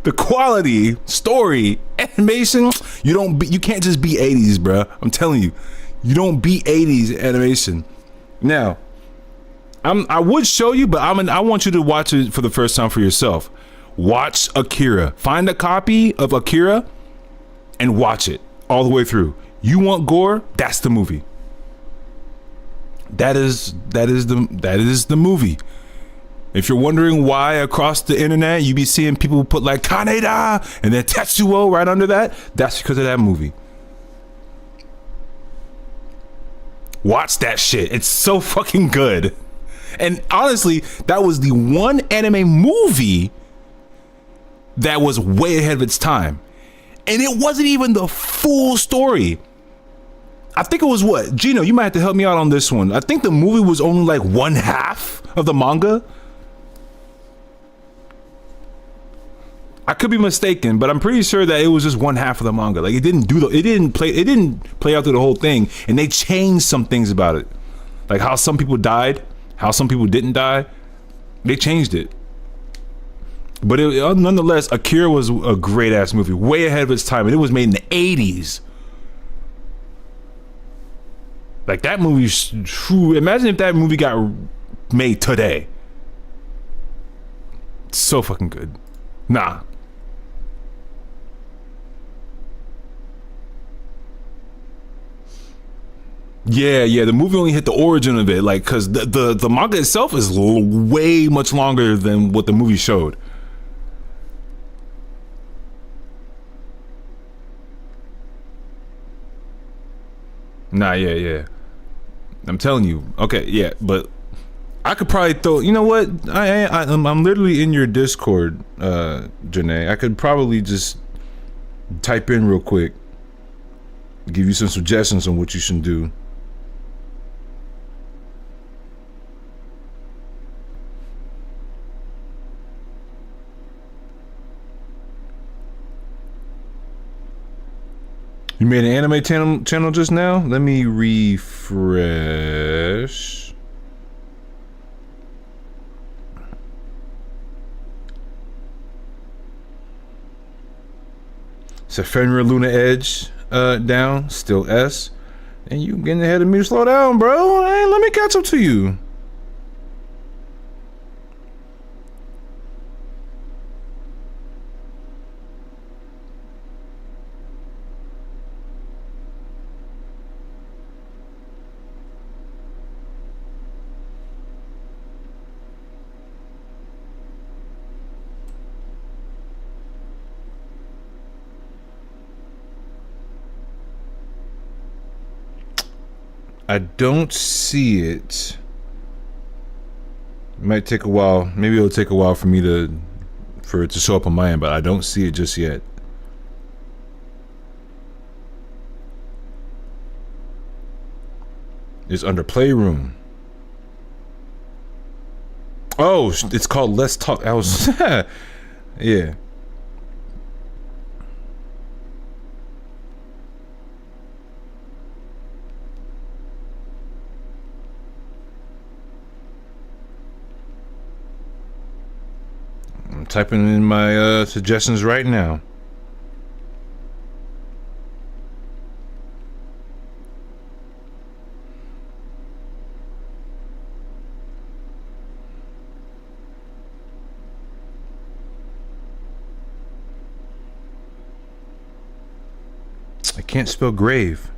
[SPEAKER 1] The quality, story, animation, you can't just be 80s, bruh. I'm telling you. You don't beat 80s animation. Now, I would show you, but I want you to watch it for the first time for yourself. Watch Akira. Find a copy of Akira and watch it all the way through. You want gore? That's the movie. That is the movie. If you're wondering why across the internet you be seeing people put like Kaneda and then Tetsuo right under that, that's because of that movie. Watch that shit. It's so fucking good. And honestly, that was the one anime movie that was way ahead of its time. And it wasn't even the full story. I think it was what? Gino, you might have to help me out on this one. I think the movie was only like one half of the manga. I could be mistaken, but I'm pretty sure that it was just one half of the manga. Like it didn't play out through the whole thing, and they changed some things about it. Like how some people died, how some people didn't die. They changed it. But nonetheless, Akira was a great ass movie, way ahead of its time, and it was made in the 80s. Like that movie, imagine if that movie got made today. It's so fucking good. Nah. Yeah, the movie only hit the origin of it, like, cause the manga itself is way much longer than what the movie showed. Nah, yeah. I'm telling you. Okay, yeah, but I could probably throw. You know what? I'm literally in your Discord, Janae. I could probably just type in real quick, give you some suggestions on what you should do. You made an anime channel just now? Let me refresh. So Fenrir Luna Edge down, still S. And you getting ahead of me to slow down, bro. Hey, let me catch up to you. I don't see it. It might take a while. Maybe it'll take a while for it to show up on my end, but I don't see it just yet. It's under Playroom. Oh, it's called Let's Talk. I was yeah. I'm typing in my suggestions right now. I can't spell grave.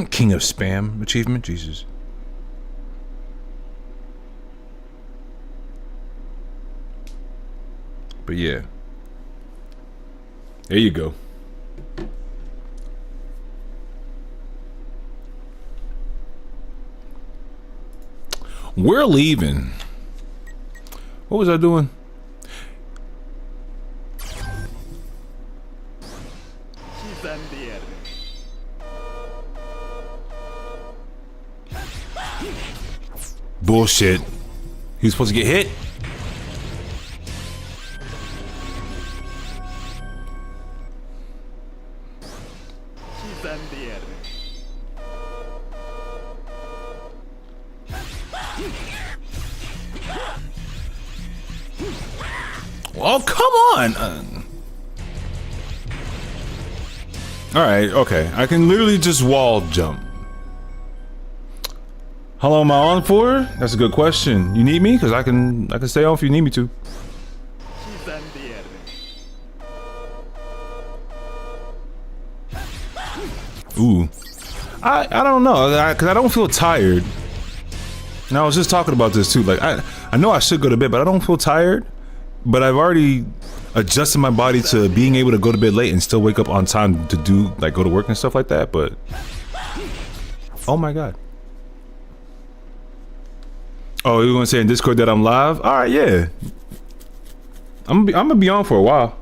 [SPEAKER 1] King of Spam achievement, Jesus. But yeah. There you go. We're leaving. What was I doing? Bullshit. He was supposed to get hit. Oh, come on. All right, okay. I can literally just wall jump. How long am I on for? That's a good question. You need me? Because I can stay on if you need me to. Ooh. I don't know, because I don't feel tired. And I was just talking about this too. Like, I know I should go to bed, but I don't feel tired. But I've already adjusted my body to being able to go to bed late and still wake up on time to do, like, go to work and stuff like that. But, oh my God. Oh, you're gonna say in Discord that I'm live? All right, yeah. I'm gonna be on for a while.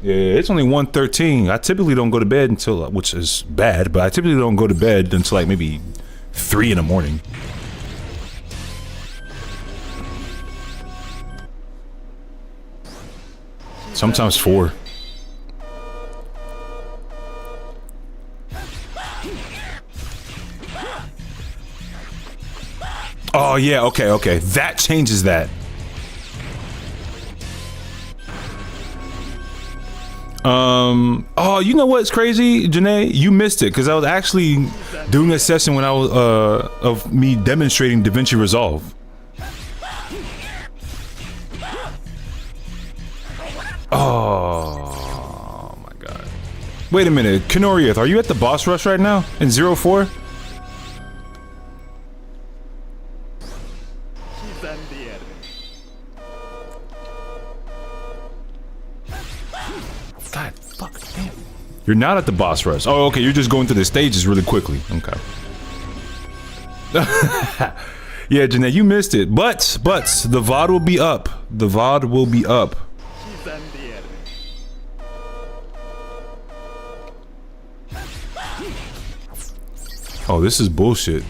[SPEAKER 1] Yeah, it's only 1:13. I typically don't go to bed until, which is bad, but I typically don't go to bed until like maybe 3 in the morning. Sometimes 4. Oh yeah, okay. That changes that. Oh, you know what's crazy, Janae? You missed it because I was actually doing a session when I was of me demonstrating DaVinci Resolve. Oh my God! Wait a minute, Kenoriath, are you at the boss rush right now in 04? God, fuck, damn. You're not at the boss rush. Oh, okay, you're just going through the stages really quickly. Okay. Yeah, Janae, you missed it. But the VOD will be up. The VOD will be up. Oh, this is bullshit.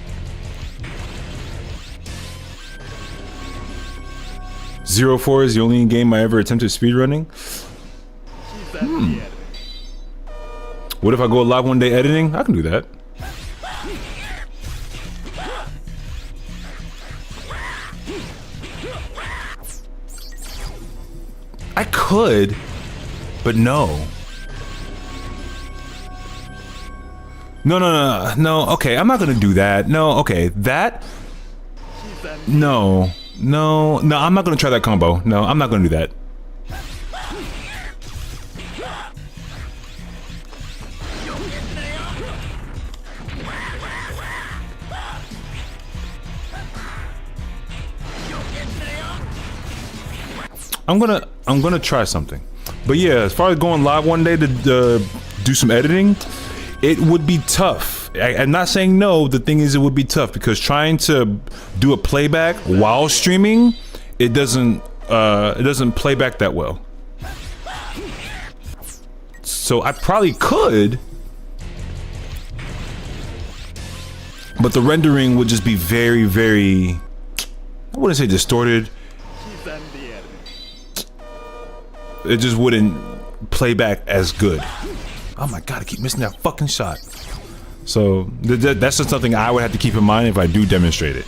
[SPEAKER 1] 04 is the only game I ever attempted speedrunning. What if I go live one day editing? I can do that. I could, but no. No. Okay, I'm not gonna do that. No, okay, that. No, I'm not gonna try that combo. No, I'm not gonna do that. I'm gonna try something. But yeah, as far as going live one day to do some editing, it would be tough. I'm not saying no. The thing is, it would be tough because trying to do a playback while streaming, it doesn't play back that well. So I probably could, but the rendering would just be very, very, I wouldn't say distorted. It just wouldn't play back as good. Oh my God, I keep missing that fucking shot. So that's just something I would have to keep in mind if I do demonstrate it.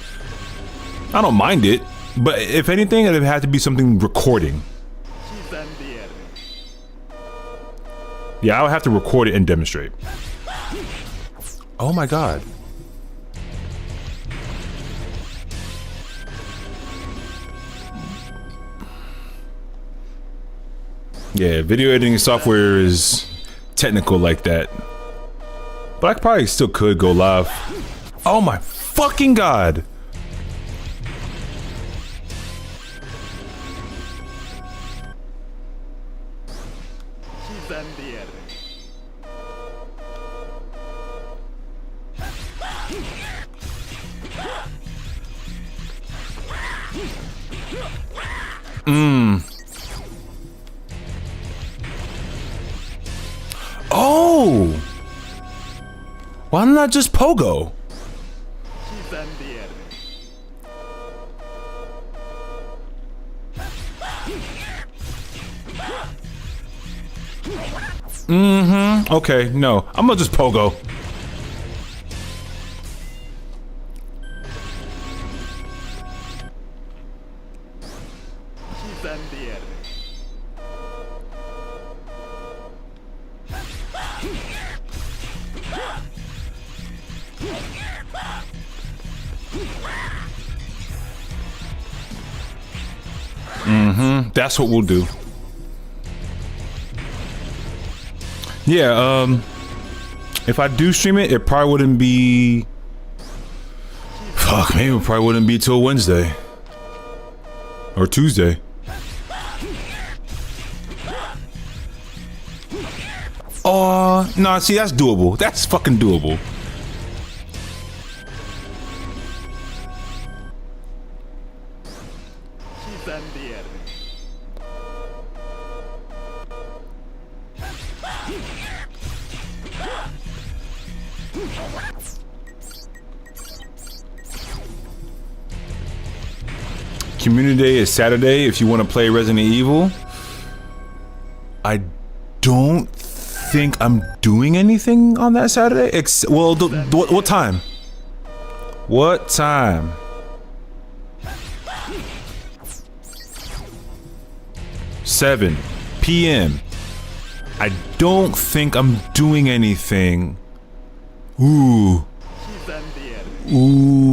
[SPEAKER 1] I don't mind it, but if anything, it would have to be something recording. Yeah, I would have to record it and demonstrate. Oh my God. Yeah, video editing software is technical like that. But I probably still could go live. Oh my fucking God. Oh! Why not just Pogo? Okay, no. I'm gonna just Pogo. That's what we'll do. Yeah, If I do stream it, it probably wouldn't be. Fuck, maybe it probably wouldn't be till Wednesday or Tuesday. Oh, no, see, that's doable. That's fucking doable. Community Day is Saturday if you want to play Resident Evil. I don't think I'm doing anything on that Saturday. Well, what time? What time? (7 p.m.) I don't think I'm doing anything. Ooh. Ooh.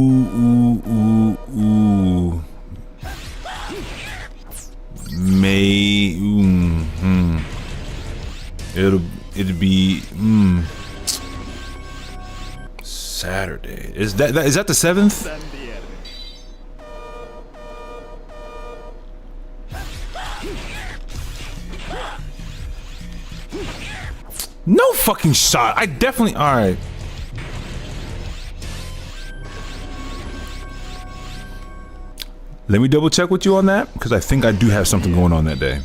[SPEAKER 1] It'll be Saturday. Is that the 7th? No fucking shot. I definitely. All right. Let me double check with you on that, because I think I do have something going on that day.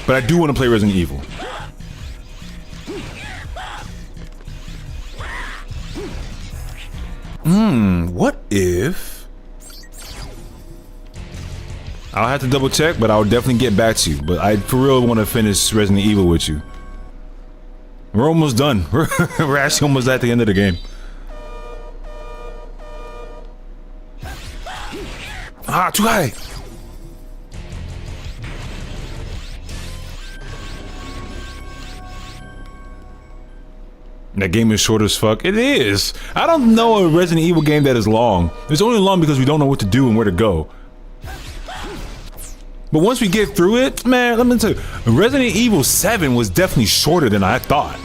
[SPEAKER 1] But I do want to play Resident Evil. What if... I'll have to double check, but I'll definitely get back to you. But I for real want to finish Resident Evil with you. We're almost done. We're actually almost at the end of the game. Ah, too high. That game is short as fuck. It is. I don't know a Resident Evil game that is long. It's only long because we don't know what to do and where to go. But once we get through it, man, let me tell you, Resident Evil 7 was definitely shorter than I thought.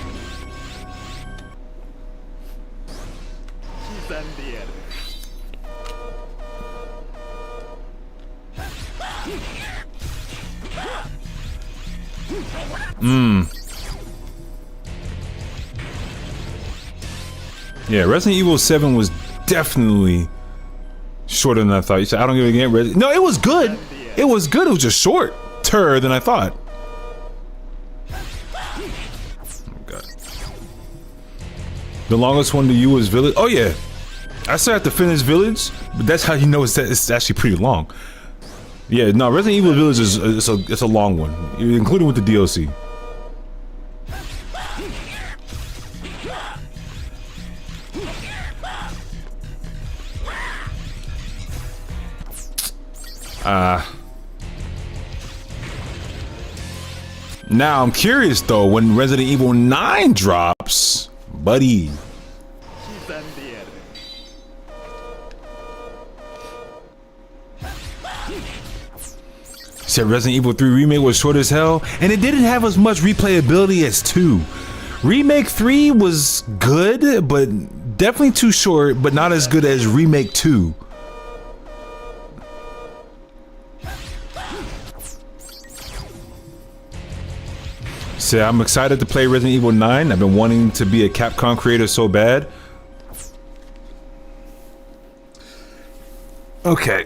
[SPEAKER 1] Yeah, Resident Evil 7 was definitely shorter than I thought. You said, I don't give a damn. No, it was good. It was good. It was just shorter than I thought. Oh my God. The longest one to you was Village. Oh yeah, I still have to finish Village, but that's how you know it's actually pretty long. Yeah, no, Resident Evil Village is it's a long one, including with the DLC. Now I'm curious though, when Resident Evil 9 drops, buddy. Said Resident Evil 3 Remake was short as hell, and it didn't have as much replayability as 2. Remake 3 was good, but definitely too short, but not as good as Remake 2. So I'm excited to play Resident Evil 9. I've been wanting to be a Capcom creator so bad. Okay.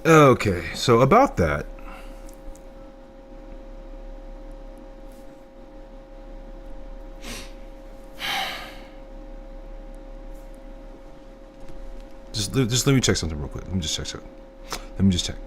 [SPEAKER 1] Okay, so about that. Just let me check something real quick. Let me just check something. Let me just check.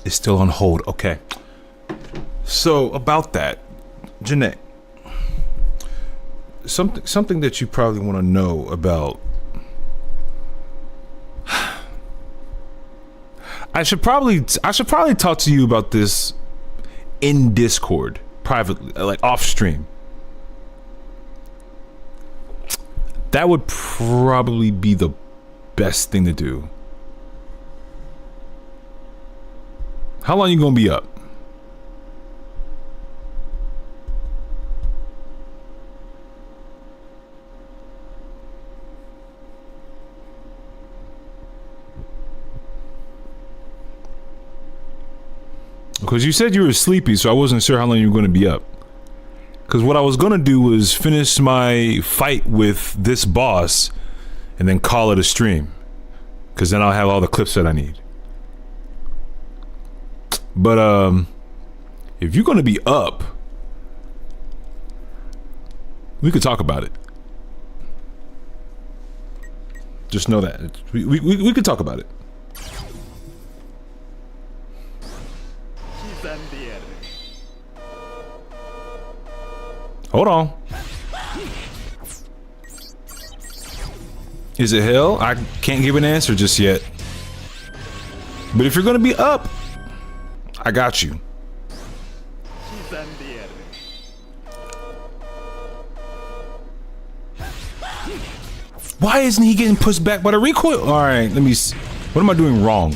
[SPEAKER 1] It's still on hold. Okay. So about that, Jeanette, something that you probably want to know about I should probably talk to you about this in Discord privately, like off stream. That would probably be the best thing to do. How long you gonna be up? Because you said you were sleepy, so I wasn't sure how long you were going to be up. Because what I was going to do was finish my fight with this boss and then call it a stream. Because then I'll have all the clips that I need. But if you're going to be up, we could talk about it. Just know that. We could talk about it. Hold on. Is it hell? I can't give an answer just yet. But if you're gonna be up, I got you. Why isn't he getting pushed back by the recoil? All right, let me see. What am I doing wrong?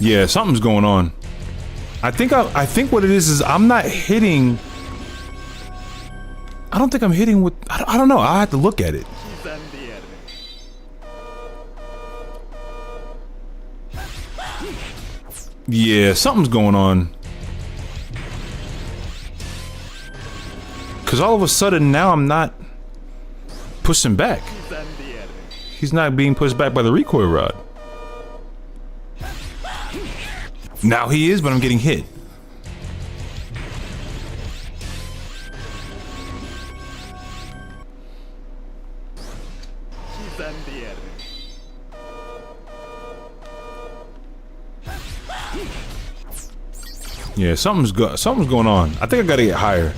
[SPEAKER 1] Yeah, something's going on. I think what it is I'm not hitting. I don't think I'm hitting with. I don't know. I have to look at it. Yeah, something's going on. Because all of a sudden now I'm not pushing back. He's not being pushed back by the recoil rod. Now he is, but I'm getting hit. Yeah, something's going on. I think I gotta get higher.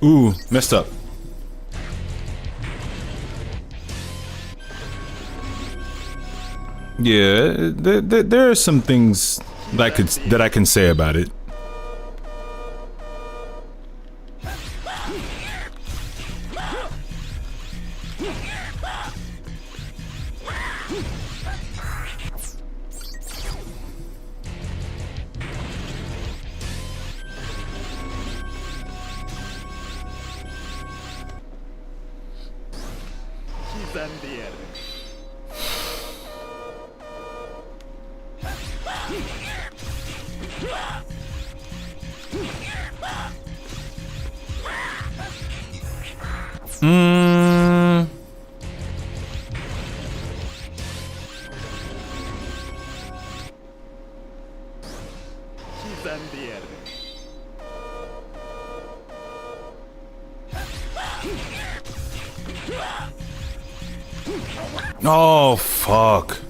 [SPEAKER 1] Ooh, messed up. Yeah, there are some things that I can say about it. Oh, fuck.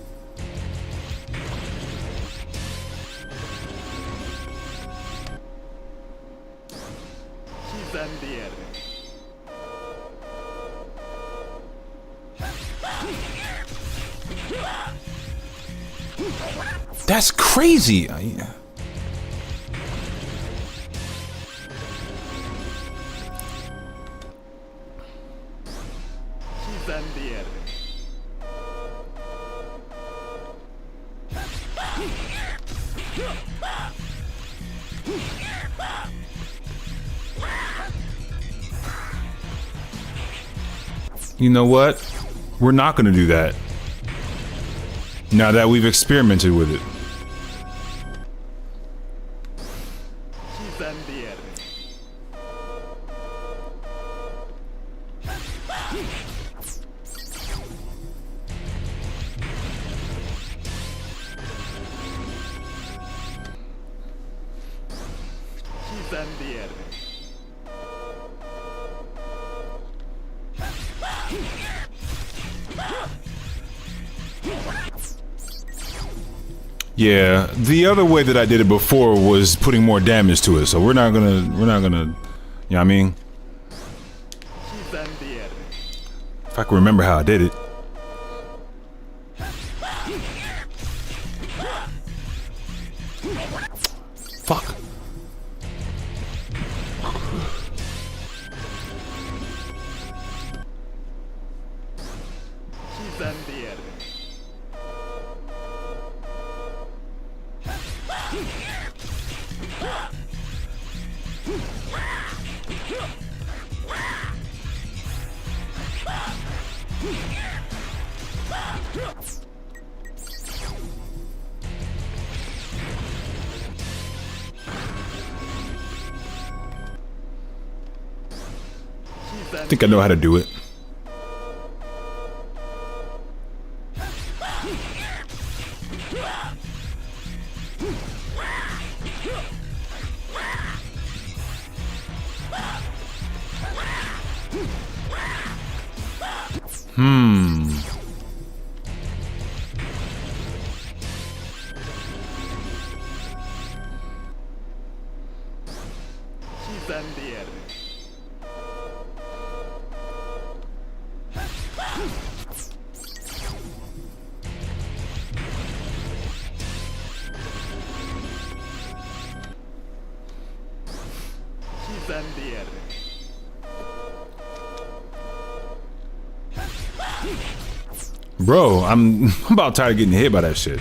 [SPEAKER 1] That's crazy. You know what? We're not gonna do that. Now that we've experimented with it. Yeah, the other way that I did it before was putting more damage to it, so we're not gonna, you know what I mean? If I can remember how I did it. Fuck. I think I know how to do it. Bro, I'm about tired of getting hit by that shit.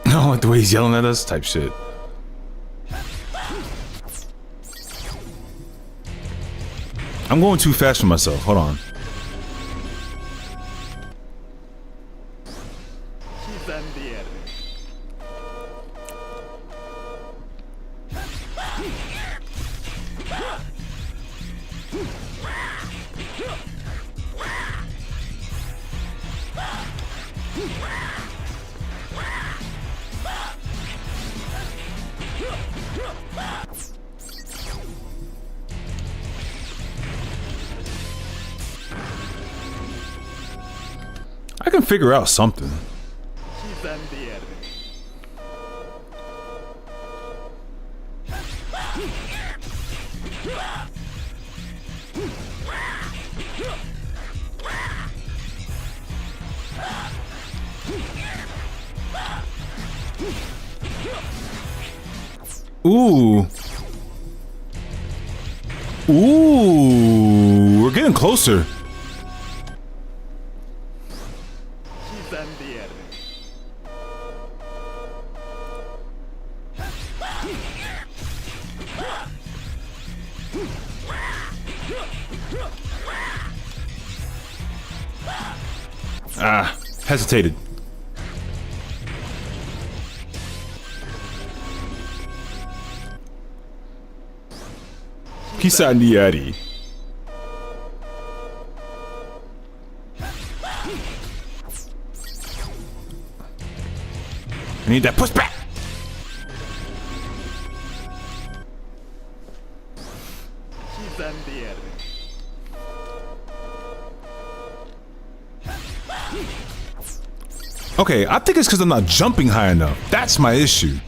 [SPEAKER 1] I don't like the way he's yelling at us type shit. I'm going too fast for myself. Hold on. I can figure out something. Ooh. Ooh. We're getting closer. Ah, hesitated. Kisa Niari. I need that pushback. Okay, I think it's because I'm not jumping high enough. That's my issue.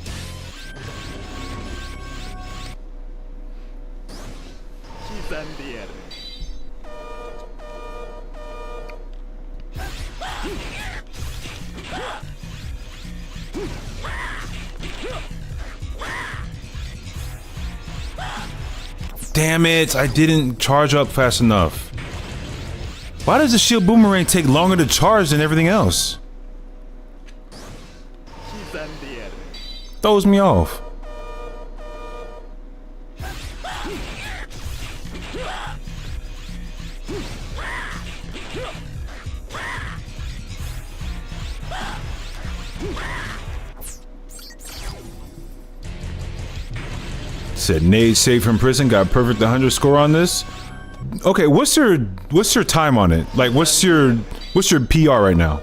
[SPEAKER 1] Damn it, I didn't charge up fast enough. Why does the shield boomerang take longer to charge than everything else? Throws me off. Said Nate safe from prison, got perfect 100 score on this. Okay, what's your time on it? Like, what's your PR right now?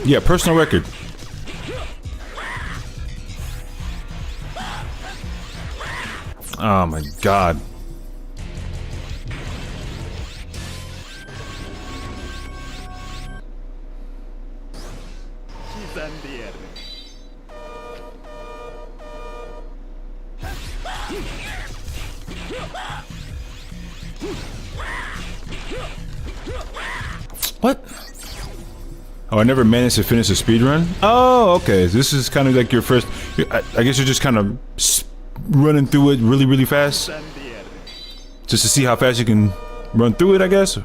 [SPEAKER 1] Yeah, personal record. Oh my god. What? Oh, I never managed to finish a speed run? Oh, okay. This is kind of like your first... I guess you're just kind of running through it really, really fast? Just to see how fast you can run through it, I guess?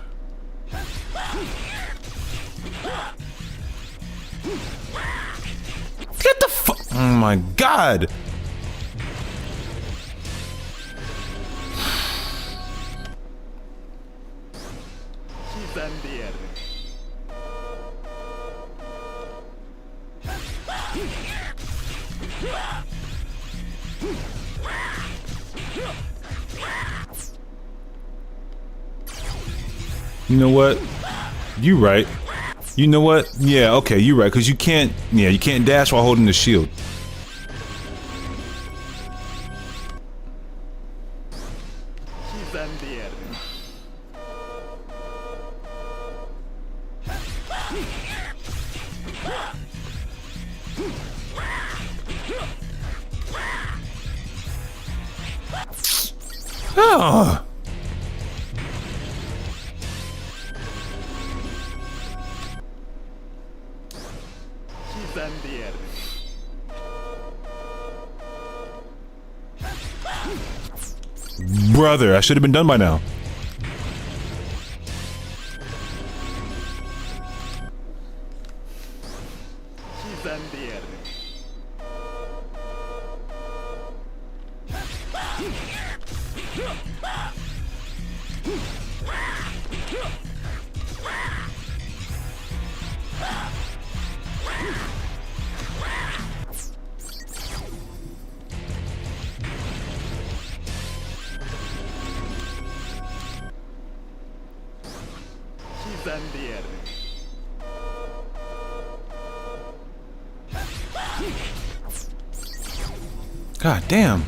[SPEAKER 1] Get the fuck... Oh my god! You know what? You right. You know what? Yeah, okay, you right, because you can't... Yeah, you can't dash while holding the shield. Oh. Brother, I should have been done by now. God damn.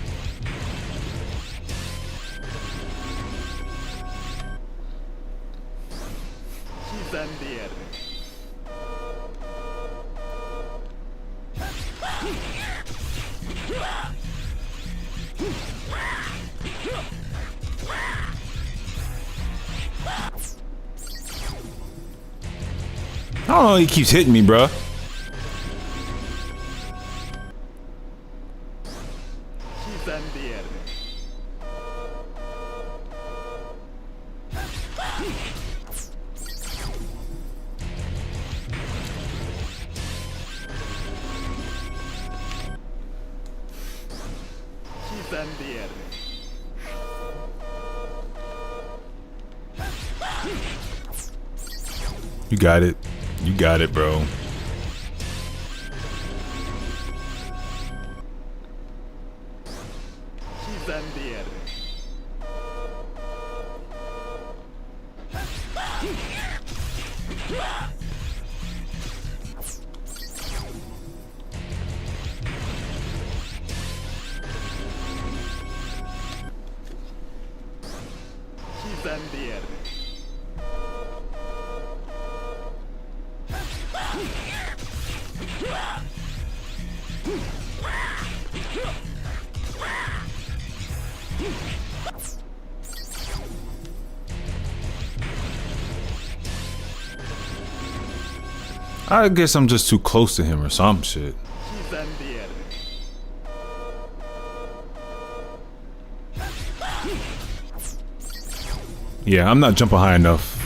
[SPEAKER 1] I don't know, he keeps hitting me, bruh. You got it. You got it, bro. I guess I'm just too close to him or some shit. Yeah, I'm not jumping high enough.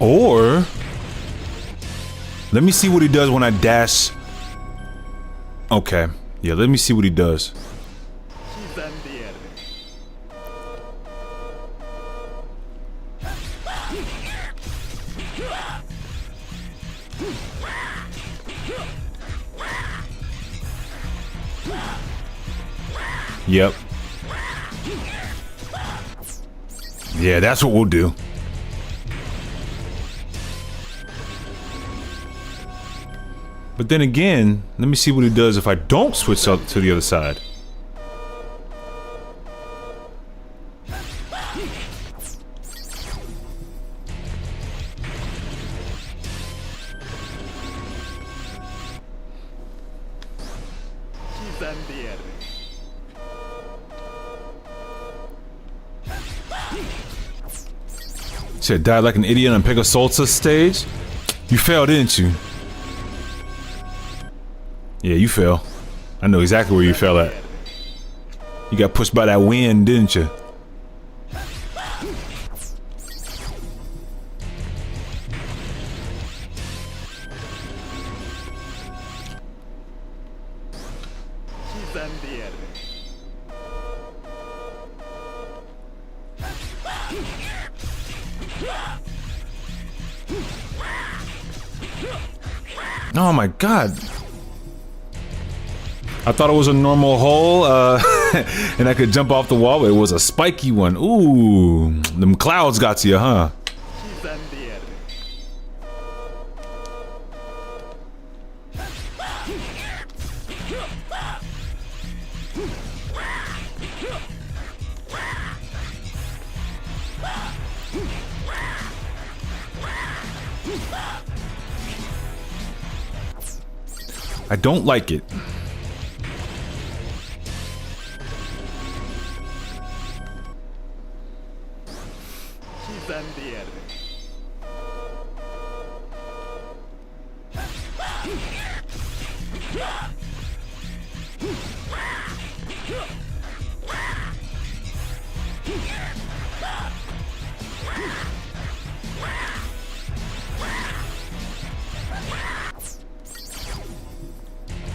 [SPEAKER 1] Or let me see what he does when I dash. Okay. Yeah, let me see what he does. Yep. Yeah, that's what we'll do. But then again, let me see what he does if I don't switch up to the other side. Shit, died like an idiot on Pegasolta stage? You failed, didn't you? Yeah, you fell. I know exactly where you fell at. You got pushed by that wind, didn't you? Oh my god. I thought it was a normal hole, and I could jump off the wall, but it was a spiky one. Ooh, them clouds got to you, huh? I don't like it.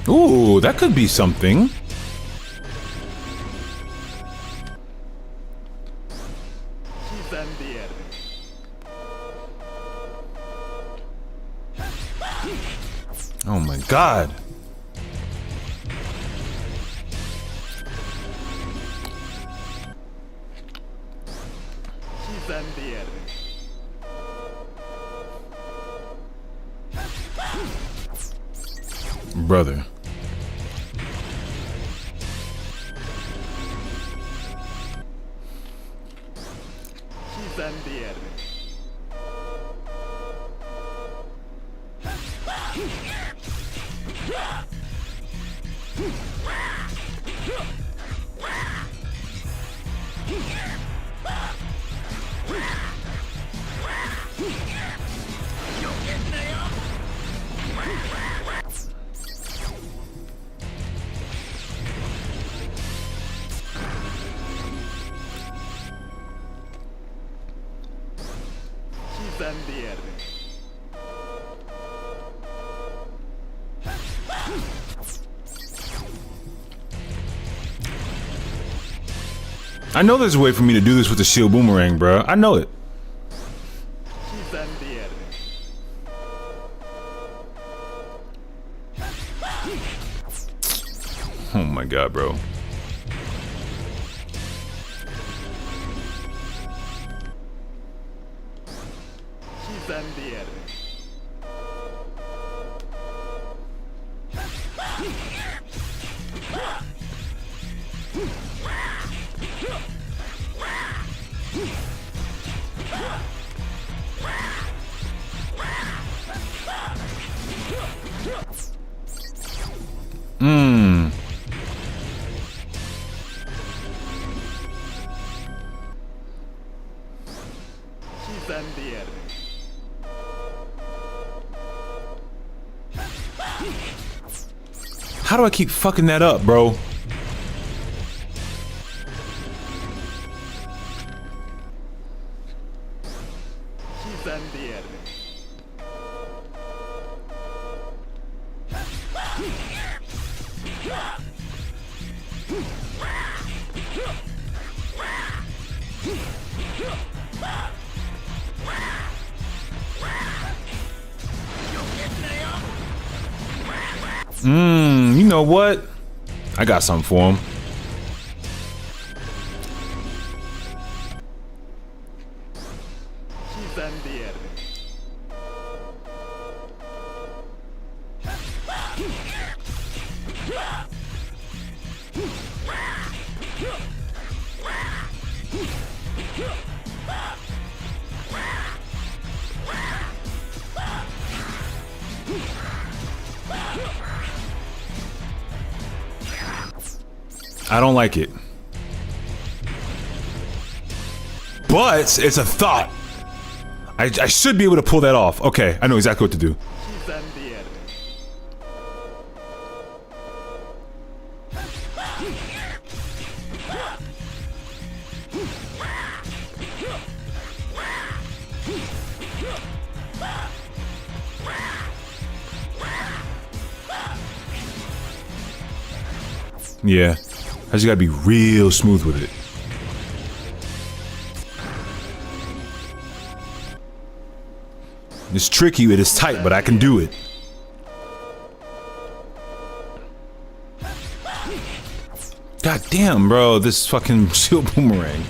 [SPEAKER 1] Ooh, that could be something. Oh my god. Brother. I know there's a way for me to do this with the shield boomerang, bro. I know it. Oh my god, bro. Mmm. How do I keep fucking that up, bro? You know what? I got something for him. I don't like it. But it's a thought. I should be able to pull that off. Okay, I know exactly what to do. Yeah. I just gotta be real smooth with it. It's tricky, it is tight, but I can do it. God damn, bro, this fucking shield boomerang.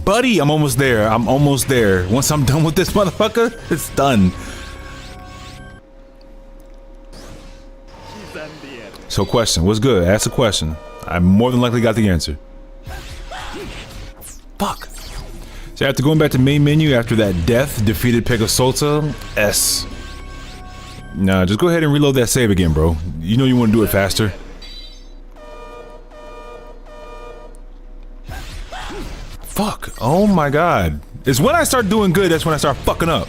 [SPEAKER 1] Buddy, I'm almost there. I'm almost there. Once I'm done with this motherfucker, it's done. So question, what's good? Ask a question. I more than likely got the answer. Fuck. So after going back to main menu after that death defeated Pegasolta, S. Nah, just go ahead and reload that save again, bro. You know you want to do it faster. Fuck. Oh my god. It's when I start doing good, that's when I start fucking up.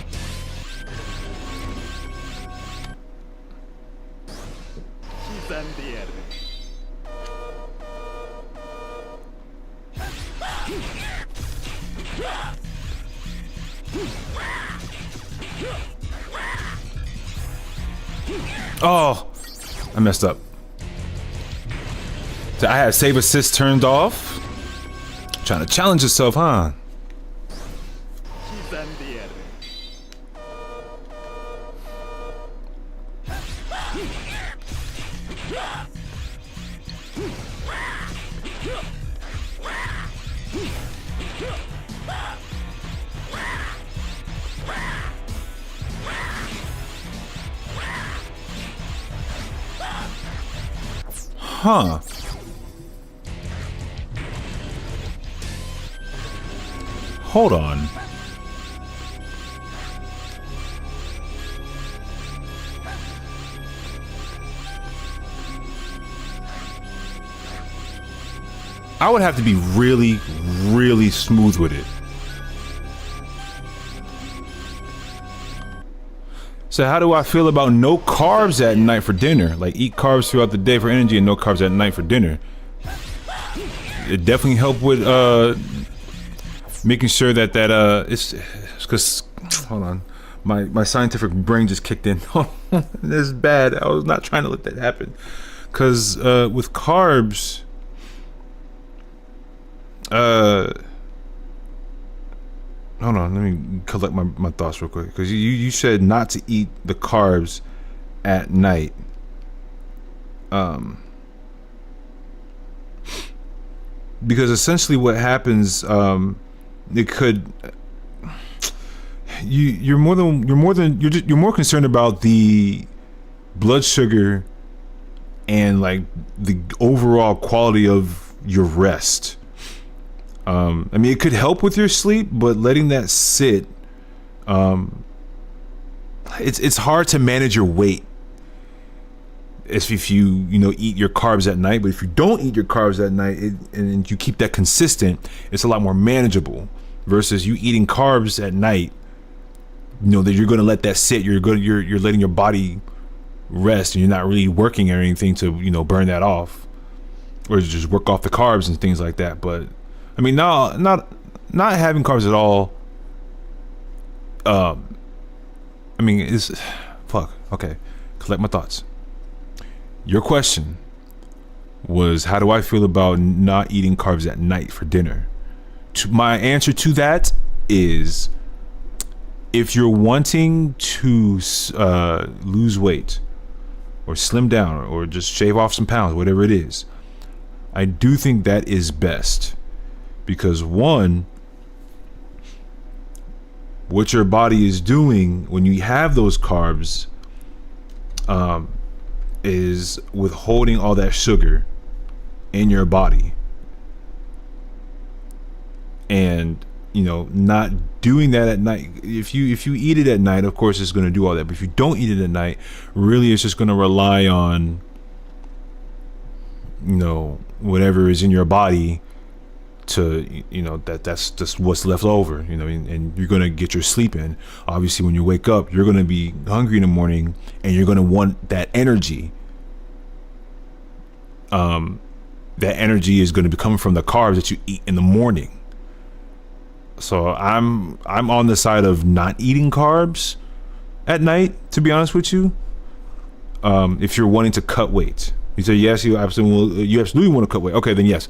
[SPEAKER 1] Oh, I messed up. So I had save assist turned off. Trying to challenge yourself, huh? Huh. Hold on. I would have to be really, really smooth with it. So how do I feel about no carbs at night for dinner? Like eat carbs throughout the day for energy and no carbs at night for dinner. It definitely helped with making sure that it's because hold on, my scientific brain just kicked in. This is bad. I was not trying to let that happen. Because with carbs, hold on, let me collect my thoughts real quick. Because you said not to eat the carbs at night. Because essentially what happens, it could you're more concerned about the blood sugar and like the overall quality of your rest. I mean, it could help with your sleep, but letting that sit, it's hard to manage your weight if you eat your carbs at night. But if you don't eat your carbs at night and you keep that consistent, it's a lot more manageable versus you eating carbs at night. That you're going to let that sit. You're letting your body rest, and you're not really working or anything to burn that off, or just work off the carbs and things like that. But I mean, not having carbs at all. I mean, it's fuck. Okay, collect my thoughts. Your question was, how do I feel about not eating carbs at night for dinner? My answer to that is, if you're wanting to lose weight or slim down or just shave off some pounds, whatever it is, I do think that is best. Because one, what your body is doing when you have those carbs is withholding all that sugar in your body, and not doing that at night. If you eat it at night, of course it's going to do all that. But if you don't eat it at night, really it's just going to rely on whatever is in your body to that's just what's left over, and you're going to get your sleep in. Obviously when you wake up, you're going to be hungry in the morning, and you're going to want that energy. That energy is going to be coming from the carbs that you eat in the morning. So I'm on the side of not eating carbs at night, to be honest with you. If you're wanting to cut weight, you say yes, you absolutely want to cut weight. Okay, then yes,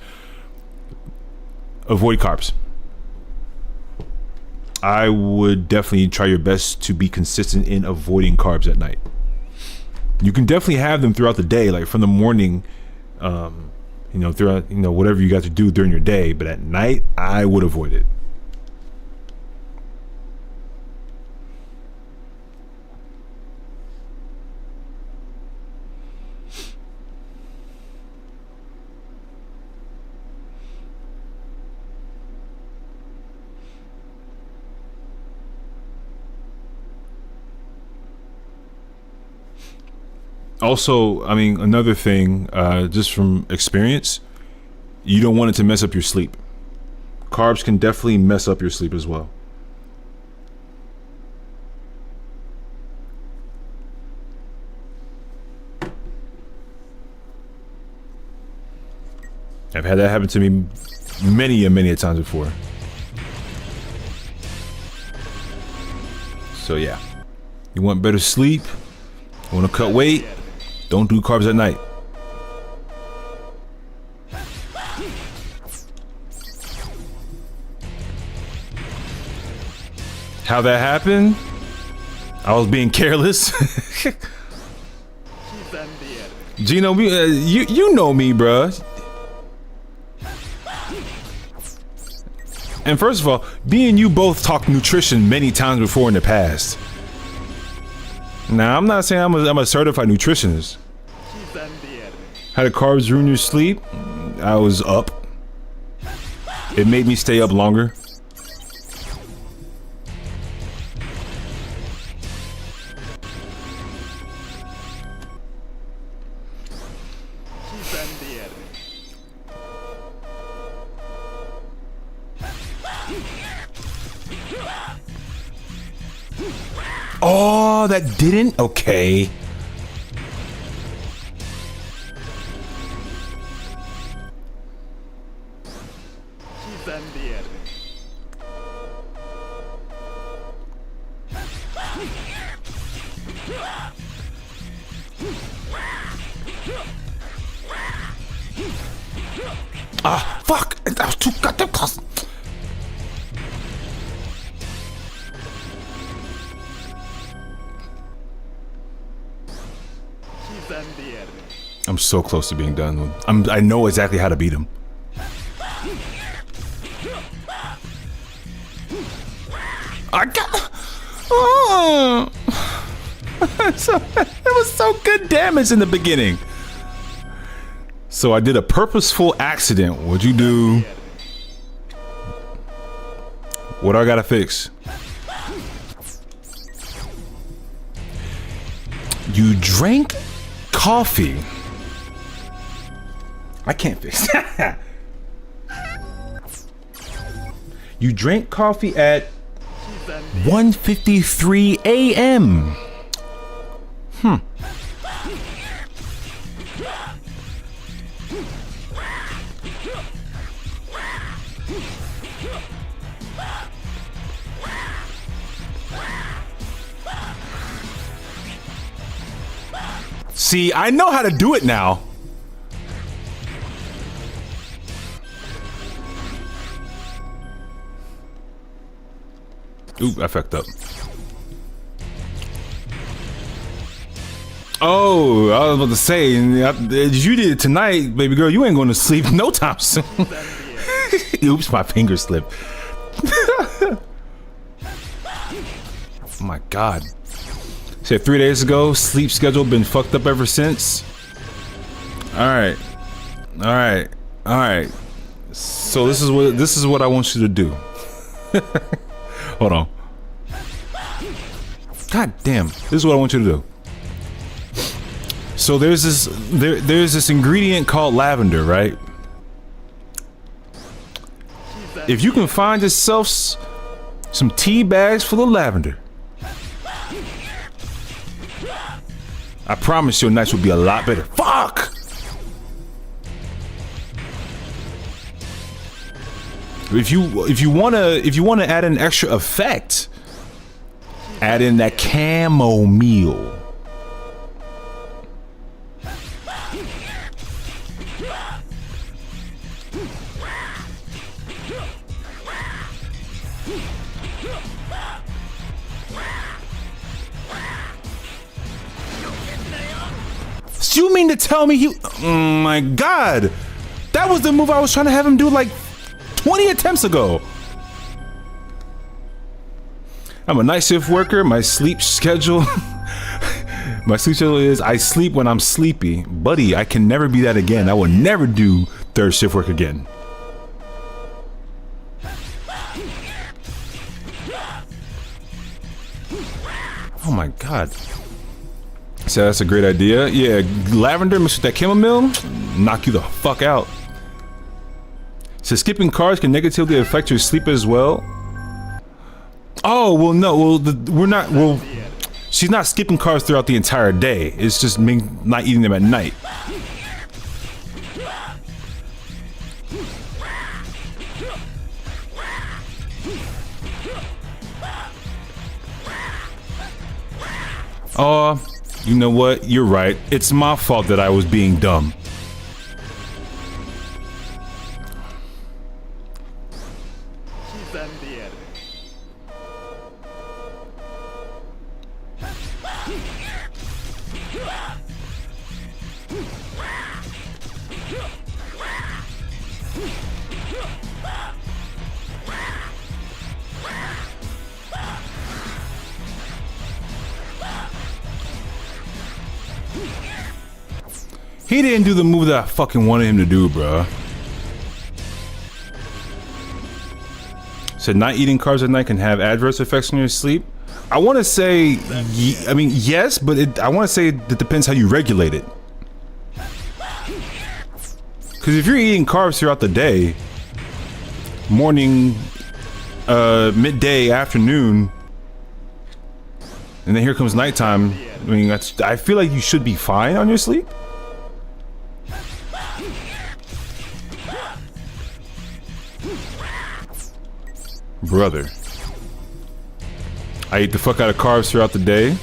[SPEAKER 1] avoid carbs. I would definitely try your best to be consistent in avoiding carbs at night. You can definitely have them throughout the day, like from the morning, throughout whatever you got to do during your day. But at night, I would avoid it. Also, I mean, another thing, just from experience, you don't want it to mess up your sleep. Carbs can definitely mess up your sleep as well. I've had that happen to me many a times before. So yeah, you want better sleep, want to cut weight, don't do carbs at night. How that happened? I was being careless. Gino, you know me, bruh. And first of all, me and you both talked nutrition many times before in the past. Now, I'm not saying I'm a certified nutritionist. How the carbs ruin your sleep? I was up. It made me stay up longer. Oh, that didn't? Okay. Ah, fuck! That was too goddamn close. I'm so close to being done. I know exactly how to beat him. I got. Oh, it was so good damage in the beginning. So I did a purposeful accident. What'd you do? What do I gotta fix? You drank coffee. I can't fix that. You drank coffee at 1:53 a.m. See, I know how to do it now. Ooh, I fucked up. Oh, I was about to say, you did it tonight, baby girl. You ain't going to sleep no time soon. Oops, my finger slipped. Oh my God. Said 3 days ago, sleep schedule been fucked up ever since. All right. So this is what I want you to do. Hold on. God damn. This is what I want you to do. So there's this ingredient called lavender, right? If you can find yourself some tea bags full of lavender, I promise your nights will be a lot better. Fuck! If you wanna add an extra effect, add in that chamomile. You mean to tell me you... Oh my God. That was the move I was trying to have him do like 20 attempts ago. I'm a night shift worker. My sleep schedule... my sleep schedule is I sleep when I'm sleepy. Buddy, I can never be that again. I will never do third shift work again. Oh my God. So that's a great idea. Yeah, lavender mixed with that chamomile, knock you the fuck out. So skipping carbs can negatively affect your sleep as well. Oh, well, no, well, she's not skipping carbs throughout the entire day. It's just not eating them at night. Oh. You know what? You're right. It's my fault that I was being dumb. He didn't do the move that I fucking wanted him to do, bruh. Said not eating carbs at night can have adverse effects on your sleep. I want to say, I mean, yes, but I want to say it depends how you regulate it. Because if you're eating carbs throughout the day, morning, midday, afternoon, and then here comes nighttime, I mean, I feel like you should be fine on your sleep. Brother, I eat the fuck out of carbs throughout the day.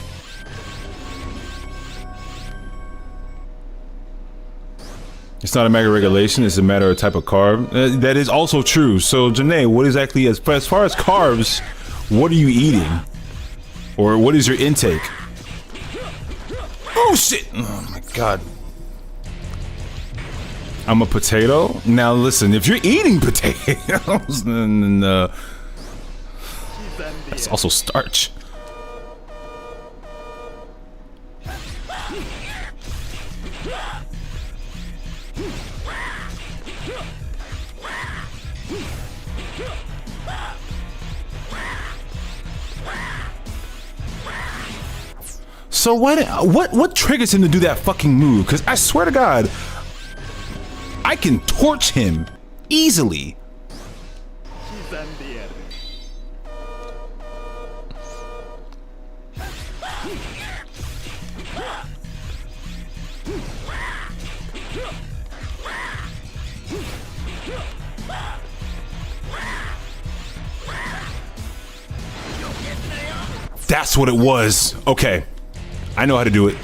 [SPEAKER 1] It's not a matter of regulation, it's a matter of type of carb. That is also true. So Janae, what exactly, as far as carbs, what are you eating? Or what is your intake? Oh shit! Oh my God. I'm a potato? Now listen, if you're eating potatoes, then that's also starch. So what triggers him to do that fucking move? Because I swear to God, I can torch him easily. That's what it was. Okay. I know how to do it.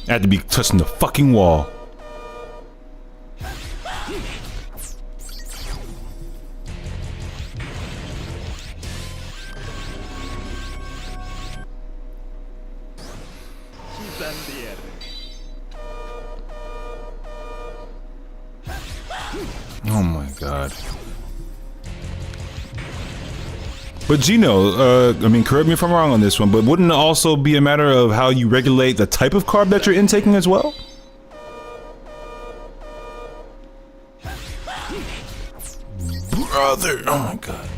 [SPEAKER 1] I had to be touching the fucking wall. Oh my God. But Gino, I mean, correct me if I'm wrong on this one, but wouldn't it also be a matter of how you regulate the type of carb that you're intaking as well? Brother, oh my God.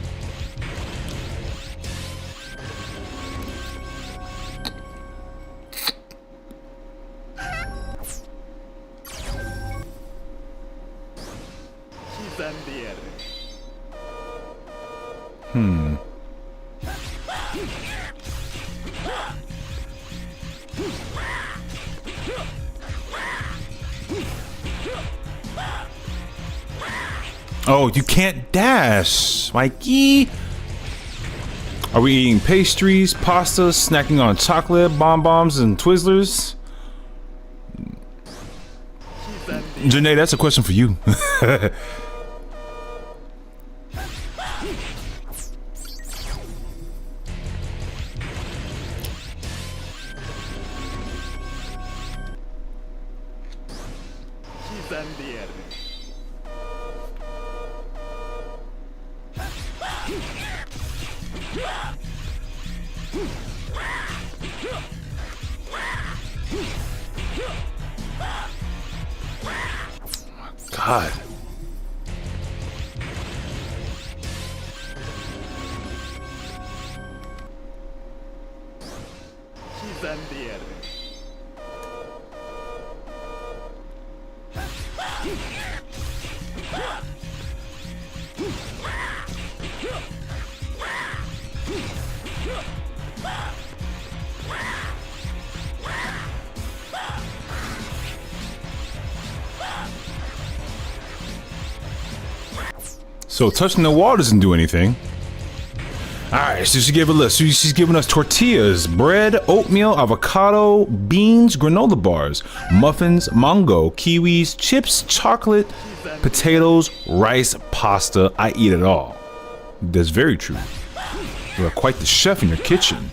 [SPEAKER 1] Oh, you can't dash, Mikey. Are we eating pastries, pasta, snacking on chocolate, bonbons, and Twizzlers? Janae, that's a question for you. God. So touching the wall doesn't do anything. Alright, so she gave a list. So she's giving us tortillas, bread, oatmeal, avocado, beans, granola bars, muffins, mango, kiwis, chips, chocolate, potatoes, rice, pasta. I eat it all. That's very true. You are quite the chef in your kitchen.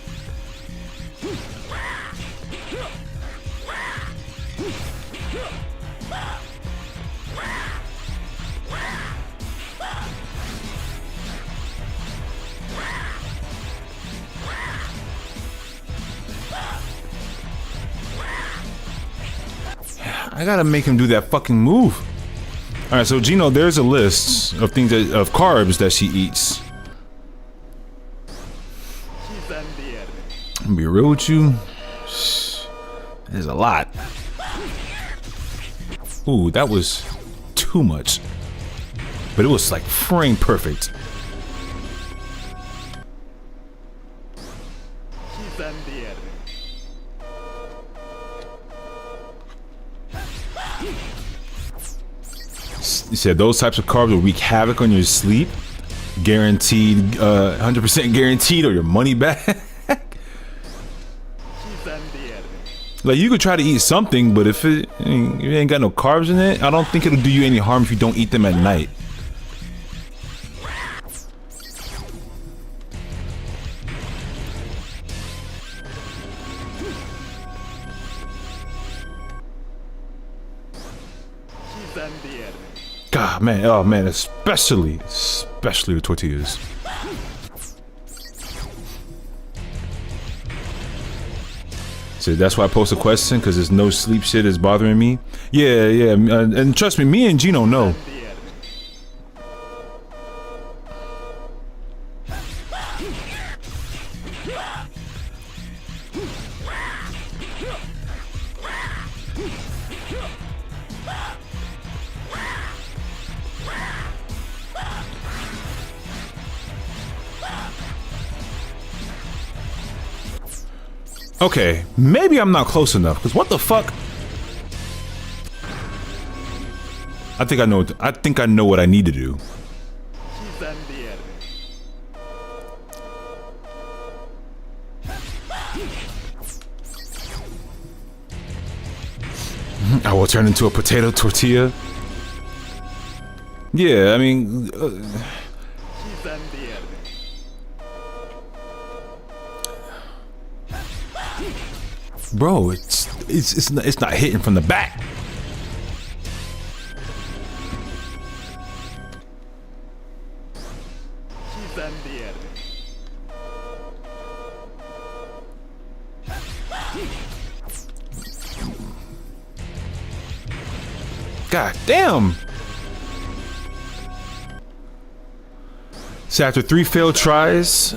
[SPEAKER 1] I gotta make him do that fucking move. All right, so Gino, there's a list of things of carbs that she eats. I'm gonna be real with you. There's a lot. Ooh, that was too much. But it was like frame perfect. You said those types of carbs will wreak havoc on your sleep. Guaranteed, 100% guaranteed, or your money back. Like, you could try to eat something, but if it ain't got no carbs in it, I don't think it'll do you any harm if you don't eat them at night. God, man, oh man, especially the tortillas. So that's why I post a question, because there's no sleep shit is bothering me. Yeah, and trust me, me and Gino know. Okay, maybe I'm not close enough. Because what the fuck? I think I know what I need to do. I will turn into a potato tortilla. Yeah, I mean, bro, it's not hitting from the back. God damn. So after 3 failed tries,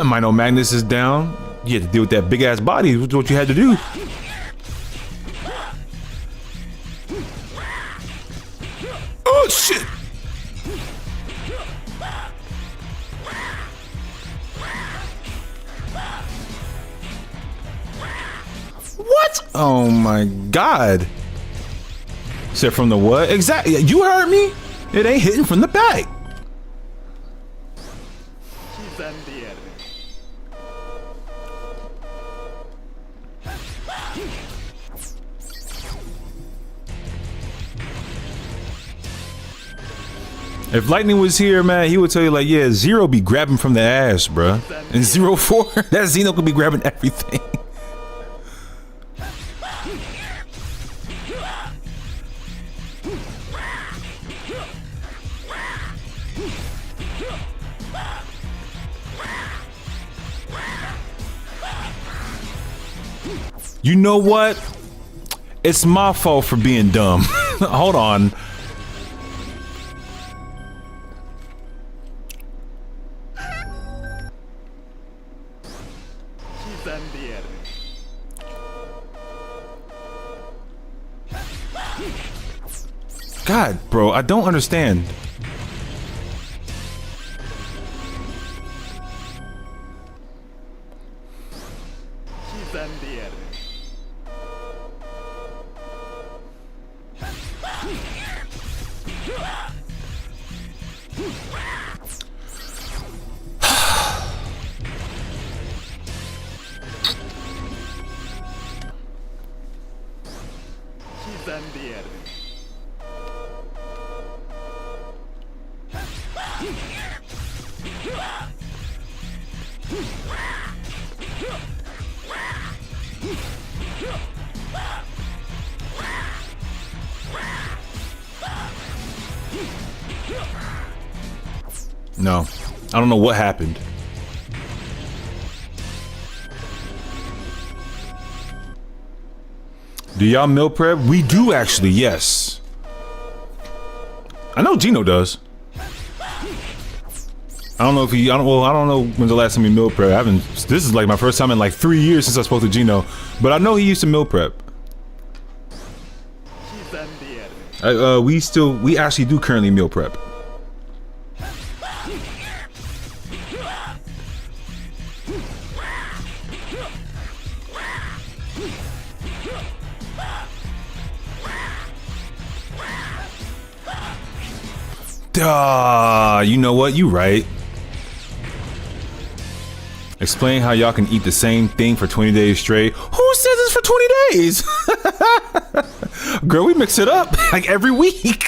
[SPEAKER 1] Mino Magnus is down. You had to deal with that big ass body. That's what you had to do. Oh shit! What? Oh my god. Said from the what? Exactly. You heard me. It ain't hitting from the back. If Lightning was here, man, he would tell you like, yeah, Zero be grabbing from the ass, bruh. And 04, that Xeno could be grabbing everything. You know what? It's my fault for being dumb. Hold on. God, bro, I don't understand. No, I don't know what happened. Do y'all meal prep? We do actually, yes. I know Gino does. I don't know if he, I don't know when's the last time he meal prep. This is like my first time in like 3 years since I spoke to Gino. But I know he used to meal prep. We actually do currently meal prep. You know what? You right. Explain how y'all can eat the same thing for 20 days straight. Who says it's for 20 days? Girl, we mix it up like every week.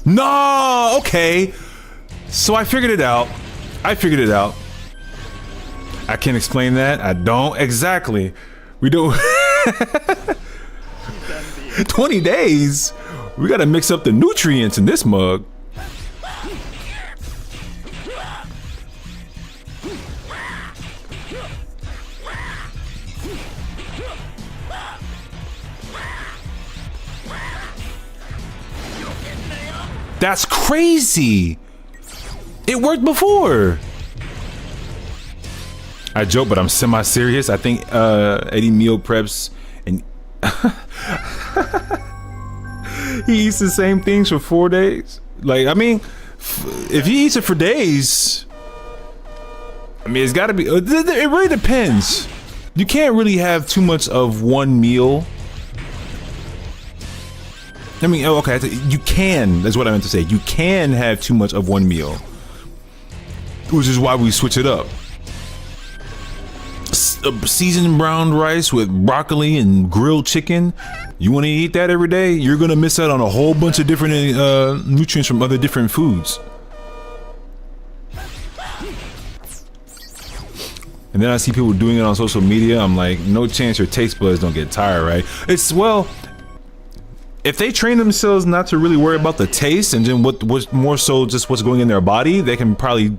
[SPEAKER 1] No, okay. So I figured it out. I can't explain that. I don't exactly. We don't. 20 days. We gotta mix up the nutrients in this mug. That's crazy. It worked before. I joke, but I'm semi-serious. I think Eddie meal preps and he eats the same things for 4 days. Like, I mean, if he eats it for days, I mean, it's got to be. It really depends. You can't really have too much of one meal. I mean, okay, you can. That's what I meant to say. You can have too much of one meal, which is why we switch it up. Seasoned brown rice with broccoli and grilled chicken. You want to eat that every day? You're gonna miss out on a whole bunch of different nutrients from other different foods. And then I see people doing it on social media. I'm like, no chance your taste buds don't get tired, right? It's, well, if they train themselves not to really worry about the taste and then what's more so just what's going in their body, they can probably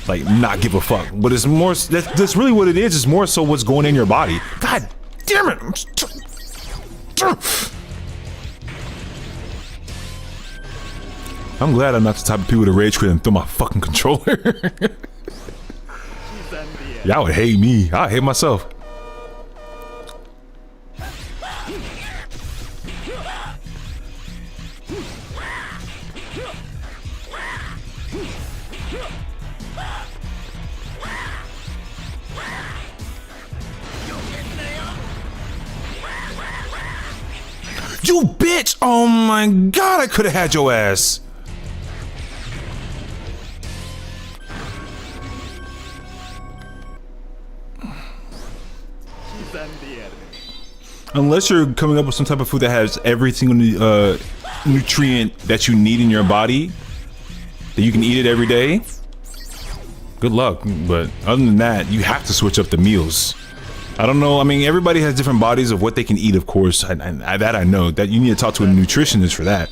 [SPEAKER 1] like not give a fuck. But it's more, that's really what it is. It's more so what's going in your body. God damn it. I'm glad I'm not the type of people to rage quit and throw my fucking controller. Y'all would hate me. I hate myself. You bitch! Oh my god, I could have had your ass. Unless you're coming up with some type of food that has every single nutrient that you need in your body, that you can eat it every day, good luck. But other than that, you have to switch up the meals. I don't know. I mean, everybody has different bodies of what they can eat, of course. That I know. That you need to talk to a nutritionist for that.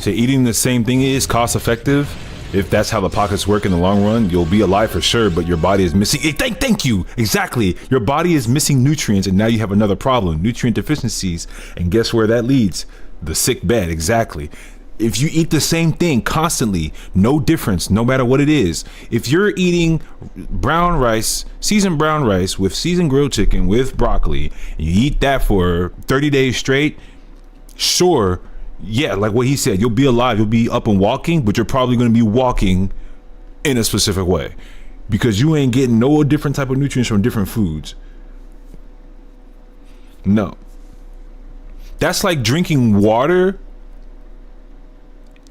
[SPEAKER 1] So eating the same thing is cost effective. If that's how the pockets work in the long run, you'll be alive for sure, but your body is missing. Thank you. Exactly. Your body is missing nutrients, and now you have another problem, nutrient deficiencies. And guess where that leads? The sick bed. Exactly. If you eat the same thing constantly, no difference, no matter what it is. If you're eating brown rice, seasoned brown rice with seasoned grilled chicken with broccoli, and you eat that for 30 days straight, sure, yeah, like what he said, you'll be alive, you'll be up and walking, but you're probably going to be walking in a specific way because you ain't getting no different type of nutrients from different foods. No. That's like drinking water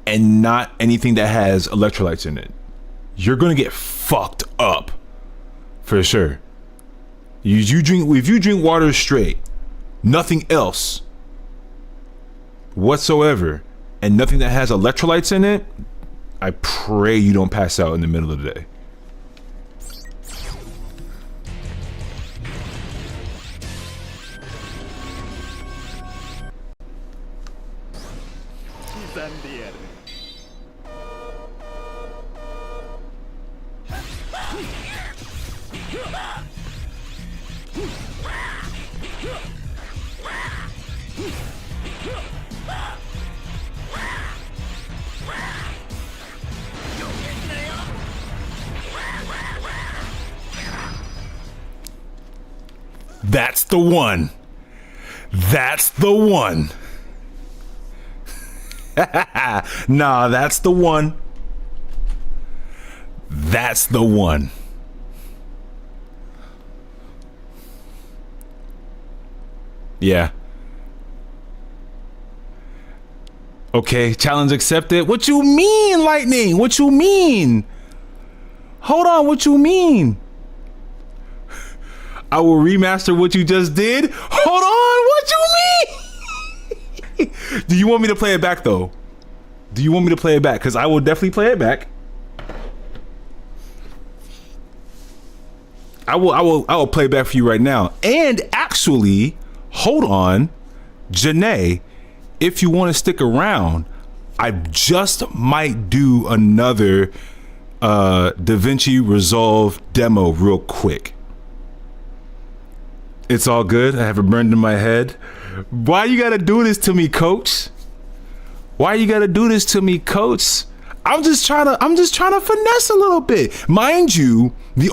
[SPEAKER 1] and not anything that has electrolytes in it. You're going to get fucked up for sure. If you drink water straight, nothing else whatsoever, and nothing that has electrolytes in it, I pray you don't pass out in the middle of the day. That's the one. That's the one. Nah, that's the one. That's the one. Yeah. Okay, challenge accepted. What you mean, Lightning? What you mean? Hold on, what you mean? I will remaster what you just did. Hold on, what you mean? Do you want me to play it back though? Do you want me to play it back? Because I will definitely play it back. I will play it back for you right now. And actually, hold on, Janae, if you want to stick around, I just might do another DaVinci Resolve demo real quick. It's all good. I have it burned in my head. Why you gotta do this to me, coach? Why you gotta do this to me, coach? I'm just trying to finesse a little bit. Mind you, the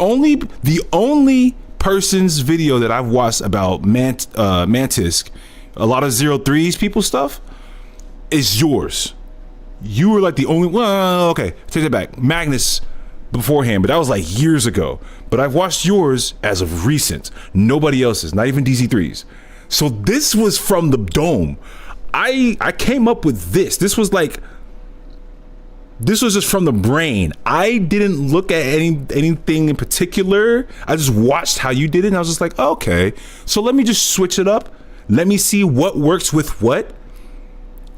[SPEAKER 1] only person's video that I've watched about Mantis, a lot of 03's people stuff, is yours. You were like the only one. Well, okay, take it back. Magnus beforehand, but that was like years ago. But I've watched yours as of recent. Nobody else's, not even DZ3's. So this was from the dome. I came up with this. This was just from the brain. I didn't look at anything in particular. I just watched how you did it, and I was just like, okay, so let me just switch it up. Let me see what works with what.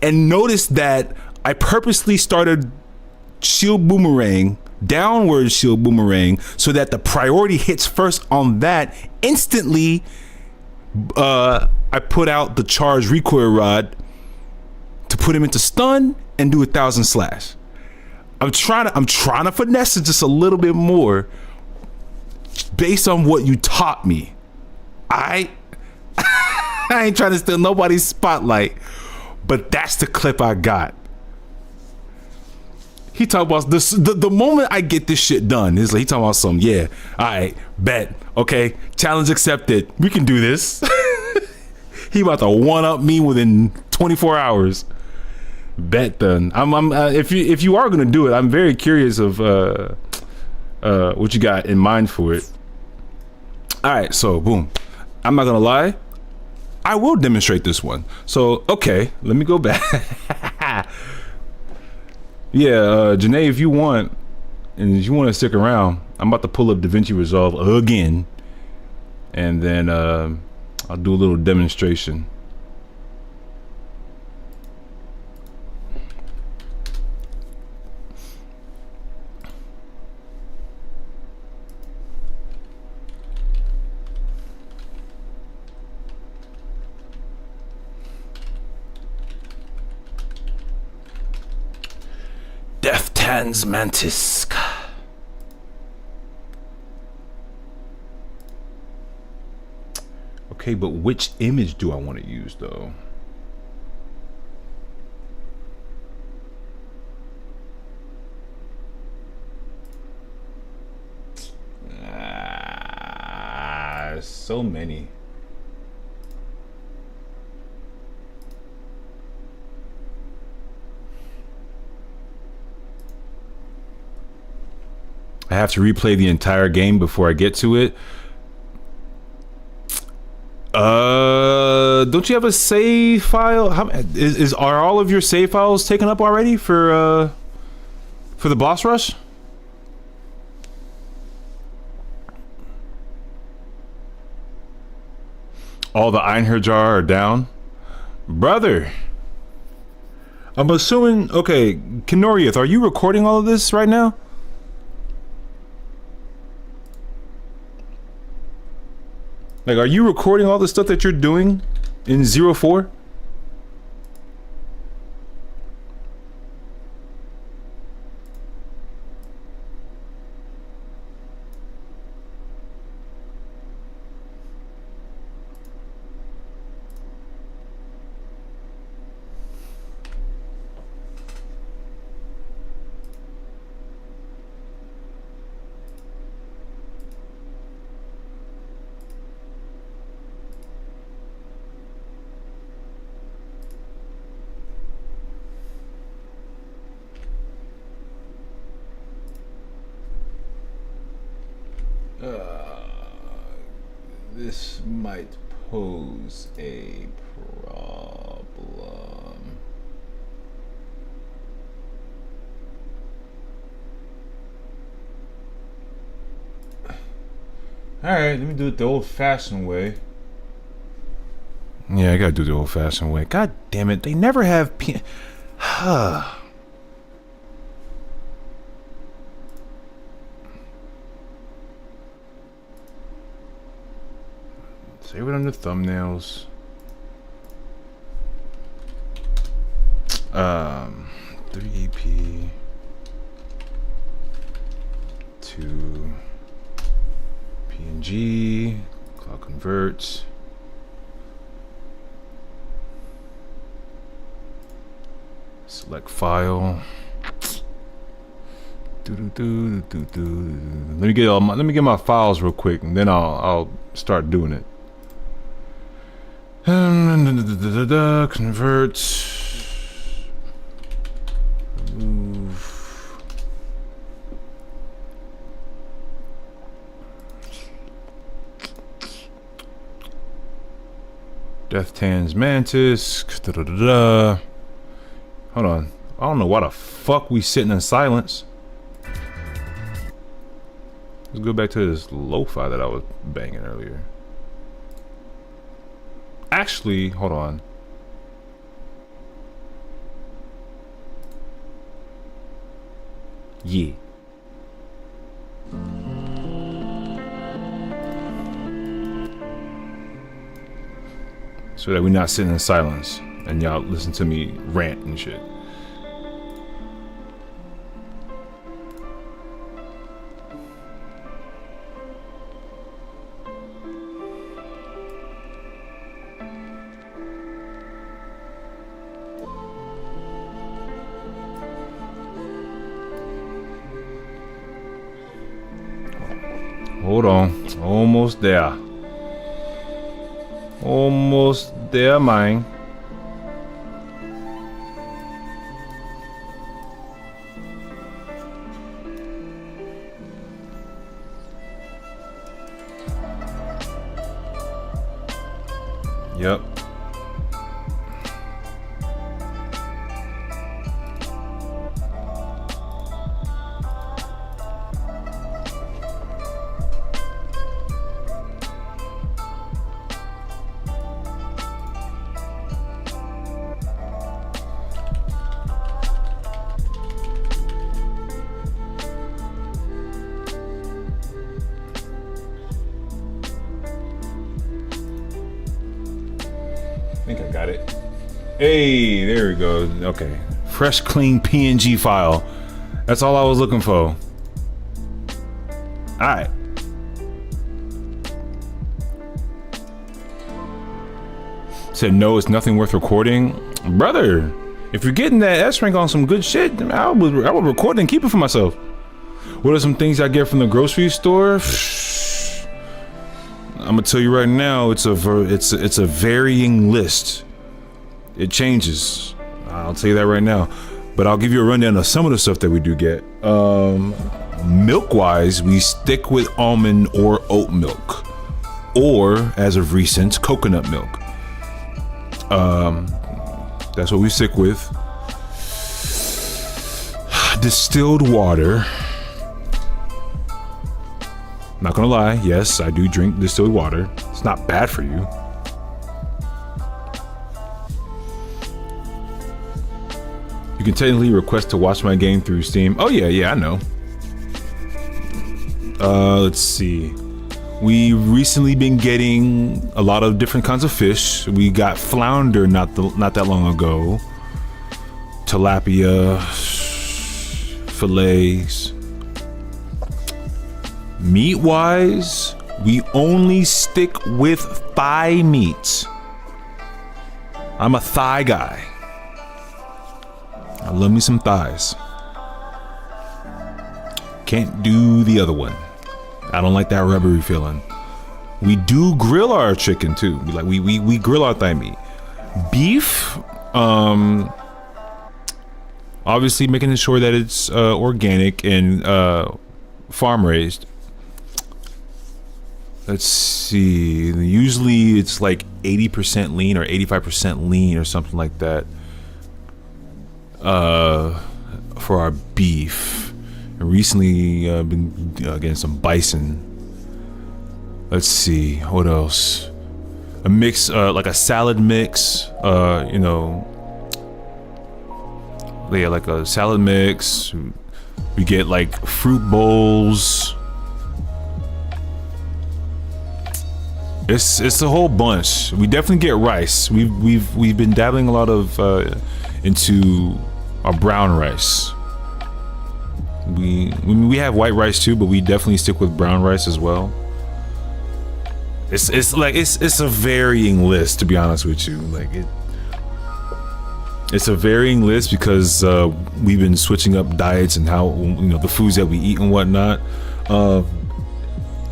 [SPEAKER 1] And notice that I purposely started shield boomerang, downward shield boomerang, so that the priority hits first on that. Instantly, I put out the charge recoil rod to put him into stun and do 1,000 slash. I'm trying to finesse it just a little bit more based on what you taught me. I ain't trying to steal nobody's spotlight, but that's the clip I got. He talking about this. The moment I get this shit done, is like he talking about something. Yeah, all right, bet. Okay, challenge accepted. We can do this. He about to one up me within 24 hours. Bet done. If you are gonna do it, I'm very curious of what you got in mind for it. All right, so boom. I'm not gonna lie. I will demonstrate this one. So okay, let me go back. Yeah, Janae, if you want, and if you want to stick around, I'm about to pull up DaVinci Resolve again, and then I'll do a little demonstration. Deathtan's Mantis. Okay, but which image do I want to use though? So many. I have to replay the entire game before I get to it. Don't you have a save file? Are all of your save files taken up already for the boss rush? All the Einherjar are down, brother. I'm assuming. Okay, Kenoriath, are you recording all of this right now? Like, are you recording all the stuff that you're doing in 04? This might pose a problem. Alright, let me do it the old-fashioned way. Yeah, I gotta do it the old-fashioned way. God damn it, they never have Save it under thumbnails. 3AP 2 PNG cloud converts. Select file. Let me get my files real quick, and then I'll start doing it. Convert. Remove. Death Tans Mantis. Hold on. I don't know why the fuck we sitting in silence. Let's go back to this lo-fi that I was banging earlier. Actually, hold on. Yeah. So that we're not sitting in silence and y'all listen to me rant and shit. Hold on, almost there. Almost there, man. Yep. I think I got it. Hey, there we go. Okay. Fresh, clean PNG file. That's all I was looking for. Alright. Said no, it's nothing worth recording. Brother, if you're getting that S rank on some good shit, I would record it and keep it for myself. What are some things I get from the grocery store? I'm gonna tell you right now, it's a varying list. It changes. I'll tell you that right now. But I'll give you a rundown of some of the stuff that we do get. Milk wise, we stick with almond or oat milk, or as of recent, coconut milk. That's what we stick with. Distilled water. Not gonna lie, yes, I do drink distilled water. It's not bad for you. You can technically request to watch my game through Steam. Oh yeah, I know. Let's see. We recently been getting a lot of different kinds of fish. We got flounder not that long ago. Tilapia, fillets. Meat wise, we only stick with thigh meat. I'm a thigh guy. I love me some thighs. Can't do the other one. I don't like that rubbery feeling. We do grill our chicken too. We grill our thigh meat. Beef, obviously making sure that it's organic and farm raised. Let's see. Usually it's like 80% lean or 85% lean or something like that. For our beef. And recently been getting some bison. Let's see. What else? A mix, like a salad mix. You know. Yeah, like a salad mix. We get like fruit bowls. It's a whole bunch. We definitely get rice. We've been dabbling a lot of into our brown rice. We have white rice too, but we definitely stick with brown rice as well. It's a varying list, to be honest with you. Like It's a varying list because we've been switching up diets and how, the foods that we eat and whatnot.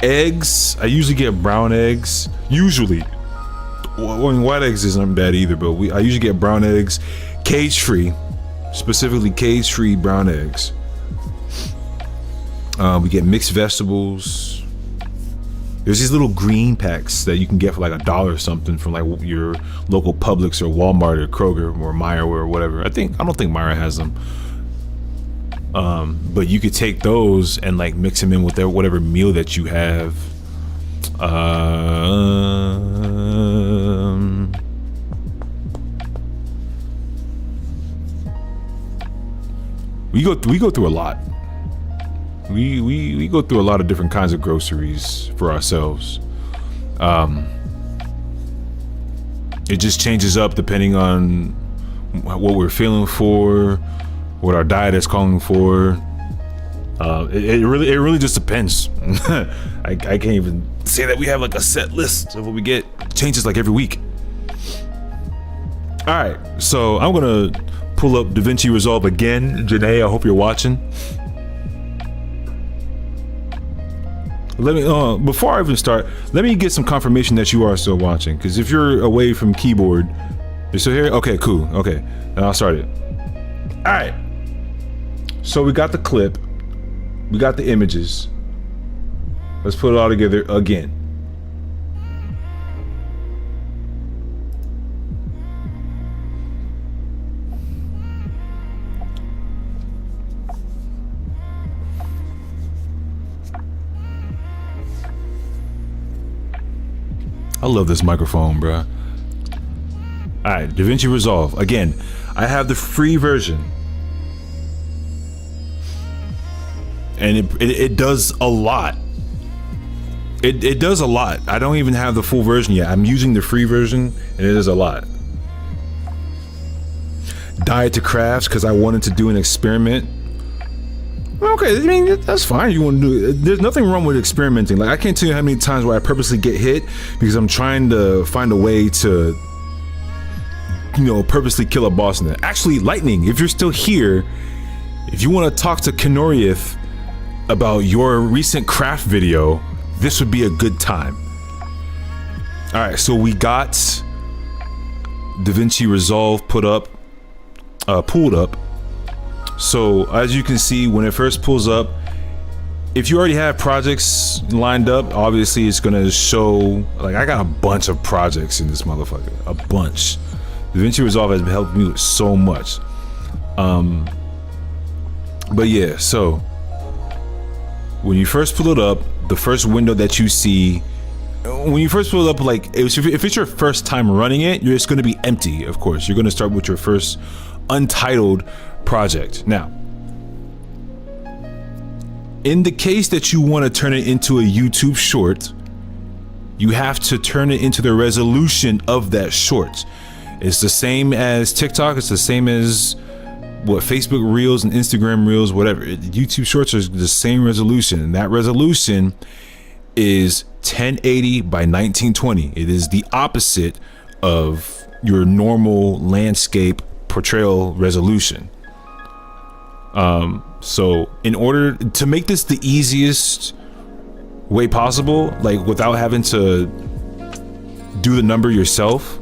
[SPEAKER 1] Eggs, I usually get brown eggs. Usually, white eggs isn't bad either, but I usually get brown eggs, cage-free, specifically cage-free brown eggs. We get mixed vegetables. There's these little green packs that you can get for like $1 or something from like your local Publix or Walmart or Kroger or Meijer or whatever. I don't think Meijer has them. But you could take those and like mix them in with whatever meal that you have. We go through a lot. We go through a lot of different kinds of groceries for ourselves. It just changes up depending on what we're feeling for, what our diet is calling for. It really just depends. I can't even say that we have like a set list of what we get. It changes like every week. All right, so I'm gonna pull up DaVinci Resolve again. Janae, I hope you're watching. Let me before I even start, let me get some confirmation that you are still watching, because if you're away from keyboard, you're still here? Okay, cool. Okay, and I'll start it. All right, so we got the clip, we got the images. Let's put it all together again. I love this microphone, bruh. All right, DaVinci Resolve. Again, I have the free version. And it does a lot. It does a lot. I don't even have the full version yet. I'm using the free version, and it does a lot. Diet to Crafts, because I wanted to do an experiment. Okay, I mean, that's fine. You want to do it. There's nothing wrong with experimenting. Like, I can't tell you how many times where I purposely get hit because I'm trying to find a way to, purposely kill a boss in there. Actually, Lightning, if you're still here, if you want to talk to Kenoriath about your recent craft video, this would be a good time. All right, so we got DaVinci Resolve pulled up. So as you can see, when it first pulls up, if you already have projects lined up, obviously it's gonna show, like, I got a bunch of projects in this motherfucker, a bunch. DaVinci Resolve has helped me with so much. But yeah, so when you first pull it up, the first window that you see, when you first pull it up, like, if it's your first time running it, it's gonna be empty, of course. You're gonna start with your first untitled project. Now, in the case that you want to turn it into a YouTube short, you have to turn it into the resolution of that short. It's the same as TikTok. It's the same as what Facebook Reels and Instagram Reels, whatever. YouTube Shorts are the same resolution, and that resolution is 1080 by 1920. It is the opposite of your normal landscape portrayal resolution. So in order to make this the easiest way possible, like without having to do the number yourself,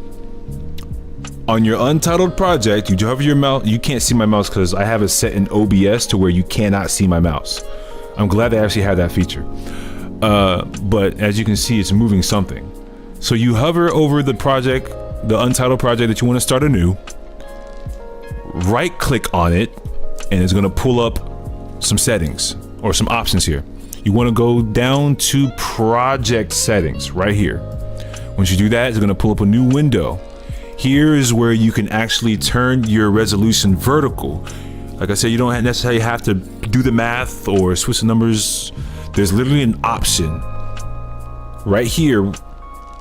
[SPEAKER 1] on your untitled project, you hover your mouse. You can't see my mouse because I have it set in OBS to where you cannot see my mouse. I'm glad they actually have that feature. But as you can see, it's moving something. So you hover over the project, the untitled project that you want to start anew, right click on it, and it's going to pull up some settings or some options here. You want to go down to project settings right here. Once you do that, it's going to pull up a new window. Here is where you can actually turn your resolution vertical. Like I said, you don't necessarily have to do the math or switch the numbers. There's literally an option right here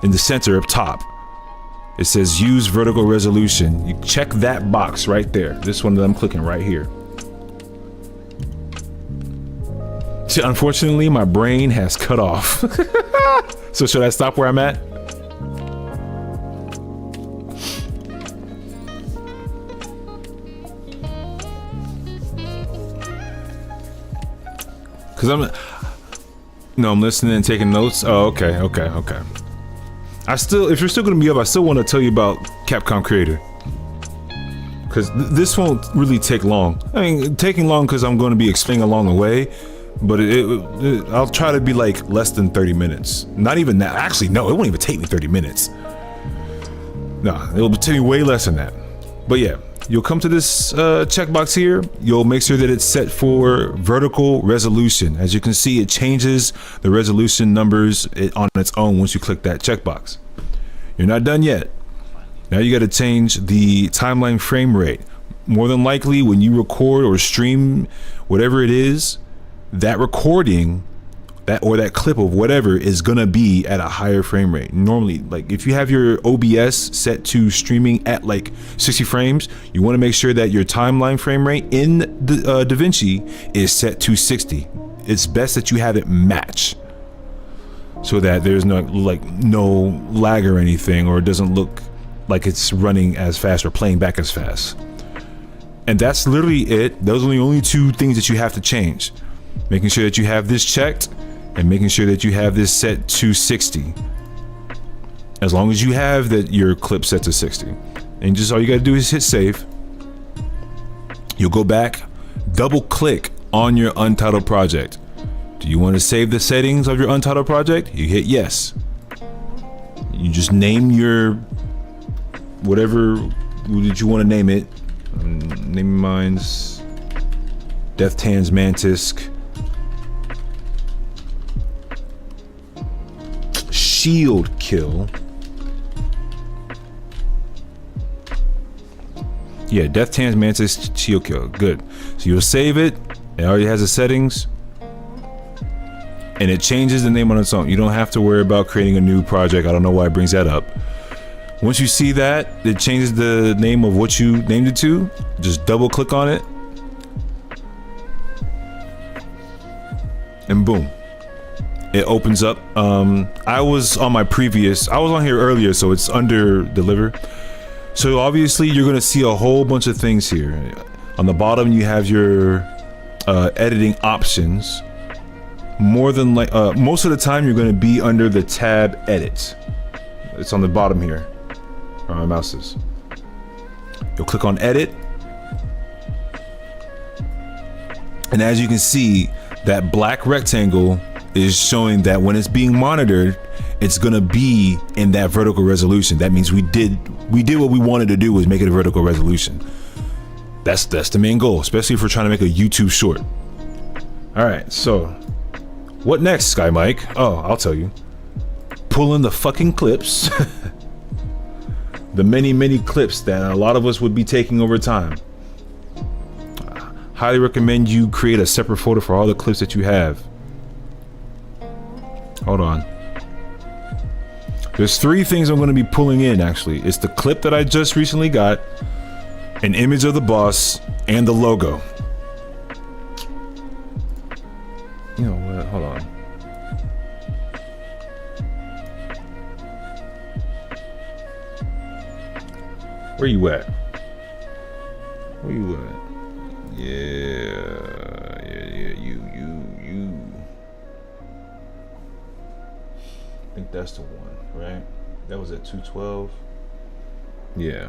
[SPEAKER 1] in the center up top. It says use vertical resolution. You check that box right there. This one that I'm clicking right here. See, unfortunately, my brain has cut off. So should I stop where I'm at? Because I'm listening and taking notes. Oh, okay. If you're still gonna be up, I still want to tell you about Capcom Creator, because this won't really take long. I mean, taking long because I'm going to be explaining along the way, but I'll try to be like less than 30 minutes. Not even that. Actually, no, it won't even take me 30 minutes. No, it'll take me way less than that. But yeah, you'll come to this checkbox here. You'll make sure that it's set for vertical resolution. As you can see, it changes the resolution numbers on its own once you click that checkbox. You're not done yet. Now you got to change the timeline frame rate. More than likely, when you record or stream whatever it is, that recording, that clip of whatever is gonna be at a higher frame rate. Normally, like if you have your OBS set to streaming at like 60 frames, you want to make sure that your timeline frame rate in the DaVinci is set to 60. It's best that you have it match, so that there's no lag or anything, or it doesn't look like it's running as fast or playing back as fast. And that's literally it. Those are the only two things that you have to change. Making sure that you have this checked, and making sure that you have this set to 60. As long as you have that your clip set to 60. And just all you gotta do is hit save. You'll go back, double click on your Untitled project. Do you want to save the settings of your Untitled project? You hit yes. You just name your whatever did you want to name it. Name mine's Death Tans Mantisk Shield Kill. Yeah, Death Tans Mantis Shield Kill. Good. So you'll save it. It already has the settings, and it changes the name on its own. You don't have to worry about creating a new project. I don't know why it brings that up. Once you see that it changes the name of what you named it to, just double click on it, and boom, it opens up. I was on here earlier, so it's under deliver. So obviously you're gonna see a whole bunch of things here. On the bottom you have your editing options. Most of the time you're gonna be under the tab edit. It's on the bottom here where my mouse is. You'll click on edit, and as you can see, that black rectangle is showing that when it's being monitored, it's gonna be in that vertical resolution. That means we did what we wanted to do, was make it a vertical resolution. That's the main goal, especially if we're trying to make a YouTube short. All right, so what next, Sky Mike? Oh, I'll tell you. Pull in the fucking clips. The many clips that a lot of us would be taking over time. Highly recommend you create a separate folder for all the clips that you have. Hold on. There's 3 things I'm going to be pulling in, actually. It's the clip that I just recently got, an image of the boss, and the logo. You know what? Hold on. Where you at? Where you at? Yeah, you. I think that's the one, right? That was at 212. Yeah.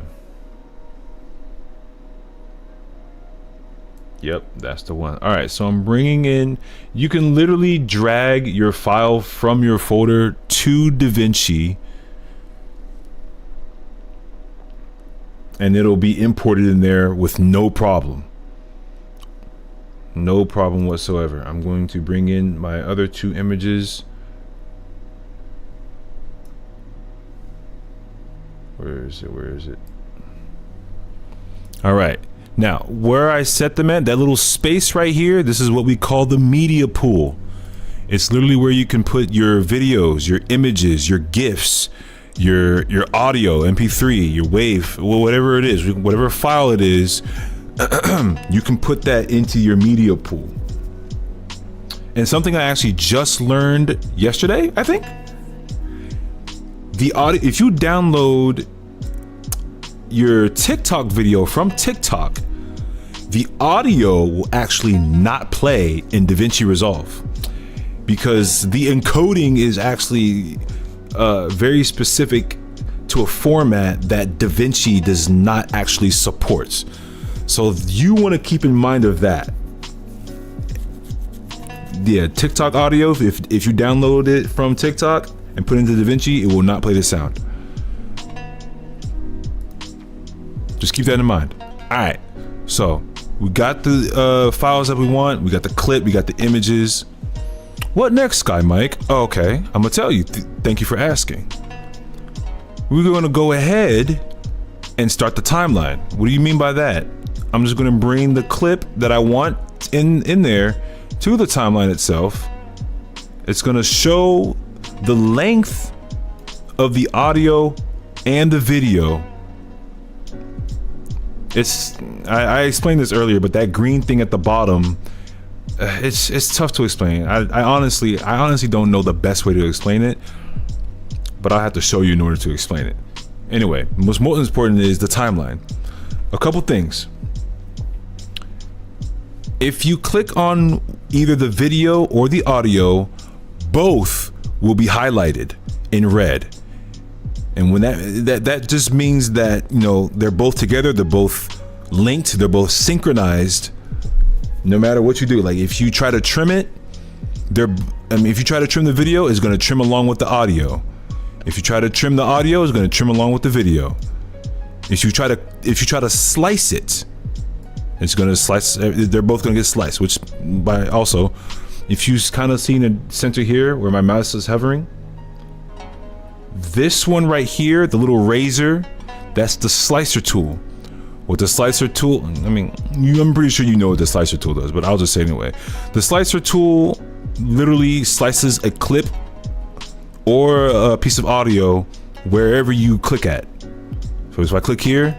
[SPEAKER 1] Yep, that's the one. All right, so I'm bringing in, you can literally drag your file from your folder to DaVinci, and it'll be imported in there with no problem. No problem whatsoever. I'm going to bring in my other 2 images. Where is it? All right. Now, where I set them at, that little space right here, this is what we call the media pool. It's literally where you can put your videos, your images, your GIFs, your audio, MP3, your WAV, whatever it is, whatever file it is, you can put that into your media pool. And something I actually just learned yesterday, I think. The audio, if you download your TikTok video from TikTok, the audio will actually not play in DaVinci Resolve because the encoding is actually very specific to a format that DaVinci does not actually support. So you want to keep in mind of that. Yeah, TikTok audio, if you download it from TikTok and put it into DaVinci, it will not play the sound. Just keep that in mind. All right, so we got the files that we want. We got the clip, we got the images. What next, Sky Mike? Oh, okay, I'm gonna tell you. Thank you for asking. We're gonna go ahead and start the timeline. What do you mean by that? I'm just gonna bring the clip that I want in there to the timeline itself. It's gonna show the length of the audio and the video. I explained this earlier, but that green thing at the bottom, it's tough to explain. I honestly don't know the best way to explain it, but I'll have to show you in order to explain it. Anyway, what's most important is the timeline. A couple things. If you click on either the video or the audio, both will be highlighted in red. And when that just means that, you know, they're both together, they're both linked, they're both synchronized. No matter what you do, like if you try to trim it, if you try to trim the video, it's going to trim along with the audio. If you try to trim the audio, it's going to trim along with the video. If you try to slice it, it's going to slice. They're both going to get sliced. Which, by also, if you kind of see in the center here where my mouse is hovering, this one right here, the little razor, that's the slicer tool. What the slicer tool, I mean, I'm pretty sure you know what the slicer tool does, but I'll just say it anyway. The slicer tool literally slices a clip or a piece of audio wherever you click at. So if I click here,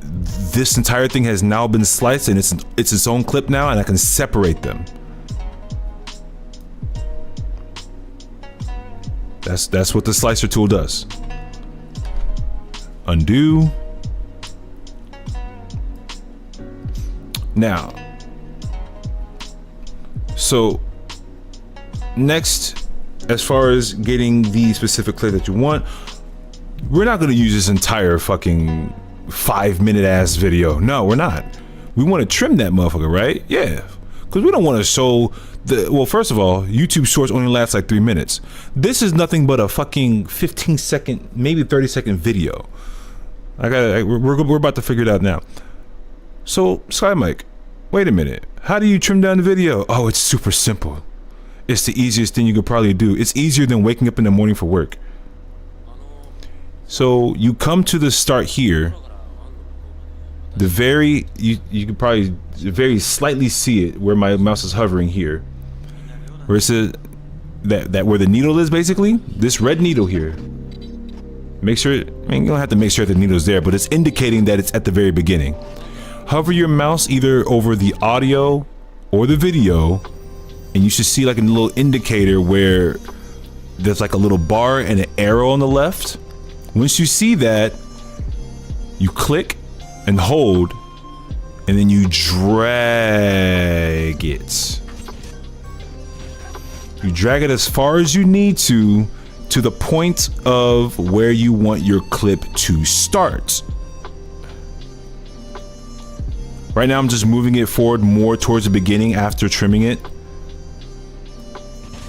[SPEAKER 1] this entire thing has now been sliced and it's its own clip now, and I can separate them. That's what the slicer tool does. Undo. Now, so next, as far as getting the specific clip that you want, we're not going to use this entire fucking 5-minute ass video. No, we're not. We want to trim that motherfucker, right? Yeah, because we don't want to show well, first of all, YouTube Shorts only lasts like 3 minutes. This is nothing but a fucking 15-second, maybe 30-second video. We're about to figure it out now. So, Sky Mike, wait a minute. How do you trim down the video? Oh, it's super simple. It's the easiest thing you could probably do. It's easier than waking up in the morning for work. So you come to the start here. You can probably very slightly see it where my mouse is hovering here. Where it says that where the needle is, basically. This red needle here. Make sure, I mean, you don't have to make sure the needle's there, but it's indicating that it's at the very beginning. Hover your mouse either over the audio or the video, and you should see like a little indicator where there's like a little bar and an arrow on the left. Once you see that, you click and hold, and then you drag it. You drag it as far as you need to the point of where you want your clip to start. Right now I'm just moving it forward more towards the beginning after trimming it,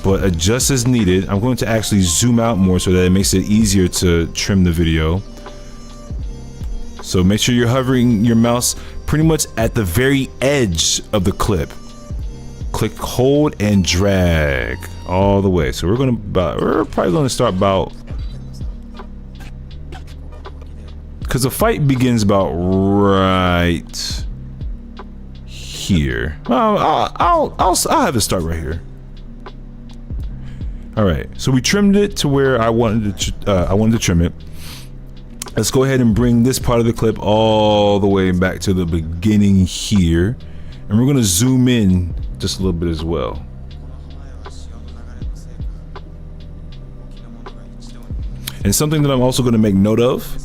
[SPEAKER 1] but adjust as needed. I'm going to actually zoom out more so that it makes it easier to trim the video. So make sure you're hovering your mouse pretty much at the very edge of the clip. Click, hold, and drag all the way. So we're probably gonna start about, because the fight begins about right here. I'll have it start right here. All right, so we trimmed it to where I wanted to trim it. Let's go ahead and bring this part of the clip all the way back to the beginning here, and we're gonna zoom in just a little bit as well. And something that I'm also gonna make note of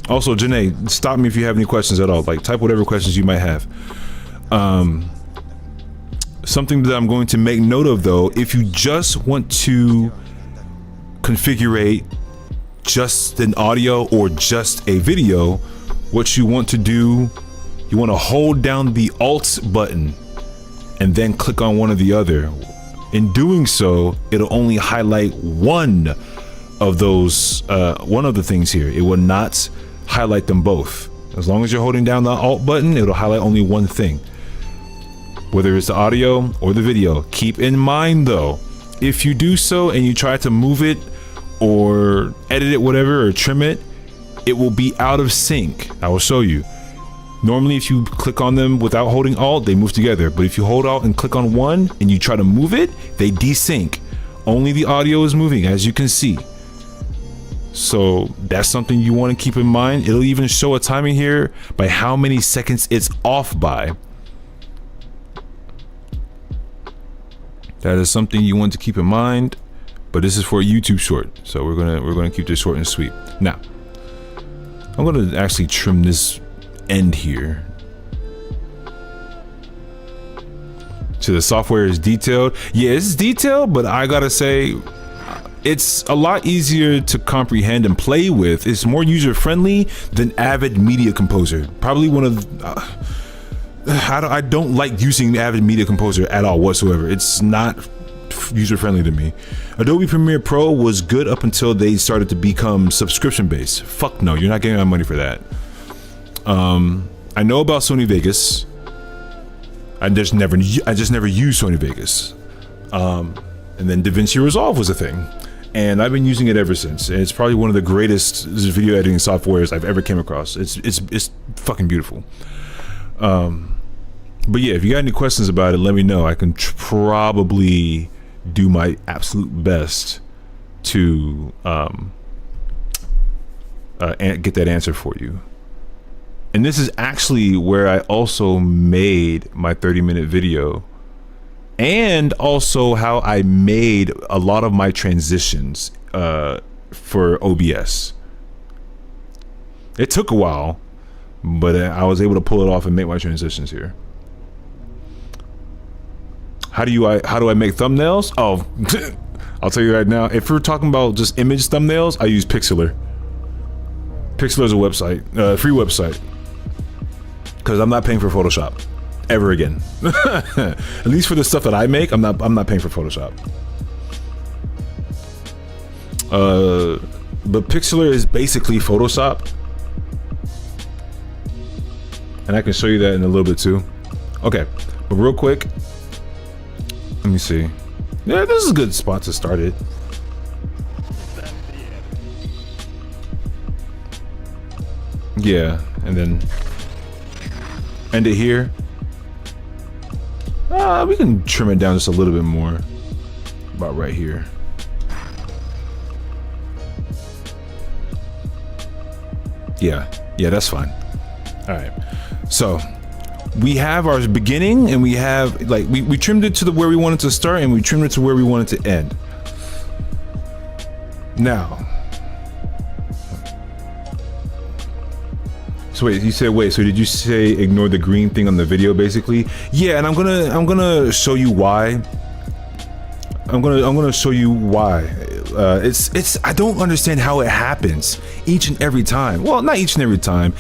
[SPEAKER 1] Also, Janae, stop me if you have any questions at all. Like, type whatever questions you might have. Something that I'm going to make note of, though, if you just want to configure just an audio or just a video, what you want to do, you want to hold down the Alt button and then click on one or the other. In doing so, it'll only highlight one of those, one of the things here. It will not highlight them both. As long as you're holding down the Alt button, it'll highlight only one thing. Whether it's the audio or the video. Keep in mind though, if you do so and you try to move it or edit it, whatever, or trim it, it will be out of sync. I will show you. Normally, if you click on them without holding Alt, they move together. But if you hold Alt and click on one and you try to move it, they desync. Only the audio is moving, as you can see. So that's something you want to keep in mind. It'll even show a timing here by how many seconds it's off by. That is something you want to keep in mind. But this is for a YouTube short, so we're gonna keep this short and sweet. Now, I'm gonna actually trim this end here. So the software is detailed. Yeah, it's detailed, but I gotta say, it's a lot easier to comprehend and play with. It's more user-friendly than Avid Media Composer. Probably one of I don't like using Avid Media Composer at all whatsoever. It's not user-friendly to me. Adobe Premiere Pro was good up until they started to become subscription-based. Fuck no, you're not getting my money for that. I know about Sony Vegas. I just never used Sony Vegas. And then DaVinci Resolve was a thing, and I've been using it ever since. And it's probably one of the greatest video editing softwares I've ever came across. It's fucking beautiful. But yeah, if you got any questions about it, let me know. I can probably do my absolute best to get that answer for you. And this is actually where I also made my 30-minute video, and also how I made a lot of my transitions for OBS. It took a while, but I was able to pull it off and make my transitions here. How do I make thumbnails? Oh, I'll tell you right now. If we're talking about just image thumbnails, I use Pixlr. Pixlr is a website, free website, because I'm not paying for Photoshop ever again. At least for the stuff that I make, I'm not paying for Photoshop. But Pixlr is basically Photoshop, and I can show you that in a little bit too. Okay, but real quick, let me see. Yeah, this is a good spot to start it. Yeah, and then end it here. We can trim it down just a little bit more. About right here. Yeah, that's fine. All right, so we have our beginning, and we have, like, we trimmed it to where we wanted to start, and we trimmed it to where we wanted to end. Now, so wait, you said so did you say ignore the green thing on the video, basically? Yeah, and I'm gonna show you why. I'm gonna show you why. I don't understand how it happens each and every time. Well, not each and every time.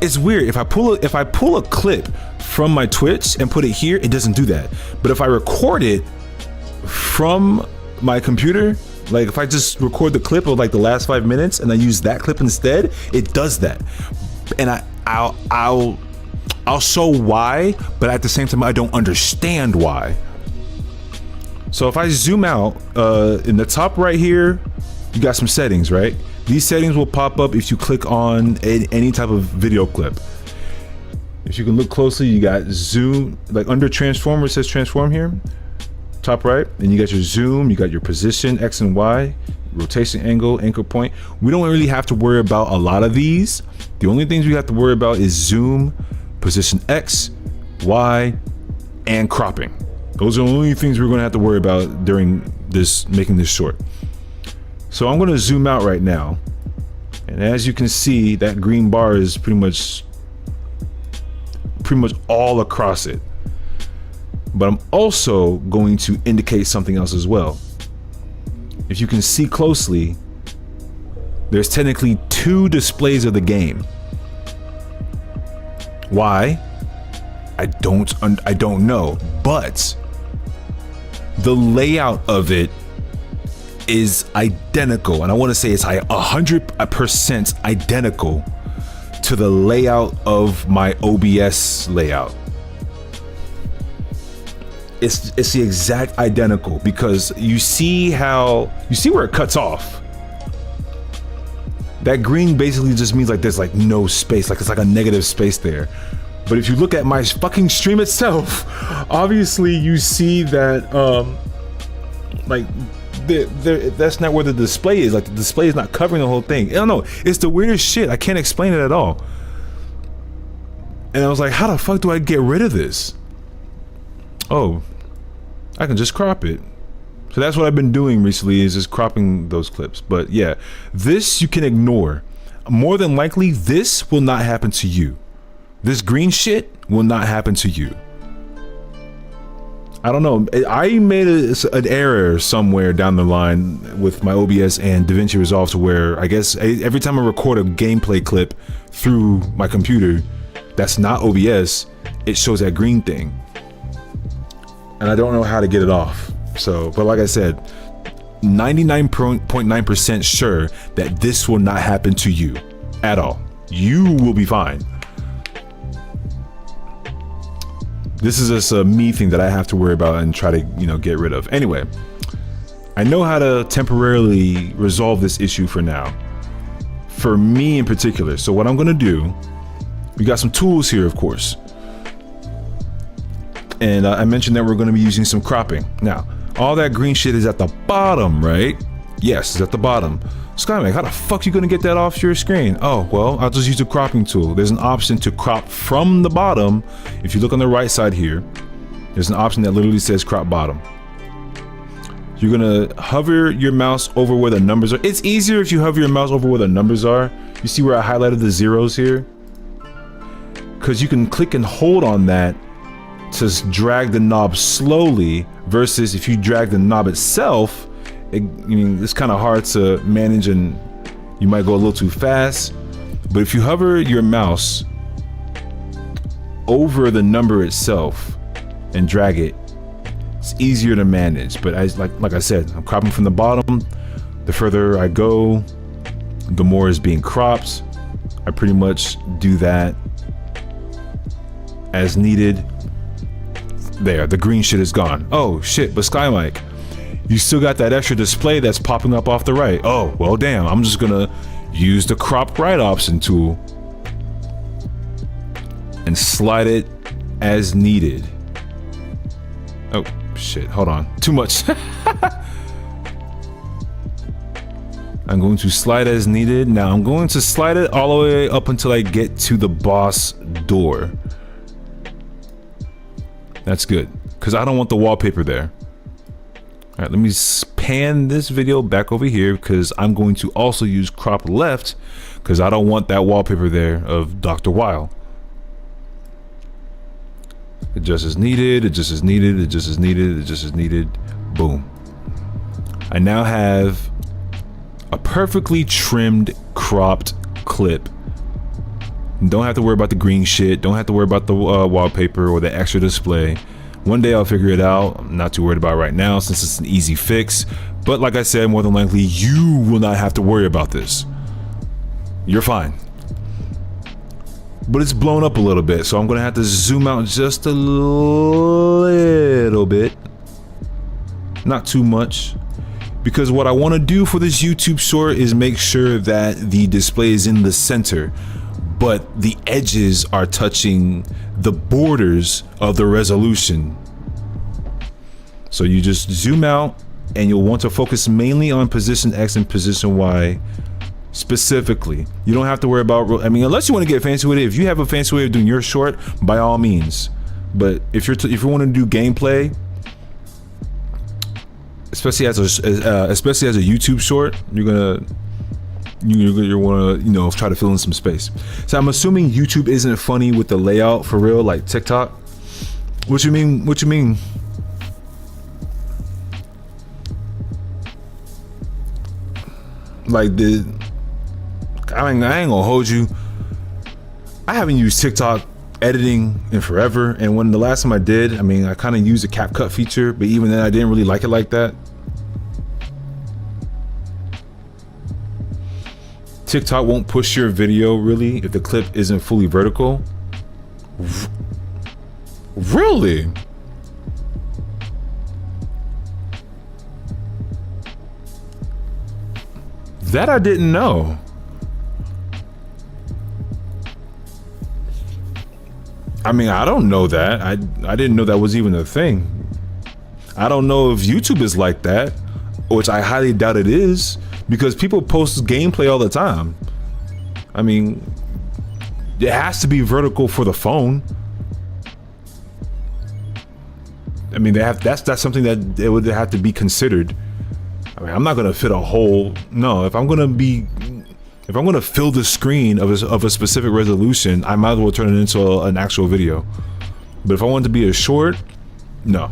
[SPEAKER 1] It's weird. If I pull a clip from my Twitch and put it here, it doesn't do that. But if I record it from my computer, like if I just record the clip of like the last 5 minutes and I use that clip instead, it does that. And I'll show why, but at the same time I don't understand why. So if I zoom out, in the top right here, you got some settings, right? These settings will pop up if you click on any type of video clip. If you can look closely, you got zoom, like under transform, it says transform here, top right, and you got your zoom, you got your position, X and Y, rotation angle, anchor point. We don't really have to worry about a lot of these. The only things we have to worry about is zoom, position X, Y, and cropping. Those are the only things we're gonna have to worry about during making this short. So I'm gonna zoom out right now, And as you can see, that green bar is pretty much all across it. But I'm also going to indicate something else as well. If you can see closely, there's technically 2 displays of the game. Why? I don't know, but the layout of it is identical, and I want to say it's 100% identical to the layout of my OBS layout. It's the exact identical, because you see where it cuts off. That green basically just means like there's like no space, like it's like a negative space there. But if you look at my fucking stream itself, obviously you see that like that's not where the display is. Like the display is not covering the whole thing. I don't know. It's the weirdest shit. I can't explain it at all. And I was like, how the fuck do I get rid of this? Oh, I can just crop it. So that's what I've been doing recently, is just cropping those clips. But yeah, this you can ignore. More than likely, this will not happen to you. This green shit will not happen to you. I don't know. I made an error somewhere down the line with my OBS and DaVinci Resolve, to where I guess every time I record a gameplay clip through my computer that's not OBS, it shows that green thing. And I don't know how to get it off. So, but like I said, 99.9% sure that this will not happen to you at all. You will be fine. This is just a me thing that I have to worry about and try to, get rid of. Anyway, I know how to temporarily resolve this issue for now. For me in particular. So what I'm gonna do, we got some tools here, of course. And I mentioned that we're gonna be using some cropping. Now, all that green shit is at the bottom, right? Yes, it's at the bottom. SkyMac, how the fuck you gonna get that off your screen? Oh, well, I'll just use the cropping tool. There's an option to crop from the bottom. If you look on the right side here, there's an option that literally says crop bottom. You're gonna hover your mouse over where the numbers are. It's easier if you hover your mouse over where the numbers are. You see where I highlighted the zeros here? Because you can click and hold on that to drag the knob slowly, versus if you drag the knob itself, it's kind of hard to manage and you might go a little too fast. But if you hover your mouse over the number itself and drag it, it's easier to manage. But like I said, I'm cropping from the bottom. The further I go, the more is being cropped. I pretty much do that as needed. There, the green shit is gone. Oh shit, but SkyMic, you still got that extra display that's popping up off the right. Oh, well damn, I'm just gonna use the crop right option tool and slide it as needed. Oh shit, hold on, too much. I'm going to slide as needed. Now I'm going to slide it all the way up until I get to the boss door. That's good, because I don't want the wallpaper there. All right, let me pan this video back over here, because I'm going to also use crop left, because I don't want that wallpaper there of Dr. Weil. It just is needed, it just is needed, it just is needed, it just is needed. Boom. I now have a perfectly trimmed, cropped clip. Don't have to worry about the green shit. Don't have to worry about the wallpaper or the extra display. One day I'll figure it out. I'm not too worried about it right now, since it's an easy fix. But like I said, more than likely, you will not have to worry about this. You're fine. But it's blown up a little bit, so I'm gonna have to zoom out just a little bit. Not too much. Because what I want to do for this YouTube short is make sure that the display is in the center, but the edges are touching the borders of the resolution. So you just zoom out, and you'll want to focus mainly on position X and position Y specifically. You don't have to worry about, unless you want to get fancy with it. If you have a fancy way of doing your short, by all means. But if you want to do gameplay, especially as a YouTube short, you're you want to, you know, try to fill in some space. So I'm assuming YouTube isn't funny with the layout for real, like TikTok. What you mean? What you mean? Like I ain't gonna hold you. I haven't used TikTok editing in forever, and when the last time I did, I mean, I kind of used the CapCut feature, but even then I didn't really like it like that. TikTok won't push your video really if the clip isn't fully vertical. Really? That I didn't know. I mean, I don't know that. I didn't know that was even a thing. I don't know if YouTube is like that, which I highly doubt it is, because people post gameplay all the time. I mean, it has to be vertical for the phone. I mean, that's something that it would have to be considered. I mean, I'm not gonna fit a whole. No, if I'm gonna fill the screen of a specific resolution, I might as well turn it into an actual video. But if I want it to be a short, no.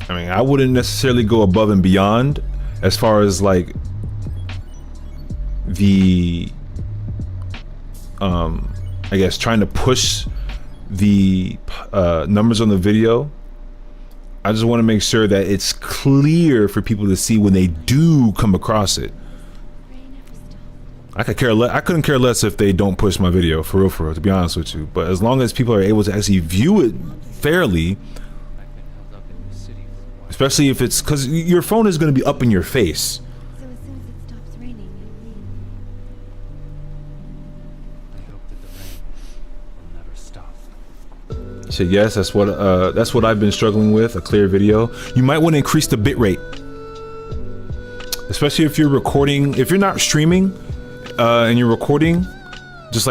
[SPEAKER 1] I mean, I wouldn't necessarily go above and beyond as far as like the I guess trying to push the numbers on the video. I just want to make sure that it's clear for people to see when they do come across it. I couldn't care less if they don't push my video, for real, to be honest with you. But as long as people are able to actually view it fairly, especially if it's, because your phone is going to be up in your face.
[SPEAKER 12] So as soon as it stops raining, you leave.
[SPEAKER 2] I hope that the rain will never stop.
[SPEAKER 1] So yes, that's what I've been struggling with, a clear video. You might want to increase the bitrate, especially if you're recording. If you're not streaming and you're recording, just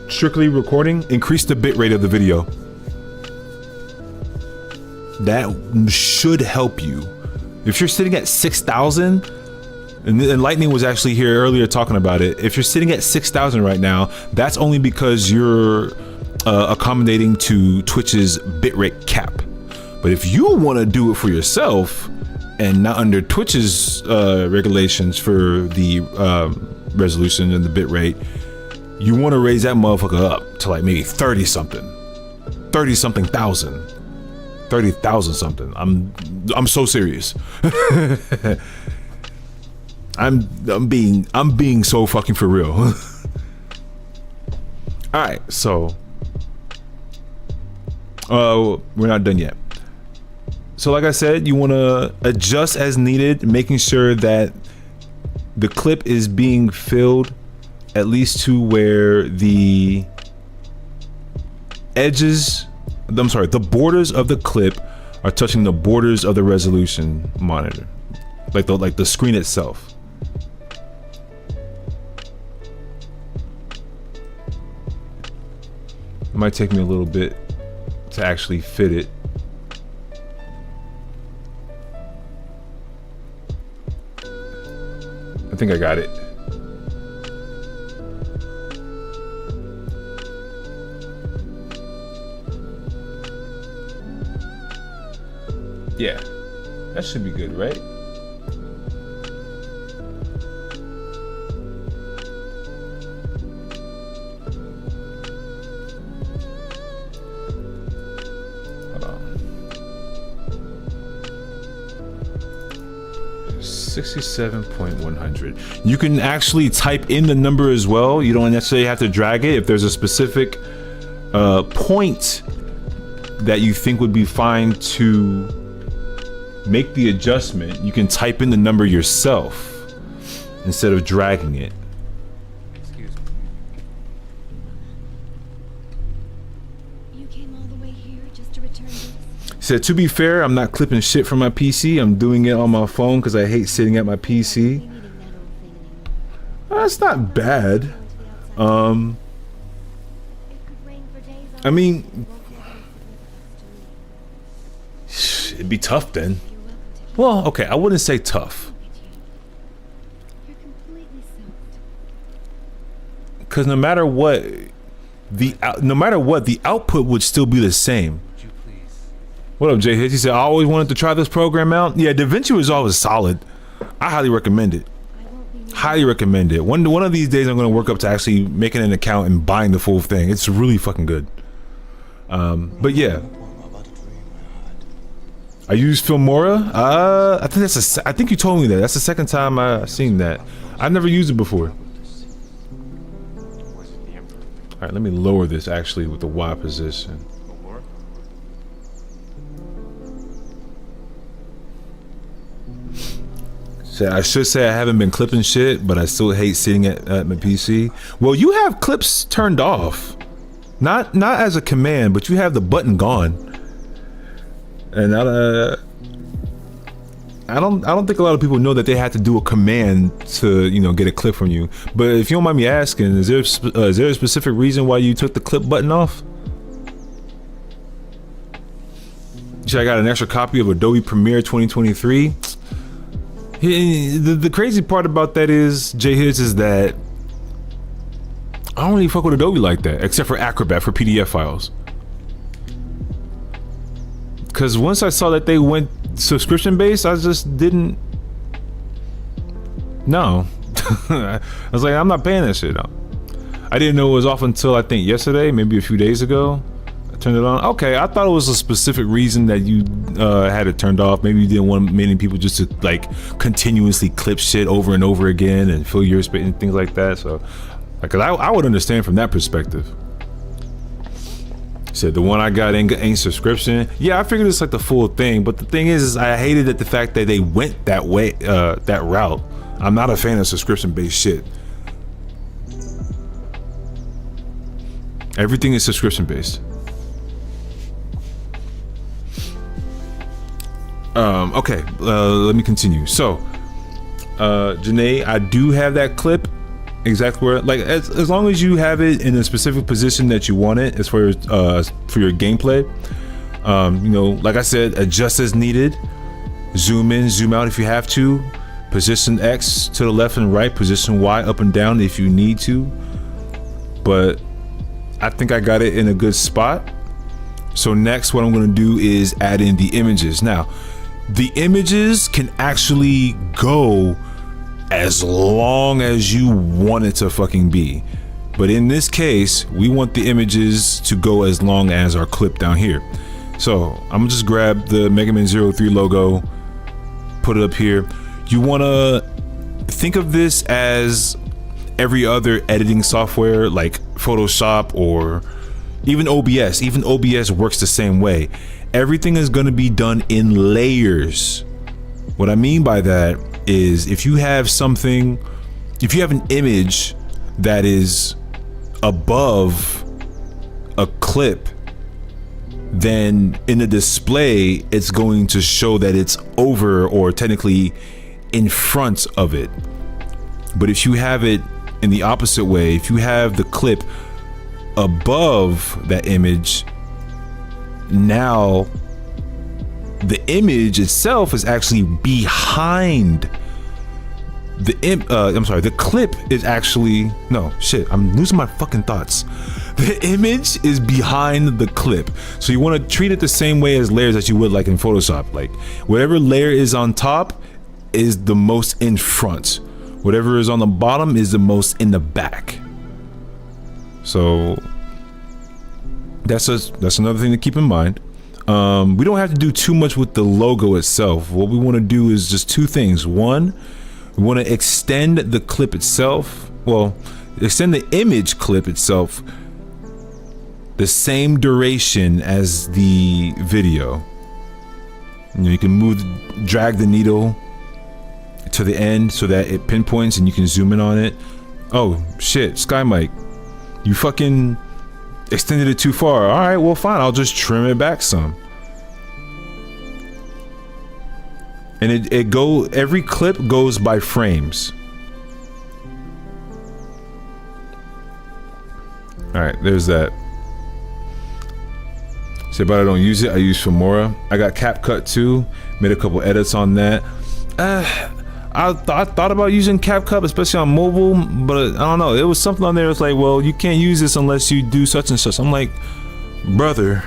[SPEAKER 1] strictly recording, increase the bitrate of the video. That should help you. If you're sitting at 6,000, and Lightning was actually here earlier talking about it. If you're sitting at 6,000 right now, that's only because you're accommodating to Twitch's bitrate cap. But if you want to do it for yourself and not under Twitch's regulations for the resolution and the bitrate, you want to raise that motherfucker up to like maybe 30 something thousand. 30,000 something. I'm so serious. I'm being so fucking for real. All right, so we're not done yet. So like I said, you want to adjust as needed, making sure that the clip is being filled at least to where the edges, I'm sorry, the borders of the clip are touching the borders of the resolution monitor, like the screen itself. It might take me a little bit to actually fit it. I think I got it. Yeah, that should be good, right? Hold on. 67.100. You can actually type in the number as well. You don't necessarily have to drag it. If there's a specific point that you think would be fine to make the adjustment, you can type in the number yourself instead of dragging it.
[SPEAKER 2] Excuse me.
[SPEAKER 12] You came all the way here just to return this?
[SPEAKER 1] Said, to be fair, I'm not clipping shit from my PC. I'm doing it on my phone because I hate sitting at my PC. That's not bad. I mean, it'd be tough then. Well, okay, I wouldn't say tough.
[SPEAKER 12] You're completely soaked.
[SPEAKER 1] Because no matter what, the output would still be the same. What up, Jay Hitch? He said, I always wanted to try this program out. Yeah, DaVinci was always solid. I highly recommend it. Highly recommend it. One of these days I'm going to work up to actually making an account and buying the full thing. It's really fucking good. But yeah. I use Filmora. I think I think you told me that. That's the second time I've seen that. I've never used it before. All right, let me lower this actually with the Y position. So I should say I haven't been clipping shit, but I still hate sitting at my PC. Well, you have clips turned off, not as a command, but you have the button gone. And I don't think a lot of people know that they had to do a command to, you know, get a clip from you. But if you don't mind me asking, is there a specific reason why you took the clip button off? I got an extra copy of Adobe Premiere 2023. The crazy part about that is, Jay Hits, is that I don't really fuck with Adobe like that, except for Acrobat for PDF files. Because once I saw that they went subscription based, I just didn't. No. I was like, I'm not paying that shit. I didn't know it was off until I think yesterday, maybe a few days ago. I turned it on. Okay, I thought it was a specific reason that you had it turned off. Maybe you didn't want many people just to like continuously clip shit over and over again and fill your space and things like that. So, like, I would understand from that perspective. Said the one I got ain't subscription. Yeah, I figured it's like the full thing, but the thing is I hated that the fact that they went that way, that route. I'm not a fan of subscription based shit. Everything is subscription based. Okay, let me continue. So, Janae, I do have that clip. Exactly where, like, as long as you have it in a specific position that you want it, as far as for your gameplay, you know, like I said, adjust as needed, zoom in, zoom out if you have to, position X to the left and right, position Y up and down if you need to. But I think I got it in a good spot. So next, what I'm going to do is add in the images. Now, the images can actually go as long as you want it to fucking be, but in this case we want the images to go as long as our clip down here. So I'm gonna just grab the Mega Man 03 logo, put it up here. You want to think of this as every other editing software like Photoshop or even OBS. Even OBS works the same way. Everything is going to be done in layers. What I mean by that is if you have something, if you have an image that is above a clip, then in the display it's going to show that it's over or technically in front of it. But if you have it in the opposite way, if you have the clip above that image, now the image itself is actually behind the clip is actually, no, shit, I'm losing my fucking thoughts. The image is behind the clip. So you want to treat it the same way as layers that you would like in Photoshop. Like whatever layer is on top is the most in front. Whatever is on the bottom is the most in the back. So that's another thing to keep in mind. We don't have to do too much with the logo itself. What we want to do is just two things. One, we want to extend the clip itself. Well, extend the image clip itself the same duration as the video. You know, you can drag the needle to the end so that it pinpoints and you can zoom in on it. Oh shit, Sky Mike, you fucking extended it too far. All right, well fine, I'll just trim it back some. And every clip goes by frames. All right, there's that. Say, but I don't use it. I use Filmora. I got CapCut too. Made a couple edits on that. I thought about using CapCut, especially on mobile, but I don't know. It was something on there that's like, well, you can't use this unless you do such and such. I'm like, brother,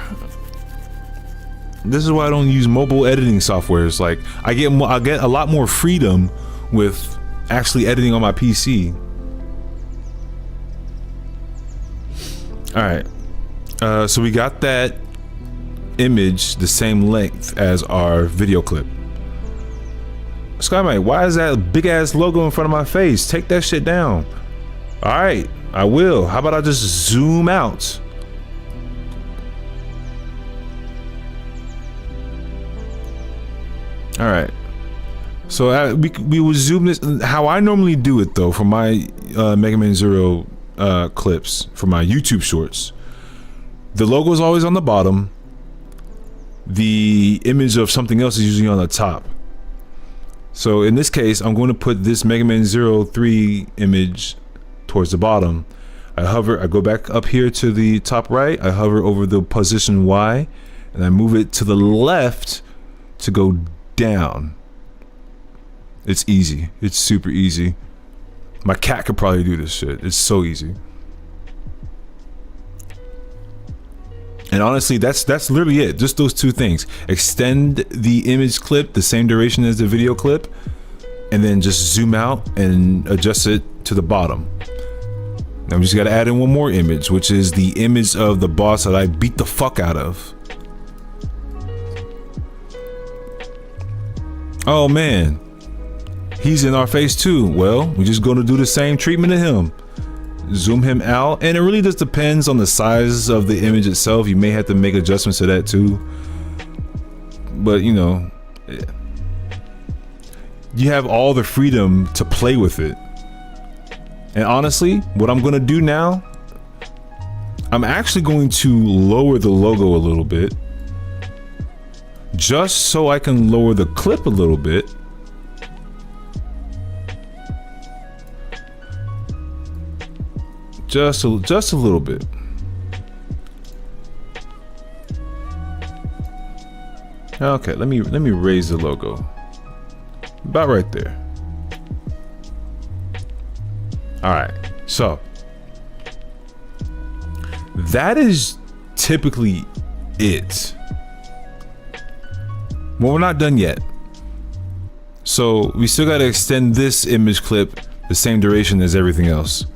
[SPEAKER 1] this is why I don't use mobile editing softwares. Like, I get a lot more freedom with actually editing on my PC. All right, so we got that image the same length as our video clip. SkyMate, why is that big ass logo in front of my face? Take that shit down. All right, I will. How about I just zoom out? All right. So we will zoom this. How I normally do it though for my Mega Man Zero clips for my YouTube shorts, the logo is always on the bottom. The image of something else is usually on the top. So in this case, I'm going to put this Mega Man 03 image towards the bottom. I hover, I go back up here to the top right, I hover over the position Y, and I move it to the left to go down. It's easy. It's super easy. My cat could probably do this shit. It's so easy. And honestly, that's literally it. Just those two things. Extend the image clip the same duration as the video clip, and then just zoom out and adjust it to the bottom. Now we just gotta add in one more image, which is the image of the boss that I beat the fuck out of. Oh man, he's in our face too. Well, we're just gonna do the same treatment to him. Zoom him out, and it really just depends on the size of the image itself. You may have to make adjustments to that too, but you know, you have all the freedom to play with it. And honestly, what I'm gonna do now, I'm actually going to lower the logo a little bit, just so I can lower the clip a little bit. Just a little bit. Okay, let me raise the logo. About right there. All right, so that is typically it. Well, we're not done yet. So we still got to extend this image clip the same duration as everything else.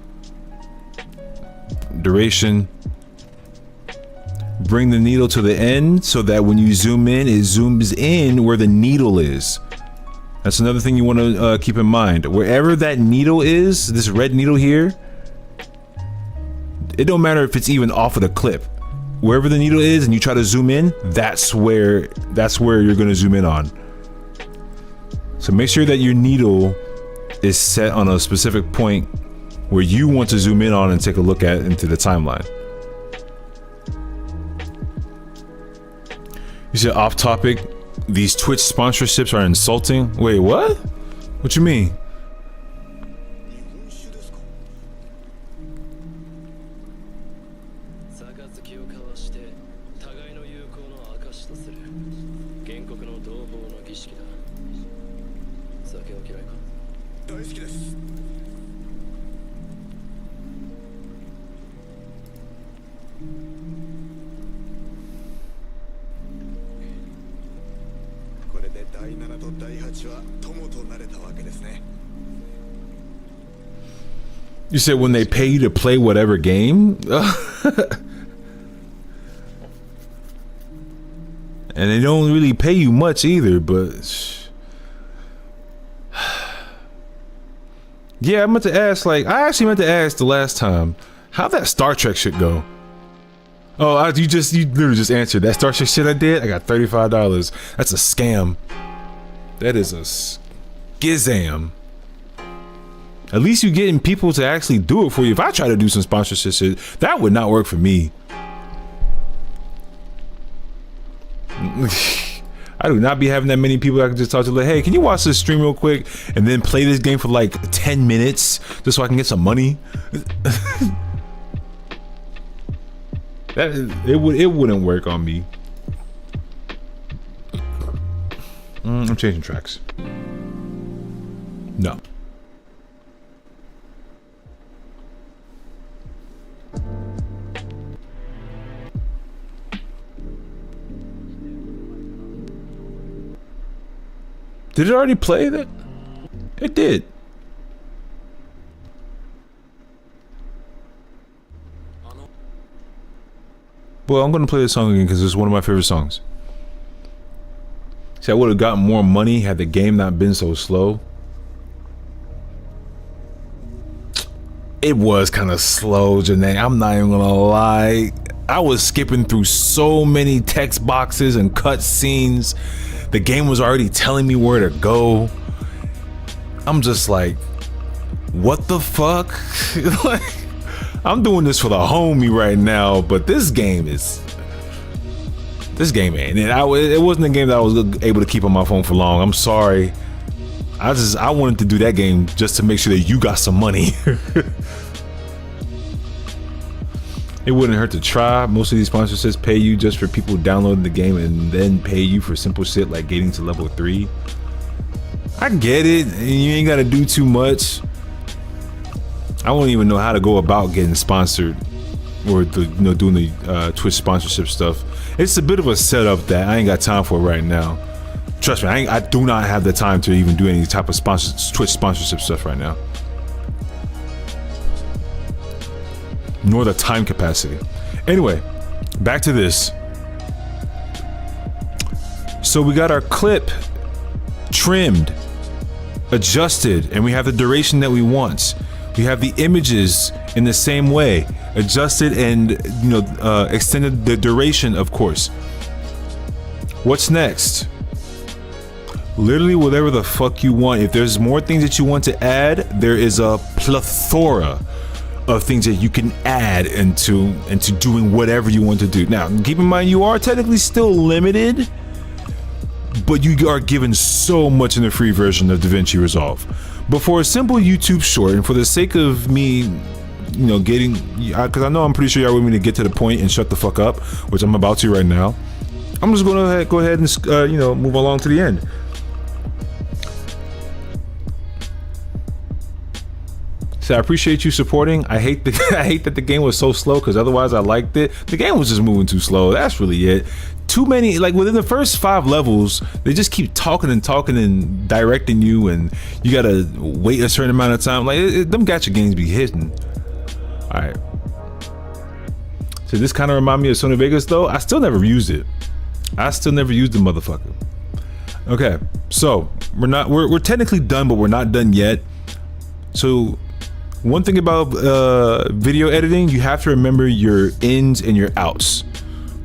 [SPEAKER 1] Duration. Bring the needle to the end so that when you zoom in, it zooms in where the needle is. That's another thing you want to keep in mind. Wherever that needle is, this red needle here, it don't matter if it's even off of the clip. Wherever the needle is and you try to zoom in, that's where you're going to zoom in on. So make sure that your needle is set on a specific point where you want to zoom in on and take a look at into the timeline. You said off topic, these Twitch sponsorships are insulting. Wait, what? What you mean? You said when they pay you to play whatever game? And they don't really pay you much either, but yeah, I meant to ask, like, I actually meant to ask the last time, how'd that Star Trek shit go? Oh, you literally just answered that Star Trek shit I did. I got $35. That's a scam. That is a skizam. At least you're getting people to actually do it for you. If I try to do some sponsorship shit, that would not work for me. I do not be having that many people I can just talk to, like, hey, can you watch this stream real quick and then play this game for like 10 minutes just so I can get some money? It wouldn't work on me. I'm changing tracks. No. Did it already play that? It did. Well, I'm gonna play this song again because it's one of my favorite songs. See, I would have gotten more money had the game not been so slow. It was kind of slow, Janae. I'm not even gonna lie. I was skipping through so many text boxes and cut scenes. The game was already telling me where to go. I'm just like, what the fuck? Like, I'm doing this for the homie right now, but this game ain't. And it wasn't a game that I was able to keep on my phone for long. I'm sorry. I wanted to do that game just to make sure that you got some money. It wouldn't hurt to try. Most of these sponsorships pay you just for people downloading the game and then pay you for simple shit like getting to level 3. I get it. You ain't gotta do too much. I won't even know how to go about getting sponsored or doing the Twitch sponsorship stuff. It's a bit of a setup that I ain't got time for right now. Trust me, I do not have the time to even do any type of Twitch sponsorship stuff right now. Nor the time capacity. Anyway, back to this. So we got our clip trimmed, adjusted, and we have the duration that we want. We have the images in the same way, adjusted and extended the duration, of course. What's next? Literally whatever the fuck you want. If there's more things that you want to add, there is a plethora of things that you can add into doing whatever you want to do. Now, keep in mind, you are technically still limited, but you are given so much in the free version of DaVinci Resolve. But for a simple YouTube short, and for the sake of me, getting, because I know I'm pretty sure y'all want me to get to the point and shut the fuck up, which I'm about to right now. I'm just gonna go ahead and move along to the end. So I appreciate you supporting. I hate that the game was so slow, because otherwise I liked it. The game was just moving too slow. That's really it. Too many, like within the first 5 levels, they just keep talking and directing you, and you gotta wait a certain amount of time. Like them gacha games be hitting. All right. So this kind of remind me of Sony Vegas, though. I still never used it. I still never used the motherfucker. Okay, so we're technically done, but we're not done yet. So one thing about video editing, you have to remember your ins and your outs.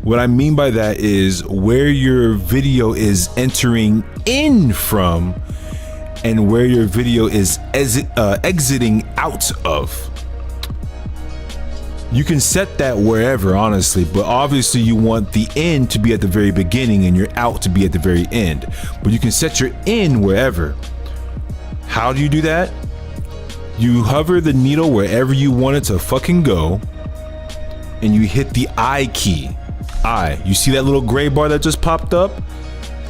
[SPEAKER 1] What I mean by that is where your video is entering in from and where your video is exiting out of. You can set that wherever, honestly, but obviously you want the in to be at the very beginning and your out to be at the very end. But you can set your in wherever. How do you do that? You hover the needle wherever you want it to fucking go, and you hit the I key. I. You see that little gray bar that just popped up?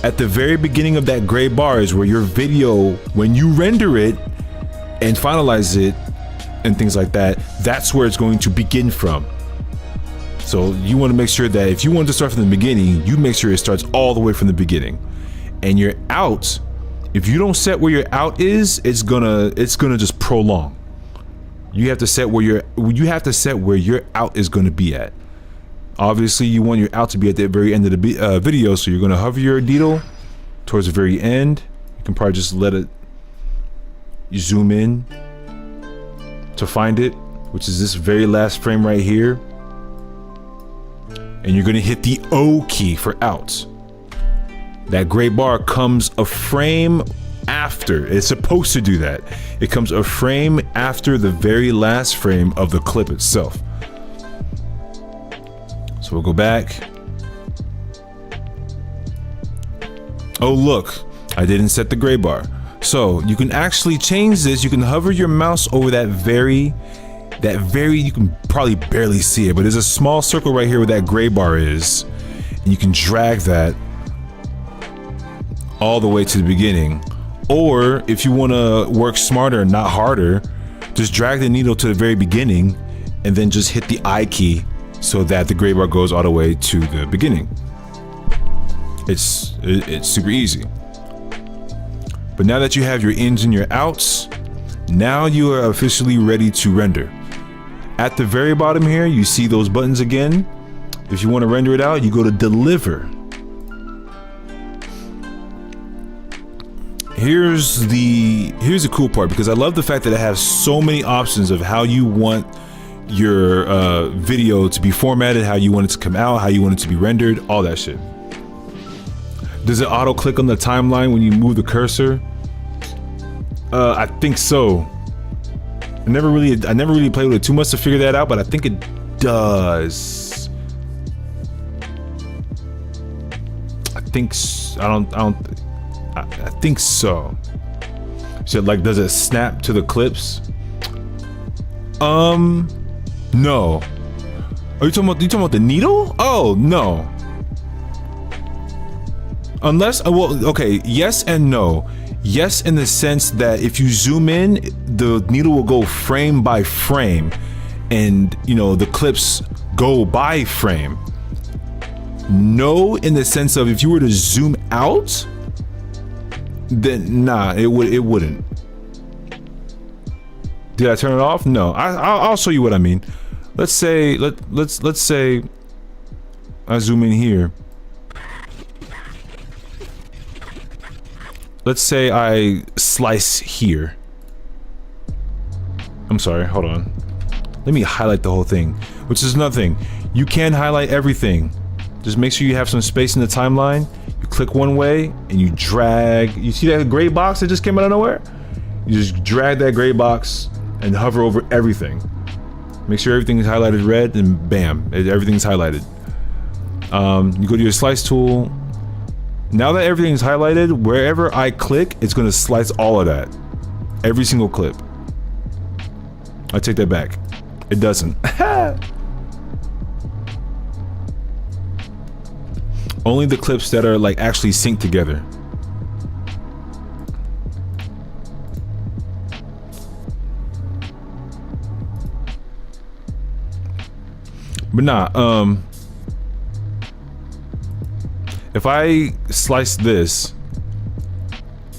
[SPEAKER 1] At the very beginning of that gray bar is where your video, when you render it and finalize it and things like that, that's where it's going to begin from. So you want to make sure that if you want to start from the beginning, you make sure it starts all the way from the beginning. And your out, if you don't set where your out is, it's gonna just prolong. You have to set where your out is gonna be at. Obviously, you want your out to be at the very end of the video, so you're gonna hover your needle towards the very end. You can probably just let it zoom in to find it, which is this very last frame right here. And you're gonna hit the O key for out. That gray bar comes a frame after. It's supposed to do that. It comes a frame after the very last frame of the clip itself. So we'll go back. Oh look, I didn't set the gray bar. So you can actually change this. You can hover your mouse over that very, you can probably barely see it, but there's a small circle right here where that gray bar is. And you can drag that all the way to the beginning. Or if you want to work smarter and not harder, just drag the needle to the very beginning and then just hit the I key so that the gray bar goes all the way to the beginning. It's super easy. But now that you have your ins and your outs, now you are officially ready to render. At the very bottom here, you see those buttons again. If you want to render it out, you go to deliver. Here's the cool part, because I love the fact that it has so many options of how you want your video to be formatted, how you want it to come out, how you want it to be rendered, all that shit. Does it auto click on the timeline when you move the cursor? I think so. I never really played with it too much to figure that out, but I think it does. I think so. So like, does it snap to the clips? No. Are you talking about the needle? Oh no. Unless, well, okay, yes and no. Yes, in the sense that if you zoom in, the needle will go frame by frame, and you know the clips go by frame. No, in the sense of if you were to zoom out, then nah, it wouldn't. Did I turn it off? No, I'll show you what I mean. Let's say let's say I zoom in here. Let's say I slice here. I'm sorry, hold on. Let me highlight the whole thing, which is another thing. You can highlight everything. Just make sure you have some space in the timeline. You click one way and you drag. You see that gray box that just came out of nowhere? You just drag that gray box and hover over everything. Make sure everything is highlighted red, and bam, everything's highlighted. You go to your slice tool. Now that everything's highlighted, wherever I click, it's gonna slice all of that. Every single clip. I take that back. It doesn't. Only the clips that are like actually synced together. But nah, if I slice this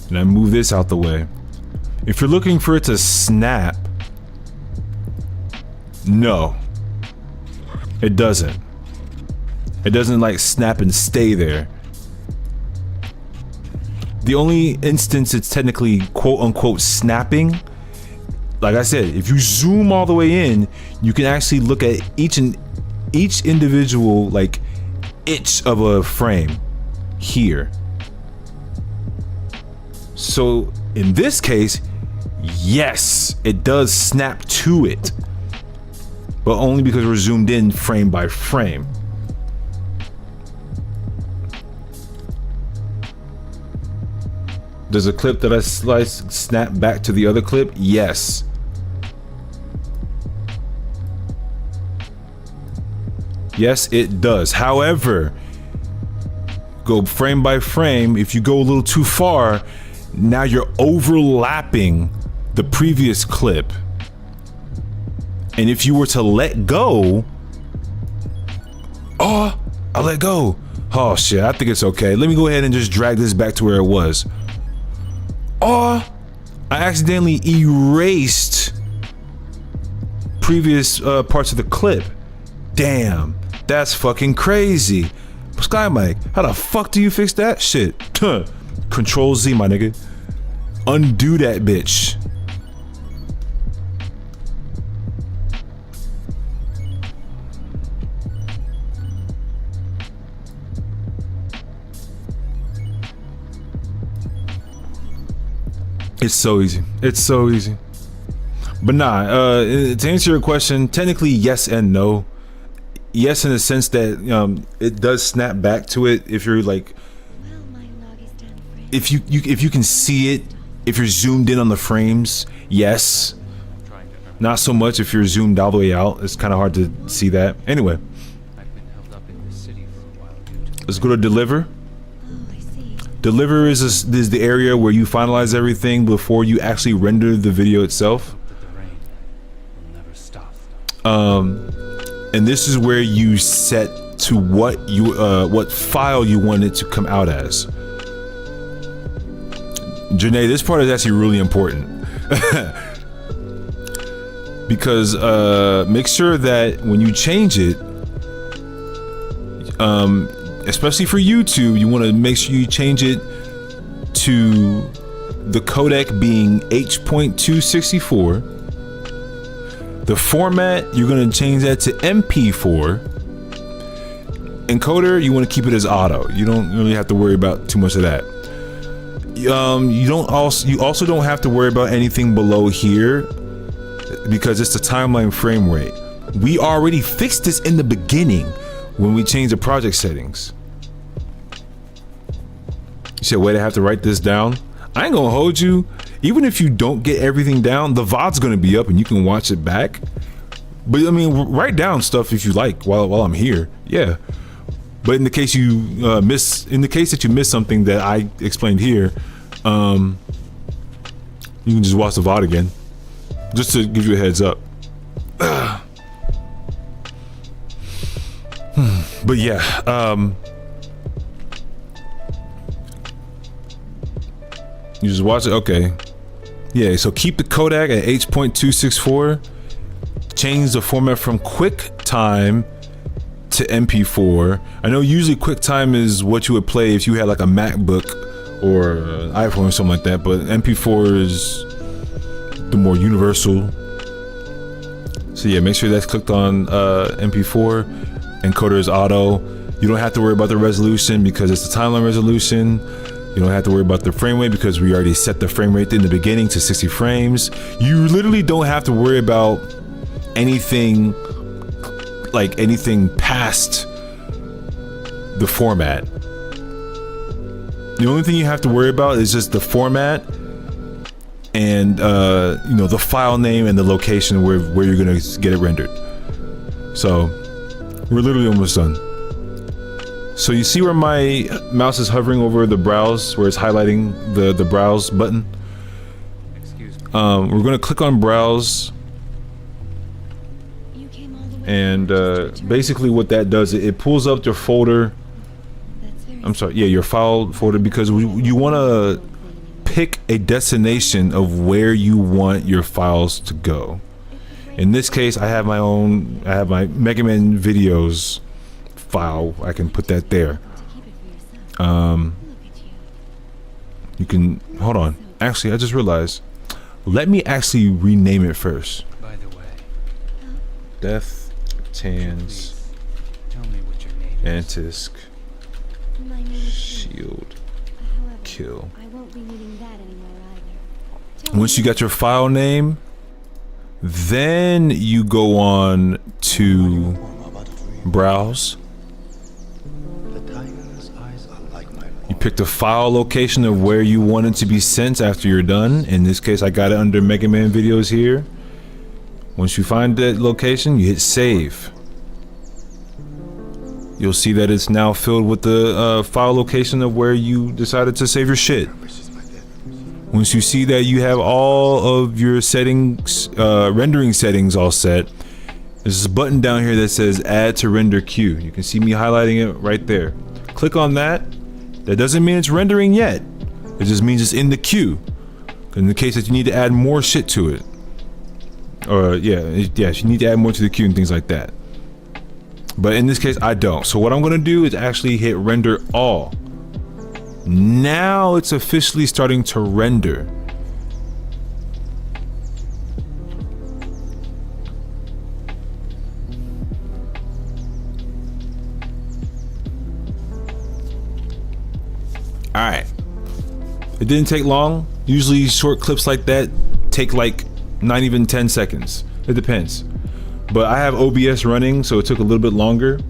[SPEAKER 1] and I move this out the way, if you're looking for it to snap, no, it doesn't. It doesn't like snap and stay there. The only instance it's technically quote unquote snapping, like I said, if you zoom all the way in, you can actually look at each individual like itch of a frame here. So in this case, yes, it does snap to it, but only because we're zoomed in frame by frame. Does a clip that I slice snap back to the other clip? Yes. Yes, it does. However, go frame by frame. If you go a little too far, now you're overlapping the previous clip. And if you were to let go, oh, I let go. Oh shit, I think it's okay. Let me go ahead and just drag this back to where it was. Oh, I accidentally erased previous parts of the clip. Damn, that's fucking crazy. Sky Mike, how the fuck do you fix that shit? Control Z, my nigga. Undo that bitch. It's so easy. It's so easy. But nah, to answer your question, technically yes and no. Yes, in the sense that it does snap back to it if you're like, if you can see it, if you're zoomed in on the frames, yes. Not so much if you're zoomed all the way out. It's kind of hard to see that. Anyway, let's go to deliver. Deliver is the area where you finalize everything before you actually render the video itself. And this is where you set to what file you want it to come out as. Janae, this part is actually really important. Because make sure that when you change it, especially for YouTube, you want to make sure you change it to the codec being H.264. The format, you're going to change that to MP4. Encoder, you want to keep it as auto. You don't really have to worry about too much of that. You also don't have to worry about anything below here because it's the timeline frame rate. We already fixed this in the beginning when we changed the project settings. You said, wait, I have to write this down? I ain't gonna hold you. Even if you don't get everything down, the VOD's gonna be up and you can watch it back. But I mean, write down stuff if you like while I'm here. Yeah. But in the case you that you missed something that I explained here, you can just watch the VOD again, just to give you a heads up. But yeah, you just watch it. Okay. Yeah. So keep the codec at H.264. Change the format from QuickTime to MP4. I know usually QuickTime is what you would play if you had like a MacBook or an iPhone or something like that, but MP4 is the more universal. So yeah, make sure that's clicked on MP4. Encoder is auto. You don't have to worry about the resolution because it's the timeline resolution. You don't have to worry about the frame rate because we already set the frame rate in the beginning to 60 frames. You literally don't have to worry about anything past the format. The only thing you have to worry about is just the format and the file name and the location where you're gonna get it rendered. So we're literally almost done. So you see where my mouse is hovering over the browse, where it's highlighting the browse button? We're gonna click on browse. And basically what that does, it pulls up your folder. I'm sorry, yeah, your file folder, because you want to pick a destination of where you want your files to go. In this case, I have my Mega Man videos file. I can put that there. You can, hold on. Actually, I just realized. Let me actually rename it first.
[SPEAKER 13] By the way,
[SPEAKER 1] Death Tans Antisk Shield Kill. Once you got your file name, then you go on to browse. You pick the file location of where you want it to be sent after you're done. In this case, I got it under Mega Man videos here. Once you find that location, you hit save. You'll see that it's now filled with the file location of where you decided to save your shit. Once you see that you have all of your settings, rendering settings all set, there's a button down here that says add to render queue. You can see me highlighting it right there. Click on that. That doesn't mean it's rendering yet. It just means it's in the queue. In the case that you need to add more shit to it. Or yeah, you need to add more to the queue and things like that. But in this case, I don't. So what I'm gonna do is actually hit render all. Now it's officially starting to render. Alright. It didn't take long. Usually short clips like that take like not even 10 seconds. It depends. But I have OBS running, so it took a little bit longer.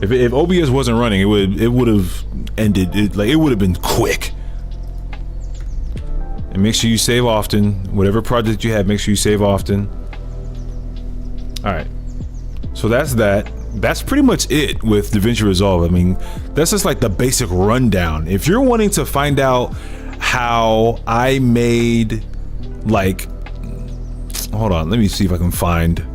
[SPEAKER 1] If OBS wasn't running, it would have ended. It would have been quick. And make sure you save often. Whatever project you have, make sure you save often. Alright. So that's that. that's pretty much it with DaVinci Resolve. I mean, that's just like the basic rundown. If you're wanting to find out how I made, like, hold on, let me see if I can find.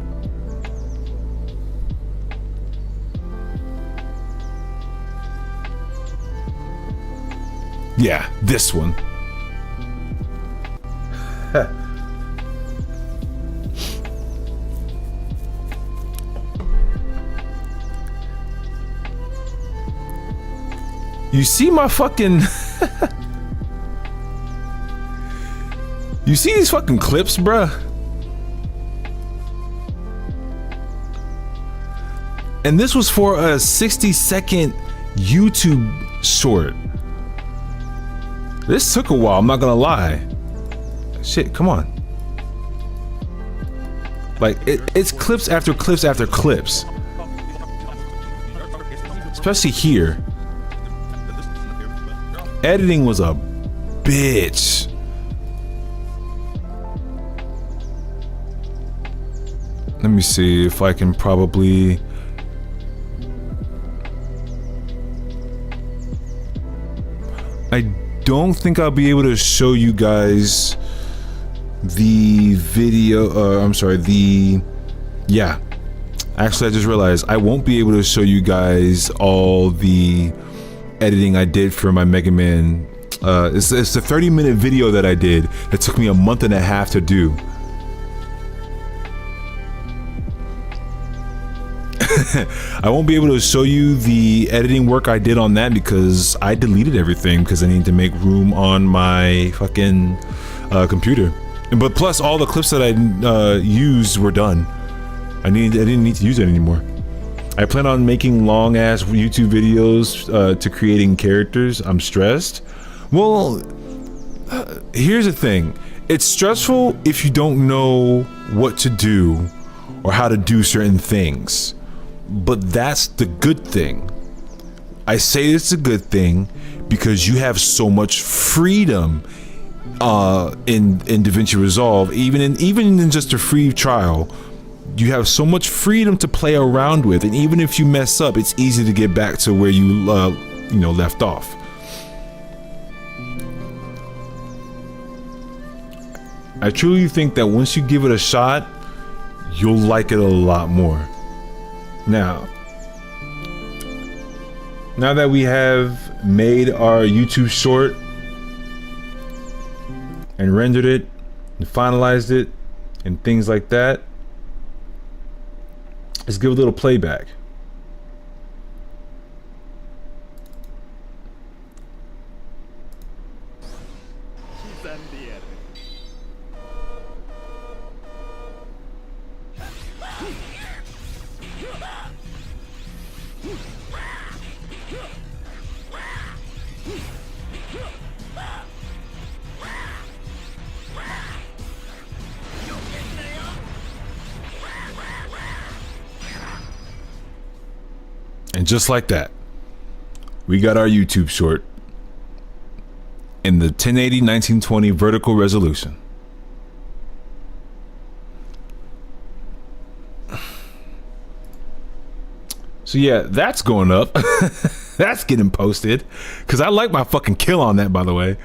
[SPEAKER 1] Yeah, this one. You see my fucking you see these fucking clips, bruh? And this was for a 60-second YouTube short. This took a while, I'm not gonna lie. Shit, come on. Like, it's clips after clips after clips. Especially here. Editing was a bitch. Let me see if I can probably... I don't think I'll be able to show you guys the video, I'm sorry, yeah. Actually, I just realized I won't be able to show you guys all the editing I did for my Mega Man. It's a 30-minute video that I did that took me a month and a half to do. I won't be able to show you the editing work I did on that because I deleted everything because I need to make room on my fucking computer. But plus all the clips that I used were done. I didn't need to use it anymore. I plan on making long ass YouTube videos to creating characters. I'm stressed. Well, here's the thing. It's stressful if you don't know what to do or how to do certain things. But that's the good thing. I say it's a good thing because you have so much freedom in DaVinci Resolve, even in just a free trial. You have so much freedom to play around with, and even if you mess up, it's easy to get back to where you left off. I truly think that once you give it a shot, you'll like it a lot more. Now that we have made our YouTube short and rendered it and finalized it and things like that, let's give a little playback. And just like that, we got our YouTube short in the 1080 1920 vertical resolution. So yeah, that's going up. That's getting posted. Cause I like my fucking kill on that, by the way.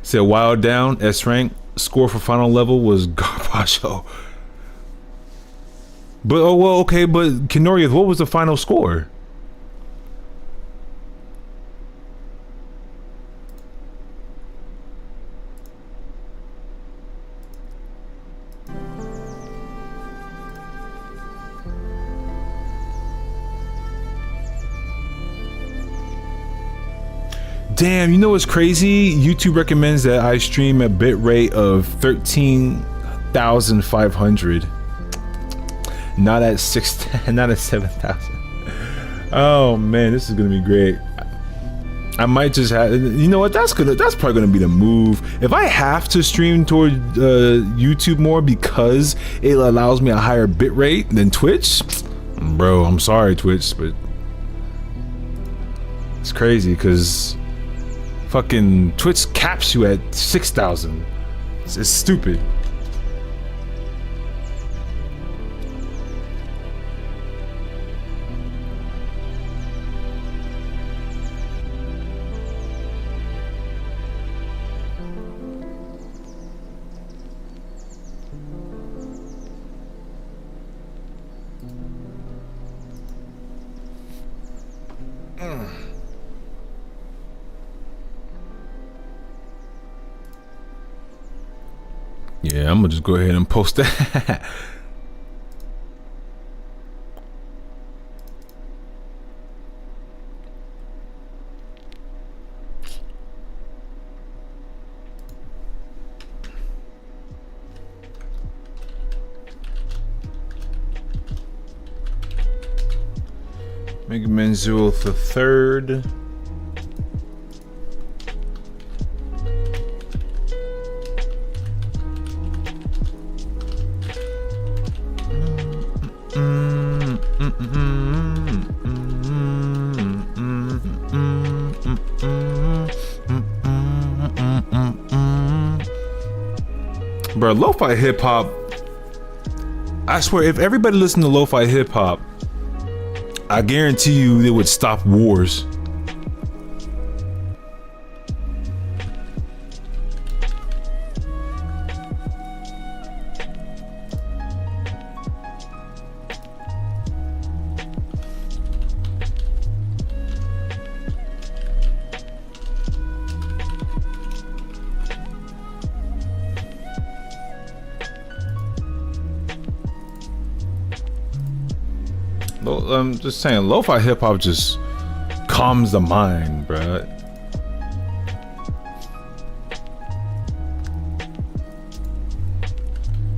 [SPEAKER 1] Said Wild Down, S rank, score for final level was Garbaggio. But oh well, okay, but Kenorius, what was the final score? Damn, you know what's crazy? YouTube recommends that I stream a bitrate of 13,500. Not at 7,000. Oh man, this is gonna be great. I might just have, you know what? That's probably gonna be the move. If I have to stream toward YouTube more because it allows me a higher bitrate than Twitch, bro, I'm sorry Twitch, but it's crazy because fucking Twitch caps you at 6,000. It's stupid. Yeah, I'm gonna just go ahead and post that. Mega Man Zero the Third. Bro, lo-fi hip hop. I swear, if everybody listened to lo-fi hip hop, I guarantee you it would stop wars. I'm just saying, lo-fi hip hop just calms the mind, bruh.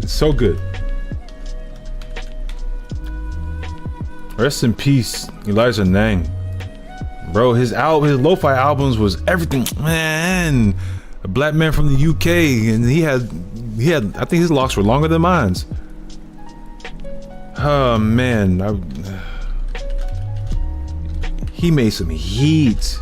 [SPEAKER 1] It's so good. Rest in peace, Elijah Nang. Bro, his lo-fi albums was everything, man. A black man from the UK, and he had, I think his locks were longer than mine. Oh man, he made some heat.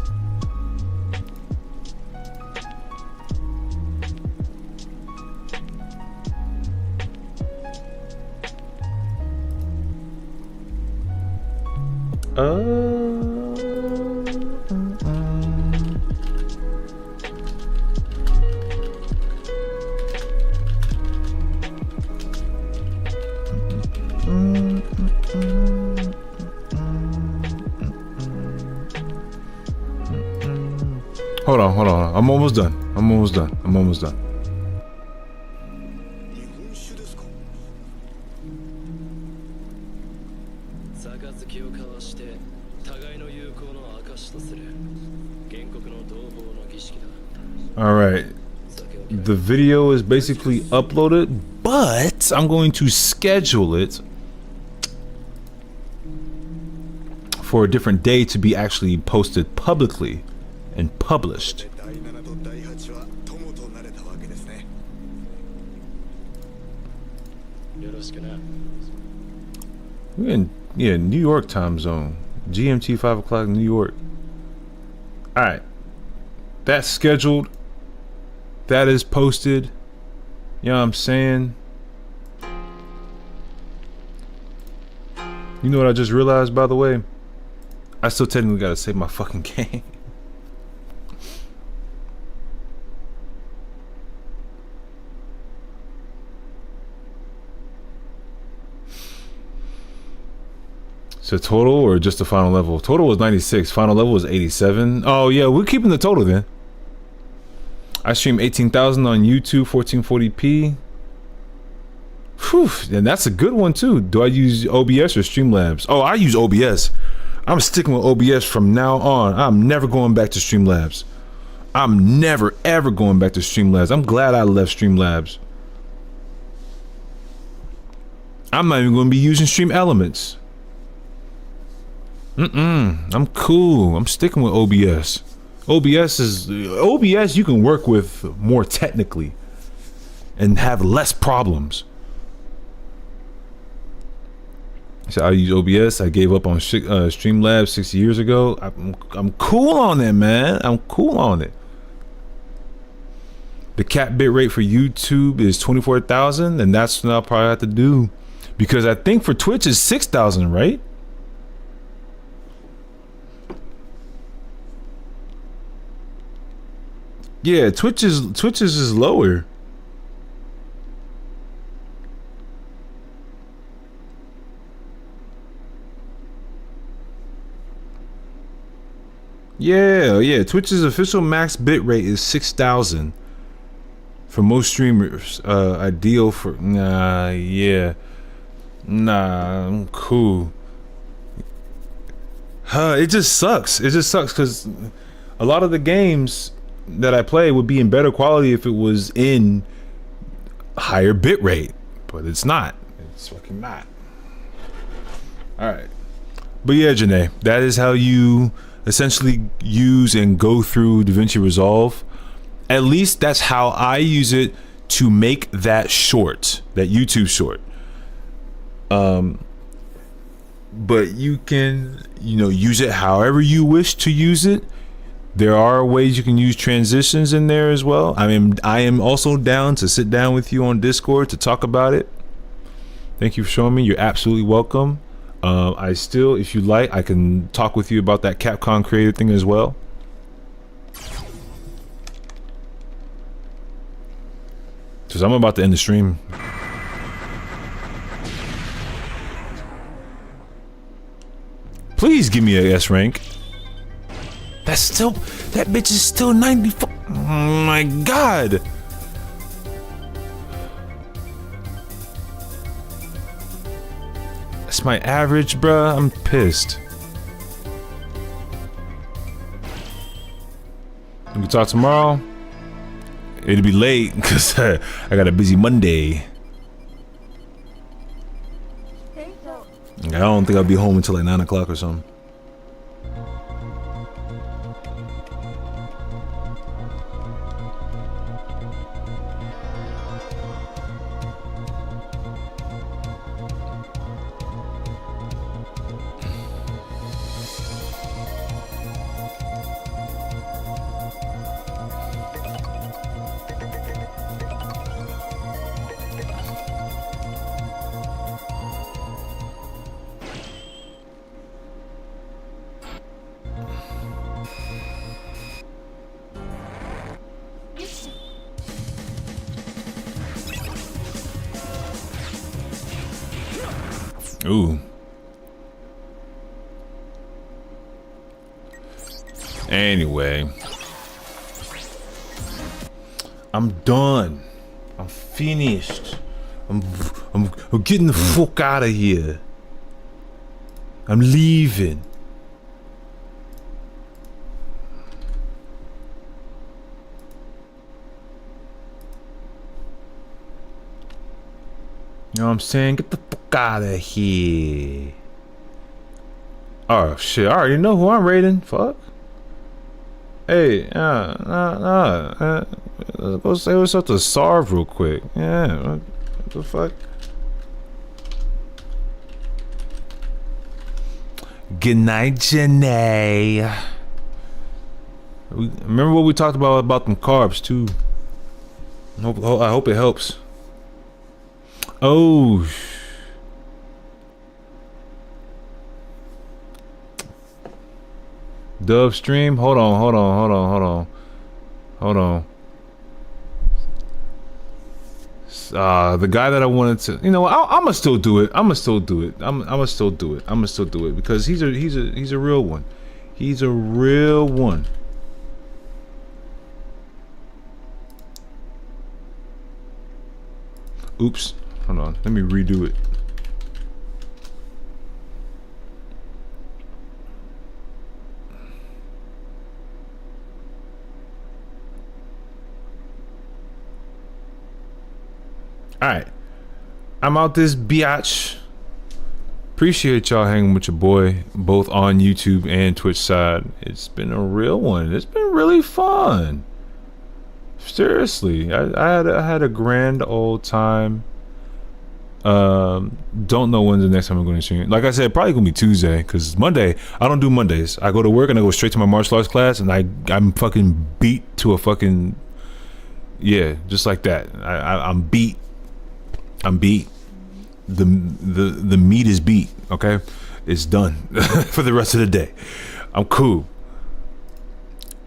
[SPEAKER 1] Hold on. I'm almost done. I'm almost done. All right. The video is basically uploaded, but I'm going to schedule it for a different day to be actually posted publicly and published. We're in New York time zone. GMT 5 o'clock New York. Alright. That's scheduled. That is posted. You know what I'm saying? You know what I just realized, by the way? I still technically gotta save my fucking game. So total or just the final level? Total was 96. Final level was 87. Oh yeah, we're keeping the total then. I stream 18,000 on YouTube, 1440p. Whew, and that's a good one too. Do I use OBS or Streamlabs? Oh, I use OBS. I'm sticking with OBS from now on. I'm never going back to Streamlabs. I'm never ever going back to Streamlabs. I'm glad I left Streamlabs. I'm not even going to be using Stream Elements. I'm cool. I'm sticking with OBS. OBS you can work with more technically and have less problems. So I use OBS. I gave up on Streamlabs 6 years ago. I'm cool on it, man. I'm cool on it. The cap bitrate for YouTube is 24,000, and that's what I'll probably have to do, because I think for Twitch is 6,000, right? Yeah, Twitch is lower. Yeah, Twitch's official max bitrate is 6,000 for most streamers. Ideal for nah, I'm cool. It just sucks. It just sucks because a lot of the games that I play would be in better quality if it was in higher bit rate, but it's not. It's fucking not. All right, but yeah, Janae, that is how you essentially use and go through DaVinci Resolve. At least that's how I use it to make that short, that YouTube short. But you can, use it however you wish to use it. There are ways you can use transitions in there as well. I am also down to sit down with you on Discord to talk about it. Thank you for showing me. You're absolutely welcome. If you like, I can talk with you about that Capcom creator thing as well. Because I'm about to end the stream. Please give me a S rank. That bitch is still 94. Oh my god. That's my average, bruh. I'm pissed. We can talk tomorrow. It'll be late because I got a busy Monday. I don't think I'll be home until like 9 o'clock or something. Ooh. Anyway. I'm done. I'm finished. I'm getting the fuck out of here. I'm leaving. You know what I'm saying? Get the fuck out of here. Oh shit, I already know who I'm raiding. Fuck. Hey, let's go say what's up to Sarv real quick. Yeah, what the fuck? Good night, Janae. Remember what we talked about them carbs too. I hope it helps. Oh. Dub stream? Hold on. The guy that I wanted to, I'ma still do it. I'ma still do it because he's a real one. He's a real one. Oops. Hold on. Let me redo it. Alright. I'm out this biatch. Appreciate y'all hanging with your boy, both on YouTube and Twitch side. It's been a real one. It's been really fun. Seriously. I had a grand old time. Don't know when the next time I'm going to stream. Like I said, probably gonna be Tuesday, because Monday, I don't do Mondays. I go to work and I go straight to my martial arts class, and I'm fucking beat to a fucking, yeah, just like that. I'm beat. The meat is beat. Okay, it's done for the rest of the day. I'm cool.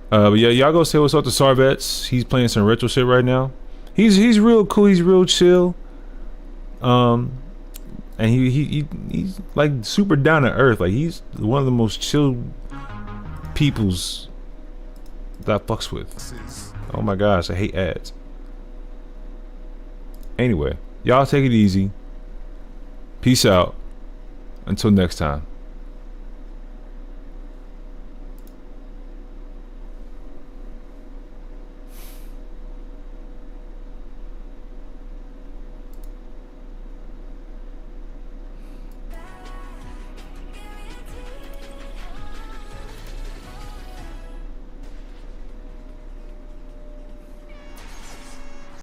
[SPEAKER 1] But yeah, y'all go say what's up to Sarvets. He's playing some retro shit right now. He's real cool. He's real chill. And he's like super down to earth. Like he's one of the most chill peoples that I fucks with. Oh my gosh, I hate ads. Anyway, y'all take it easy. Peace out. Until next time.